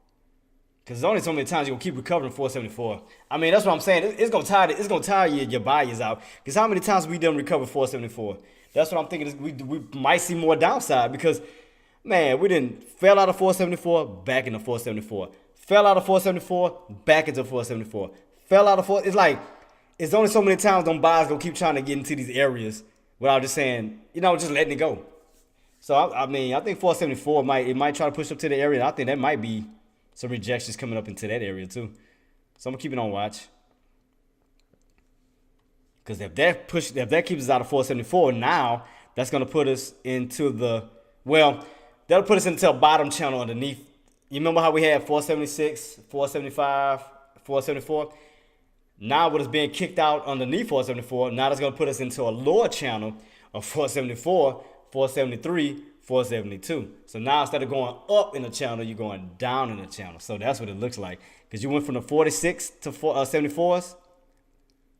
Because there's only so many times you're going to keep recovering 474. I mean, that's what I'm saying. It's going to tire your buyers out. Because how many times we done recover 474? That's what I'm thinking. We might see more downside because, man, we didn't fell out of 474, back into 474. Fell out of 474, back into 474. Fell out of 4. It's like, it's only so many times them buyers going to keep trying to get into these areas without just saying, just letting it go. So, I mean, I think 474 might try to push up to the area. And I think that might be some rejections coming up into that area too. So I'm going to keep it on watch. Because if that keeps us out of 474, now that's going to put us into that'll put us into a bottom channel underneath. You remember how we had 476, 475, 474? Now what is being kicked out underneath 474, now that's going to put us into a lower channel of 474, 473, 472. So now instead of going up in the channel, you're going down in the channel. So that's what it looks like. Because you went from the 46 to 74s.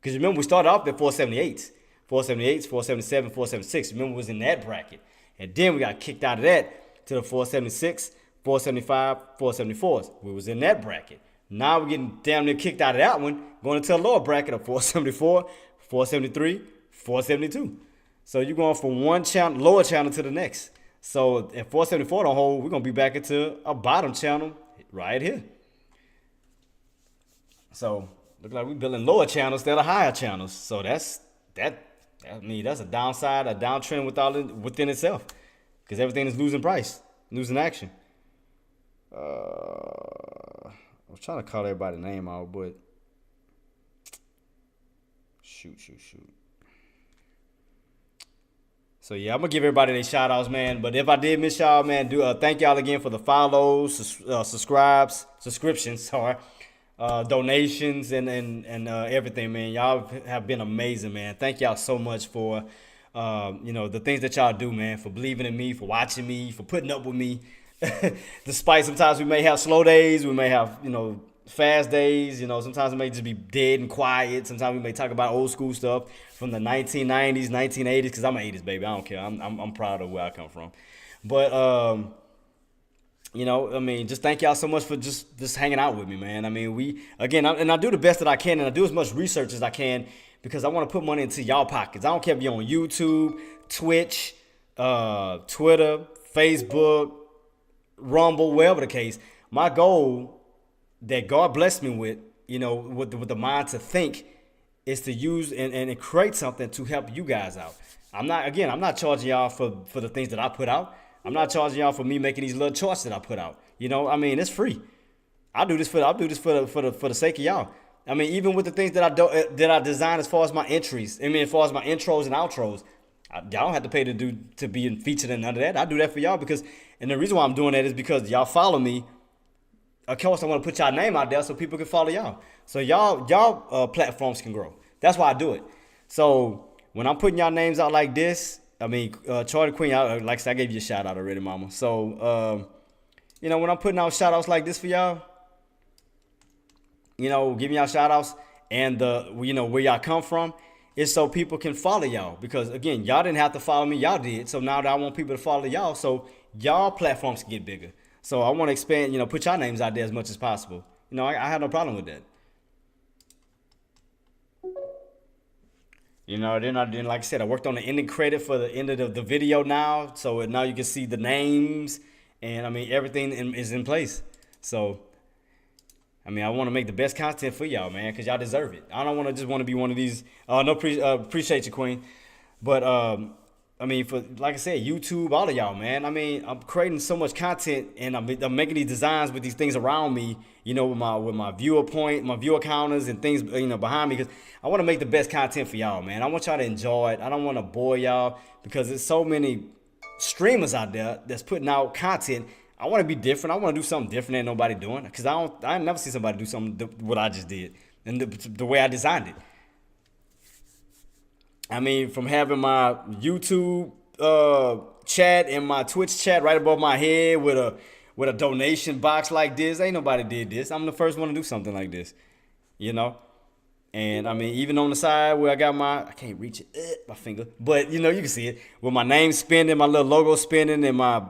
Because remember, we started off at 478s. 478s, 477, 476. Remember, we was in that bracket. And then we got kicked out of that to the 476, 475, 474s. We was in that bracket. Now we're getting damn near kicked out of that one, going into a lower bracket of 474, 473, 472. So you're going from one channel, lower channel to the next. So at 474 don't hold, we're going to be back into a bottom channel right here. So look like we're building lower channels instead of higher channels. So that's a downside, a downtrend within itself. Because everything is losing price, losing action. I was trying to call everybody's name out, but shoot. So yeah, I'm gonna give everybody their shout outs, man. But if I did miss y'all, man, thank y'all again for the follows, subscriptions, donations and everything, man. Y'all have been amazing, man. Thank y'all so much for the things that y'all do, man, for believing in me, for watching me, for putting up with me. Despite sometimes we may have slow days, we may have, fast days, sometimes it may just be dead and quiet. Sometimes we may talk about old school stuff from the 1990s, 1980s, because I'm an 80s baby. I don't care. I'm proud of where I come from. But, just thank y'all so much for just hanging out with me, man. I mean, I do the best that I can, and I do as much research as I can because I want to put money into y'all pockets. I don't care if you're on YouTube, Twitch, Twitter, Facebook, Rumble, wherever the case. My goal that God blessed me with, with the mind to think, is to use and create something to help you guys out. I'm not charging y'all for the things that I put out. I'm not charging y'all for me making these little charts that I put out. It's free. I do this for the sake of y'all. I mean, even with the things that I design as far as my entries, as far as my intros and outros, y'all don't have to pay to be featured in none of that. I do that for y'all and the reason why I'm doing that is because y'all follow me. Of course, I want to put y'all name out there so people can follow y'all. So y'all platforms can grow. That's why I do it. So when I'm putting y'all names out like this, Charlie Queen, like I said, I gave you a shout out already, mama. So, when I'm putting out shout outs like this for y'all, giving y'all shout outs and where y'all come from, is so people can follow y'all. Because again, y'all didn't have to follow me, y'all did. So now that I want people to follow y'all, so y'all platforms can get bigger. So I want to expand, put y'all names out there as much as possible. I have no problem with that. You know, then like I said, I worked on the ending credit for the end of the video now. So now you can see the names and I mean, everything is in place. So, I mean, I want to make the best content for y'all, man, because y'all deserve it. I don't want to just want to be one of these. Appreciate you, Queen. But, I mean, for like I said, YouTube, all of y'all, man. I mean, I'm creating so much content, and I'm making these designs with these things around me, you know, with my viewer counters and things, you know, behind me, because I want to make the best content for y'all, man. I want y'all to enjoy it. I don't want to bore y'all because there's so many streamers out there that's putting out content. I want to be different. I want to do something different than nobody doing, because I never see somebody do something what I just did and the way I designed it. I mean, from having my YouTube chat and my Twitch chat right above my head with a donation box like this, ain't nobody did this. I'm the first one to do something like this, you know. And I mean, even on the side where I got I can't reach it, my finger, but you know, you can see it with my name spinning, my little logo spinning, and my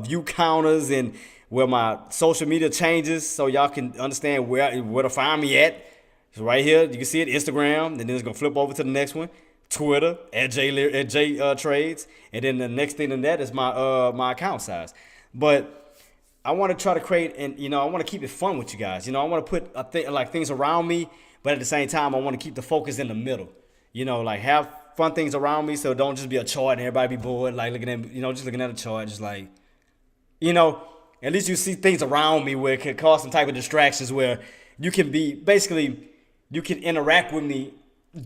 view counters, and where my social media changes, so y'all can understand where to find me at. So right here, you can see it, Instagram, and then it's gonna flip over to the next one, Twitter @J Trades, and then the next thing in that is my account size. But I want to try to create, and you know, I want to keep it fun with you guys. You know, I want to put like things around me, but at the same time, I want to keep the focus in the middle. You know, like have fun things around me, so don't just be a chart and everybody be bored, like looking at, you know, just looking at a chart, just like, you know, at least you see things around me where it could cause some type of distractions where you can be basically. You can interact with me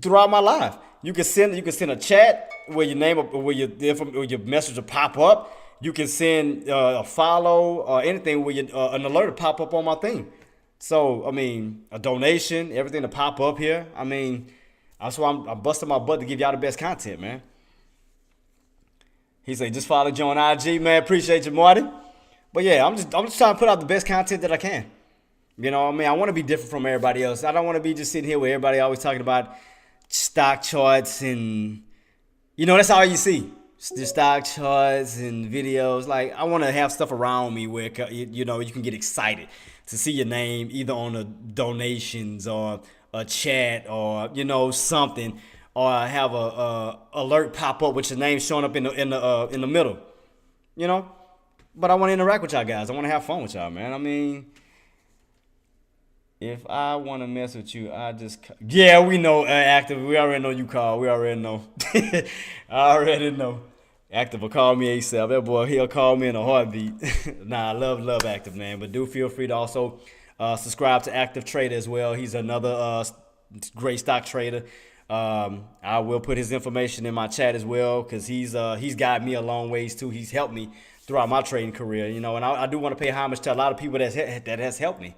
throughout my life. You can send a chat where your name where your message will pop up. You can send a follow or anything where an alert will pop up on my thing. So I mean, a donation, everything to pop up here. I mean, that's why I'm busting my butt to give y'all the best content, man. He said, just follow Joe on IG, man. Appreciate you, Marty. But yeah, I'm just trying to put out the best content that I can. You know what I mean? I want to be different from everybody else. I don't want to be just sitting here where everybody always talking about stock charts and, you know, that's all you see. The stock charts and videos. Like, I want to have stuff around me where, you know, you can get excited to see your name either on the donations or a chat or, you know, something, or have a alert pop up with your name showing up in the middle, you know? But I want to interact with y'all guys. I want to have fun with y'all, man. I mean, if I want to mess with you, yeah, we know, Active. We already know you call. We already know. I already know. Active will call me ASAP. That boy, he'll call me in a heartbeat. Nah, I love Active, man. But do feel free to also subscribe to Active Trader as well. He's another great stock trader. I will put his information in my chat as well, because he's guided me a long ways too. He's helped me throughout my trading career, you know. And I do want to pay homage to a lot of people that has helped me.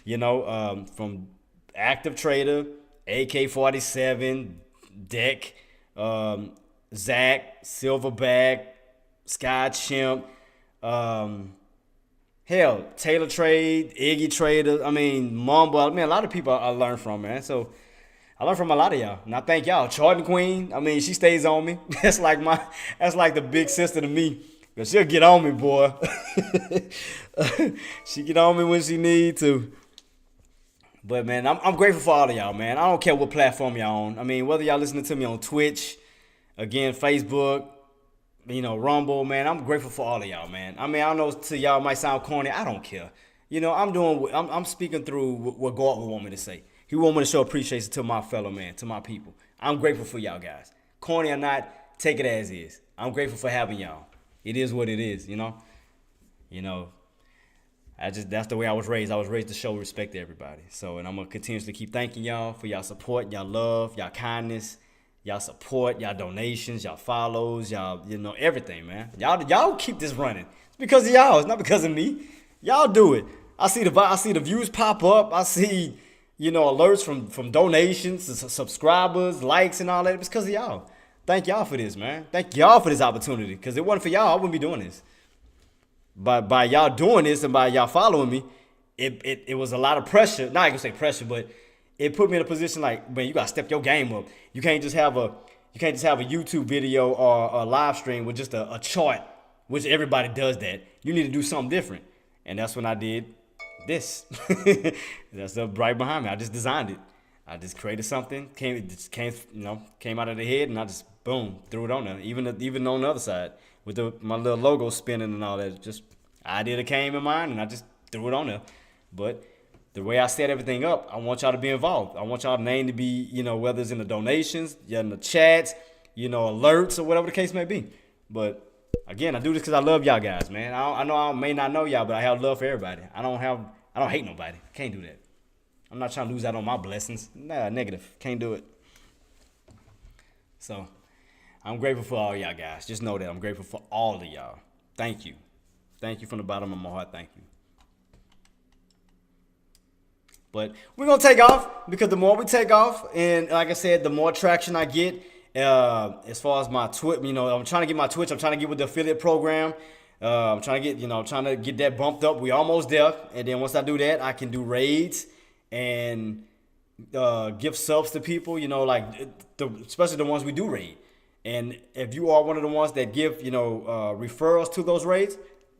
You know, from Active Trader, AK-47, Deck, Zach, Silverback, Sky Chimp, hell, Taylor Trade, Iggy Trader. I mean, Mumble. I mean, a lot of people I learned from, man. So I learned from a lot of y'all, and I thank y'all. Jordan Queen. I mean, she stays on me. That's like the big sister to me. Cause she'll get on me, boy. She get on me when she need to. But man, I'm grateful for all of y'all, man. I don't care what platform y'all on. I mean, whether y'all listening to me on Twitch, again, Facebook, you know, Rumble, man, I'm grateful for all of y'all, man. I mean, I know to y'all might sound corny. I don't care. You know, I'm speaking through what God would want me to say. He want me to show appreciation to my fellow man, to my people. I'm grateful for y'all guys. Corny or not, take it as is. I'm grateful for having y'all. It is what it is, you know. You know, that's the way I was raised. I was raised to show respect to everybody. So, and I'm gonna continuously keep thanking y'all for y'all support, y'all love, y'all kindness, y'all support, y'all donations, y'all follows, y'all, you know, everything, man. Y'all keep this running. It's because of y'all. It's not because of me. Y'all do it. I see the views pop up. I see, you know, alerts from donations, subscribers, likes, and all that. It's because of y'all. Thank y'all for this, man. Thank y'all for this opportunity. Because if it wasn't for y'all, I wouldn't be doing this. By y'all doing this and by y'all following me, it was a lot of pressure. Not I can say pressure, but it put me in a position like, man, you gotta step your game up. You can't just have a YouTube video or a live stream with just a chart, which everybody does that. You need to do something different. And that's when I did this. That's up right behind me. I just designed it. I just created something, came out of the head, and I just boom threw it on there. Even on the other side with my little logo spinning and all that, just idea that came in mind, and I just threw it on there. But the way I set everything up, I want y'all to be involved. I want y'all name to be, whether it's in the donations, in the chats, alerts or whatever the case may be. But again, I do this because I love y'all guys, man. I know I may not know y'all, but I have love for everybody. I don't hate nobody. Can't do that. I'm not trying to lose out on my blessings. Nah, negative. Can't do it. So I'm grateful for all y'all guys. Just know that I'm grateful for all of y'all. Thank you. Thank you from the bottom of my heart. Thank you. But we're going to take off, because the more we take off, and like I said, the more traction I get, as far as my Twitch, I'm trying to get my Twitch. I'm trying to get with the affiliate program. I'm trying to get that bumped up. We almost there. And then once I do that, I can do raids and give subs to people, especially the ones we do raid. And if you are one of the ones that give, referrals to those raids,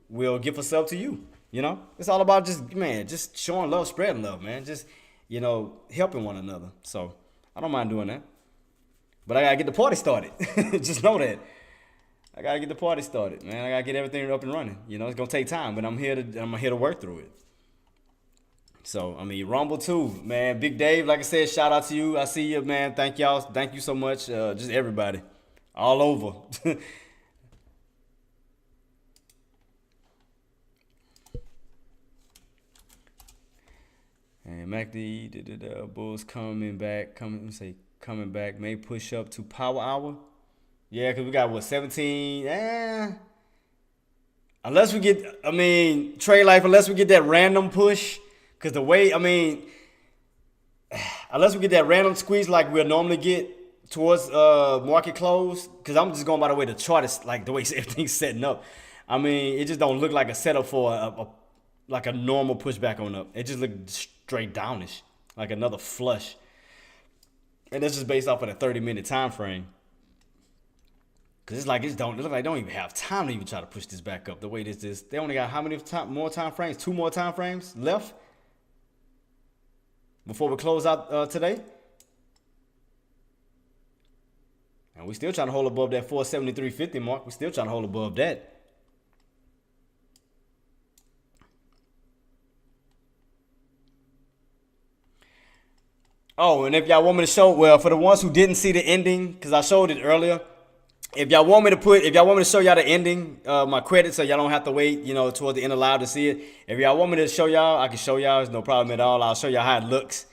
we'll give a sub to you. It's all about just showing love, spreading love, man. Just, helping one another. So I don't mind doing that. But I got to get the party started. Just know that. I got to get the party started, man. I got to get everything up and running. It's going to take time, but I'm here to work through it. So, Rumble too, man. Big Dave, like I said, shout out to you. I see you, man. Thank y'all. Thank you so much. Just everybody. All over. And MacD, Bulls coming back. May push up to Power Hour. Yeah, because we got, 17? Unless we get, Trade Life, unless we get that random push. Because the way, unless we get that random squeeze like we'll normally get towards market close. Because I'm just going by the way the chart is, like the way everything's setting up. It just don't look like a setup for a normal pushback on up. It just looks straight downish, like another flush. And that's just based off of the 30-minute time frame. Because it don't look like they don't even have time to even try to push this back up the way this is. They only got how many more time frames? 2 more time frames left before we close out today. And we still trying to hold above that 473.50 mark. We still trying to hold above that. Oh, and if y'all want me to show, for the ones who didn't see the ending, because I showed it earlier, if y'all want me to show y'all the ending, my credits, so y'all don't have to wait, towards the end of live to see it. If y'all want me to show y'all, I can show y'all. It's no problem at all. I'll show y'all how it looks.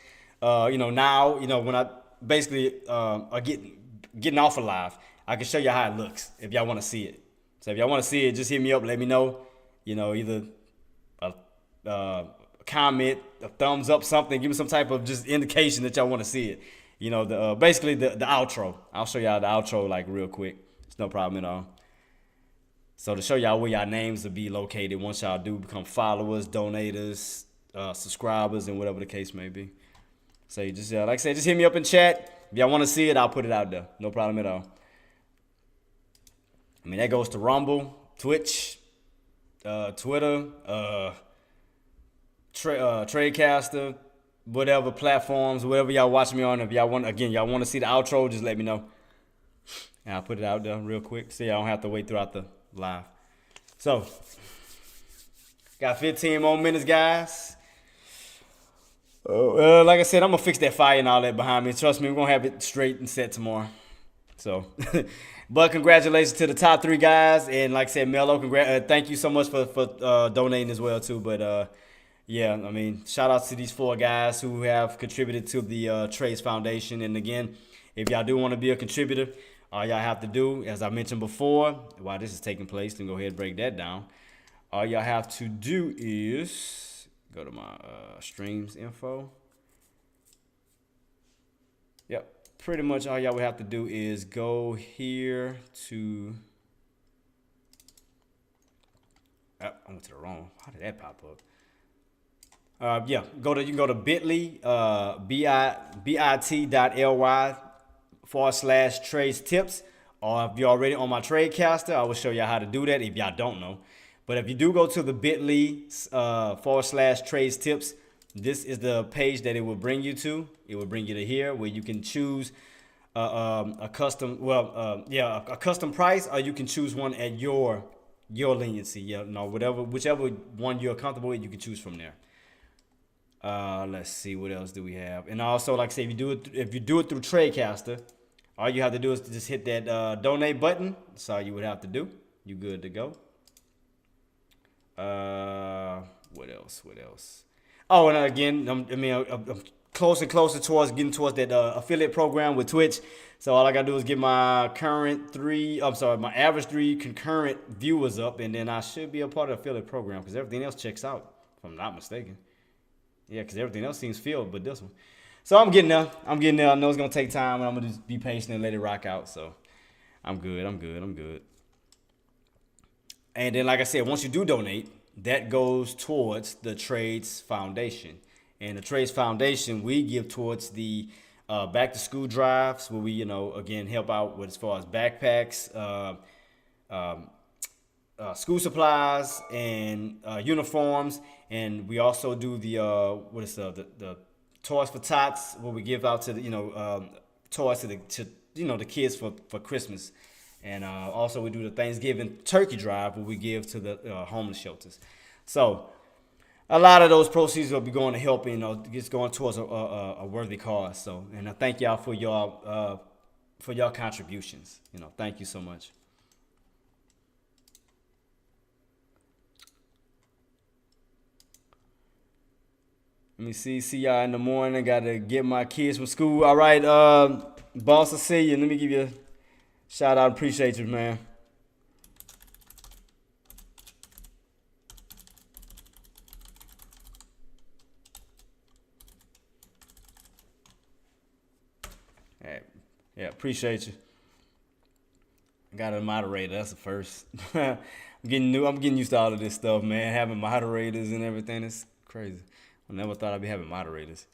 Now, when I basically are getting off of live, I can show y'all how it looks if y'all want to see it. So if y'all want to see it, just hit me up. Let me know. Either a comment, a thumbs up, something. Give me some type of just indication that y'all want to see it. Basically the outro. I'll show y'all the outro like real quick. It's no problem at all. So to show y'all where y'all names will be located once y'all do become followers, donators, subscribers, and whatever the case may be. So you just like I said, just hit me up in chat. If y'all want to see it, I'll put it out there. No problem at all. That goes to Rumble, Twitch, Twitter, Tradecaster, whatever platforms, whatever y'all watch me on. If y'all want to see the outro, just let me know. And I'll put it out there real quick so y'all don't have to wait throughout the live. So, got 15 more minutes, guys. Like I said, I'm going to fix that fire and all that behind me. Trust me, we're going to have it straight and set tomorrow. So, but congratulations to the top 3 guys. And like I said, Mello, thank you so much for donating as well, too. But, yeah, shout out to these 4 guys who have contributed to the Trace Foundation. And again, if y'all do want to be a contributor, all y'all have to do, as I mentioned before, while this is taking place, then go ahead and break that down. All y'all have to do is go to my streams info. Yep, pretty much all y'all would have to do is go here to. I went to the wrong. How did that pop up? You can go to bit.ly, bit.ly/trades tips, or if you're already on my Tradecaster, I will show you how to do that if y'all don't know. But if you do go to the bit.ly /trades tips, this is the page that it will bring you to. It will bring you to here where you can choose a custom, a custom price, or you can choose one at your leniency. Yeah, no, whichever one you're comfortable with, you can choose from there. Let's see, what else do we have? And also, like I say, if you do it through Tradecaster, all you have to do is to just hit that donate button. That's all you would have to do. You good to go. What else? Oh, and again, I'm closer and closer towards getting towards that affiliate program with Twitch. So all I gotta do is get my my average 3 concurrent viewers up, and then I should be a part of the affiliate program because everything else checks out, if I'm not mistaken. Yeah, because everything else seems filled, but this one. So I'm getting there. I know it's gonna take time, and I'm gonna just be patient and let it rock out. So I'm good. And then, like I said, once you do donate, that goes towards the Trades Foundation. And the Trades Foundation, we give towards the back to school drives, where we, again, help out with as far as backpacks, school supplies, and uniforms. And we also do the toys for tots, where we give out to the toys to the kids for Christmas. And also we do the Thanksgiving turkey drive, where we give to the homeless shelters. So a lot of those proceeds will be going to help, just going towards a worthy cause. So, and I thank y'all for your contributions. Thank you so much. Let me see y'all in the morning. Got to get my kids from school. All right, boss, I see you. Let me give you a shout out. Appreciate you, man. Yeah, appreciate you. I got a moderator. That's the first. I'm getting used to all of this stuff, man. Having moderators and everything. It's crazy. I never thought I'd be having moderators.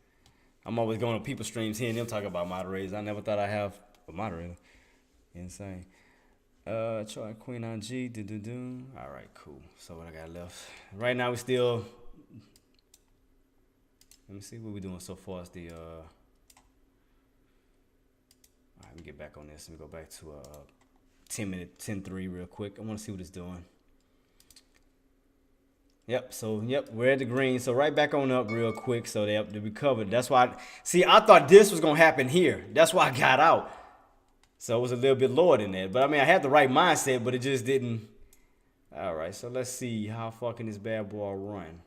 I'm always going to people's streams hearing them talk about moderators. I never thought I'd have a moderator. Insane. Try Queen on G. All right, cool. So what I got left? Right now we still. Let me see what we're doing so far as the. Let me get back on this. Let me go back to 10-3 real quick. I want to see what it's doing. Yep, we're at the green. So right back on up real quick so they recovered. That's why, I thought this was going to happen here. That's why I got out. So it was a little bit lower than that. But I had the right mindset, but it just didn't. All right, so let's see how far can this bad boy run.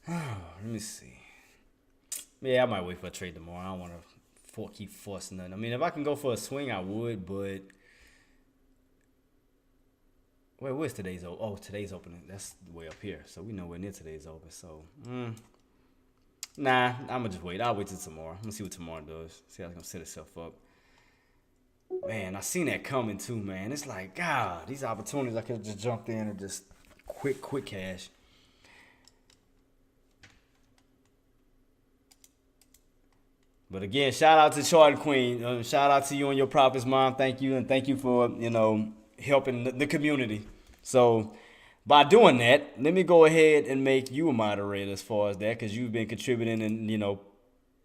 Let me see. Yeah, I might wait for a trade tomorrow. I don't want to keep forcing nothing. If I can go for a swing, I would, but. Wait, where's today's open? Oh, today's opening. That's way up here. So we know we're near today's open. So, nah, I'm going to just wait. I'll wait till tomorrow. I'm going to see what tomorrow does. See how it's going to set itself up. Man, I seen that coming too, man. It's like, God, these opportunities I could have just jumped in and just quick cash. But again, shout out to Charlie Queen. Shout out to you and your profits, Mom. Thank you. And thank you for, helping the community. So by doing that, let me go ahead and make you a moderator as far as that, because you've been contributing and,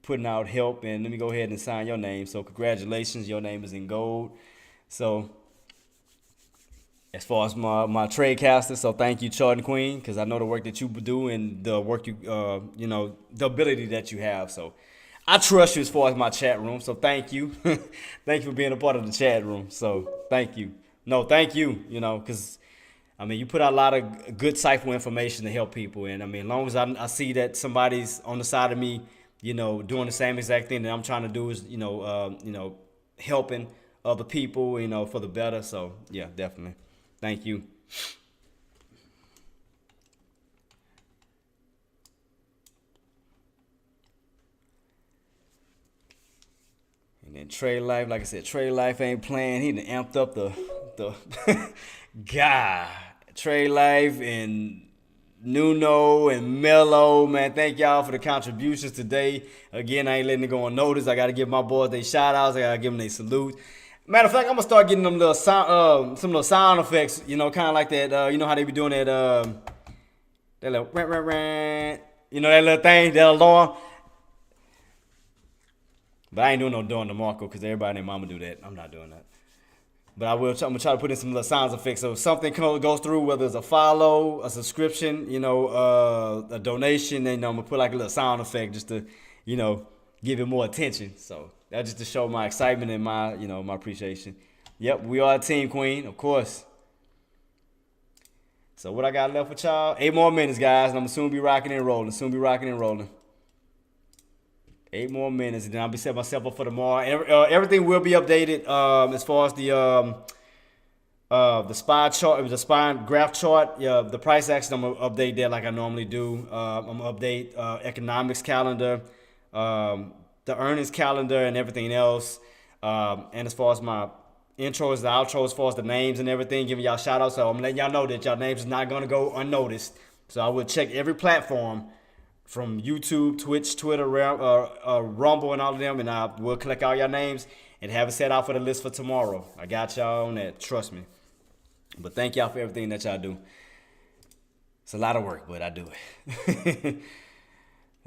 putting out help. And let me go ahead and sign your name. So congratulations. Your name is in gold. So as far as my trade caster, so thank you, Charlie Queen, because I know the work that you do and the work the ability that you have. So I trust you as far as my chat room, so thank you. Thank you for being a part of the chat room, so thank you. No, thank you, because, you put out a lot of good, insightful information to help people, and, as long as I see that somebody's on the side of me, doing the same exact thing that I'm trying to do is, helping other people, for the better, so, yeah, definitely. Thank you. And then Trade Life, like I said, Trade Life ain't playing. He done amped up the God. Trade Life and Nuno and Mello, man. Thank y'all for the contributions today. Again, I ain't letting it go unnoticed. I got to give my boys their shout outs. I got to give them their salute. Matter of fact, I'm gonna start getting them little sound, some little sound effects. You know, kind of like that. You know how they be doing that. That little rant, rant, rant. You know that little thing, that alarm. But I ain't doing no Dawn DeMarco because everybody and their mama do that. I'm not doing that. But I'm gonna try to put in some little sound effects. So if something goes through, whether it's a follow, a subscription, you know, a donation, then I'm gonna put like a little sound effect just to, you know, give it more attention. So that's just to show my excitement and my, you know, my appreciation. Yep, we are a team, Queen, of course. So what I got left with y'all? 8 more minutes, guys, and I'm gonna soon be rocking and rolling. 8 more minutes, and then I'll be setting myself up for tomorrow. Everything will be updated as far as the spy chart, the spy graph chart. Yeah, the price action, I'm gonna update that like I normally do. I'm gonna update economics calendar, the earnings calendar, and everything else. And as far as my intros, the outros, as far as the names and everything, giving y'all shout outs. So I'm letting y'all know that y'all names is not gonna go unnoticed. So I will check every platform, from YouTube, Twitch, Twitter, Rumble, and all of them, and I will collect all your names and have it set out for the list for tomorrow. I got y'all on that, trust me. But thank y'all for everything that y'all do. It's a lot of work, but I do it. I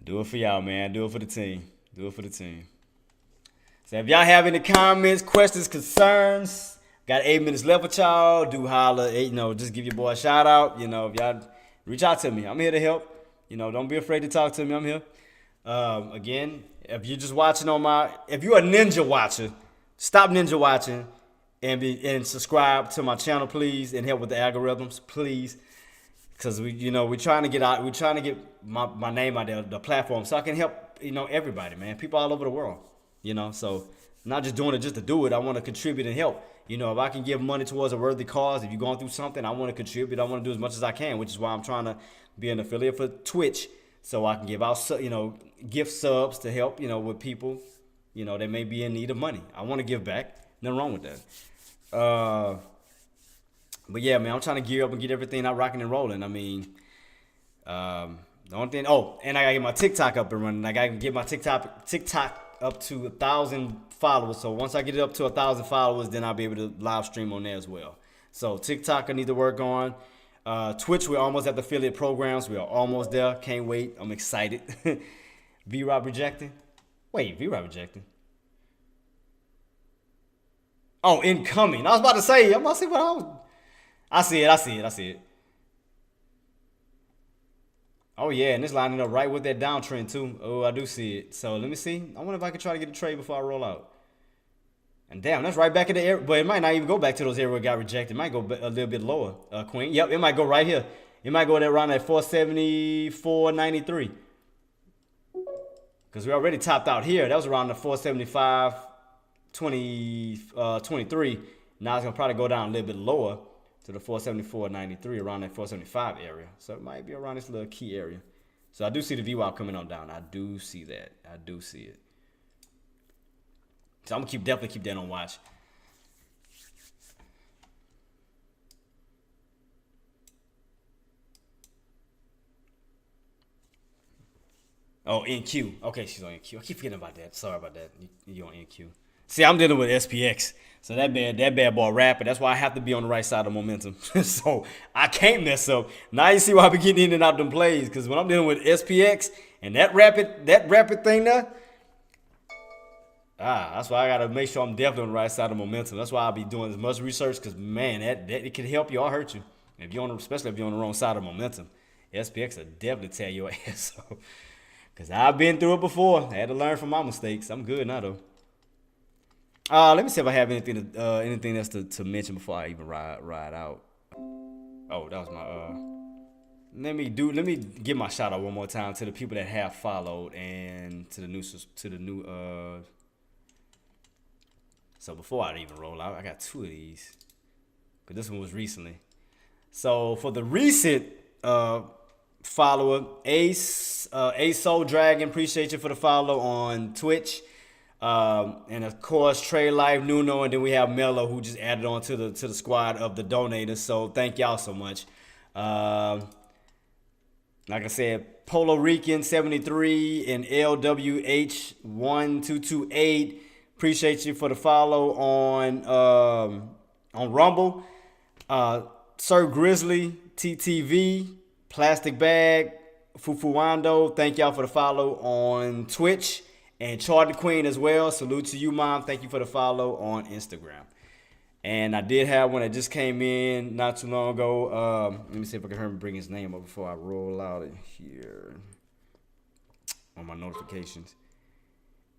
do it for y'all, man. I do it for the team. So if y'all have any comments, questions, concerns, got 8 minutes left with y'all, do holler, you know, just give your boy a shout out. You know, if y'all reach out to me, I'm here to help. You know, don't be afraid to talk to me. I'm here. Again, if you're just watching if you're a ninja watcher, stop ninja watching and subscribe to my channel, please, and help with the algorithms, please. Because we're trying to get my name out there, the platform, so I can help, you know, everybody, man. People all over the world, you know. So I'm not just doing it just to do it. I want to contribute and help. You know, if I can give money towards a worthy cause, if you're going through something, I want to contribute. I want to do as much as I can, which is why I'm trying to be an affiliate for Twitch, so I can give out, you know, gift subs to help, you know, with people, you know, that may be in need of money. I want to give back. Nothing wrong with that. But yeah, man, I'm trying to gear up and get everything out rocking and rolling. I mean, the only thing, and I gotta get my TikTok up and running. I gotta get my TikTok up to 1,000 followers. So once I get it up to 1,000 followers, then I'll be able to live stream on there as well. So TikTok I need to work on. Twitch, we're almost at the affiliate programs. We are almost there. Can't wait. I'm excited. V-Rob rejecting? Wait, V-Rob rejecting? Oh, incoming. I was about to say what I see it. Oh, yeah, and it's lining up right with that downtrend, too. Oh, I do see it. So let me see. I wonder if I can try to get a trade before I roll out. And damn, that's right back in the area. But it might not even go back to those areas where it got rejected. It might go a little bit lower, Queen. Yep, it might go right here. It might go around at 474.93. Because we already topped out here. That was around the 475.23. Now it's going to probably go down a little bit lower to the 474.93, around that 475 area. So it might be around this little key area. So I do see the VWAP coming on down. I do see that. I do see it. So I'm gonna definitely keep that on watch. Oh, NQ. Okay, she's on NQ. I keep forgetting about that. Sorry about that. You on NQ. See, I'm dealing with SPX. So that bad boy rapid. That's why I have to be on the right side of momentum. So I can't mess up. Now you see why I be getting in and out them plays. Because when I'm dealing with SPX and that rapid thing there, that's why I gotta make sure I'm definitely on the right side of momentum. That's why I'll be doing as much research, because man, that it can help you or hurt you. Especially if you're on the wrong side of momentum. SPX will definitely tear your ass up. Because I've been through it before. I had to learn from my mistakes. I'm good now though. Let me see if I have anything else to mention before I even ride out. Oh, that was my Let me give my shout out one more time to the people that have followed and to the new So before I even roll out, I got 2 of these. Because this one was recently. So for the recent follower, Ace Soul Dragon, appreciate you for the follow on Twitch. And of course, Trey Life, Nuno, and then we have Mello, who just added on to the squad of the donators. So thank y'all so much. Like I said, Polo Rican 73 and LWH 1228. Appreciate you for the follow on Rumble. Sir Grizzly, TTV, Plastic Bag, Fufuando. Thank y'all for the follow on Twitch. And Charlie Queen as well. Salute to you, Mom. Thank you for the follow on Instagram. And I did have one that just came in not too long ago. Let me see if I can hear him bring his name up before I roll out of here on my notifications.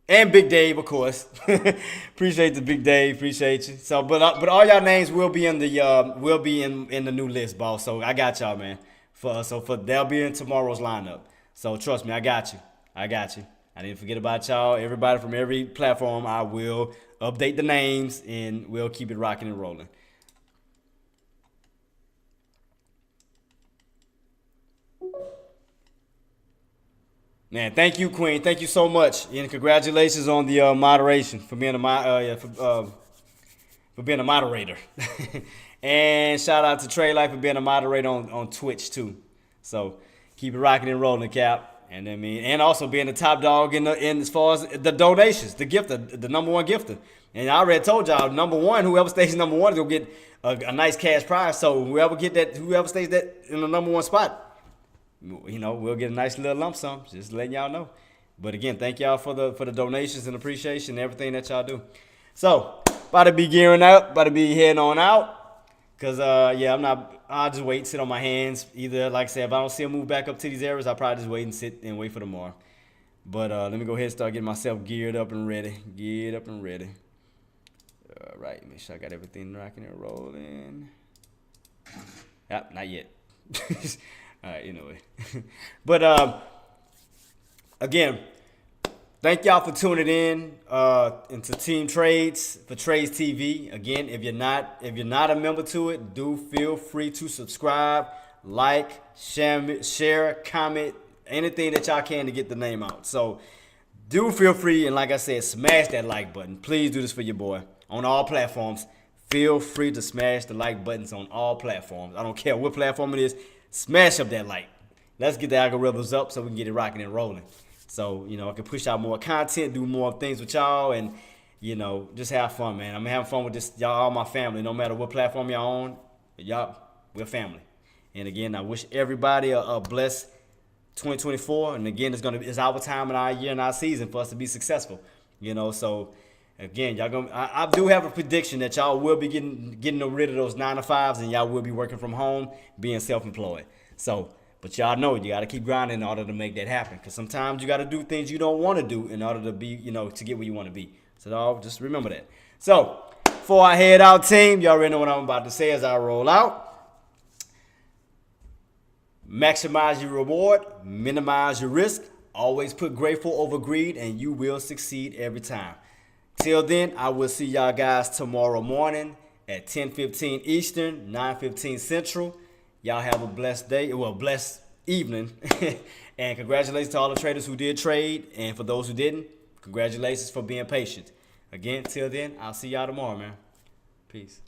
And Big Dave, of course. Appreciate the Big Dave. Appreciate you. So, but all y'all names will be in the new list, boss. So I got y'all, man. They'll be in tomorrow's lineup. So trust me, I got you. I didn't forget about y'all. Everybody from every platform, I will update the names and we'll keep it rocking and rolling. Man, thank you, Queen. Thank you so much, and congratulations on the moderation for being for being a moderator. And shout out to Trey Life for being a moderator on Twitch too. So keep it rocking and rolling, Cap. And and also being the top dog in as far as the donations, the gifter, the number one gifter. And I already told y'all, whoever stays number one is gonna get a nice cash prize. So whoever stays that in the number one spot, we'll get a nice little lump sum. Just letting y'all know. But again, thank y'all for the donations and appreciation and everything that y'all do. So about to be gearing up, about to be heading on out. Cause I'll just wait, sit on my hands. Either, like I said, if I don't see them move back up to these areas, I'll probably just wait and sit and wait for tomorrow. But let me go ahead and start getting myself geared up and ready. All right, make sure I got everything rocking and rolling. Yep, not yet. All right, anyway. But again, thank y'all for tuning in into Team Trades for Trades TV. Again, if you're not a member to it, do feel free to subscribe, like, share, comment, anything that y'all can to get the name out. So do feel free, and like I said, smash that like button. Please do this for your boy on all platforms. Feel free to smash the like buttons on all platforms. I don't care what platform it is. Smash up that like. Let's get the algorithms up so we can get it rocking and rolling. So, I can push out more content, do more things with y'all, and, just have fun, man. I'm having fun with this, y'all, all my family. No matter what platform y'all on, we're family. And again, I wish everybody a blessed 2024. And again, it's our time and our year and our season for us to be successful. So again, I do have a prediction that y'all will be getting rid of those 9-to-5s, and y'all will be working from home, being self-employed. So, but y'all know you got to keep grinding in order to make that happen. Because sometimes you got to do things you don't want to do in order to be, to get where you want to be. So just remember that. So before I head out, team, y'all already know what I'm about to say as I roll out. Maximize your reward, minimize your risk. Always put grateful over greed, and you will succeed every time. Till then, I will see y'all guys tomorrow morning at 10:15 Eastern, 9:15 Central. Y'all have a blessed day, blessed evening. And congratulations to all the traders who did trade. And for those who didn't, congratulations for being patient. Again, till then, I'll see y'all tomorrow, man. Peace.